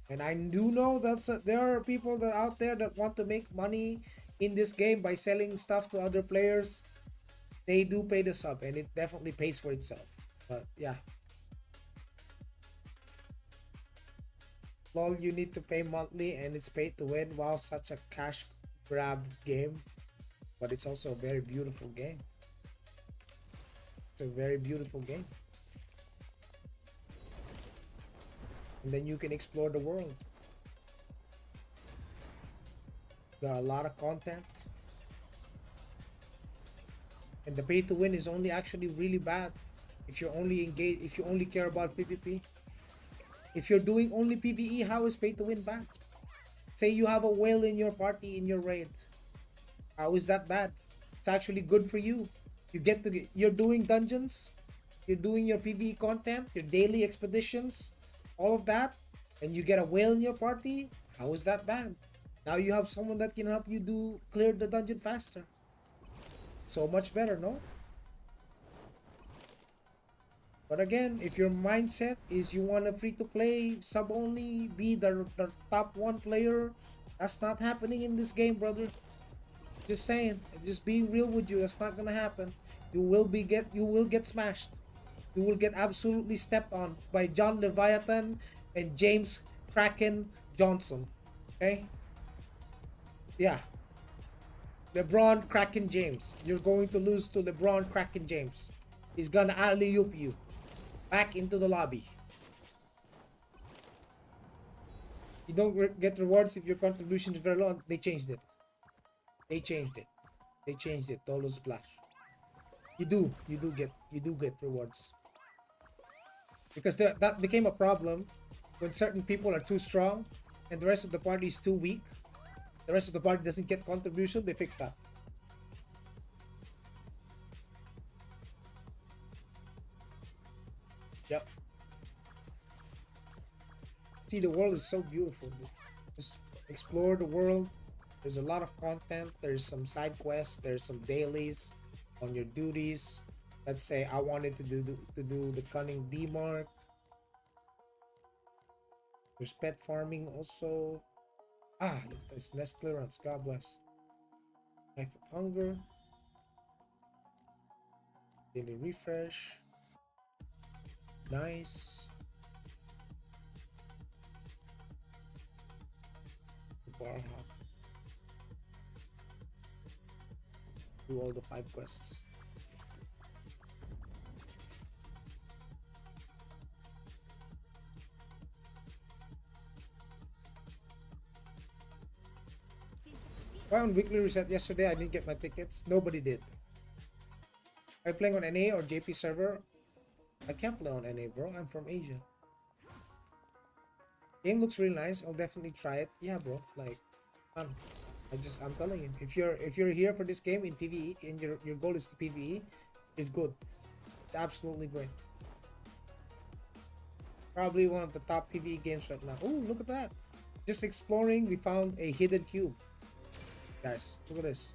And I do know that there are people that out there that want to make money in this game by selling stuff to other players. They do pay the sub, and it definitely pays for itself. But yeah. LOL, you need to pay monthly and it's paid to win. Wow, such a cash grab game. But it's also a very beautiful game. It's a very beautiful game. And then you can explore the world. Got a lot of content. And the pay to win is only actually really bad if you're only engaged, if you only care about PvP. If you're doing only PvE, how is pay to win bad? Say you have a whale in your party in your raid. How is that bad? It's actually good for you. You're doing dungeons, you're doing your PvE content, your daily expeditions, all of that, and you get a whale in your party. How is that bad? Now you have someone that can help you clear the dungeon faster. So much better, no? But again, if your mindset is you want a free to play, sub only, be the top one player, that's not happening in this game, brother. Just saying, just being real with you, that's not gonna happen. You will get smashed. You will get absolutely stepped on by John Leviathan and James Kraken Johnson. Okay? Yeah. LeBron Kraken James. You're going to lose to LeBron Kraken James. He's gonna alley-oop you back into the lobby. You don't get rewards if your contribution is very low. They changed it. They changed it. They changed it. Dolo Splash. You do get rewards. Because that became a problem when certain people are too strong and the rest of the party is too weak. The rest of the party doesn't get contribution. They fixed that. Yep. See, the world is so beautiful, dude. Just explore the world. There's a lot of content. There's some side quests. There's some dailies on your duties. Let's say I wanted to do the cunning D mark. There's pet farming also. It's nest clearance. God bless. Life of hunger. Daily refresh. Nice. Bar hop. Do all the 5 quests. Why on weekly reset yesterday I didn't get my tickets? Nobody did. Are you playing on NA or JP server? I can't play on NA, bro. I'm from Asia. Game looks really nice. I'll definitely try it. Yeah, bro. Like, I'm telling you, if you're here for this game in PvE and your goal is to PvE, it's good. It's absolutely great. Probably one of the top PvE games right now. Oh, look at that! Just exploring, we found a hidden cube. Guys, look at this.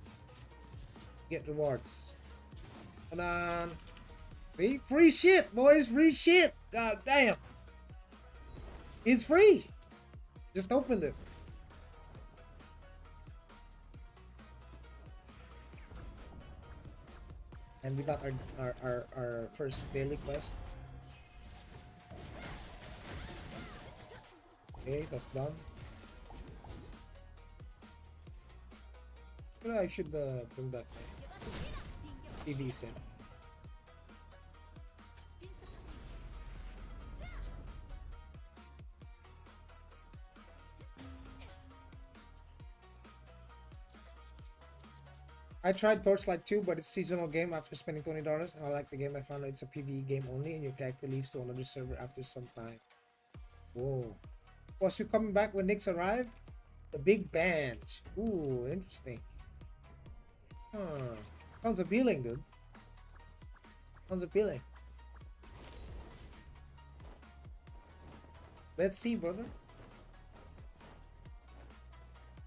Get rewards. And then, see, free shit, boys, free shit. God damn, it's free. Just opened it. And we got our first daily quest. Okay, that's done. I should bring that TV set. I tried Torchlight 2, but it's a seasonal game after spending $20. I like the game. I found out it's a PvE game only, and your character leaves to another server after some time. Whoa. Was you coming back when Knicks arrived? The big bench. Ooh, interesting. Huh. Sounds appealing, dude. Sounds appealing. Let's see, brother.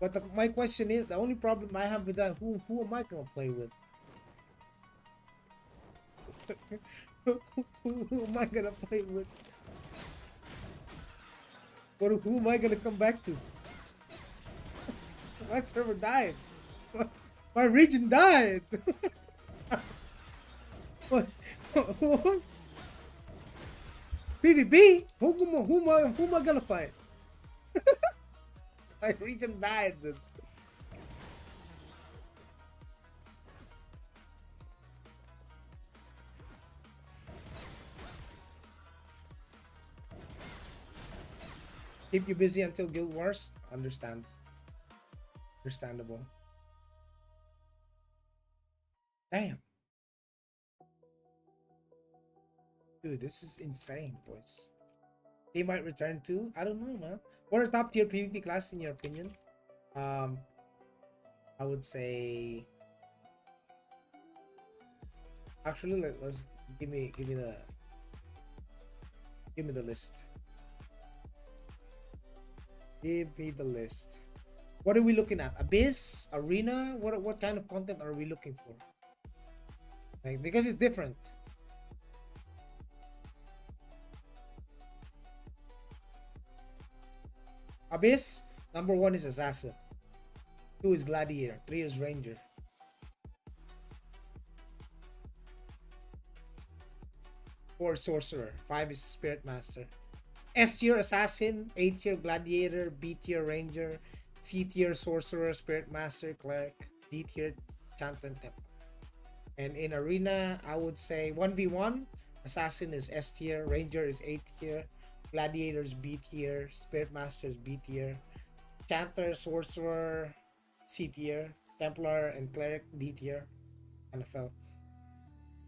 But my question is, the only problem I have with that, who am I gonna play with? Who am I gonna play with? Who am I gonna come back to? My server died. My region died. What? PvP? Who am I gonna fight? My region died, dude. Keep you busy until Guild Wars? Understandable. Damn. Dude, this is insane, boys. He might return to. I don't know, man. What are top tier PvP classes in your opinion? I would say. Actually, let's give me the list. Give me the list. What are we looking at? Abyss, Arena? What kind of content are we looking for? Like, because it's different. Abyss, number 1 is Assassin. 2 is Gladiator. 3 is Ranger. 4 is Sorcerer. 5 is Spirit Master. S tier Assassin, A tier Gladiator, B tier Ranger, C tier Sorcerer, Spirit Master, Cleric, D tier Chanter and Templar. And in Arena, I would say 1v1, Assassin is S tier, Ranger is A tier, Gladiator is B tier, Spirit Master is B tier, Chanter, Sorcerer, C tier, Templar and Cleric D tier, NFL.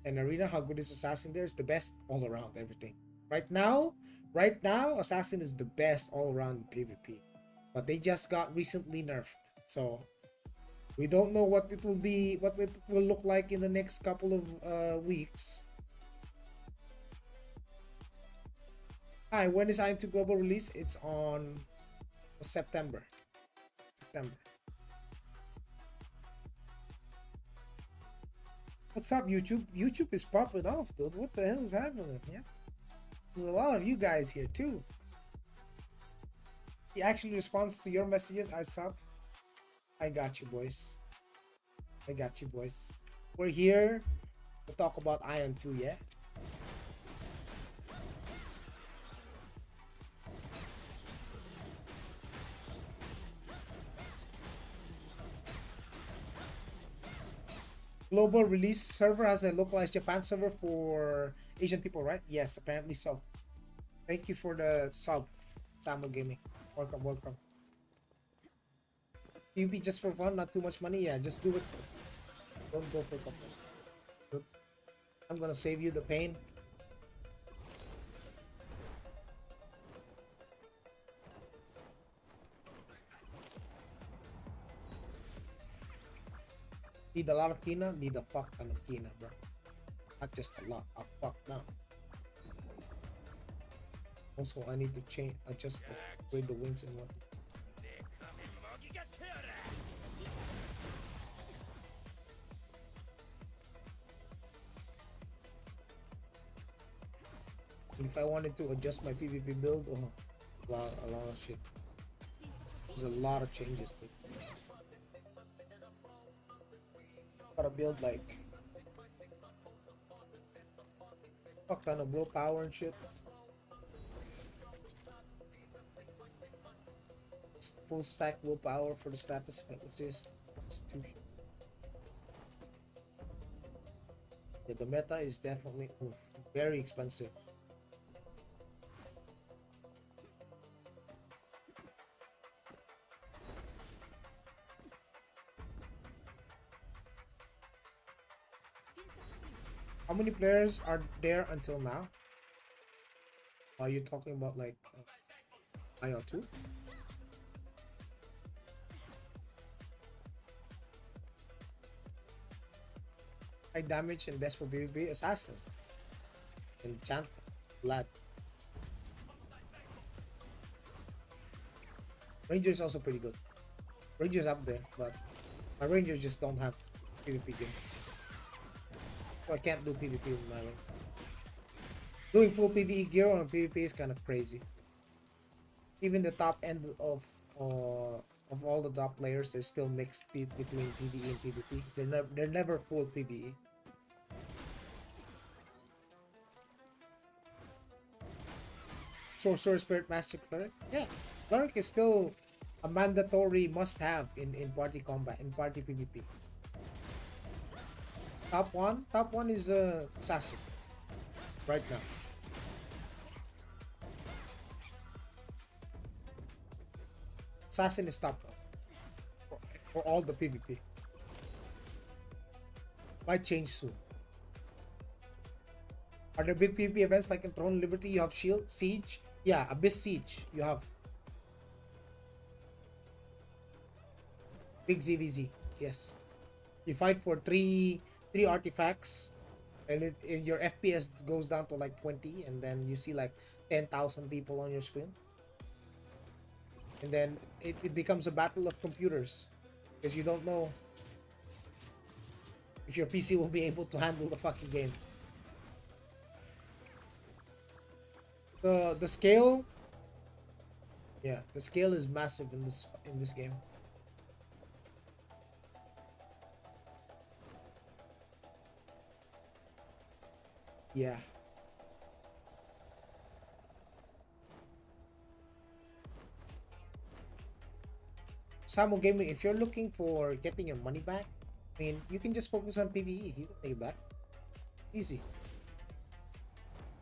And Arena, how good is Assassin there? It's the best all around everything. Right now, Assassin is the best all around PvP. But they just got recently nerfed. So we don't know what it will be, what it will look like in the next couple of weeks. Hi, when is Aion 2 global release? It's on September. What's up, YouTube? YouTube is popping off, dude. What the hell is happening? Yeah, there's a lot of you guys here too. He actually responds to your messages. I sub. I got you, boys. We're here to talk about Aion 2, yeah? Global release server has a localized Japan server for Asian people, right? Yes, apparently so. Thank you for the sub, Samo Gaming. Welcome. PvP just for fun, not too much money. Yeah, just do it. Don't go for couple. I'm gonna save you the pain. Need a lot of Kina? Need a fuck ton of Kina, bro. Not just a lot, a fuck ton. Also, I need to adjust the wings and what. If I wanted to adjust my PvP build, a lot of shit. There's a lot of changes to it. Gotta build like fuck ton of willpower and shit. Full stack willpower for the status which is Constitution. Yeah, the meta is definitely very expensive. How many players are there until now? Are you talking about like Aion 2? High damage and best for PvP Assassin and Chant Lad. Ranger is also pretty good. Ranger's up there, but my Rangers just don't have PvP game. So I can't do PvP with my Ranger. Doing full PvE gear on PvP is kind of crazy. Even the top end of all the top players, they're still mixed between PvE and PvP. They're never full PvE. Sorcerer, Spirit Master, Cleric. Yeah, Cleric is still a mandatory must-have in party combat, in party PvP. Top one is Assassin right now. Assassin is top one for all the PvP. Might change soon. Are there big PvP events like in Throne of Liberty? You have Shield, Siege, Yeah, Abyss Siege. You have big ZVZ. Yes. You fight for three artifacts, and your FPS goes down to like 20, and then you see like 10,000 people on your screen, and then it becomes a battle of computers because you don't know if your PC will be able to handle the fucking game. The scale, yeah, the scale is massive in this game. Yeah. Samo Gaming, if you're looking for getting your money back, I mean, you can just focus on PvE. You can take it back. Easy.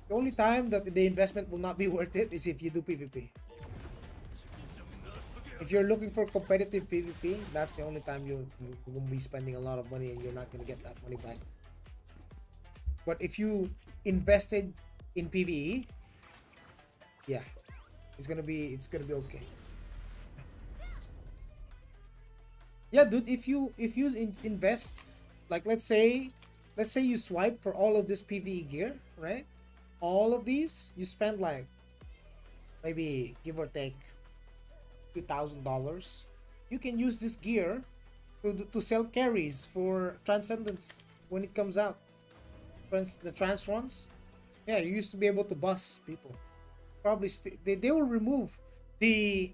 The only time that the investment will not be worth it is if you do PvP. If you're looking for competitive PvP, that's the only time you will be spending a lot of money and you're not going to get that money back. But if you invested in PvE, yeah, it's gonna be okay. Yeah, dude, if you invest, like let's say you swipe for all of this PvE gear, right? All of these, you spend like maybe give or take $2,000. You can use this gear to sell carries for Transcendence when it comes out. The trans runs, yeah, you used to be able to bus people. Probably they will remove the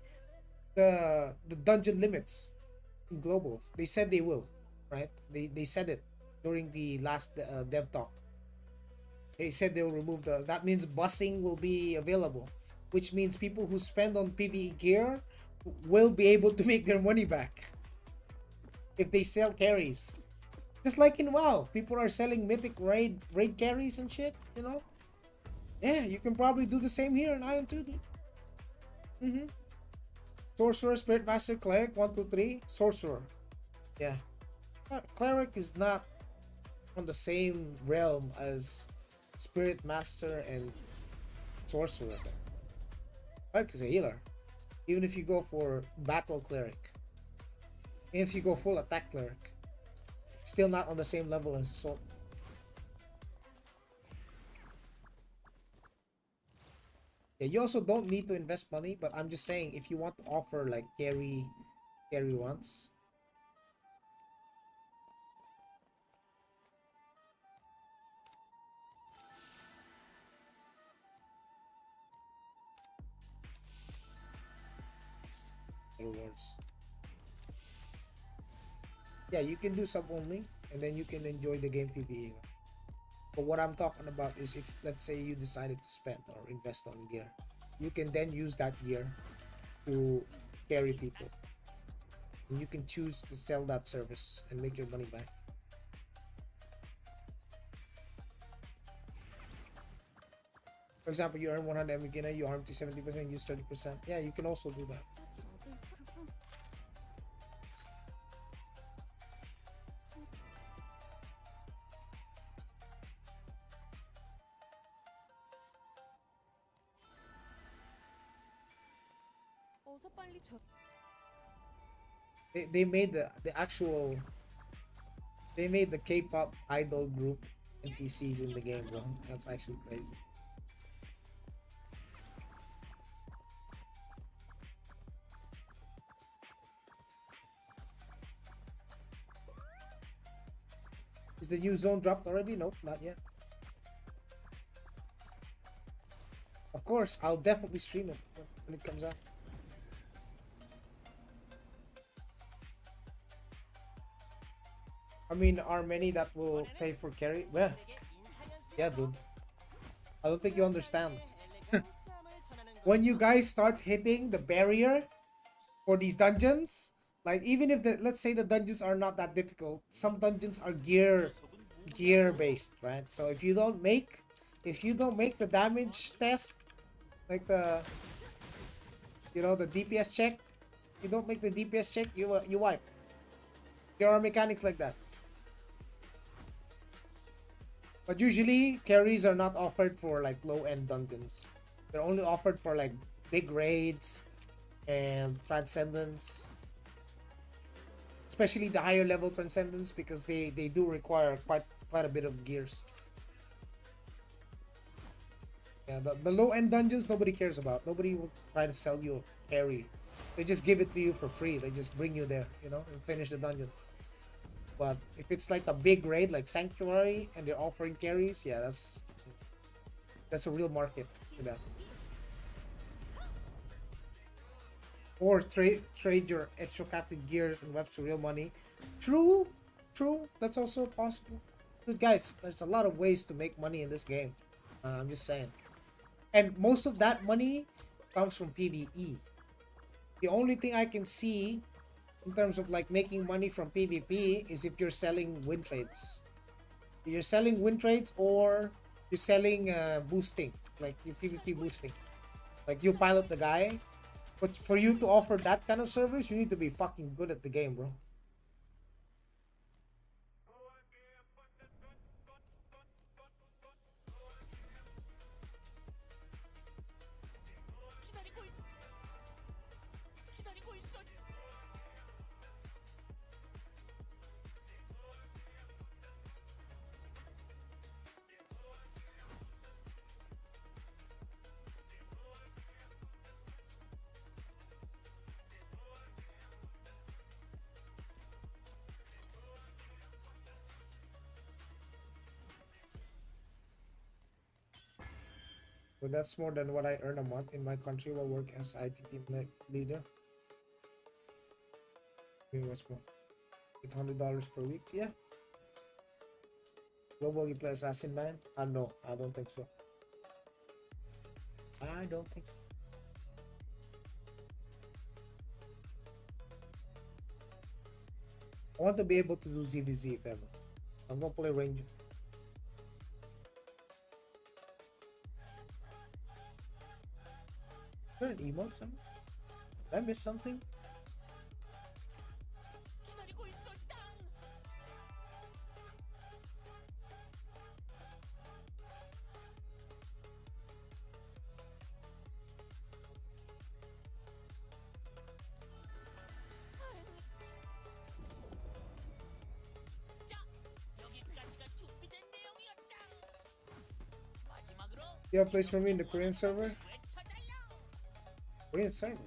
the dungeon limits in global. They said they will, right? They said it during the last dev talk. They said they'll remove the. That means busing will be available, which means people who spend on PvE gear will be able to make their money back if they sell carries. Just like in WoW, people are selling mythic raid carries and shit. You know. Yeah, you can probably do the same here in Aion too, dude. Mm-hmm. Sorcerer, Spirit Master, Cleric, 1, 2, 3. Sorcerer. Yeah. Cleric is not on the same realm as Spirit Master and Sorcerer. Cleric is a healer. Even if you go for Battle Cleric. Even if you go full attack Cleric. Still not on the same level as Sorcerer. Yeah, you also don't need to invest money, but I'm just saying if you want to offer like carry once. Rewards. Yeah, you can do sub only and then you can enjoy the game PvE. But what I'm talking about is if let's say you decided to spend or invest on gear, you can then use that gear to carry people. And you can choose to sell that service and make your money back. For example, you earn 100 MGina, you arm to 70%, use 30%. Yeah, you can also do that. They made the actual they made the K-pop idol group NPCs in the game, bro. That's actually crazy. Is the new zone dropped already? Nope, not yet. Of course, I'll definitely stream it when it comes out. I mean, are many that will pay for carry? Yeah, dude. I don't think you understand. When you guys start hitting the barrier for these dungeons, like even if let's say the dungeons are not that difficult, some dungeons are gear based, right? So if you don't make the damage test, like the the DPS check, you don't make the DPS check, you wipe. There are mechanics like that. But usually carries are not offered for like low-end dungeons. They're only offered for like big raids and transcendence, especially the higher level transcendence, because they do require quite a bit of gears. Yeah, the low end dungeons nobody cares about. Nobody will try to sell you a carry. They just give it to you for free. They just bring you there, you know, and finish the dungeon. But if it's like a big raid like Sanctuary and they're offering carries, yeah, that's a real market for that. Or trade your extra crafted gears and webs to real money. True, that's also possible. But guys, there's a lot of ways to make money in this game. I'm just saying. And most of that money comes from PvE. The only thing I can see in terms of like making money from PvP is if you're selling win trades. You're selling win trades, or you're selling boosting, like your PvP boosting. Like you pilot the guy. But for you to offer that kind of service, you need to be fucking good at the game, bro. But that's more than what I earn a month in my country while working as IT team leader. Maybe what's more? $800 per week? Yeah. Global, you play Assassin, man? No, I don't think so. I don't think so. I want to be able to do ZVZ if ever. I'm gonna play Ranger. Is there an emote somewhere? Did I miss something? You have a place for me in the Korean server? Korean server?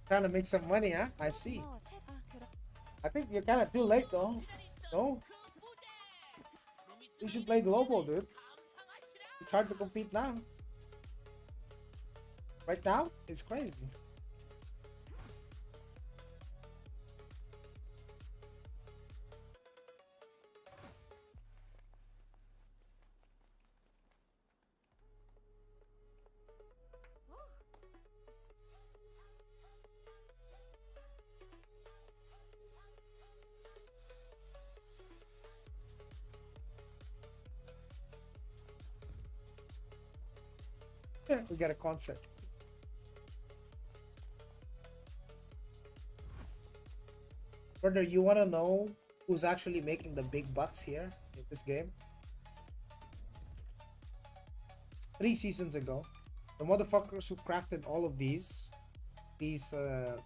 Trying to make some money, huh? I see. I think you're kind of too late though. No? You should play global, dude. It's hard to compete now. Right now, it's crazy. Yeah, we got a concert. Brother, you wanna know who's actually making the big bucks here in this game? 3 seasons ago, the motherfuckers who crafted all of these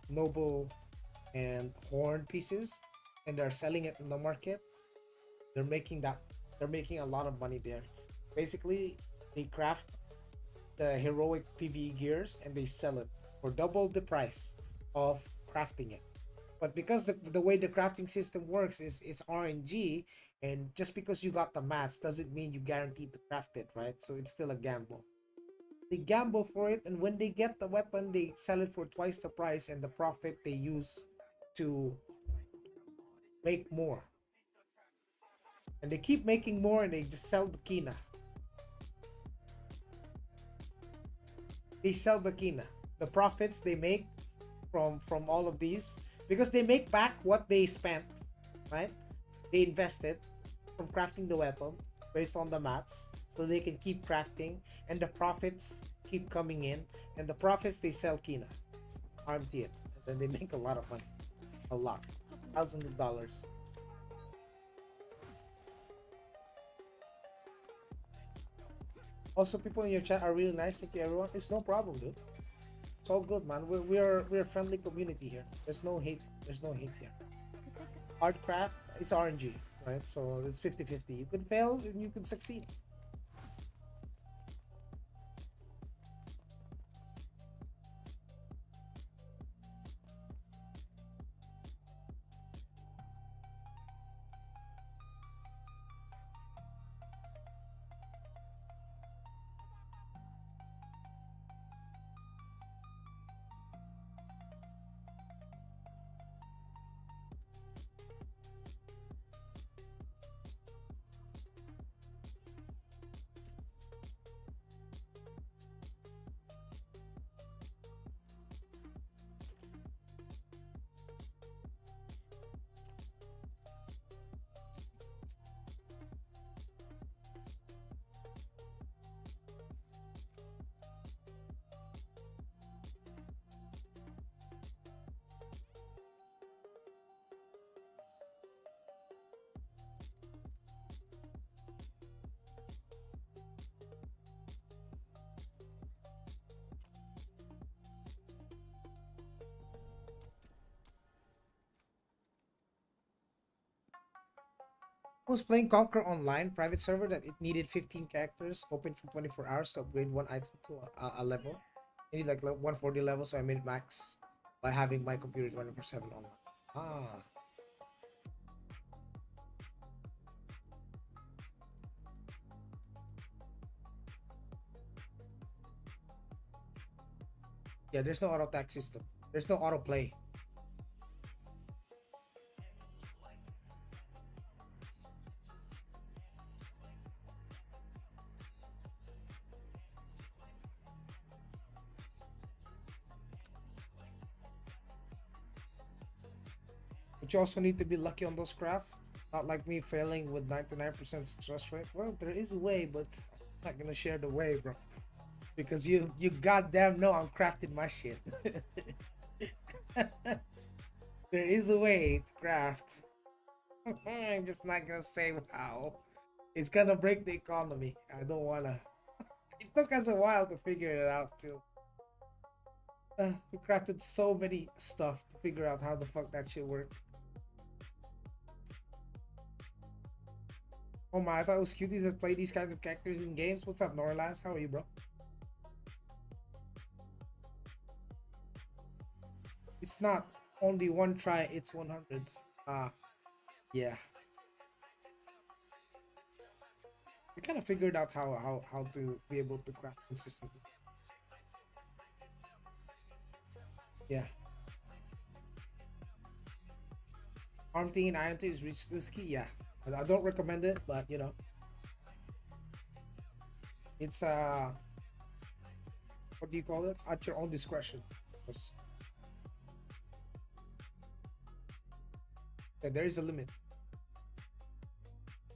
noble and horn pieces, and they're selling it in the market, they're making a lot of money there. Basically, they craft the heroic PvE gears and they sell it for double the price of crafting it. But because the way the crafting system works is it's RNG, and just because you got the mats doesn't mean you guaranteed to craft it, right? So it's still a gamble. They gamble for it, and when they get the weapon, they sell it for twice the price, and the profit they use to make more. And they keep making more, and they just sell the Kina. They sell the Kina. The profits they make from all of these, because they make back what they spent, right? They invested from crafting the weapon based on the mats, so they can keep crafting, and the profits keep coming in, and the profits they sell Kina, RMT it, and then they make a lot of money, a lot, thousands of dollars. Also, people in your chat are really nice. Thank you, everyone. It's no problem, dude. It's all good, man. We're a friendly community here. There's no hate. There's no hate here. Hard craft, it's RNG, right? So it's 50-50. You could fail and you could succeed. I was playing Conquer Online private server that it needed 15 characters open for 24 hours to upgrade one item to a level. I need like 140 level, so I made it max by having my computer 24/7 online. Ah, yeah. There's no auto attack system. There's no auto play. But you also need to be lucky on those craft. Not like me failing with 99% success rate. Well, there is a way, but I'm not gonna share the way, bro. Because you goddamn know I'm crafting my shit. There is a way to craft. I'm just not gonna say how. It's gonna break the economy. I don't wanna. It took us a while to figure it out too. We crafted so many stuff to figure out how the fuck that shit worked. Oh my, I thought it was cutie to play these kinds of characters in games. What's up, Norlas? How are you, bro? It's not only one try, it's 100. Yeah. We kind of figured out how to be able to craft consistently. Yeah. Arm thing and Aion is reach this key. Yeah. I don't recommend it, but you know. It's what do you call it? At your own discretion. Yeah, there is a limit.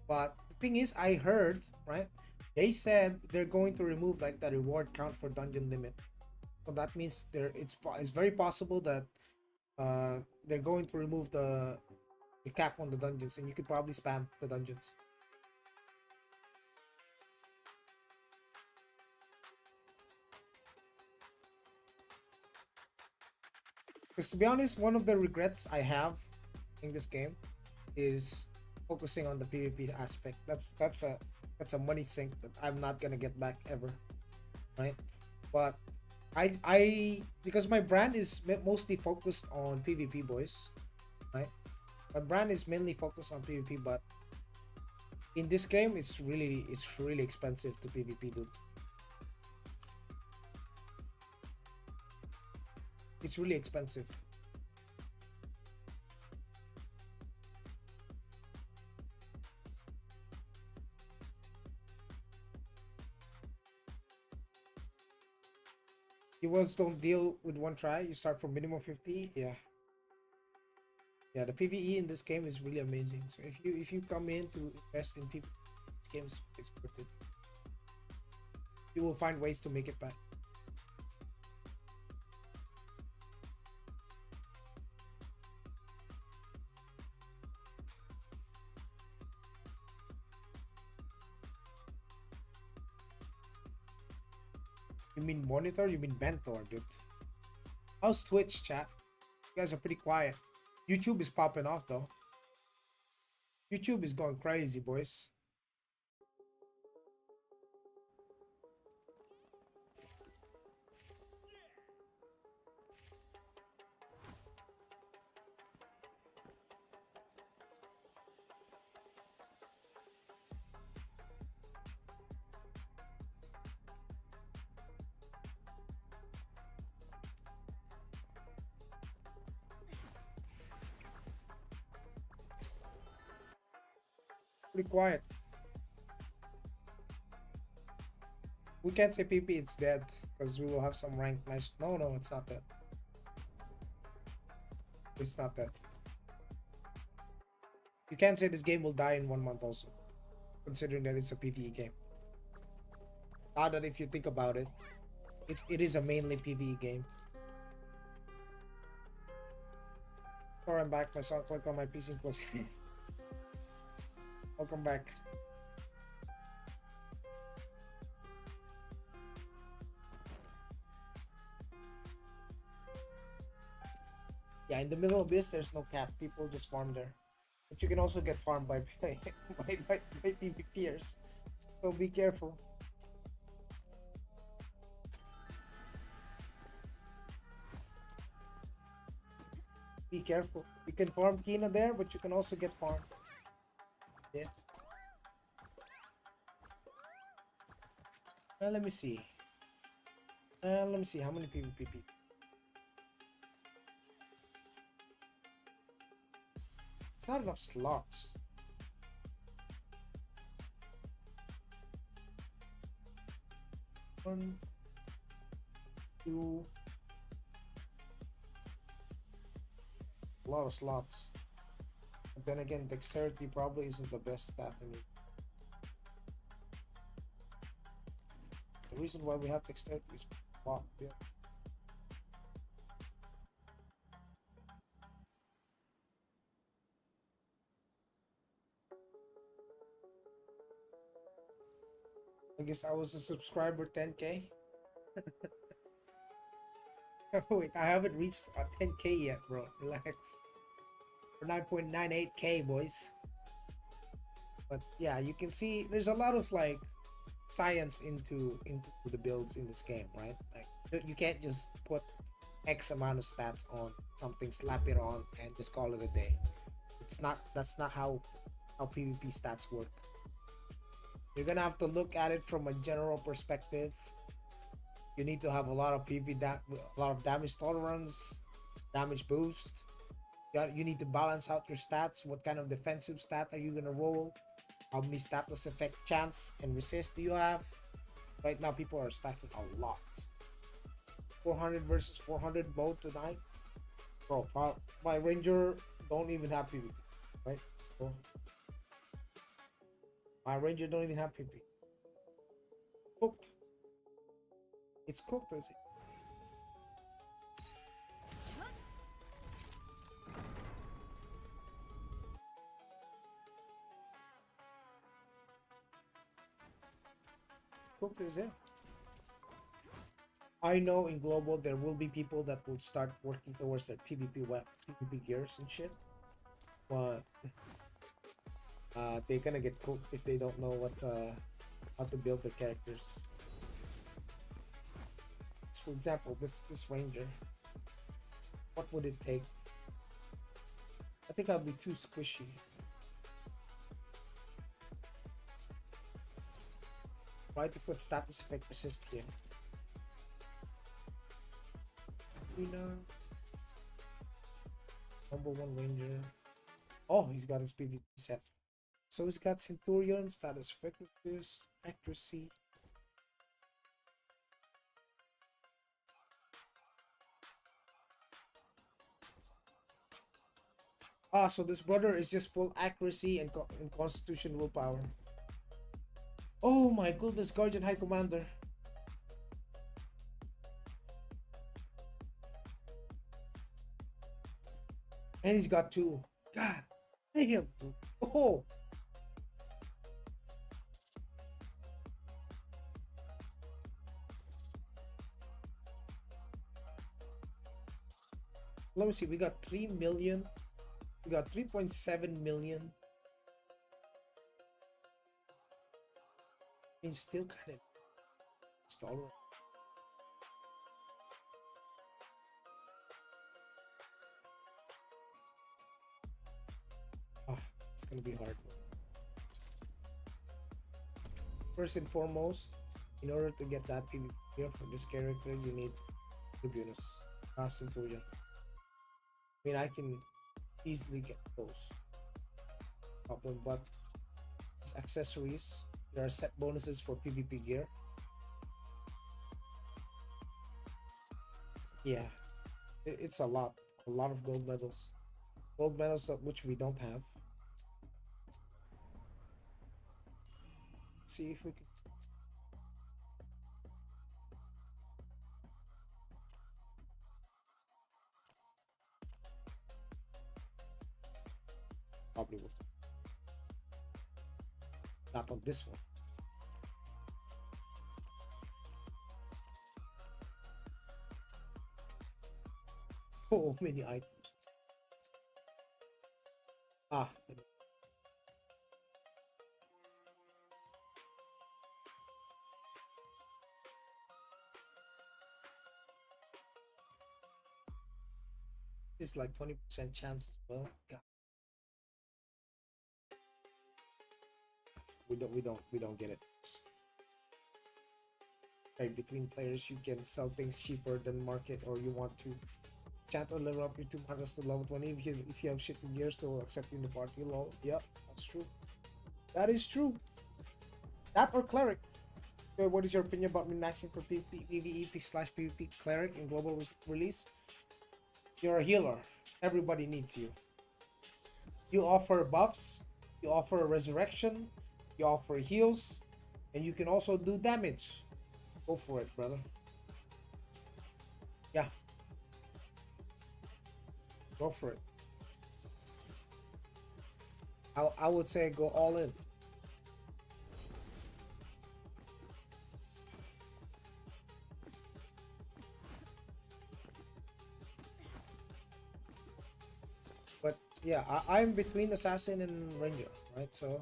But the thing is, I heard, right? They said they're going to remove like the reward count for dungeon limit. So that means it's very possible that they're going to remove the cap on the dungeons, and you could probably spam the dungeons. Because to be honest, one of the regrets I have in this game is focusing on the PvP aspect. That's a money sink that I'm not gonna get back ever, right? But I because my brand is mostly focused on PvP, boys, right? My brand is mainly focused on PvP, but in this game, it's really expensive to PvP, dude. It's really expensive. You ones don't deal with one try. You start from minimum 50. Yeah. Yeah, the PvE in this game is really amazing. So if you come in to invest in people, this game is worth it. You will find ways to make it back. You mean monitor? You mean mentor, dude? How's Twitch, chat? You guys are pretty quiet. YouTube is popping off though. YouTube is going crazy, boys. Pretty quiet. We can't say PP, it's dead because we will have some rank nice. No, no, it's not dead. It's not dead. You can't say this game will die in 1 month also, considering that it's a PvE game. Now that if you think about it, it is a mainly PvE game. Sorry, I'm back. My son clicked on my PC plus. Welcome back. Yeah, in the middle of this, there's no cap. People just farm there. But you can also get farmed by by PvPers. So be careful. Be careful. You can farm Kina there, but you can also get farmed. Yeah. Let me see. Let me see how many PvPs. It's not enough slots. One, two. A lot of slots. But then again, dexterity probably isn't the best stat. I mean, the reason why we have dexterity is block. Yeah. I guess I was a subscriber 10k. Wait, I haven't reached 10k yet, bro. Relax. For 9.98k, boys. But yeah, you can see there's a lot of like science into the builds in this game, right? Like you can't just put X amount of stats on something, slap it on, and just call it a day. That's not how PvP stats work. You're gonna have to look at it from a general perspective. You need to have a lot of a lot of damage tolerance, damage boost. You need to balance out your stats. What kind of defensive stat are you gonna roll? How many status effect chance and resist do you have? Right now people are stacking a lot. 400 versus 400 mode tonight. Bro, my ranger don't even have PvP, right? So my ranger don't even have PvP. Cooked. It's cooked, is it? Cooked, is it? I know in global there will be people that will start working towards their PvP PvP gears and shit, but they're gonna get cooked if they don't know how to build their characters. For example, this ranger, what would it take? I think I'll be too squishy. Try to put status effect resist here. Number 1 ranger. Oh, he's got his PvP set. So he's got Centurion, status effect resist, accuracy. Ah, so this brother is just full accuracy and constitution willpower. Oh my goodness, Guardian High Commander. And he's got 2. God damn, dude. Oh. Let me see. We got 3 million. We got 3.7 million. I mean, still kind of installer. Ah, it's gonna be hard. First and foremost, in order to get that PvP gear for this character, you need Tribunus, Fast Centurion. I mean, I can easily get those. Problem, but as accessories, there are set bonuses for PvP gear. Yeah, it's a lot of gold medals, which we don't have. Let's see if we can. Probably will. Not on this one. So many items. Ah, it's like 20% chance as well. God. We don't get it. Right, between players, you can sell things cheaper than market, or you want to chat or level up your 200 to level 20 if you have shitty gears, so will accept you in the party. Lol. Yep, that's true. That is true. That or cleric. So what is your opinion about min-maxing for PvE slash PvP cleric in global release? You're a healer. Everybody needs you. You offer buffs. You offer resurrection. You offer heals, and you can also do damage. Go for it, brother. Yeah. Go for it. I would say go all in. But yeah, I'm between assassin and ranger, right? So,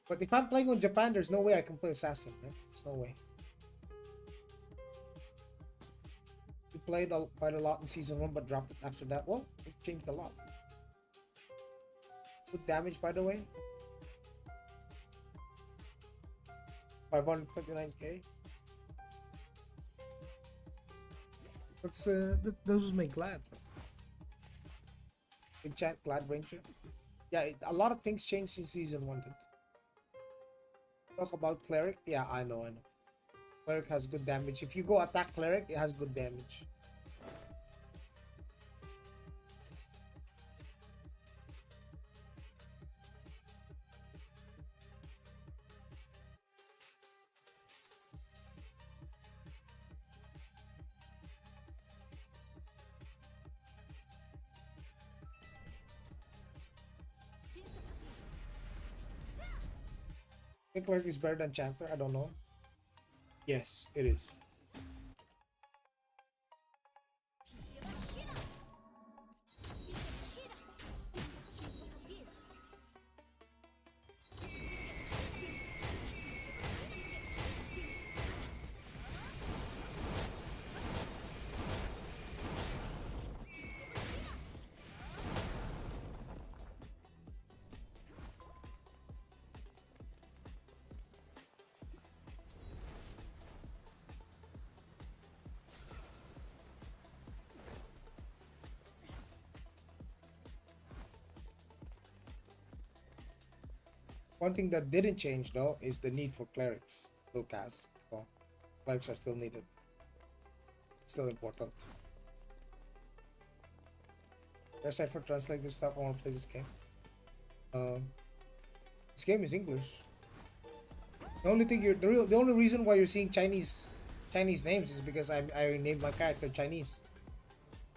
but if I'm playing on Japan, there's no way I can play assassin, right? There's no way. We played quite a lot in season 1, but dropped it after that. Well, it changed a lot. Good damage, by the way. 529k. That's those make glad. Enchant Glad Ranger. Yeah, a lot of things changed in season 1. Talk about cleric. Yeah, I know. Cleric has good damage. If you go attack cleric, it has good damage. I think cleric is better than chanter. I don't know. Yes, it is. One thing that didn't change though is the need for clerics. Lucas. So clerics are still needed. Still important. There's side for translating stuff. I want to play this game. This game is English. The only thing the only reason why you're seeing Chinese names is because I named my character Chinese,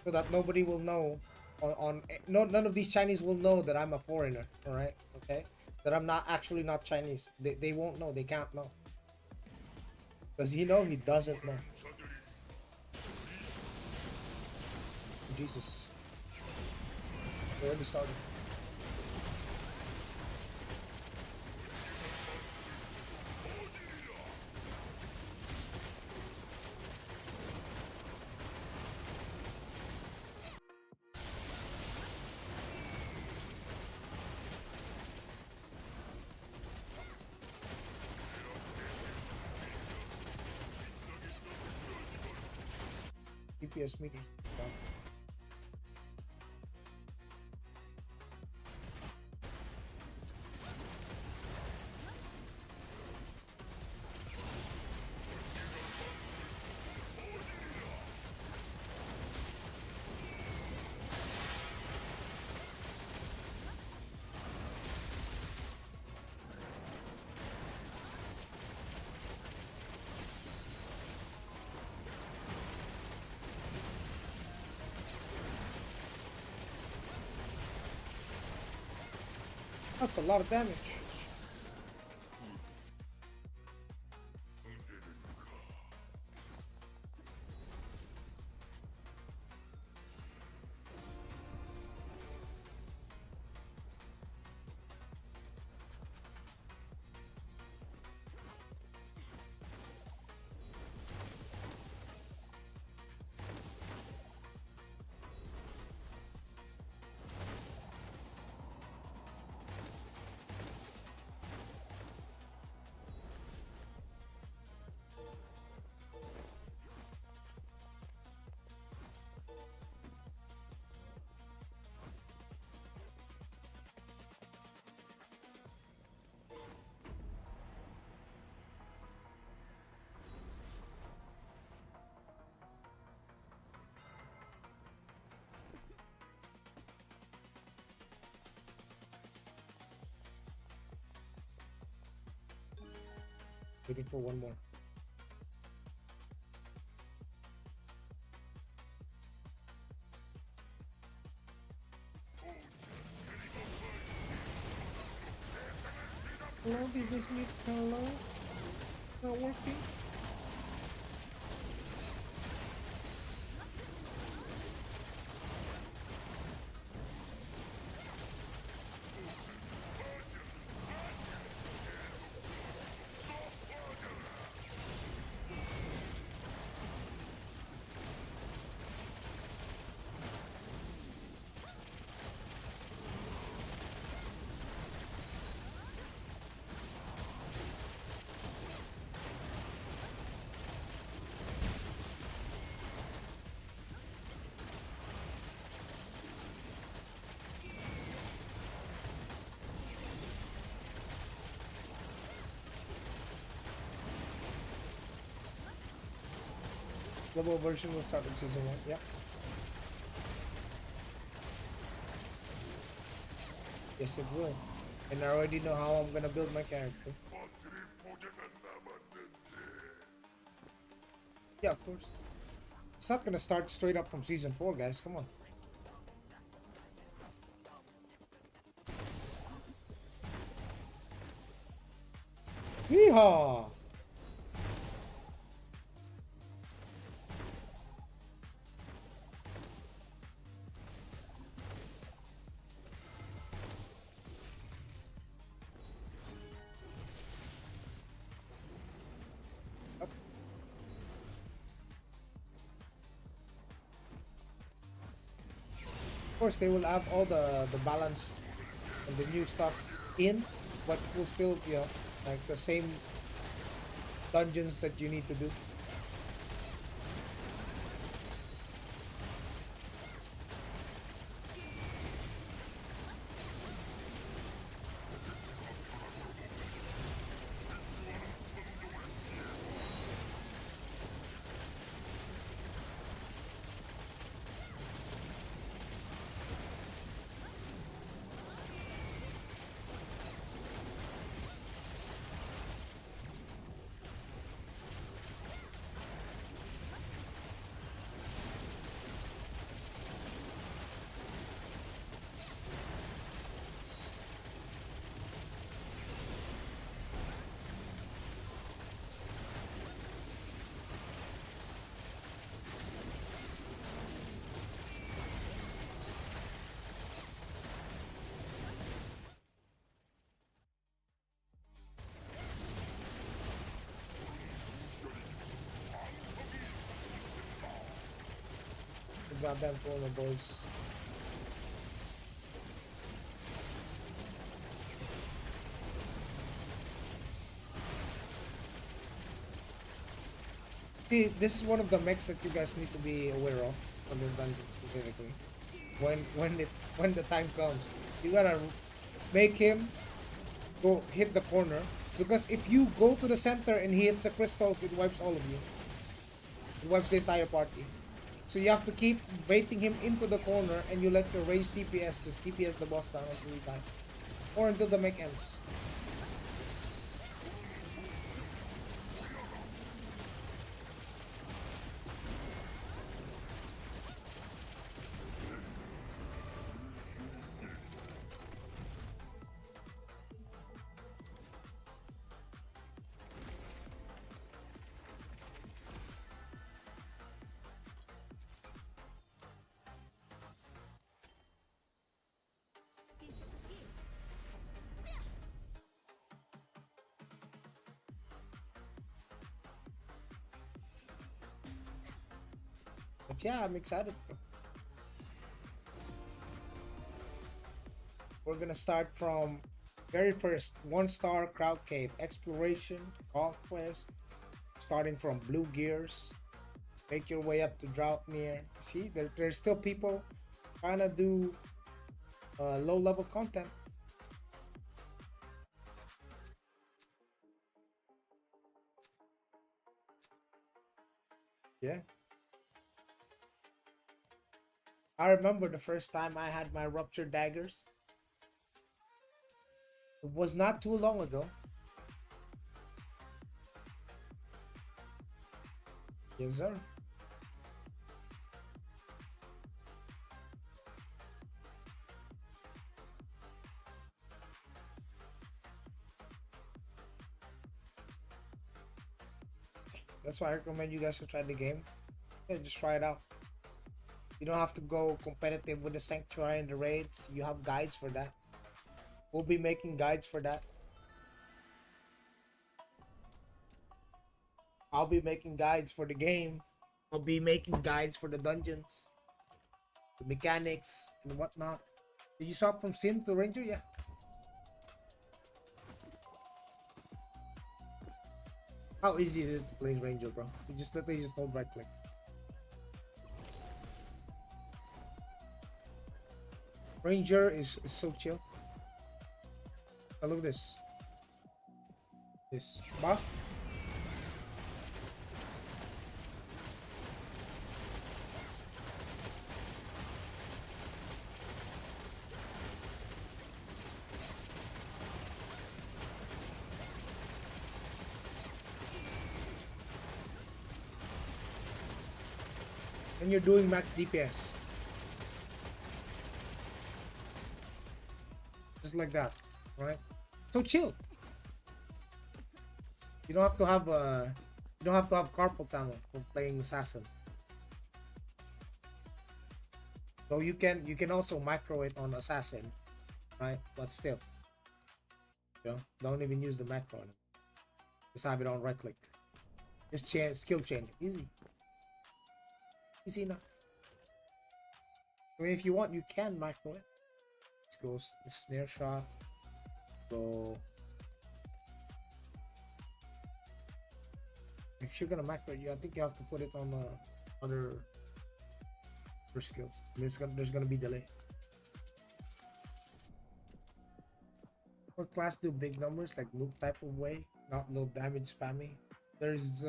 so that nobody will know. None of these Chinese will know that I'm a foreigner. All right, okay, that I'm not Chinese. They won't know. They can't know. Does he know? He doesn't know. Jesus. We already started. DPS meters. That's a lot of damage. Waiting for one more. Hello, did this meet? Hello? Not working? Global version will start in season 1. Yep. Yes, it will. And I already know how I'm gonna build my character. Yeah, of course. It's not gonna start straight up from season 4, guys. Come on. Yeehaw! Of course, they will have all the balance and the new stuff in, but will still, you know, like the same dungeons that you need to do. goddamn corner, boys. See, this is one of the mechs that you guys need to be aware of on this dungeon specifically. When the time comes, you gotta make him go hit the corner, because if you go to the center and he hits the crystals, it wipes all of you. It wipes the entire party. So you have to keep baiting him into the corner, and you let your raised DPS just DPS the boss down until he dies, or until the mech ends. But yeah, I'm excited, bro. We're gonna start from very first 1-star crowd cave exploration conquest, starting from blue gears. Make your way up to Droughtmere. See, there's still people trying to do low level content. Yeah. I remember the first time I had my ruptured daggers. It was not too long ago. Yes, sir. That's why I recommend you guys to try the game. Yeah, just try it out. You don't have to go competitive with the Sanctuary and the raids. You have guides for that. We'll be making guides for that. I'll be making guides for the game. I'll be making guides for the dungeons, the mechanics, and whatnot. Did you swap from Sin to Ranger? Yeah. How easy is it to play Ranger, bro? You just literally just hold right click. Ranger is so chill. Oh, look at this. This buff. And you're doing max DPS. Just like that, right? So chill. You don't have to have carpal tunnel for playing assassin. So you can also micro it on assassin, right? But still, you know, don't even use the macro on it. Just have it on right click. Just change skill change. Easy. Easy enough. I mean, if you want, you can macro it. Let's go the snare shot. Go. If you're gonna macro it, I think you have to put it on other skills. I mean, there's gonna be delay. Or class do big numbers like Luke type of way, not low damage spammy. There's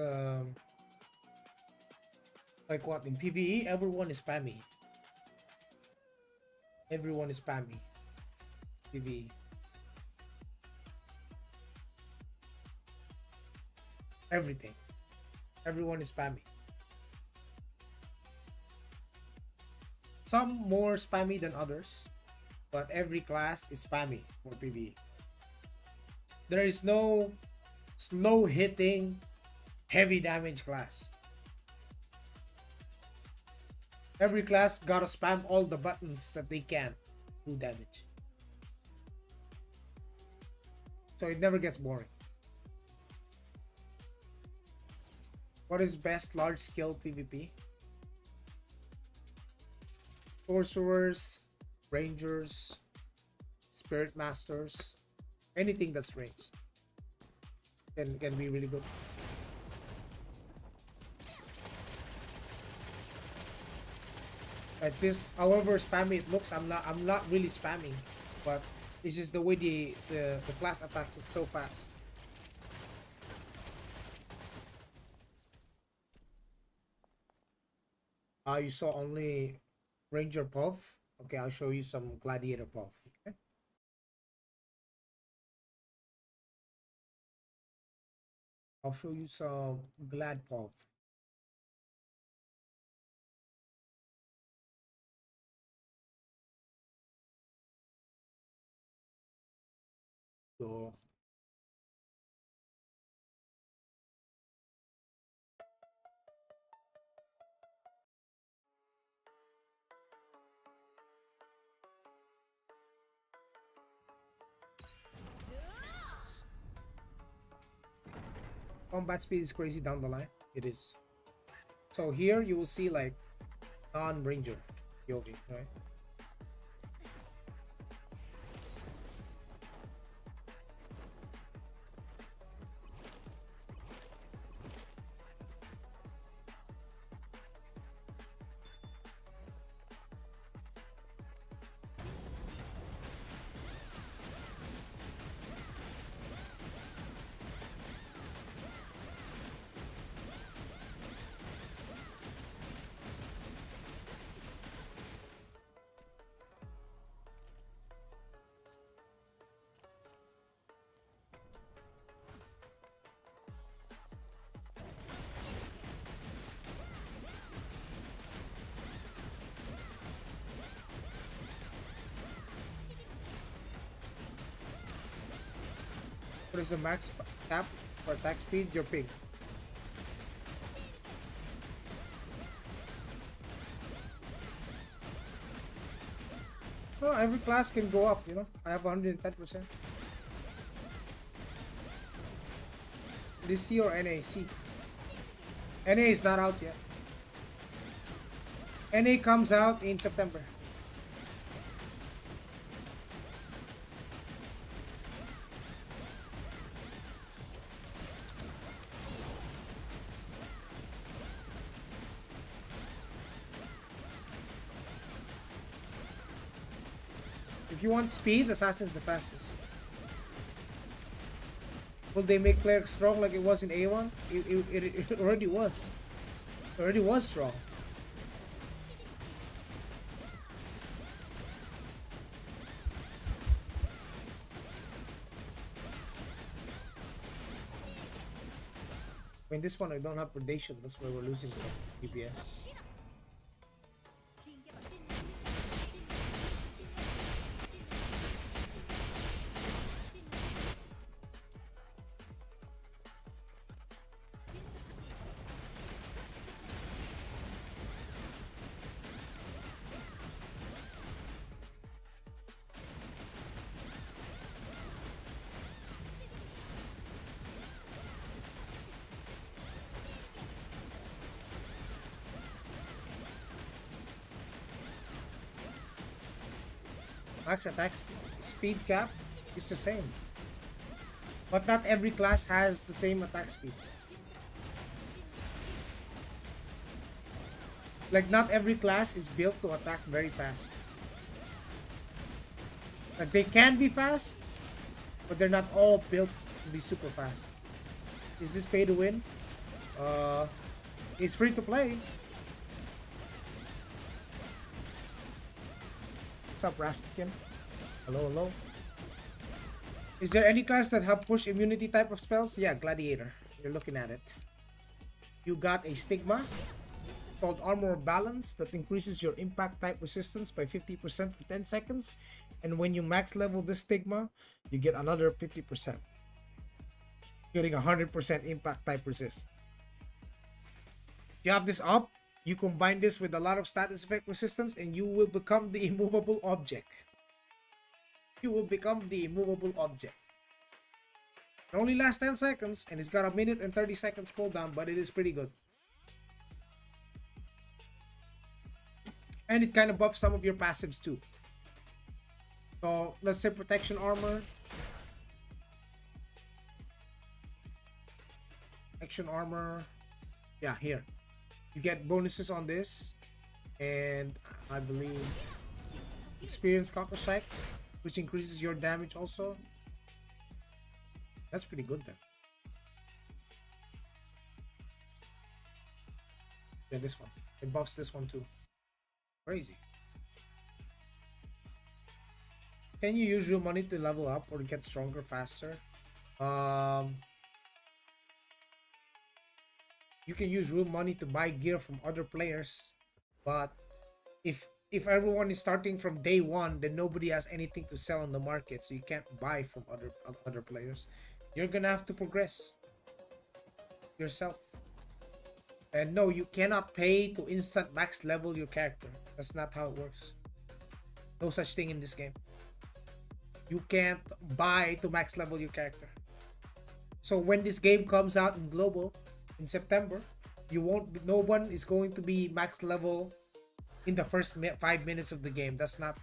like what in PvE, everyone is spammy. Everyone is spammy. PvE. Everything. Everyone is spammy. Some more spammy than others, but every class is spammy for PvE. There is no slow hitting, heavy damage class. Every class gotta spam all the buttons that they can do damage. So it never gets boring. What is best large scale PvP? sorcerers, rangers, spirit masters, anything that's ranged can be really good. Like this, however spammy it looks, I'm not really spamming, but this is the way the class attacks is so fast. You saw only Ranger Puff. Okay, I'll show you some Gladiator Puff. Okay. I'll show you some Glad Puff. So combat speed is crazy down the line. It is. So here you will see like non-ranger POV, right? What is the max cap for attack speed? Your ping. Well, every class can go up, you know. I have 110%. DC or NAC? NA is not out yet. NA comes out in September. If you want speed, Assassin's the fastest. Will they make Cleric strong like it was in Aion? It already was. It already was strong. I mean, this one I don't have predation. That's why we're losing some DPS. Max attack speed cap is the same, but not every class has the same attack speed. Like not every class is built to attack very fast. Like they can be fast, but they're not all built to be super fast. Is this pay to win? It's free to play. What's up, Rastikin? Hello, hello. Is there any class that have push immunity type of spells? Yeah, Gladiator. You're looking at it. You got a Stigma called Armor Balance that increases your impact type resistance by 50% for 10 seconds. And when you max level this Stigma, you get another 50%. Getting 100% impact type resist. You have this up. You combine this with a lot of status effect resistance and you will become the immovable object. You will become the immovable object. It only lasts 10 seconds and it's got a minute and 30 seconds cooldown, but it is pretty good. And it kind of buffs some of your passives too. So let's say protection armor. Action armor. Yeah, here. You get bonuses on this. And I believe experience counter strike, which increases your damage also. That's pretty good then. Yeah, this one. It buffs this one too. Crazy. Can you use real money to level up or get stronger faster? You can use real money to buy gear from other players, but if everyone is starting from day one, then nobody has anything to sell on the market, so you can't buy from other players. You're gonna have to progress yourself. And no, you cannot pay to instant max level your character. That's not how it works. No such thing in this game. You can't buy to max level your character. So when this game comes out in global in September, no one is going to be max level in the first 5 minutes of the game. That's not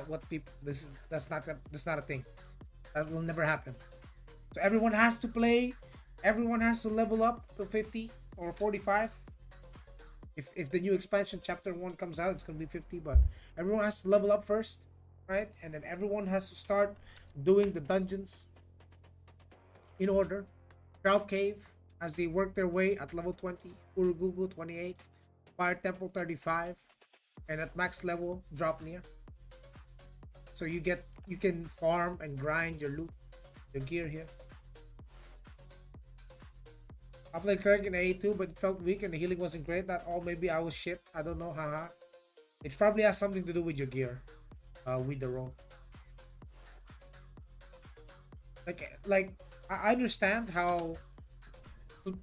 what people, that's not a thing. That will never happen. So everyone has to play, everyone has to level up to 50 or 45. If the new expansion chapter 1 comes out, it's gonna be 50, but everyone has to level up first, right? And then everyone has to start doing the dungeons in order. Crowd Cave, as they work their way at level 20, Urugugu 28, Fire Temple 35, and at max level drop near. So you can farm and grind your loot, your gear here. I played cleric in A2, but it felt weak and the healing wasn't great. Not all, maybe I was shit. I don't know, haha. It probably has something to do with your gear, with the role. Like I understand how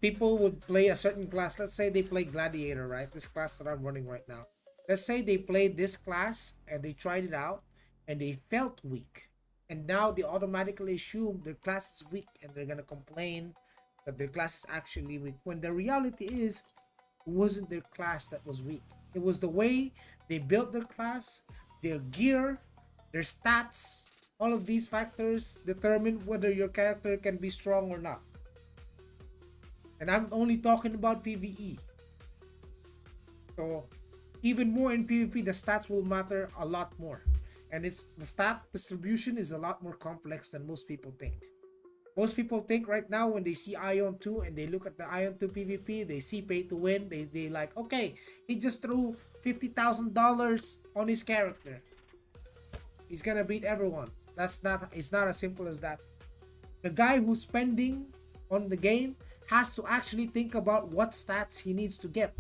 people would play a certain class. Let's say they play Gladiator, right? This class that I'm running right now. Let's say they played this class and they tried it out and they felt weak. And now they automatically assume their class is weak and they're gonna complain that their class is actually weak. When the reality is, it wasn't their class that was weak. It was the way they built their class, their gear, their stats. All of these factors determine whether your character can be strong or not. And I'm only talking about PvE. So even more in PvP, the stats will matter a lot more. And the stat distribution is a lot more complex than most people think. Most people think right now when they see Aion 2 and they look at the Aion 2 PvP, they see pay to win, they like, okay, he just threw $50,000 on his character. He's gonna beat everyone. It's not as simple as that. The guy who's spending on the game has to actually think about what stats he needs to get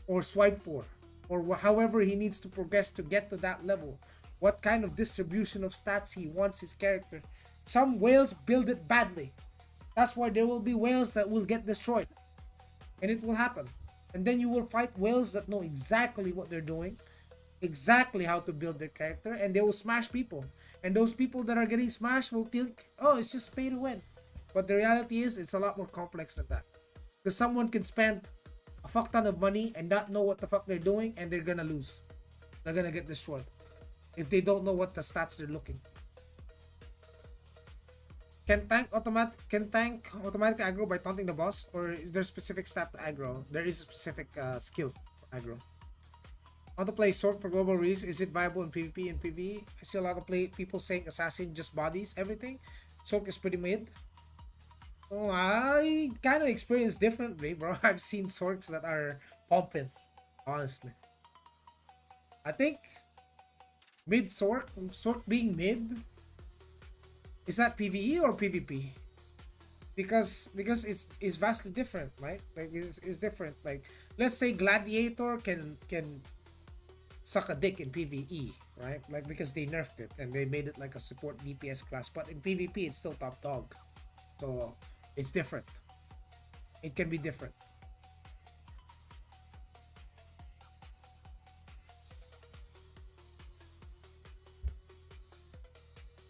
or swipe for, or however he needs to progress to get to that level. What kind of distribution of stats he wants his character. Some whales build it badly. That's why there will be whales that will get destroyed. And it will happen. And then you will fight whales that know exactly what they're doing, exactly how to build their character, and they will smash people. And those people that are getting smashed will think, oh, it's just pay to win. But the reality is, it's a lot more complex than that. Because someone can spend a fuck ton of money and not know what the fuck they're doing, and they're gonna lose. They're gonna get destroyed if they don't know what the stats they're looking. Can tank automatic aggro by taunting the boss, or is there a specific stat to aggro? There is a specific skill for aggro. I want to play Sword for global release. Is it viable in PvP and PvE? I see a lot of people saying Assassin just bodies everything. Sword is pretty mid. Oh, I kind of experienced differently, bro. I've seen swords that are pumping, honestly. I think mid sword being mid, is that PvE or PvP? Because it's vastly different, right? Like it's different. Like let's say Gladiator can suck a dick in PvE, right? Like because they nerfed it and they made it like a support DPS class, but in PvP it's still top dog. So it's different. It can be different.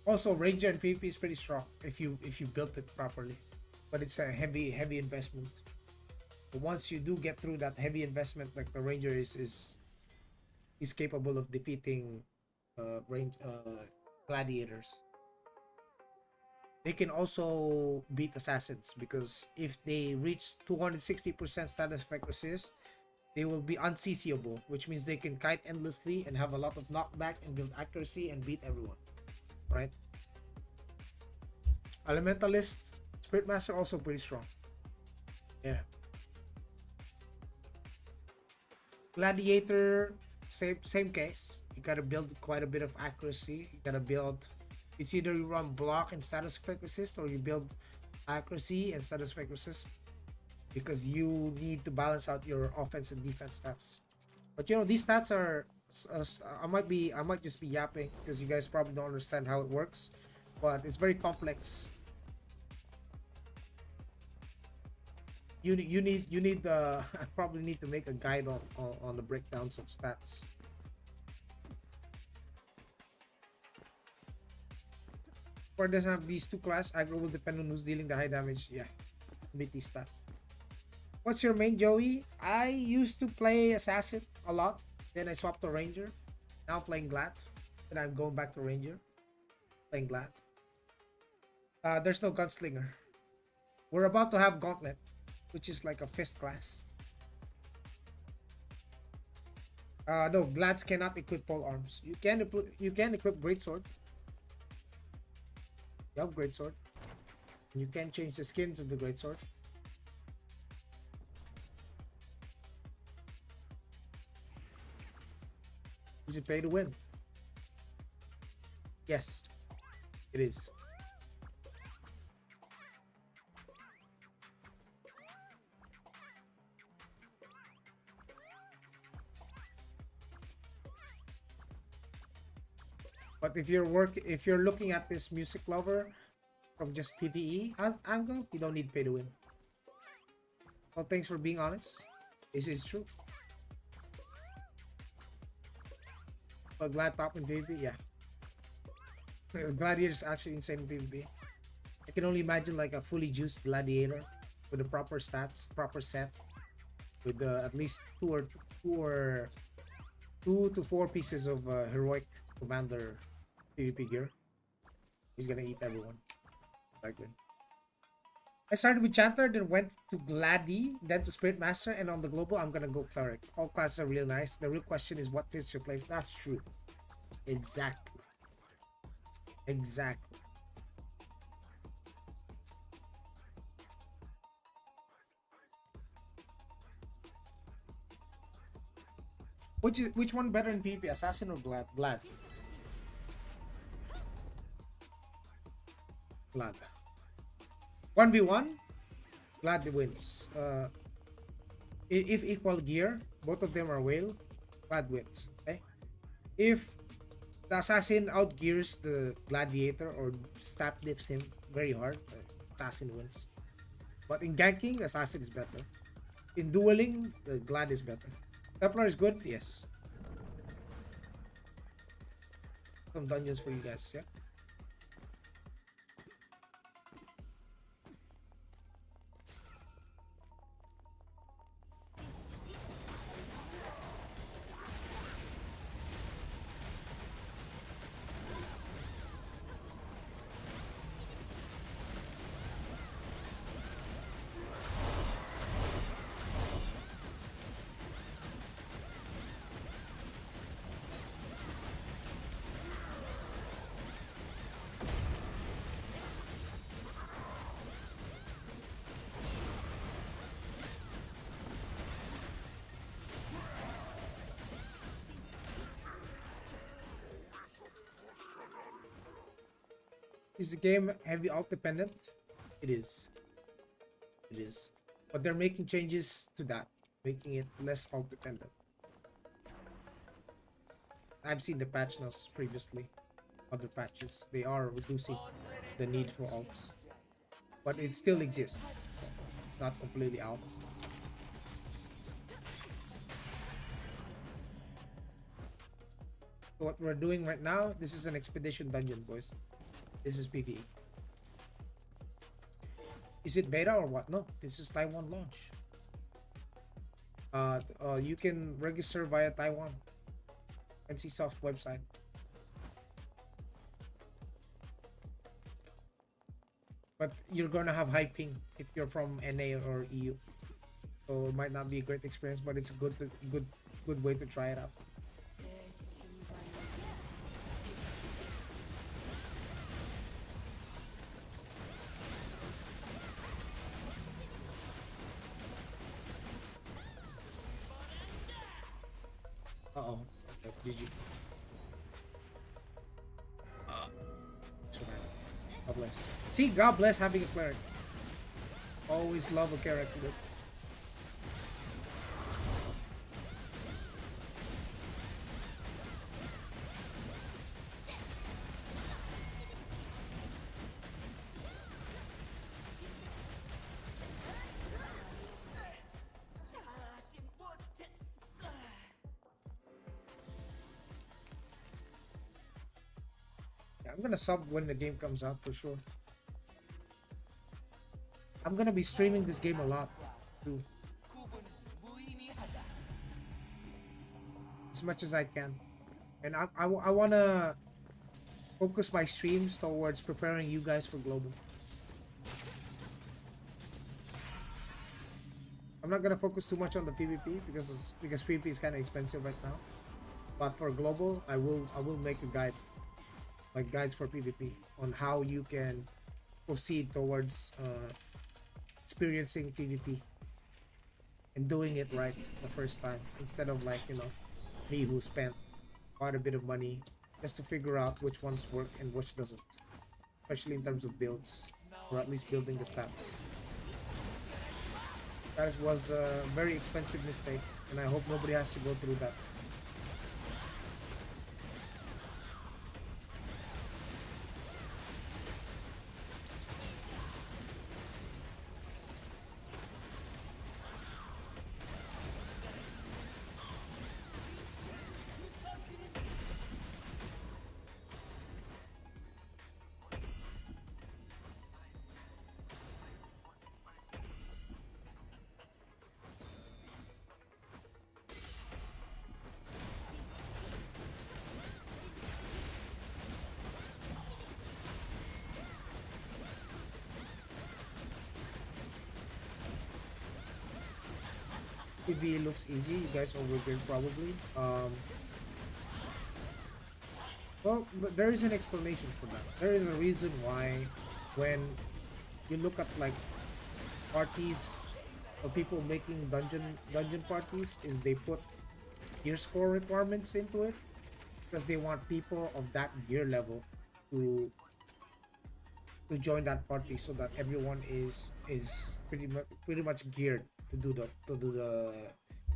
Also, Ranger and PvP is pretty strong if you built it properly, but it's a heavy investment. But once you do get through that heavy investment, like the Ranger is is capable of defeating gladiators. They can also beat assassins because if they reach 260% status effect resist, they will be unceasable, which means they can kite endlessly and have a lot of knockback and build accuracy and beat everyone. Right? Elementalist, Spirit Master also pretty strong. Yeah. Gladiator, same case. You gotta build quite a bit of accuracy. You gotta build. It's either you run block and status effect resist, or you build accuracy and status effect resist, because you need to balance out your offense and defense stats. But you know, these stats are. I might just be yapping because you guys probably don't understand how it works, but it's very complex. You need the I probably need to make a guide on the breakdowns of stats. For doesn't have these two class, aggro will depend on who's dealing the high damage. Yeah, BT stat. What's your main, Joey? I used to play assassin a lot. Then I swapped to ranger. Now I'm playing glad. And I'm going back to ranger. Playing glad. There's no gunslinger. We're about to have gauntlet, which is like a fist class. No, glads cannot equip pole arms. You can equip greatsword. You have greatsword. You can change the skins of the greatsword. Is it pay to win? Yes, it is. But if you're looking at this music lover from just PvE angle, you don't need pay to win. Well, thanks for being honest. This is true. But glad top in PvP, yeah. Gladiator is actually insane in PvP. I can only imagine like a fully juiced gladiator with the proper stats, proper set, with at least two to four pieces of heroic commander PvP gear. He's gonna eat everyone. Likely. I started with Chanter, then went to Gladi, then to Spirit Master, and on the global, I'm gonna go Cleric. All classes are really nice. The real question is what fits your place. That's true. Exactly. Exactly. Which one better in PvP, Assassin or Glad? Glad. Glad. 1v1, Glad wins. If equal gear, both of them are whale, Glad wins. Okay. If the assassin outgears the gladiator or stat diffs him very hard, assassin wins. But in ganking, assassin is better. In dueling, the glad is better. Templar is good, yes. Some dungeons for you guys, yeah. Is the game heavy alt dependent? It is. It is. But they're making changes to that, making it less alt dependent. I've seen the patch notes previously, other patches. They are reducing the need for alts. But it still exists, so it's not completely out. So what we're doing right now, this is an expedition dungeon, boys. This is PvE. Is it beta or what? No, this is Taiwan launch. You can register via Taiwan. NCSoft website. But you're gonna have high ping if you're from NA or EU. So it might not be a great experience, but it's a good way to try it out. Uh-oh. Okay, GG. So bad. God bless. See, God bless having a cleric. Always love a character. Yeah, I'm gonna sub when the game comes out for sure. I'm gonna be streaming this game a lot too. As much as I can. And I wanna focus my streams towards preparing you guys for global. I'm not gonna focus too much on the PvP because PvP is kind of expensive right now. But for global, I will make a guide, like guides for PvP on how you can proceed towards experiencing PvP and doing it right the first time, instead of like, you know, me who spent quite a bit of money just to figure out which ones work and which doesn't, especially in terms of builds, or at least building the stats. That was a very expensive mistake, and I hope nobody has to go through that. PvE looks easy. You guys overbuild probably. Well, but there is an explanation for that. There is a reason why when you look at like parties or people making dungeon parties, is they put gear score requirements into it because they want people of that gear level to join that party, so that everyone is pretty much geared to do the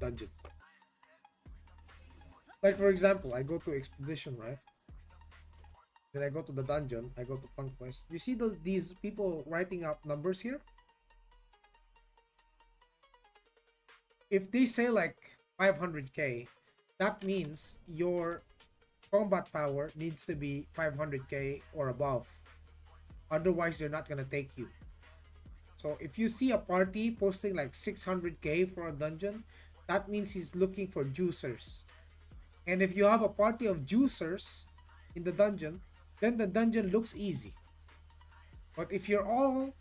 dungeon. Like for example, I go to expedition, right? Then I go to the dungeon, I go to conquest. You see these people writing out numbers here? If they say like 500k, that means your combat power needs to be 500k or above. Otherwise, they're not gonna take you. So if you see a party posting like 600k for a dungeon, that means he's looking for juicers. And if you have a party of juicers in the dungeon, then the dungeon looks easy. But if you're all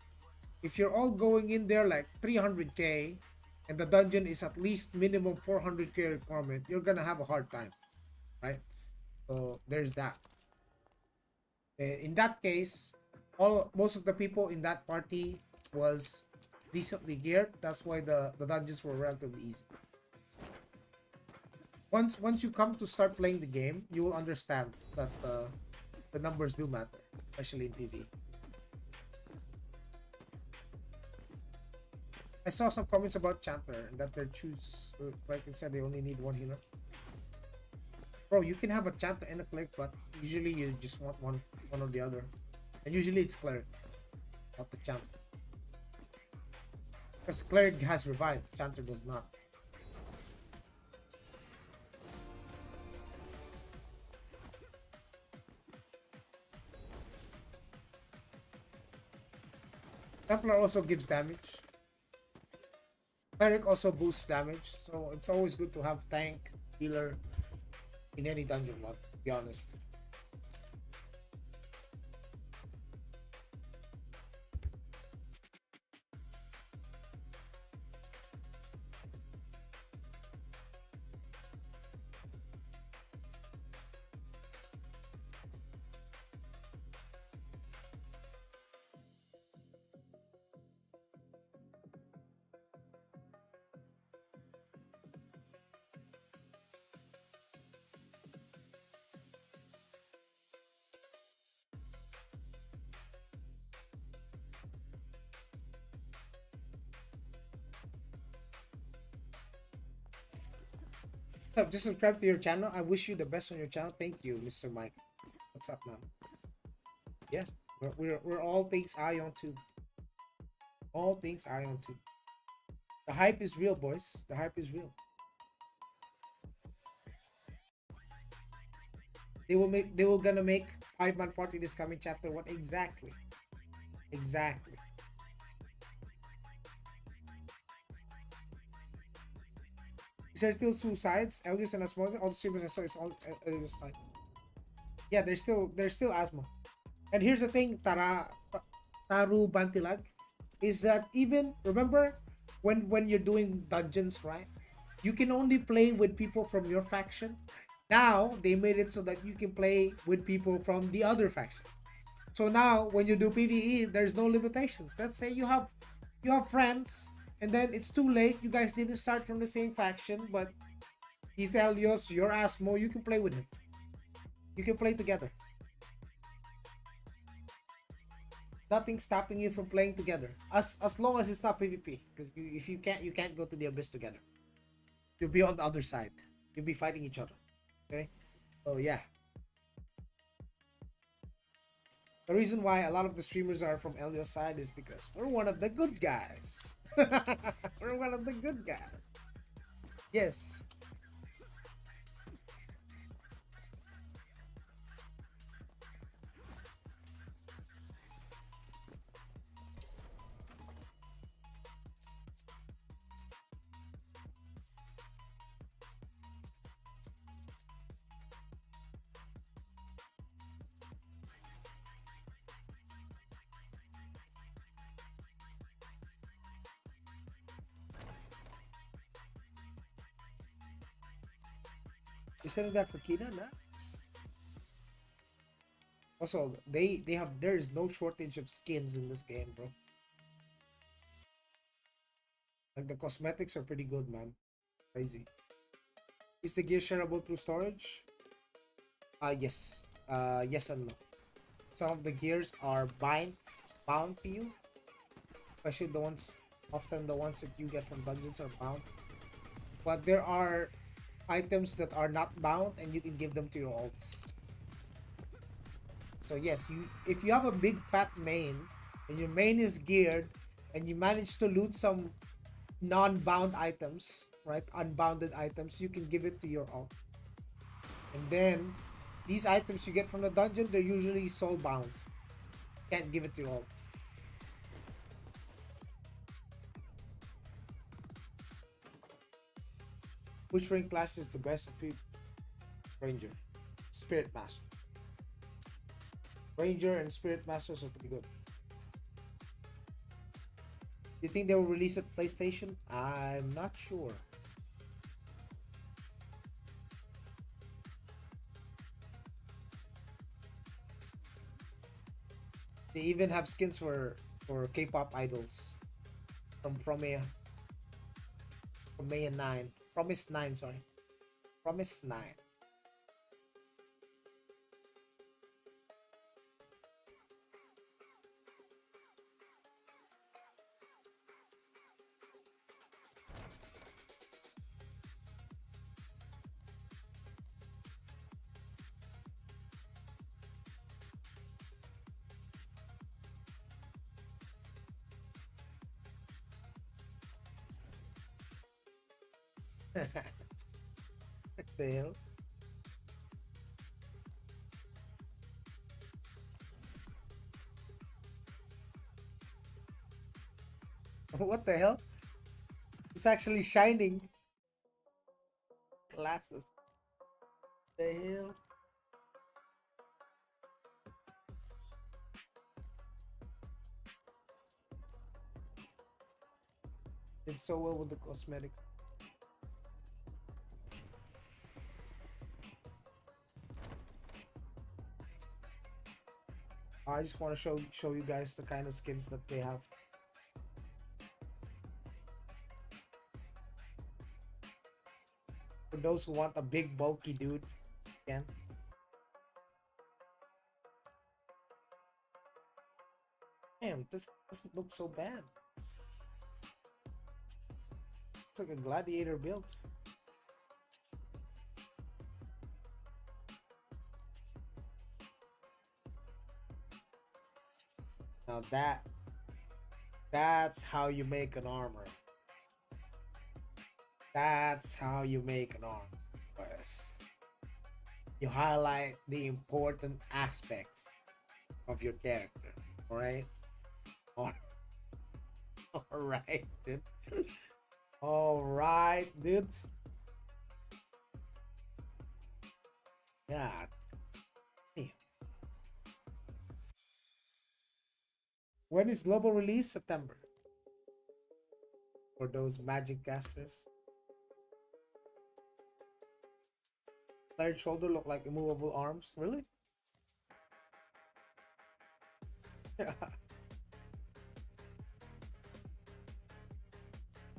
going in there like 300k and the dungeon is at least minimum 400k requirement, you're gonna have a hard time, right? So there's that. In that case, most of the people in that party was decently geared. That's why the dungeons were relatively easy. Once you come to start playing the game, you will understand that the numbers do matter, especially in PvE. I saw some comments about Chanter and that their choose, like I said, they only need one healer. Bro, you can have a Chanter and a Cleric, but usually you just want one or the other. And usually it's Cleric, not the Chanter. Because Cleric has Revive, Chanter does not. Templar also gives damage. Cleric also boosts damage, so it's always good to have tank, healer, in any dungeon mod, to be honest. Just subscribe to your channel. I wish you the best on your channel. Thank you, Mr. Mike. What's up, man? Yeah, we're all things Aion too. All things Aion too. The hype is real, boys. The hype is real. They will gonna make 5-man party this coming chapter. What exactly? Exactly. Is there still suicides? Elios and Asmo, all the streamers I saw is all Elios side. Yeah, there's still Asmo. And here's the thing, Taru Bantilag, is that even remember when you're doing dungeons, right? You can only play with people from your faction. Now they made it so that you can play with people from the other faction. So now when you do PvE, there's no limitations. Let's say you have friends, and then it's too late. You guys didn't start from the same faction, but he's Helios, you're Asmo. You can play with him. You can play together. Nothing's stopping you from playing together, as long as it's not PvP. Because if you can't go to the abyss together. You'll be on the other side. You'll be fighting each other. Okay. So yeah. The reason why a lot of the streamers are from Elio's side is because we're one of the good guys. We're one of the good guys. Yes. You said that for Kina? Nice. Also, they have there is no shortage of skins in this game, bro. Like the cosmetics are pretty good, man. Crazy. Is the gear shareable through storage? Yes. Yes and no. Some of the gears are bound to you. Especially the ones that you get from dungeons are bound. But there are items that are not bound and you can give them to your alts. So yes, if you have a big fat main and your main is geared and you manage to loot some non-bound items, right? Unbounded items, you can give it to your alt. And then these items you get from the dungeon, they're usually soul bound. Can't give it to your alt. Which rank class is the best at Ranger? Spirit Master. Ranger and Spirit Masters are pretty good. Do you think they will release it PlayStation? I'm not sure. They even have skins for K-pop idols from a Maya 9. Promise 9, sorry. Promise 9. What the hell? What the hell? It's actually shining. Glasses. The hell? Did so well with the cosmetics. I just want to show you guys the kind of skins that they have. For those who want a big bulky dude, again. Damn, this doesn't look so bad. It's like a gladiator build. Now that's how you make an armor. That's how you make an armor. Boys. You highlight the important aspects of your character. Alright? Alright, dude. Alright, dude. Yeah. Damn. When is global release? September. For those magic casters. Flared shoulder look like immovable arms. Really? Yeah.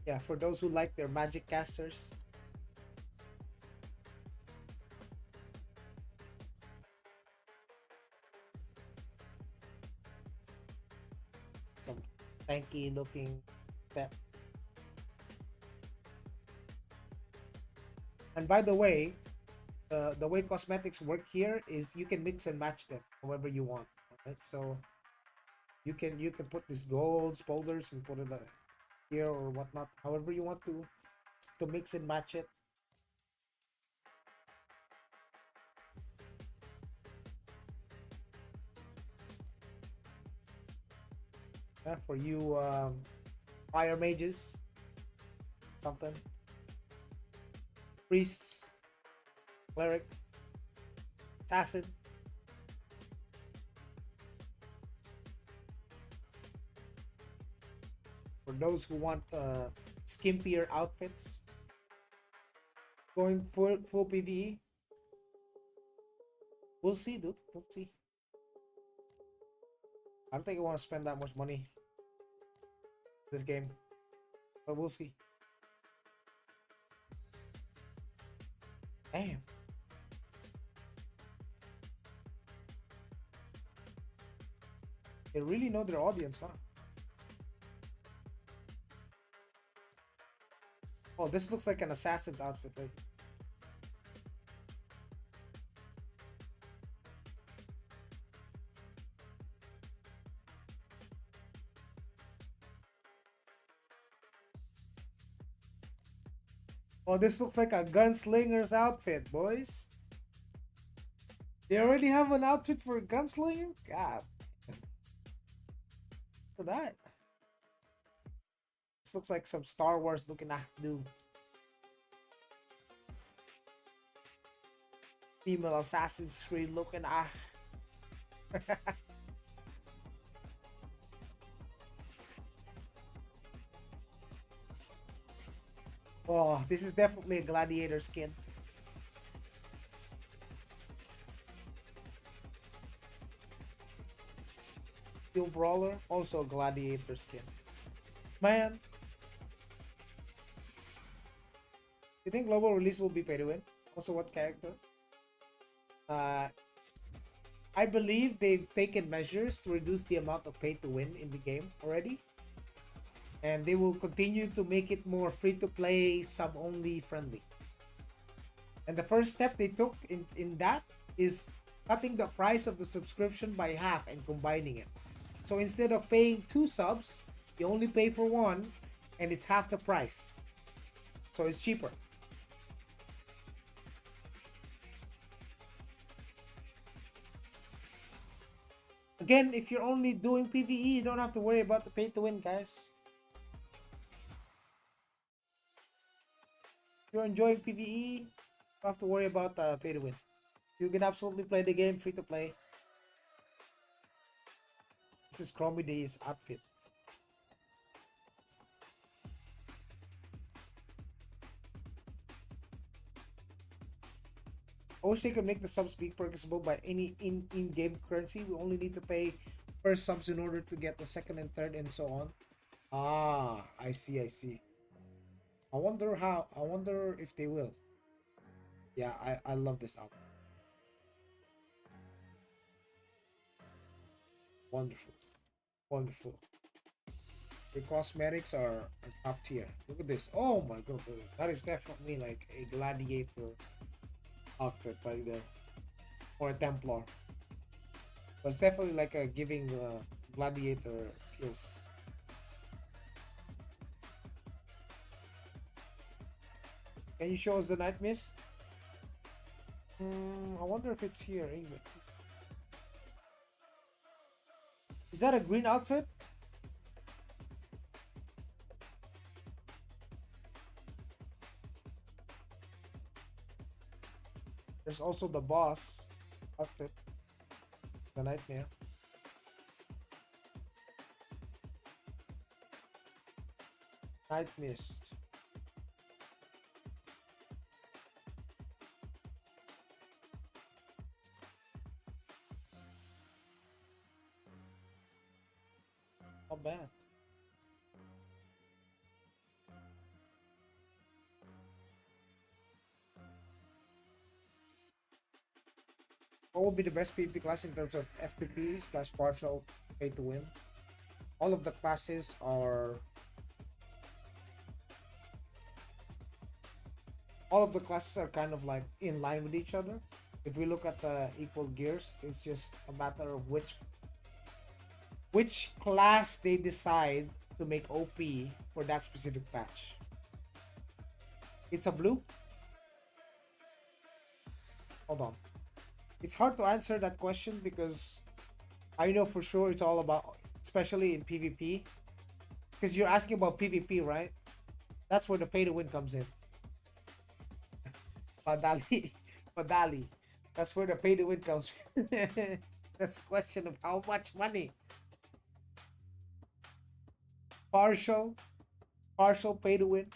Yeah, for those who like their magic casters. Some tanky looking set. And by the way, the way cosmetics work here is you can mix and match them however you want. Right? So you can put these golds, boulders, and put it here or whatnot, however you want to mix and match it. Yeah, for you fire mages, something, priests, cleric, assassin. For those who want skimpier outfits, going full PvE. We'll see, dude. We'll see. I don't think I want to spend that much money this game, but we'll see. Damn. They really know their audience, huh? Oh, this looks like an assassin's outfit, right? Oh, this looks like a gunslinger's outfit, boys. They already have an outfit for a gunslinger? God. Look at that. This looks like some Star Wars looking dude. Female Assassin's Creed looking Oh, this is definitely a gladiator skin. Steel Brawler, also a gladiator skin. Man. You think global release will be pay to win? Also, what character? I believe they've taken measures to reduce the amount of pay to win in the game already. And they will continue to make it more free to play, sub only friendly. And the first step they took in that is cutting the price of the subscription by half and combining it. So instead of paying 2 subs, you only pay for 1 and it's half the price. So it's cheaper. Again, if you're only doing PvE, you don't have to worry about the pay to win, guys. If you're enjoying PvE, you don't have to worry about pay to win. You can absolutely play the game free to play. This is Chromie Day's outfit. I wish they could make the subs be purchasable by any in-game currency. We only need to pay first subs in order to get the second and third and so on. Ah, I see, I see. I wonder if they will. Yeah, I love this outfit. Wonderful. Wonderful. The cosmetics are top tier. Look at this. Oh my god, that is definitely like a gladiator outfit right there. Or a Templar. But it's definitely like a giving gladiator feels. Can you show us the Night Mist? I wonder if it's here. Anyway. Is that a green outfit? There's also the boss outfit. The Nightmare. Night Mist. Not bad. What will be the best PvP class in terms of FTP slash partial pay to win? All of the classes are kind of like in line with each other. If we look at the equal gears, it's just a matter of which class they decide to make OP for that specific patch. It's a blue? Hold on. It's hard to answer that question because I know for sure it's all about, especially in PvP. Because you're asking about PvP, right? That's where the pay to win comes in. Padali. Padali. That's where the pay to win comes. That's a question of how much money. Partial pay to win.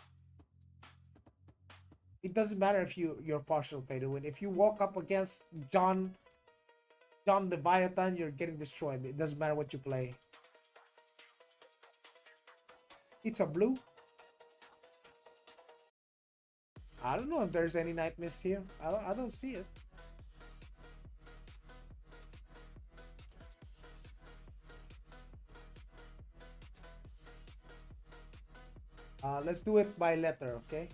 It doesn't matter if you're partial pay to win. If you walk up against John Leviathan, you're getting destroyed. It doesn't matter what you play. It's a blue. I don't know if there's any Night Mist here. I don't see it. Let's do it by letter, okay?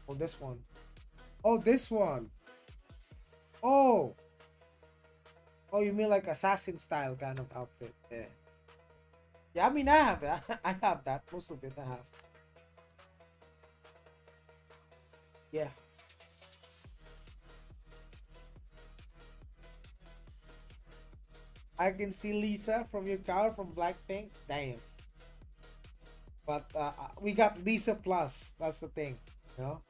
Oh, this one. Oh, this one. Oh. Oh, you mean like assassin style kind of outfit? Yeah. Yeah, I mean, I have that. I have that. Most of it I have. Yeah. I can see Lisa from your car from Blackpink. Damn. But we got Lisa Plus. That's the thing. You know?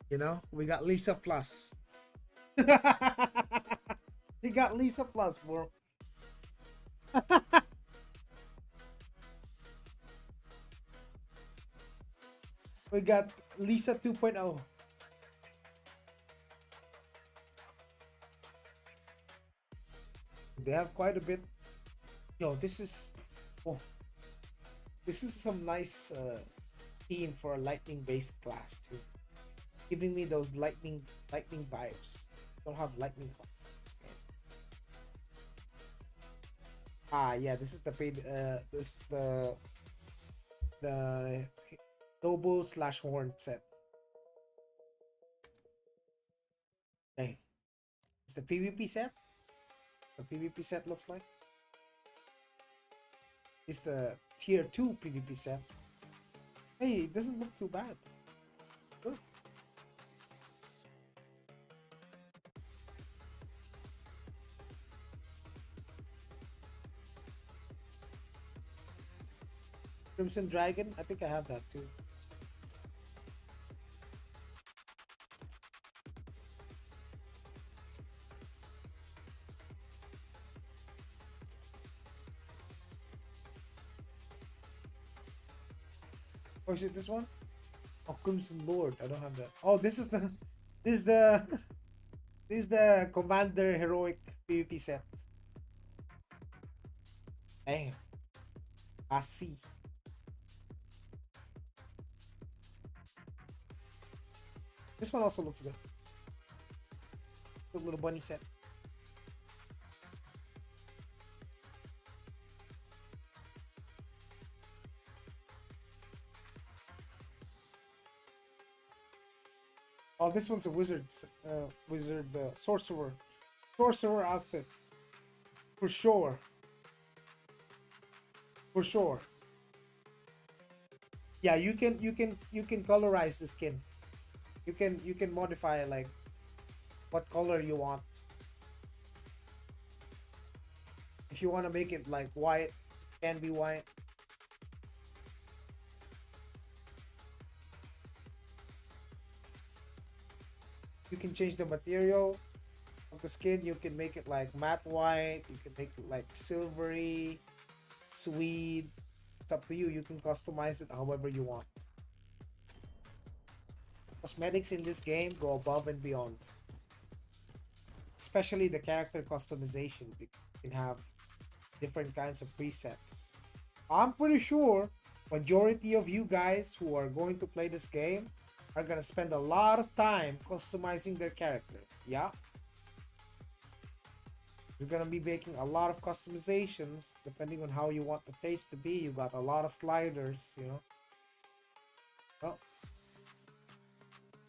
You know? We got Lisa Plus. We got Lisa Plus, bro. We got Lisa 2.0. They have quite a bit. Yo, this is some nice theme for a lightning based class too, giving me those lightning vibes. Don't have lightning class in this game. Yeah, this is the paid. This is the noble slash horn set. Hey, it's the PvP set. The PvP set looks like. It's the tier 2 PvP set. Hey, it doesn't look too bad. Good. Crimson Dragon. I think I have that too. Or is it this one? Oh, Crimson Lord. I don't have that. Oh, this is the this is the this is the Commander Heroic PvP set. Damn. I see. This one also looks good. Good little bunny set. Oh, this one's a sorcerer outfit, for sure, for sure. Yeah, you can colorize the skin. You can modify like what color you want. If you want to make it like white, it can be white. You can change the material of the skin. You can make it like matte white. You can make it like silvery, sweet. It's up to you. You can customize it however you want. Cosmetics in this game go above and beyond, especially the character customization. You can have different kinds of presets. I'm pretty sure majority of you guys who are going to play this game are gonna spend a lot of time customizing their characters. Yeah, you're gonna be making a lot of customizations depending on how you want the face to be. You got a lot of sliders, you know. Well,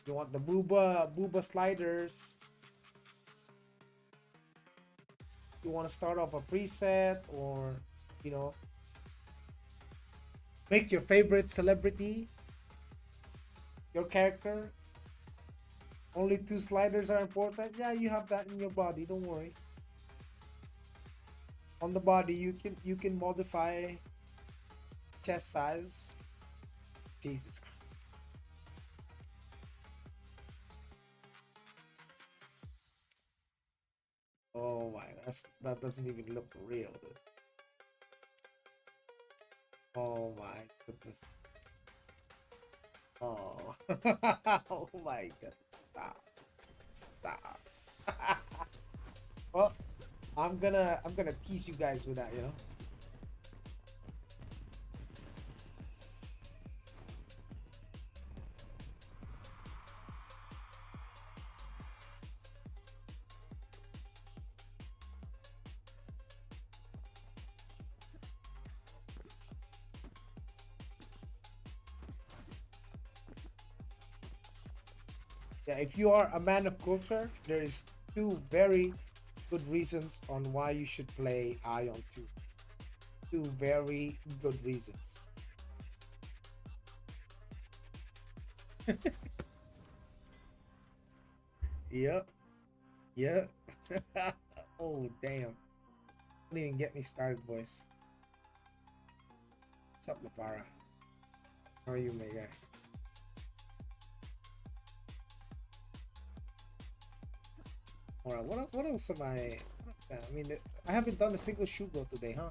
you want the booba sliders. You want to start off a preset, or you know, make your favorite celebrity your character. Only 2 sliders are important. Yeah, you have that in your body, don't worry. On the body you can modify chest size. Jesus Christ. Oh my, that doesn't even look real, dude. Oh my goodness. Oh. Oh my god. Stop. Stop. Well, I'm gonna tease you guys with that, you know. Yeah, if you are a man of culture, there is 2 very good reasons on why you should play Aion 2. 2 very good reasons. Yep. Yep. Oh damn. Don't even get me started, boys. What's up, Lapara? How are you, my guy? Alright, what else am I mean, I haven't done a single Shugo today, huh?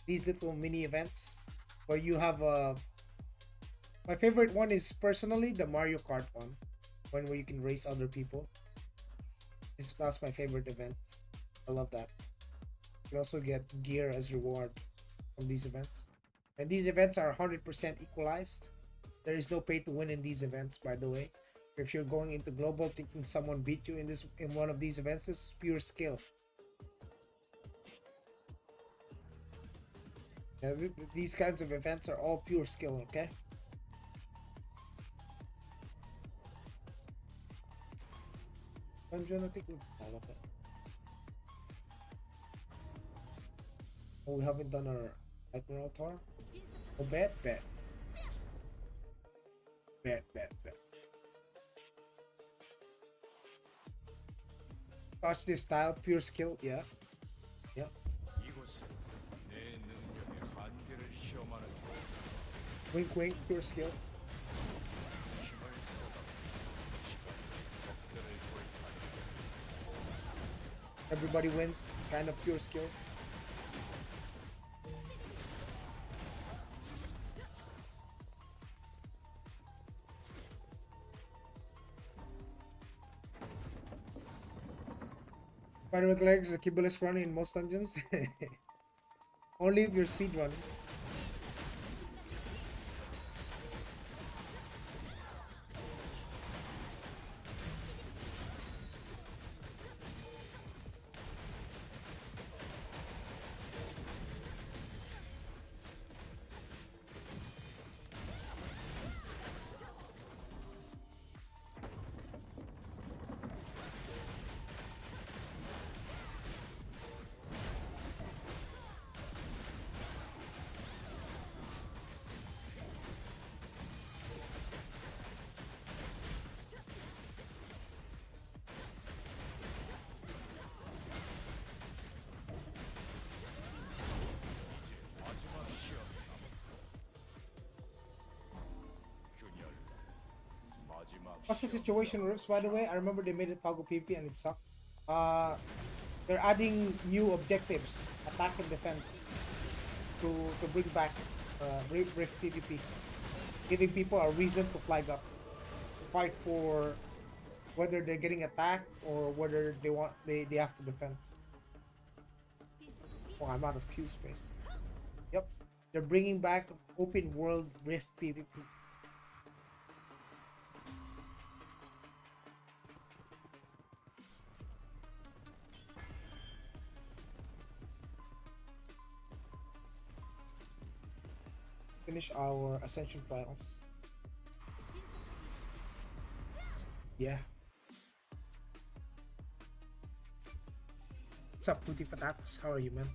These little mini events where you have my favorite one is personally the Mario Kart one where you can race other people. That's my favorite event. I love that. You also get gear as reward from these events, and these events are 100% equalized. There is no pay to win in these events, by the way. If you're going into global thinking someone beat you in one of these events, this is pure skill. Yeah, these kinds of events are all pure skill, okay? Dungeon, I think all of it. Oh, we haven't done our Admiral Tour. Oh, bet. Touch this style, pure skill, yeah. Yeah. 이곳은 내 능력의 한계를 Wink wink, pure skill. Everybody wins, kind of pure skill. Spider Cleric is a kibboleth run in most dungeons. Only if you're speed running. What's the situation, Rips, by the way? I remember they made it toggle PvP and it sucked. They're adding new objectives, attack and defend, to bring back Rift PvP, giving people a reason to flag up, to fight for whether they're getting attacked or whether they have to defend. Oh, I'm out of Q space. Yep, they're bringing back open world Rift PvP. Finish our ascension trials. Yeah. What's up, Puti Patatas? How are you, man?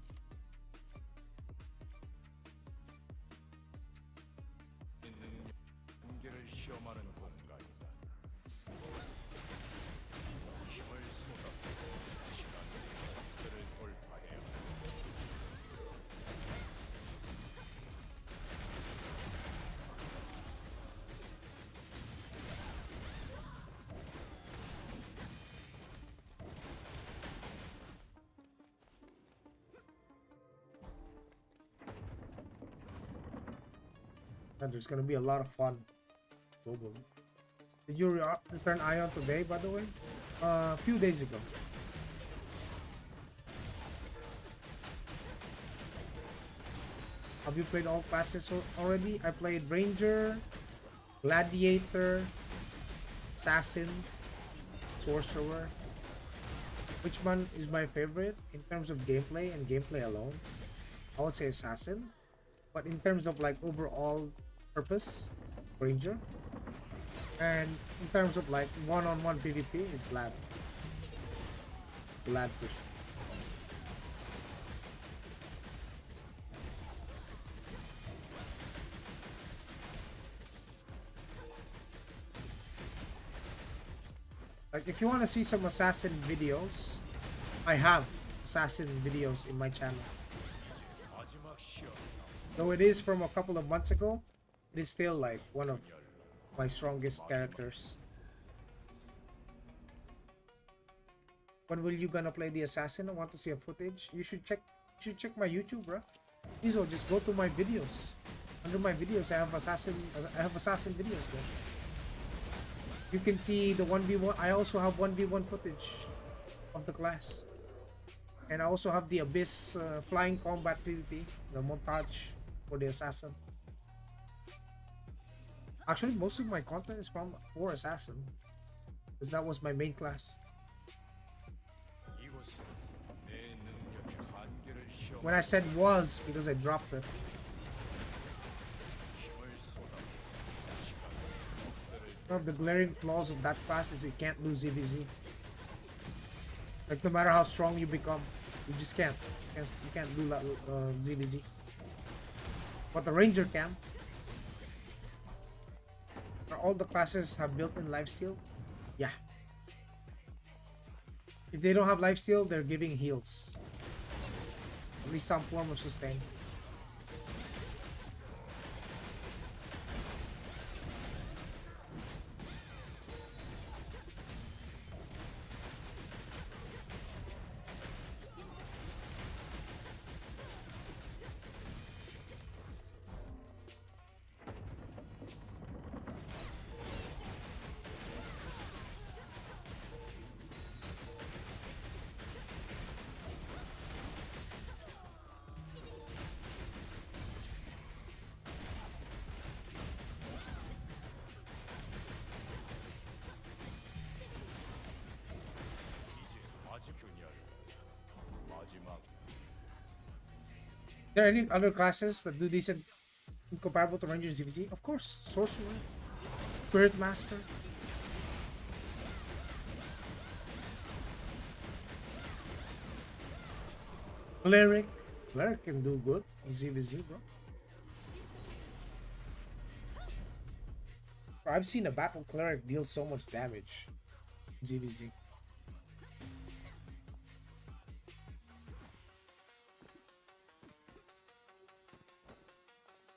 And there's gonna be a lot of fun globally. Did you return Aion today, by the way? A few days ago. Have you played all classes already? I played Ranger, Gladiator, Assassin, Sorcerer. Which one is my favorite in terms of gameplay and gameplay alone? I would say Assassin. But in terms of like overall purpose, Ranger. And in terms of like one-on-one PvP, it's Glad. Glad push. Like if you want to see some assassin videos, I have assassin videos in my channel. Though it is from a couple of months ago, it is still like one of my strongest characters. When will you gonna play the assassin? I want to see a footage. You should check my YouTube, bro. Please, just go to my videos. Under my videos, I have assassin videos there. You can see the 1v1. I also have 1v1 footage of the class. And I also have the Abyss flying combat PvP, the montage for the assassin. Actually, most of my content is for assassin, because that was my main class. When I said was, because I dropped it. One of the glaring flaws of that class is it can't do ZVZ. Like no matter how strong you become, you just can't. You can't do ZVZ. But the Ranger can. Are all the classes have built-in lifesteal? Yeah. If they don't have lifesteal, they're giving heals. At least some form of sustain. There any other classes that do decent comparable to Ranger and CVC? Of course, Sorcerer, Spirit Master. Cleric. Cleric can do good in CVC, bro. I've seen a battle cleric deal so much damage in CVC.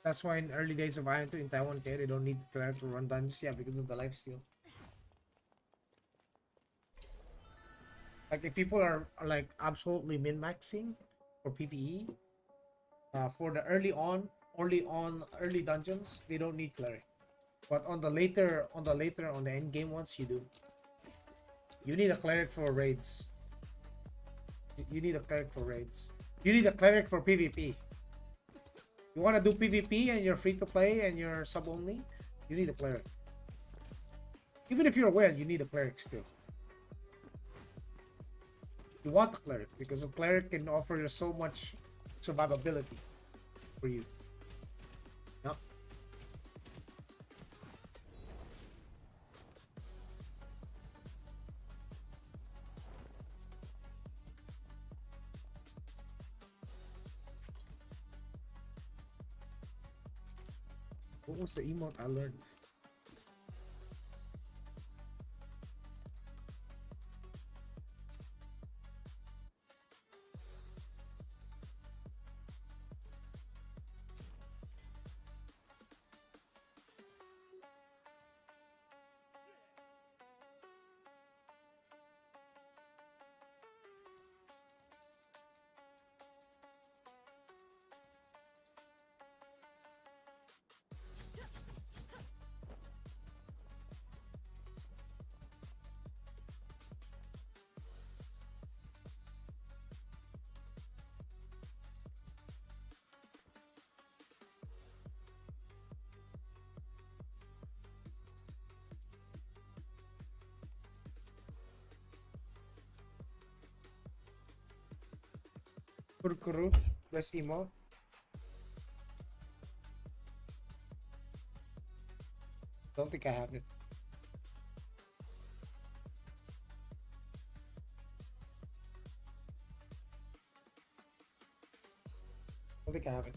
That's why in early days of Aion 2 in Taiwan, okay, they don't need cleric to run dungeons, yeah, because of the lifesteal. Like if people are like absolutely min-maxing for PvE, for the early dungeons, they don't need cleric. But on the end game ones, you do. You need a cleric for raids. You need a cleric for raids. You need a cleric for PvP. You want to do PvP and you're free to play and you're sub only, you need a cleric. Even if you're aware, you need a cleric still. You want a cleric because a cleric can offer you so much survivability for you. Yep. What was the emote I learned? Kurkuru plus emote. Don't think I have it. Don't think I have it.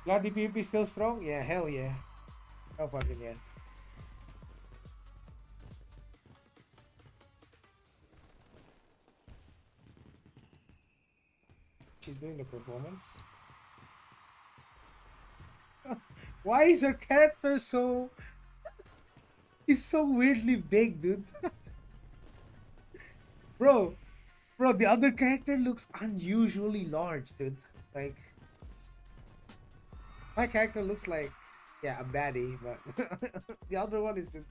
Bloody PvP still strong? Yeah, hell yeah. Hell fucking yeah. She's doing the performance. Why is her character so... He's so weirdly big, dude. Bro, the other character looks unusually large, dude. Like... My character looks like... Yeah, a baddie, but... the other one is just...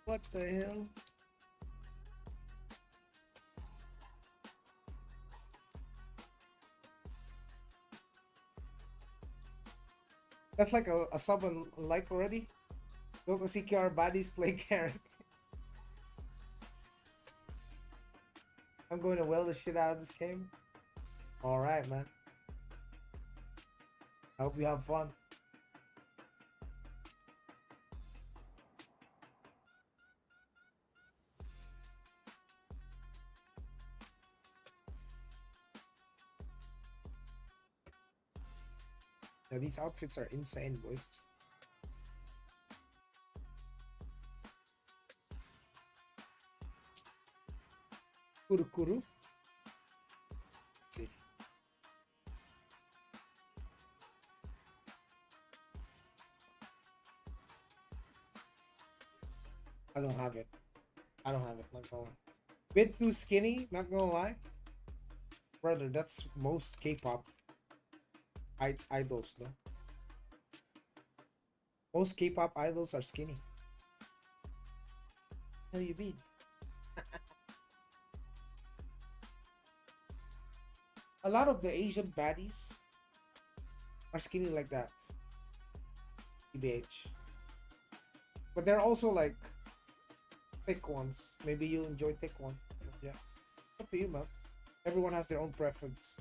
What the hell? That's like a sub and like already. Go to CKR bodies play character. I'm going to weld the shit out of this game. Alright, man. I hope you have fun. Yeah, these outfits are insane, boys. Kuru. Let's see. I don't have it. Not gonna lie. Bit too skinny, not gonna lie. Brother, that's most K-pop idols, no? Most K-pop idols are skinny. How you mean? A lot of the Asian baddies are skinny like that. TBH. But they're also like thick ones. Maybe you enjoy thick ones. Yeah, up to you, man. Everyone has their own preference.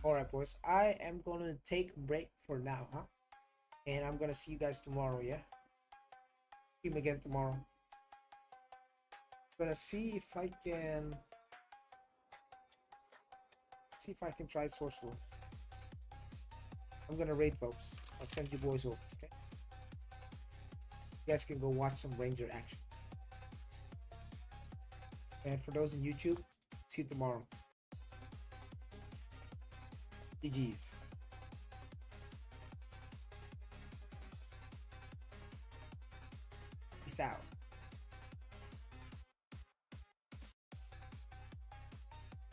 All right, boys. I am gonna take a break for now, huh? And I'm gonna see you guys tomorrow. Yeah, stream again tomorrow. Gonna see if I can try sorcerer. I'm gonna raid Phelps. I'll send you boys over. Okay. You guys can go watch some ranger action. And for those in YouTube, see you tomorrow. GG's. Peace out.